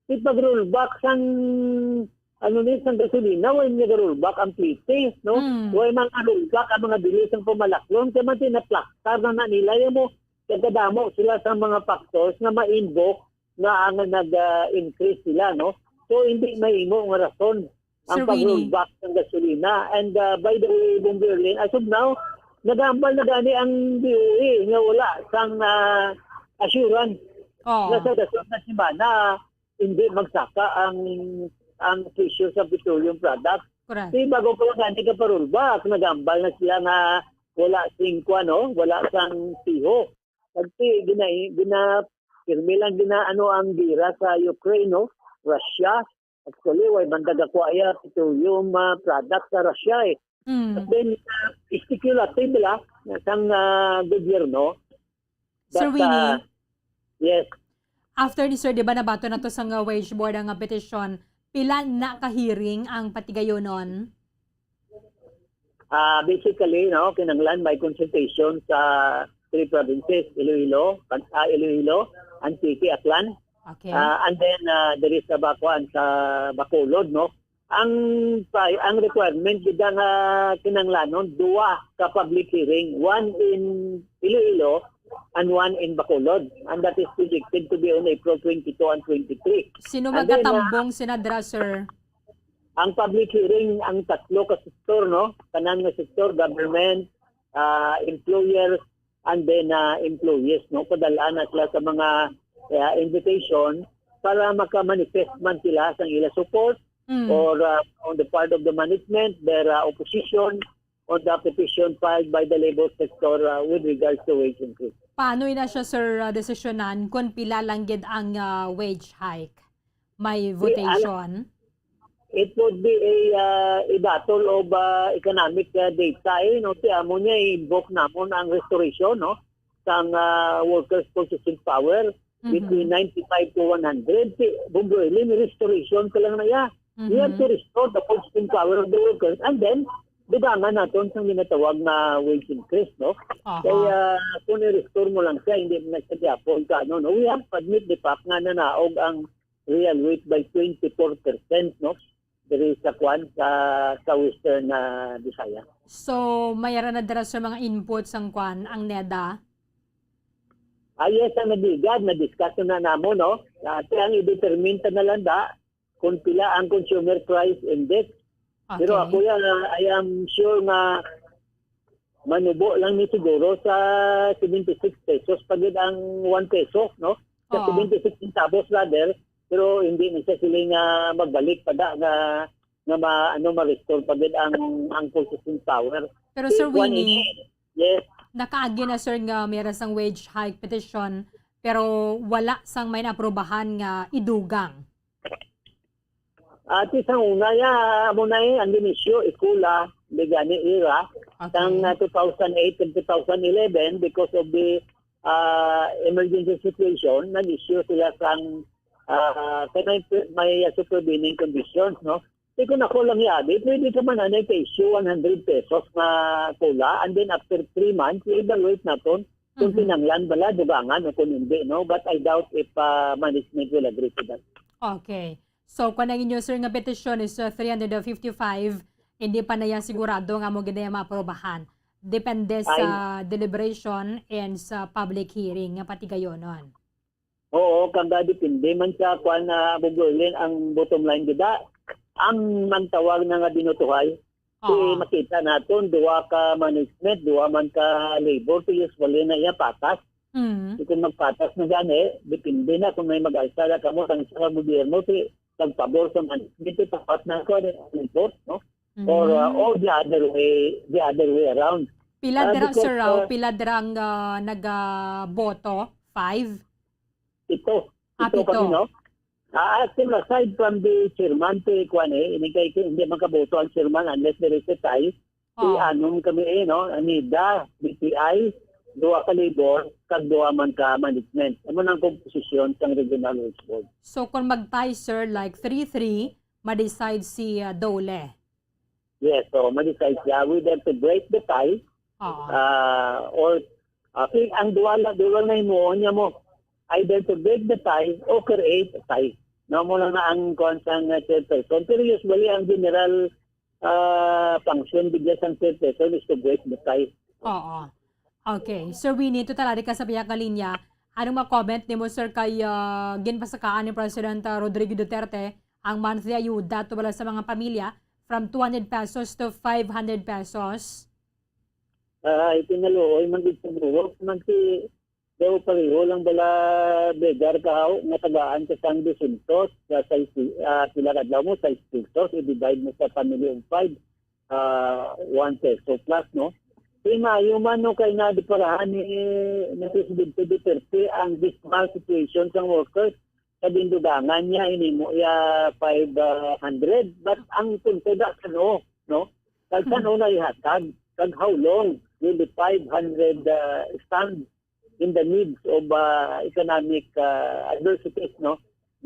If mag-rollback sang sang gasolina, wala nga rollback ang plite, no? Wala mga rollback ang mga bilis ang pumalaklon, kaya man tinaplaktar na nila mo, kagdamo sila sa mga factors na ma-invoke na ang nag-increase sila, no? So hindi maimo nga rason ang pag-rollback ng gasolina. And by the way, Bomberlin, as of now, nag-aambal na gani ang DOE nga wala sang assurance na sa dasod na simana hindi magsaka ang presyo sa petroleum products. Correct. Bago pa lang gani ka pa-rollback, nag-aambal na sila nga wala sing no? Wala sang siho. Kasi pirmi lang ang gira sa Ukraine, no? Russia. Actually, way bandag ako petroleum product sa Russia, eh. But then, speculative lang ng gobyerno. Sir Winnie? Yes. After ni Sir, di ba nabato na to sa wage board ang petition, pila na ka-hearing ang patigayon nun? Basically, no, kinanglan may consultation sa 3 provinces, Iloilo, Antique, Aklan. Okay. And then there is sa Bacoan sa Bacolod, no. Ang requirement gida nga kinanglanon duwa ka public hearing, one in Iloilo and one in Bacolod, and that is projected to be on April 22 and 23. Sino And then, magkatambong sinadra, sir? ang public hearing ang tatlo ka sektor, no, tanan nga sektor, government, employers, and then employees, no, padalaan na sila sa mga invitation para maka-manifest man sila sa ila support or on the part of the management, their opposition on the petition filed by the labor sector with regards to wage increase. Paano ina siya, sir, desisyonan kung pila lang gid ang wage hike? May votation? It would be a battle of economic data. No? Siya mo niya i-invoke namon ang restoration, no, sang workers' purchasing power between 95 to 100. Bumbuili, may restoration ka lang na ya. We have to restore the purchasing power of the workers, and then dugangan natin sa ginatawag na wage increase, no? Kaya kung i-restore mo lang siya, hindi mo na siya diapon ka, no? We have to admit the fact nga nanaog ang real wage by 24%, no? There is a kwan sa Western Visaya. So, mayroon na dara sa mga inputs ang kwan, ang NEDA? Yes, ang nabigad, na-discuss na namo, no? Kaya ang i-determine na lang kung pila ang consumer price index. Okay. Pero ako yan, I am sure na manubo lang ni siguro sa 76 pesos pagid ang 1 peso, no? Sa 76 centavos rather, pero hindi na siya sila nga magbalik pa nga ma-restore pagid ang purchasing power. Pero Sir Winnie, yes, nakaagi na, sir, nga meron sang wage hike petition pero wala sang may naprobahan nga idugang. At isang una mo na ang dinisyo, ikula, bigani era, sang 2008 and 2011 because of the emergency situation, nag-issue sila sang may supervening conditions, no? Kung ako lang iabi, pwede ka man issue 100 pesos na kula, and then after 3 months, i-evaluate natin kung pinanglan bala, dugangan o kung hindi, no? But I doubt if management will agree to that. Okay. So, kung ang inyo, sir, nga petition is 355, hindi pa na yan sigurado nga mo ginaya maaprobahan. Depende sa deliberation and sa public hearing nga pati kayo nun. Oo, kanda depende man sa kung bugulin ang bottom line gida. Ang mantawag na nga binutuhay, makita natin, duwa ka management, duwa man ka labor, to usually na iya patas. Kung magpatas na gani, depende na kung may mag-alsa na kamo sa isang gobyerno, pagpabor sa management, tapat na ko report, no? Or the other way around. Pila dira, sir, pila dirang nag-boto? 5? Ito kami, no? Aside from the chairman, hindi makaboto ang chairman unless there is a tie. Anong kami, no? Anida, BPI, duwa ka labor, kag duwa man ka management. Ano nang komposisyon sa regional wage board? So, kung mag-tie, sir, like 3-3, ma-decide si Dole? Yes, so ma-decide siya. We have to break the tie. Or, ang duwa na mo, either to break the tie or create a tie. No mo lang na ang konsang chairperson. Pero usually, ang general function bigla sang chairperson is to break the tie. Oo. Okay. Sir Winnie, ito talaga ka sa biyak linya. Anong ma-comment ni mo, sir, kay ginpasakaan ni President Rodrigo Duterte ang monthly ayuda tubala sa mga pamilya from 200 pesos to 500 pesos? Itinalooy, mag-itagruwag, daw pareho lang bala begar kahaw nga tagaan sa San Vicente sa sila kadlaw mo sa pesos, i-divide mo sa family of 5, 1 peso plus, no? Mayo man no kay na diparahan ni Presidente Duterte ang dismal situation sa workers sa dindugangan niya mo 500, but ang kuntada no kag sano na ihatag kag how long will the 500 stand in the needs of economic adversities, no,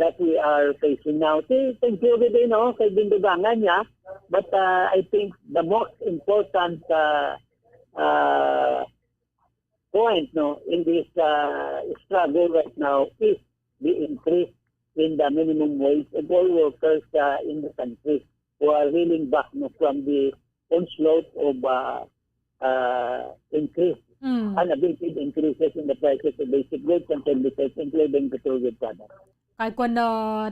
that we are facing now. Thank you din, kay bindugangan niya. But I think the most important point in this struggle right now is the increase in the minimum wage of all workers in the country who are reeling back from the onslaught of unabated increases in the prices of basic goods and services, including petroleum products. Kahit kung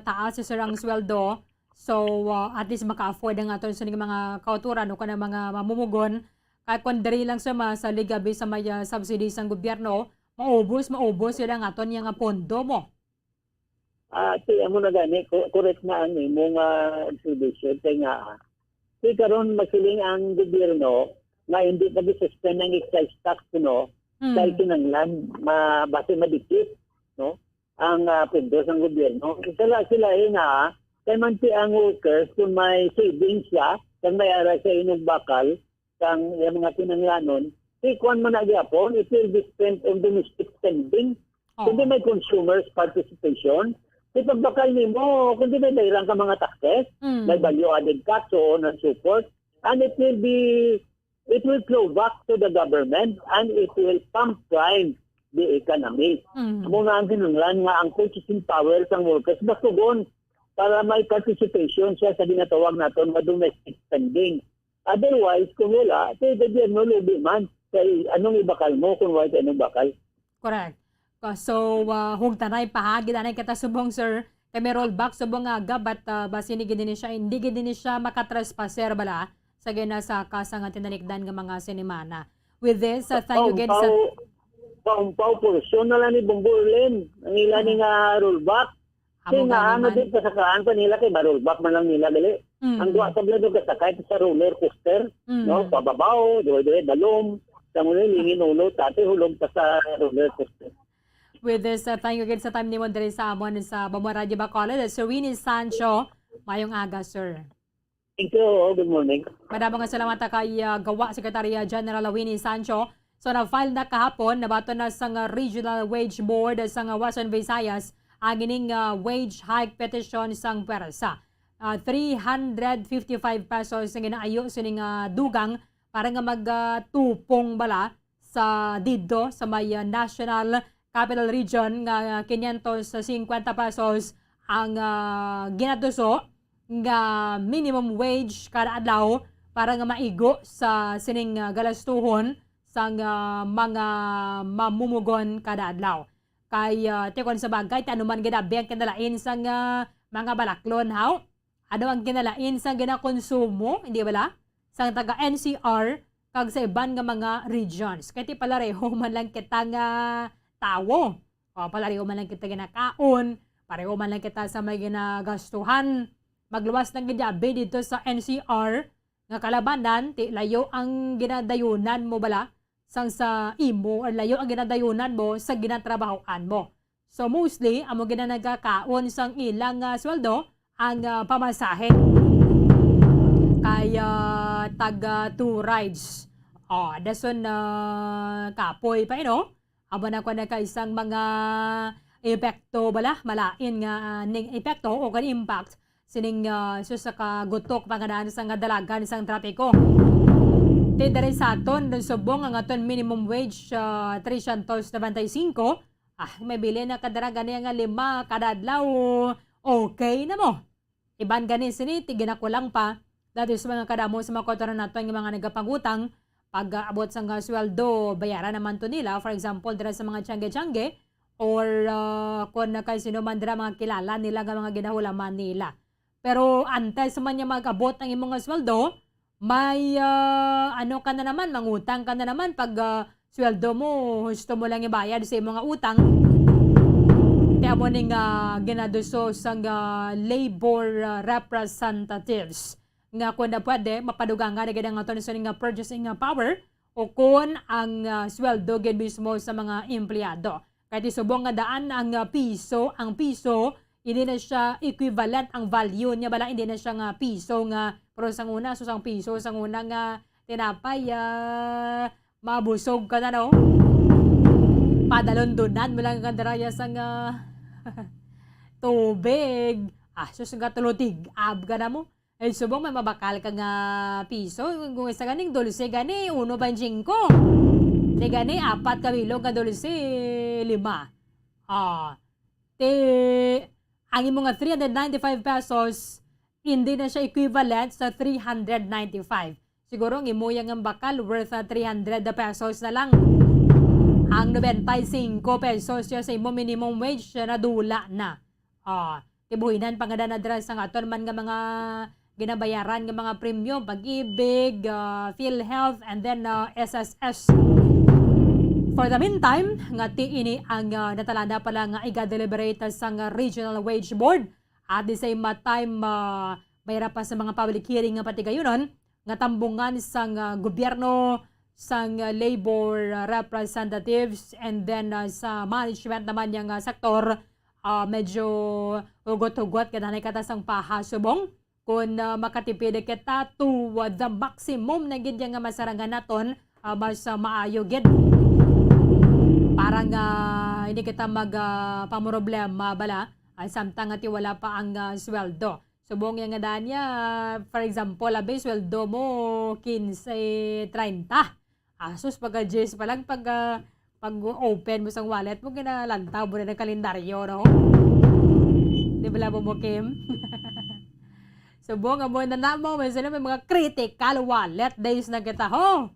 taas sa ang sweldo, so at least maka-afford ang aton sa mga kauturan o kanang mga mamumugon, kahit kung diri lang sa ligabi sa may subsidies ng gobyerno, maubos yun ang aton yung pondo mo. Kaya mo na gani, correct na ang imong observation. Kaya nga, karon masiling ang gobyerno na hindi pa suspend ng excise tax, dahil kinanglan, base madikit, ang pondo ng gobyerno. Sila nga, kaya man ang workers, kung may savings siya, kung may ara sa inog bakal, kang yung mga pinanglanon, ikuan mo na gyapon, it will be spent on domestic spending. Kundi may consumers participation, ipagbakal nimo, kundi may dahilan ka mga taxes, may value added tax, so on and so forth, and it will flow back to the government and it will pump prime the economy. Amo nga ang kinanglan nga ang purchasing power ng workers basugon para may participation siya sa ginatawag naton nga domestic spending. Otherwise, kung wala, the gobyerno lubi man. Kaya anong ibakal mo kung wala anong bakal? Correct. So, hugtanay pahagi danay kita subong sir, kay may rollback subong aga, but basi hindi gini siya makatrespasser bala sa ginasa kasa nga tinanikdan nga mga sinemana. With this, thank you again sa... Paumpaw portion na lang ni Bumburlin. Ang ila ni nga rollback. Kaya nga, din kasakaan pa nila kay rollback man lang nila gali. Ang duwa sa blado kasakay sa roller coaster, pababaw, duwa-duwa, dalom, sa muli, lingin ulo, tate hulog pa sa roller coaster. With this, thank you again sa time ni mo diri sa amon sa Bambuan Radio Bacolod. Sir Winnie Sancho, mayong aga, sir. Thank you. Good morning. Madamang salamat kay Gawa Secretary General Winnie Sancho. So na-file na kahapon, nabato na sa Regional Wage Board sa Western Visayas ang ining wage hike petition sang pwersa. 355 pesos ang ginaayo sining dugang para nga magtupong bala sa didto sa may National Capital Region nga 550 pesos ang ginatuso nga minimum wage kada adlaw para nga maigo sa sining galastuhon sang mga mamumugon kada adlaw. Kay tekon sa bagay anuman ginabi ang kinalain sang mga balaklon how? Ano ang kinalain sang ginakonsumo, hindi bala? Sang taga NCR kag sa iban nga mga regions. Kay ti palareho man lang kita nga tawo. O palareho man lang kita ginakaon, pareho man lang kita sa may ginagastuhan. Magluwas ng gidabi dito sa NCR nga kalabanan, ti layo ang ginadayunan mo bala sang sa imo or layo ang ginadayunan mo sa ginatrabahoan mo. So mostly, amo ginanagakaon sang ilang sweldo ang pamasahe. Kaya taga 2 rides. Dason kapoy pa abo na ko na kaisang mga epekto bala, malain nga ning epekto o kan impact sining sa kagutok pangadaan sang dalagan sang trapiko. Tidari sa aton, subong ang aton minimum wage 395. May bili na kadara gani nga 5 kada adlaw. Okay na mo. Iban gani sini, tigina ko lang pa. Dati sa mga kadamo sa mga kotoran nato yung mga nagapangutang, pag abot sa sweldo, bayaran naman to nila. For example, dira sa mga tiyangge-tiyangge, or kung kay sino man dira mga kilala nila nga mga ginahulaman nila. Pero antes man niya mag-abot ng imong sweldo, may ano ka na naman, mangutang ka na naman pag sweldo mo, gusto mo lang ibayad sa mga utang. Kaya mo ning ginaduso sa labor representatives nga kung na pwede mapadugang nga naging ang aton sa purchasing power o kung ang sweldo gid mismo sa mga empleyado. Kaya subong nga daan ang piso, hindi na siya equivalent ang value niya bala, hindi na siya nga piso nga pero sang una, sang piso, sang una nga tinapay, mabusog ka na, no? Padalon-donan mo lang kandaraya sang tubig. Sus nga tulutig, ka na mo. Eh, subong may mabakal ka nga piso. Kung isa ganing dulce gani, 1.25. Di gani, 4 kabilog nga dulce, 5. Ang imo nga 395 pesos, hindi na siya equivalent sa 395. Siguro ang imo yang bakal worth 300 pesos na lang. Ang 95 pesos siya sa imo minimum wage siya na dula na. Tibuhinan pangada na dra sa aton man nga mga ginabayaran nga mga premium, Pag-ibig, PhilHealth, and then SSS. For the meantime, nga ini ang natalana pala nga iga-deliberate sa Regional Wage Board. At the same time, mayra pa sa mga public hearing nga pati gayunon, nga tambungan sa gobyerno, sa labor representatives, and then sa management naman yung sektor, medyo hugot-hugot kada na katasang pahasubong. Kung makatipid kita to the maximum na gid nga masarangan naton, mas maayo gid. Parang hindi kita pamroblema bala, samtang ati wala pa ang sweldo. Subong yung nga niya, for example, sweldo mo 15-30. Sus, pagka-Jess pa lang, pag-open mo sa wallet mo, kinalantaw mo na ng kalendaryo, no? Di ba mo Kim? Subong, mo na mo, may mga critical wallet days na kita, ho?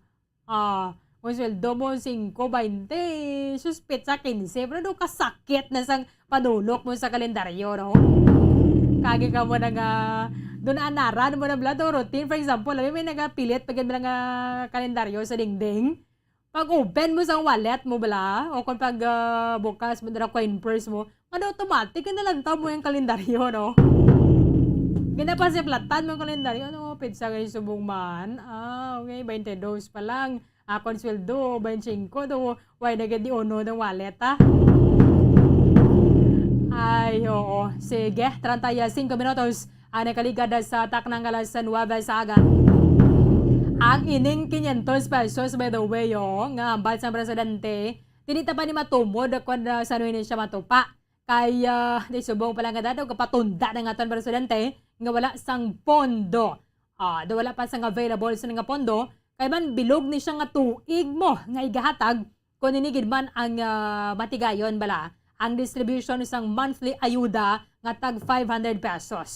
Kung sweldo mo 5-20, suspit sa 15, pero doon kasakit na sang panulok mo sa kalendaryo, no? Kagi ka mo na nga, doon anaran mo na blado routine. For example, may nagapilit pag yung kalendaryo sa dingding. Pag open mo sa wallet mo bala, o kung pag bukas mo na coin purse mo, automatic na lang mo yung kalendaryo, no? Ginapasiplatan mo yung kalendaryo, no? Pizza kayo subong man. Okay, 22 pa lang. Kung sweldo, 25 do. Why na di uno ng wallet, ha? Ay, oo. Sige, 35 minutos ang nakaligada sa taknang alas sa Nueva Ecija. Ang ining 500 pesos, by the way, nga ambal sa presidente, tinita pa ni matumod kung sa ano siya matupa. Kaya, di subong pala nga dato, kapatunda na nga itong presidente, nga wala sang pondo. Wala pa sang available sa nga pondo, kaya man bilog ni siya nga tuig mo, nga igahatag, kung ninigid man ang matigayon bala, ang distribution isang monthly ayuda nga tag 500 pesos.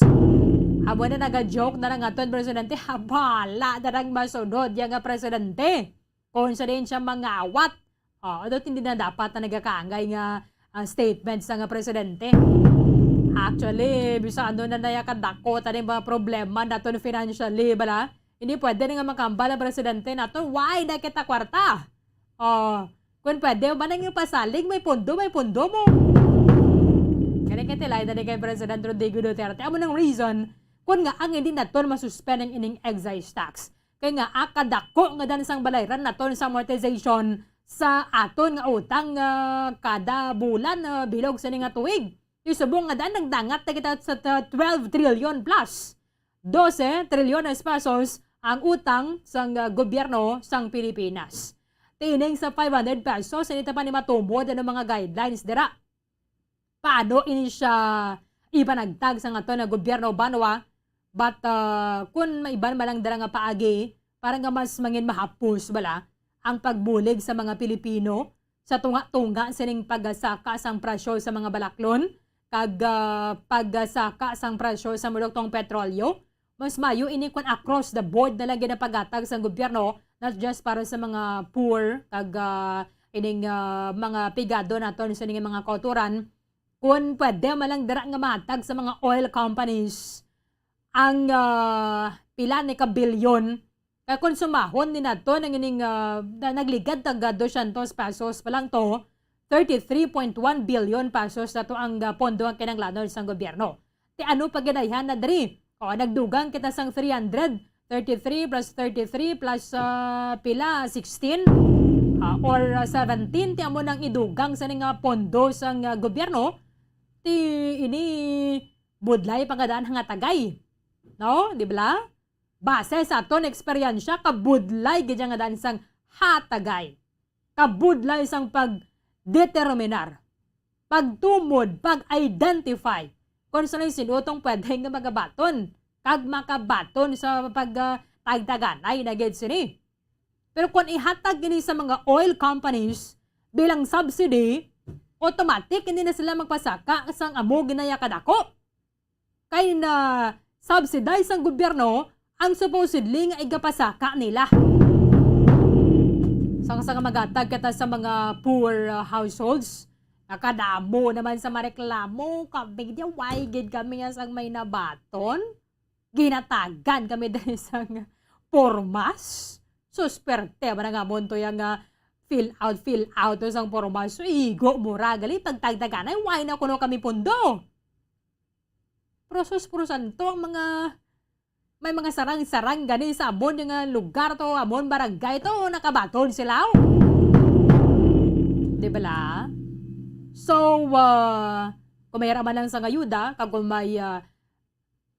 Amo na naga-joke na lang aton presidente, habala na lang masunod yung presidente. Kung sa din siya mga awat, hindi na dapat na nagakaangay nga statement sa nga presidente. Actually, bisa ano na nayakadako tayo mga problema nato financially, bala? Hindi pwede na nga makambal ang presidente nato. Why na kita kwarta? Kung pwede, ba nang yung pasalig, may pondo mo. Ganun katilay na kay President Rodrigo Duterte. Amo ng reason, kung nga ang hindi naton masuspend ang ining excise tax. Kaya nga, akadako nga dan sang balayran naton sa amortization sa aton nga utang kada bulan bilog sa nga tuig. Isubong nga dan, nagdangat na kita sa 12 trillion plus. 12 trillion pesos ang utang sang gobyerno sang Pilipinas. Tining sa 500 pesos, inita pa ni matumod ng mga guidelines dira. Paano ini siya ipanagtag sa nga to na gobyerno banwa? But kung maiban malang dira nga paagi, parang nga mas mangin mahapos bala ang pagbulig sa mga Pilipino sa tunga-tunga sining pagasaka sang presyo sa mga balaklon, kag pagasaka sang presyo sa produktong petrolyo. Mas mayo ini kun across the board na lang ginapagatag sa gobyerno, not just para sa mga poor, kag ining mga pigado naton sa ining mga kauturan, kung pwede malang dara nga matag sa mga oil companies ang pila ni kabilyon, kaya kung sumahon ni nato ng ining nagligad tag 200 pesos pa lang to, 33.1 billion pesos na to ang pondo ang kinanglanon sa gobyerno. Ti ano pag ginayhan na diri? Nagdugang kita sang 333 plus 33 plus pila 16 or 17 ti amo nang idugang sa nga pondo sang gobyerno ti ini budlay pangadaan nga tagay, no, di ba? Base sa aton eksperyensya, kabudlay gid nga daan sang hatagay, kabudlay sang pagdeterminar, pagtumod, pag-identify kung saan sinutong pwede nga magabaton. Kag makabaton sa pagtagtaganay na gid sini. Pero kung ihatag gini sa mga oil companies bilang subsidy, automatic hindi na sila magpasaka sang amo ginaya kadako. Kay na subsidize ang gobyerno ang supposedly nga igapasaka nila. Sang magatag kita sa mga poor households. Nakadamo naman sa mareklamo, kami diya, why gid kami nga sang may nabaton? Ginatagan kami dahil sa pormas. Susperte ba na nga mo to yung fill out to sang pormas. So, igo mura gali, pagtagdagan ay why na kuno kami pundo. Prosos-prosan to ang may mga sarang-sarang gani sa amon yung lugar to, amon barangay to, nakabaton sila. Di ba la? So, kung may raman lang sa ngayuda, kag kung may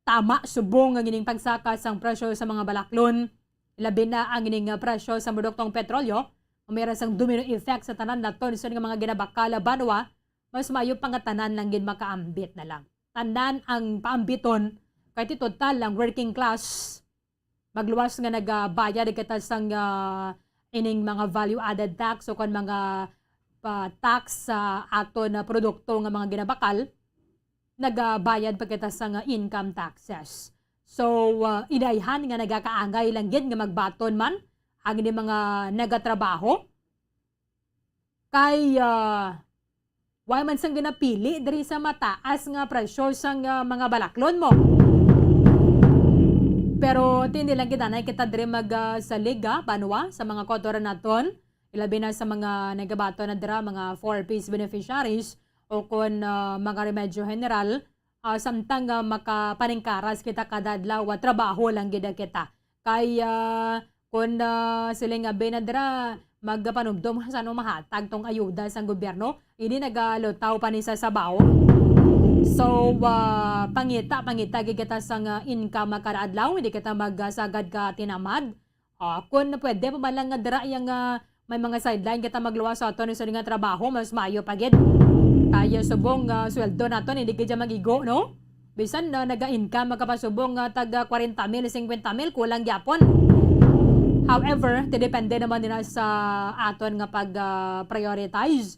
tama subong ang ining pagsaka sang presyo sa mga balaklon, labi na ang ining presyo sa produktong petrolyo, mayroon sang domino effect sa tanan naton sa mga ginabakala banwa, mas mayo pangatanan lang gid makaambit na lang. Tanan ang paambiton kahit total lang working class magluwas nga nagabayad kita sang ining mga value added tax o kon mga tax sa ato na produkto nga mga ginabakal, nagabayad pa kita sa income taxes. So, idayhan nga nagakaangay lang gid nga magbaton man ang ini mga nagatrabaho. Kay, why man sang ginapili diri sa mataas nga presyo sang mga balaklon mo. Pero, tindi lang kita diri magsalig banwa sa mga kotoran naton. Ilabi na sa mga nagabato na dira, mga 4-piece beneficiaries o kung mga remedyo general, samtang makapaningkaras kita kada adlaw, trabaho lang gida kita. Kaya kung sila nga binadra, magpanumdum sa ano mahatag tong ayuda sa gobyerno, hindi nagalutaw pa ni sa sabaw. So, pangita kita sa income kada adlaw, hindi kita magsagad ka tinamad. Kung pwede pa lang nga dira yung may mga sideline kita magluwas sa ato sa nga trabaho, mas mayo pagid. Kaya subong sweldo nato hindi kita magigo, no? Bisan naga-income magkapasubong taga 40,000, 50,000 kulang gyapon. However, depende naman din sa aton nga pag-prioritize,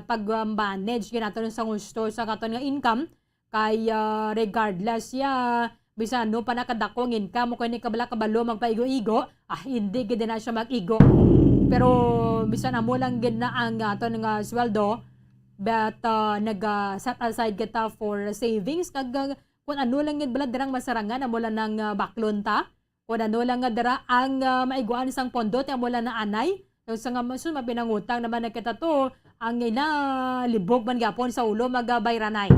pag-manage ginaton sa gusto sa katon nga income, kaya regardless bisan no pa nakadakong income mo kani kabala kabalo magpaigo-igo, hindi gid na siya mag-igo. Pero bisan amo lang gid na ang aton nga sweldo, but nag-set aside kita for savings kag kung ano lang gid bala dirang masarangan amo lang ng baklon ta, kung ano lang nga dira ang maiguan sang pondo ti amo lang na anay. So sa nga masun mapinangutang naman na kita to, ang ina libog man gapon sa ulo magbayranay.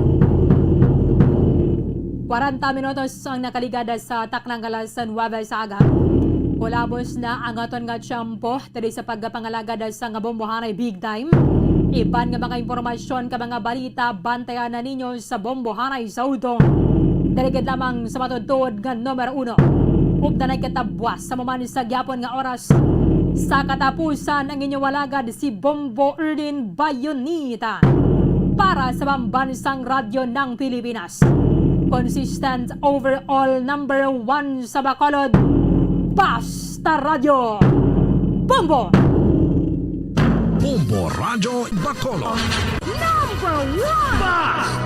40 minutos ang nakaligada sa Taklangalan sa Nueva Ecija. Kulabos na ang aton nga tiyempo diri sa pagpangalagad sa nga Bombohanay Big Time. Iban nga mga impormasyon ka mga balita bantayan na ninyo sa Bombohanay sa Udong. Daligid lamang sa matudtod nga numero 1. Updanay katabwas sa maman sa gyapon nga oras. Sa katapusan ang inyong walagad si Bombo Erdin Bayonita para sa Pambansang Radyo ng Pilipinas. Consistent overall number 1 sa Bacolod, Basta Radio Bombo! Bombo Radio Bacolod. Number 1! Basta!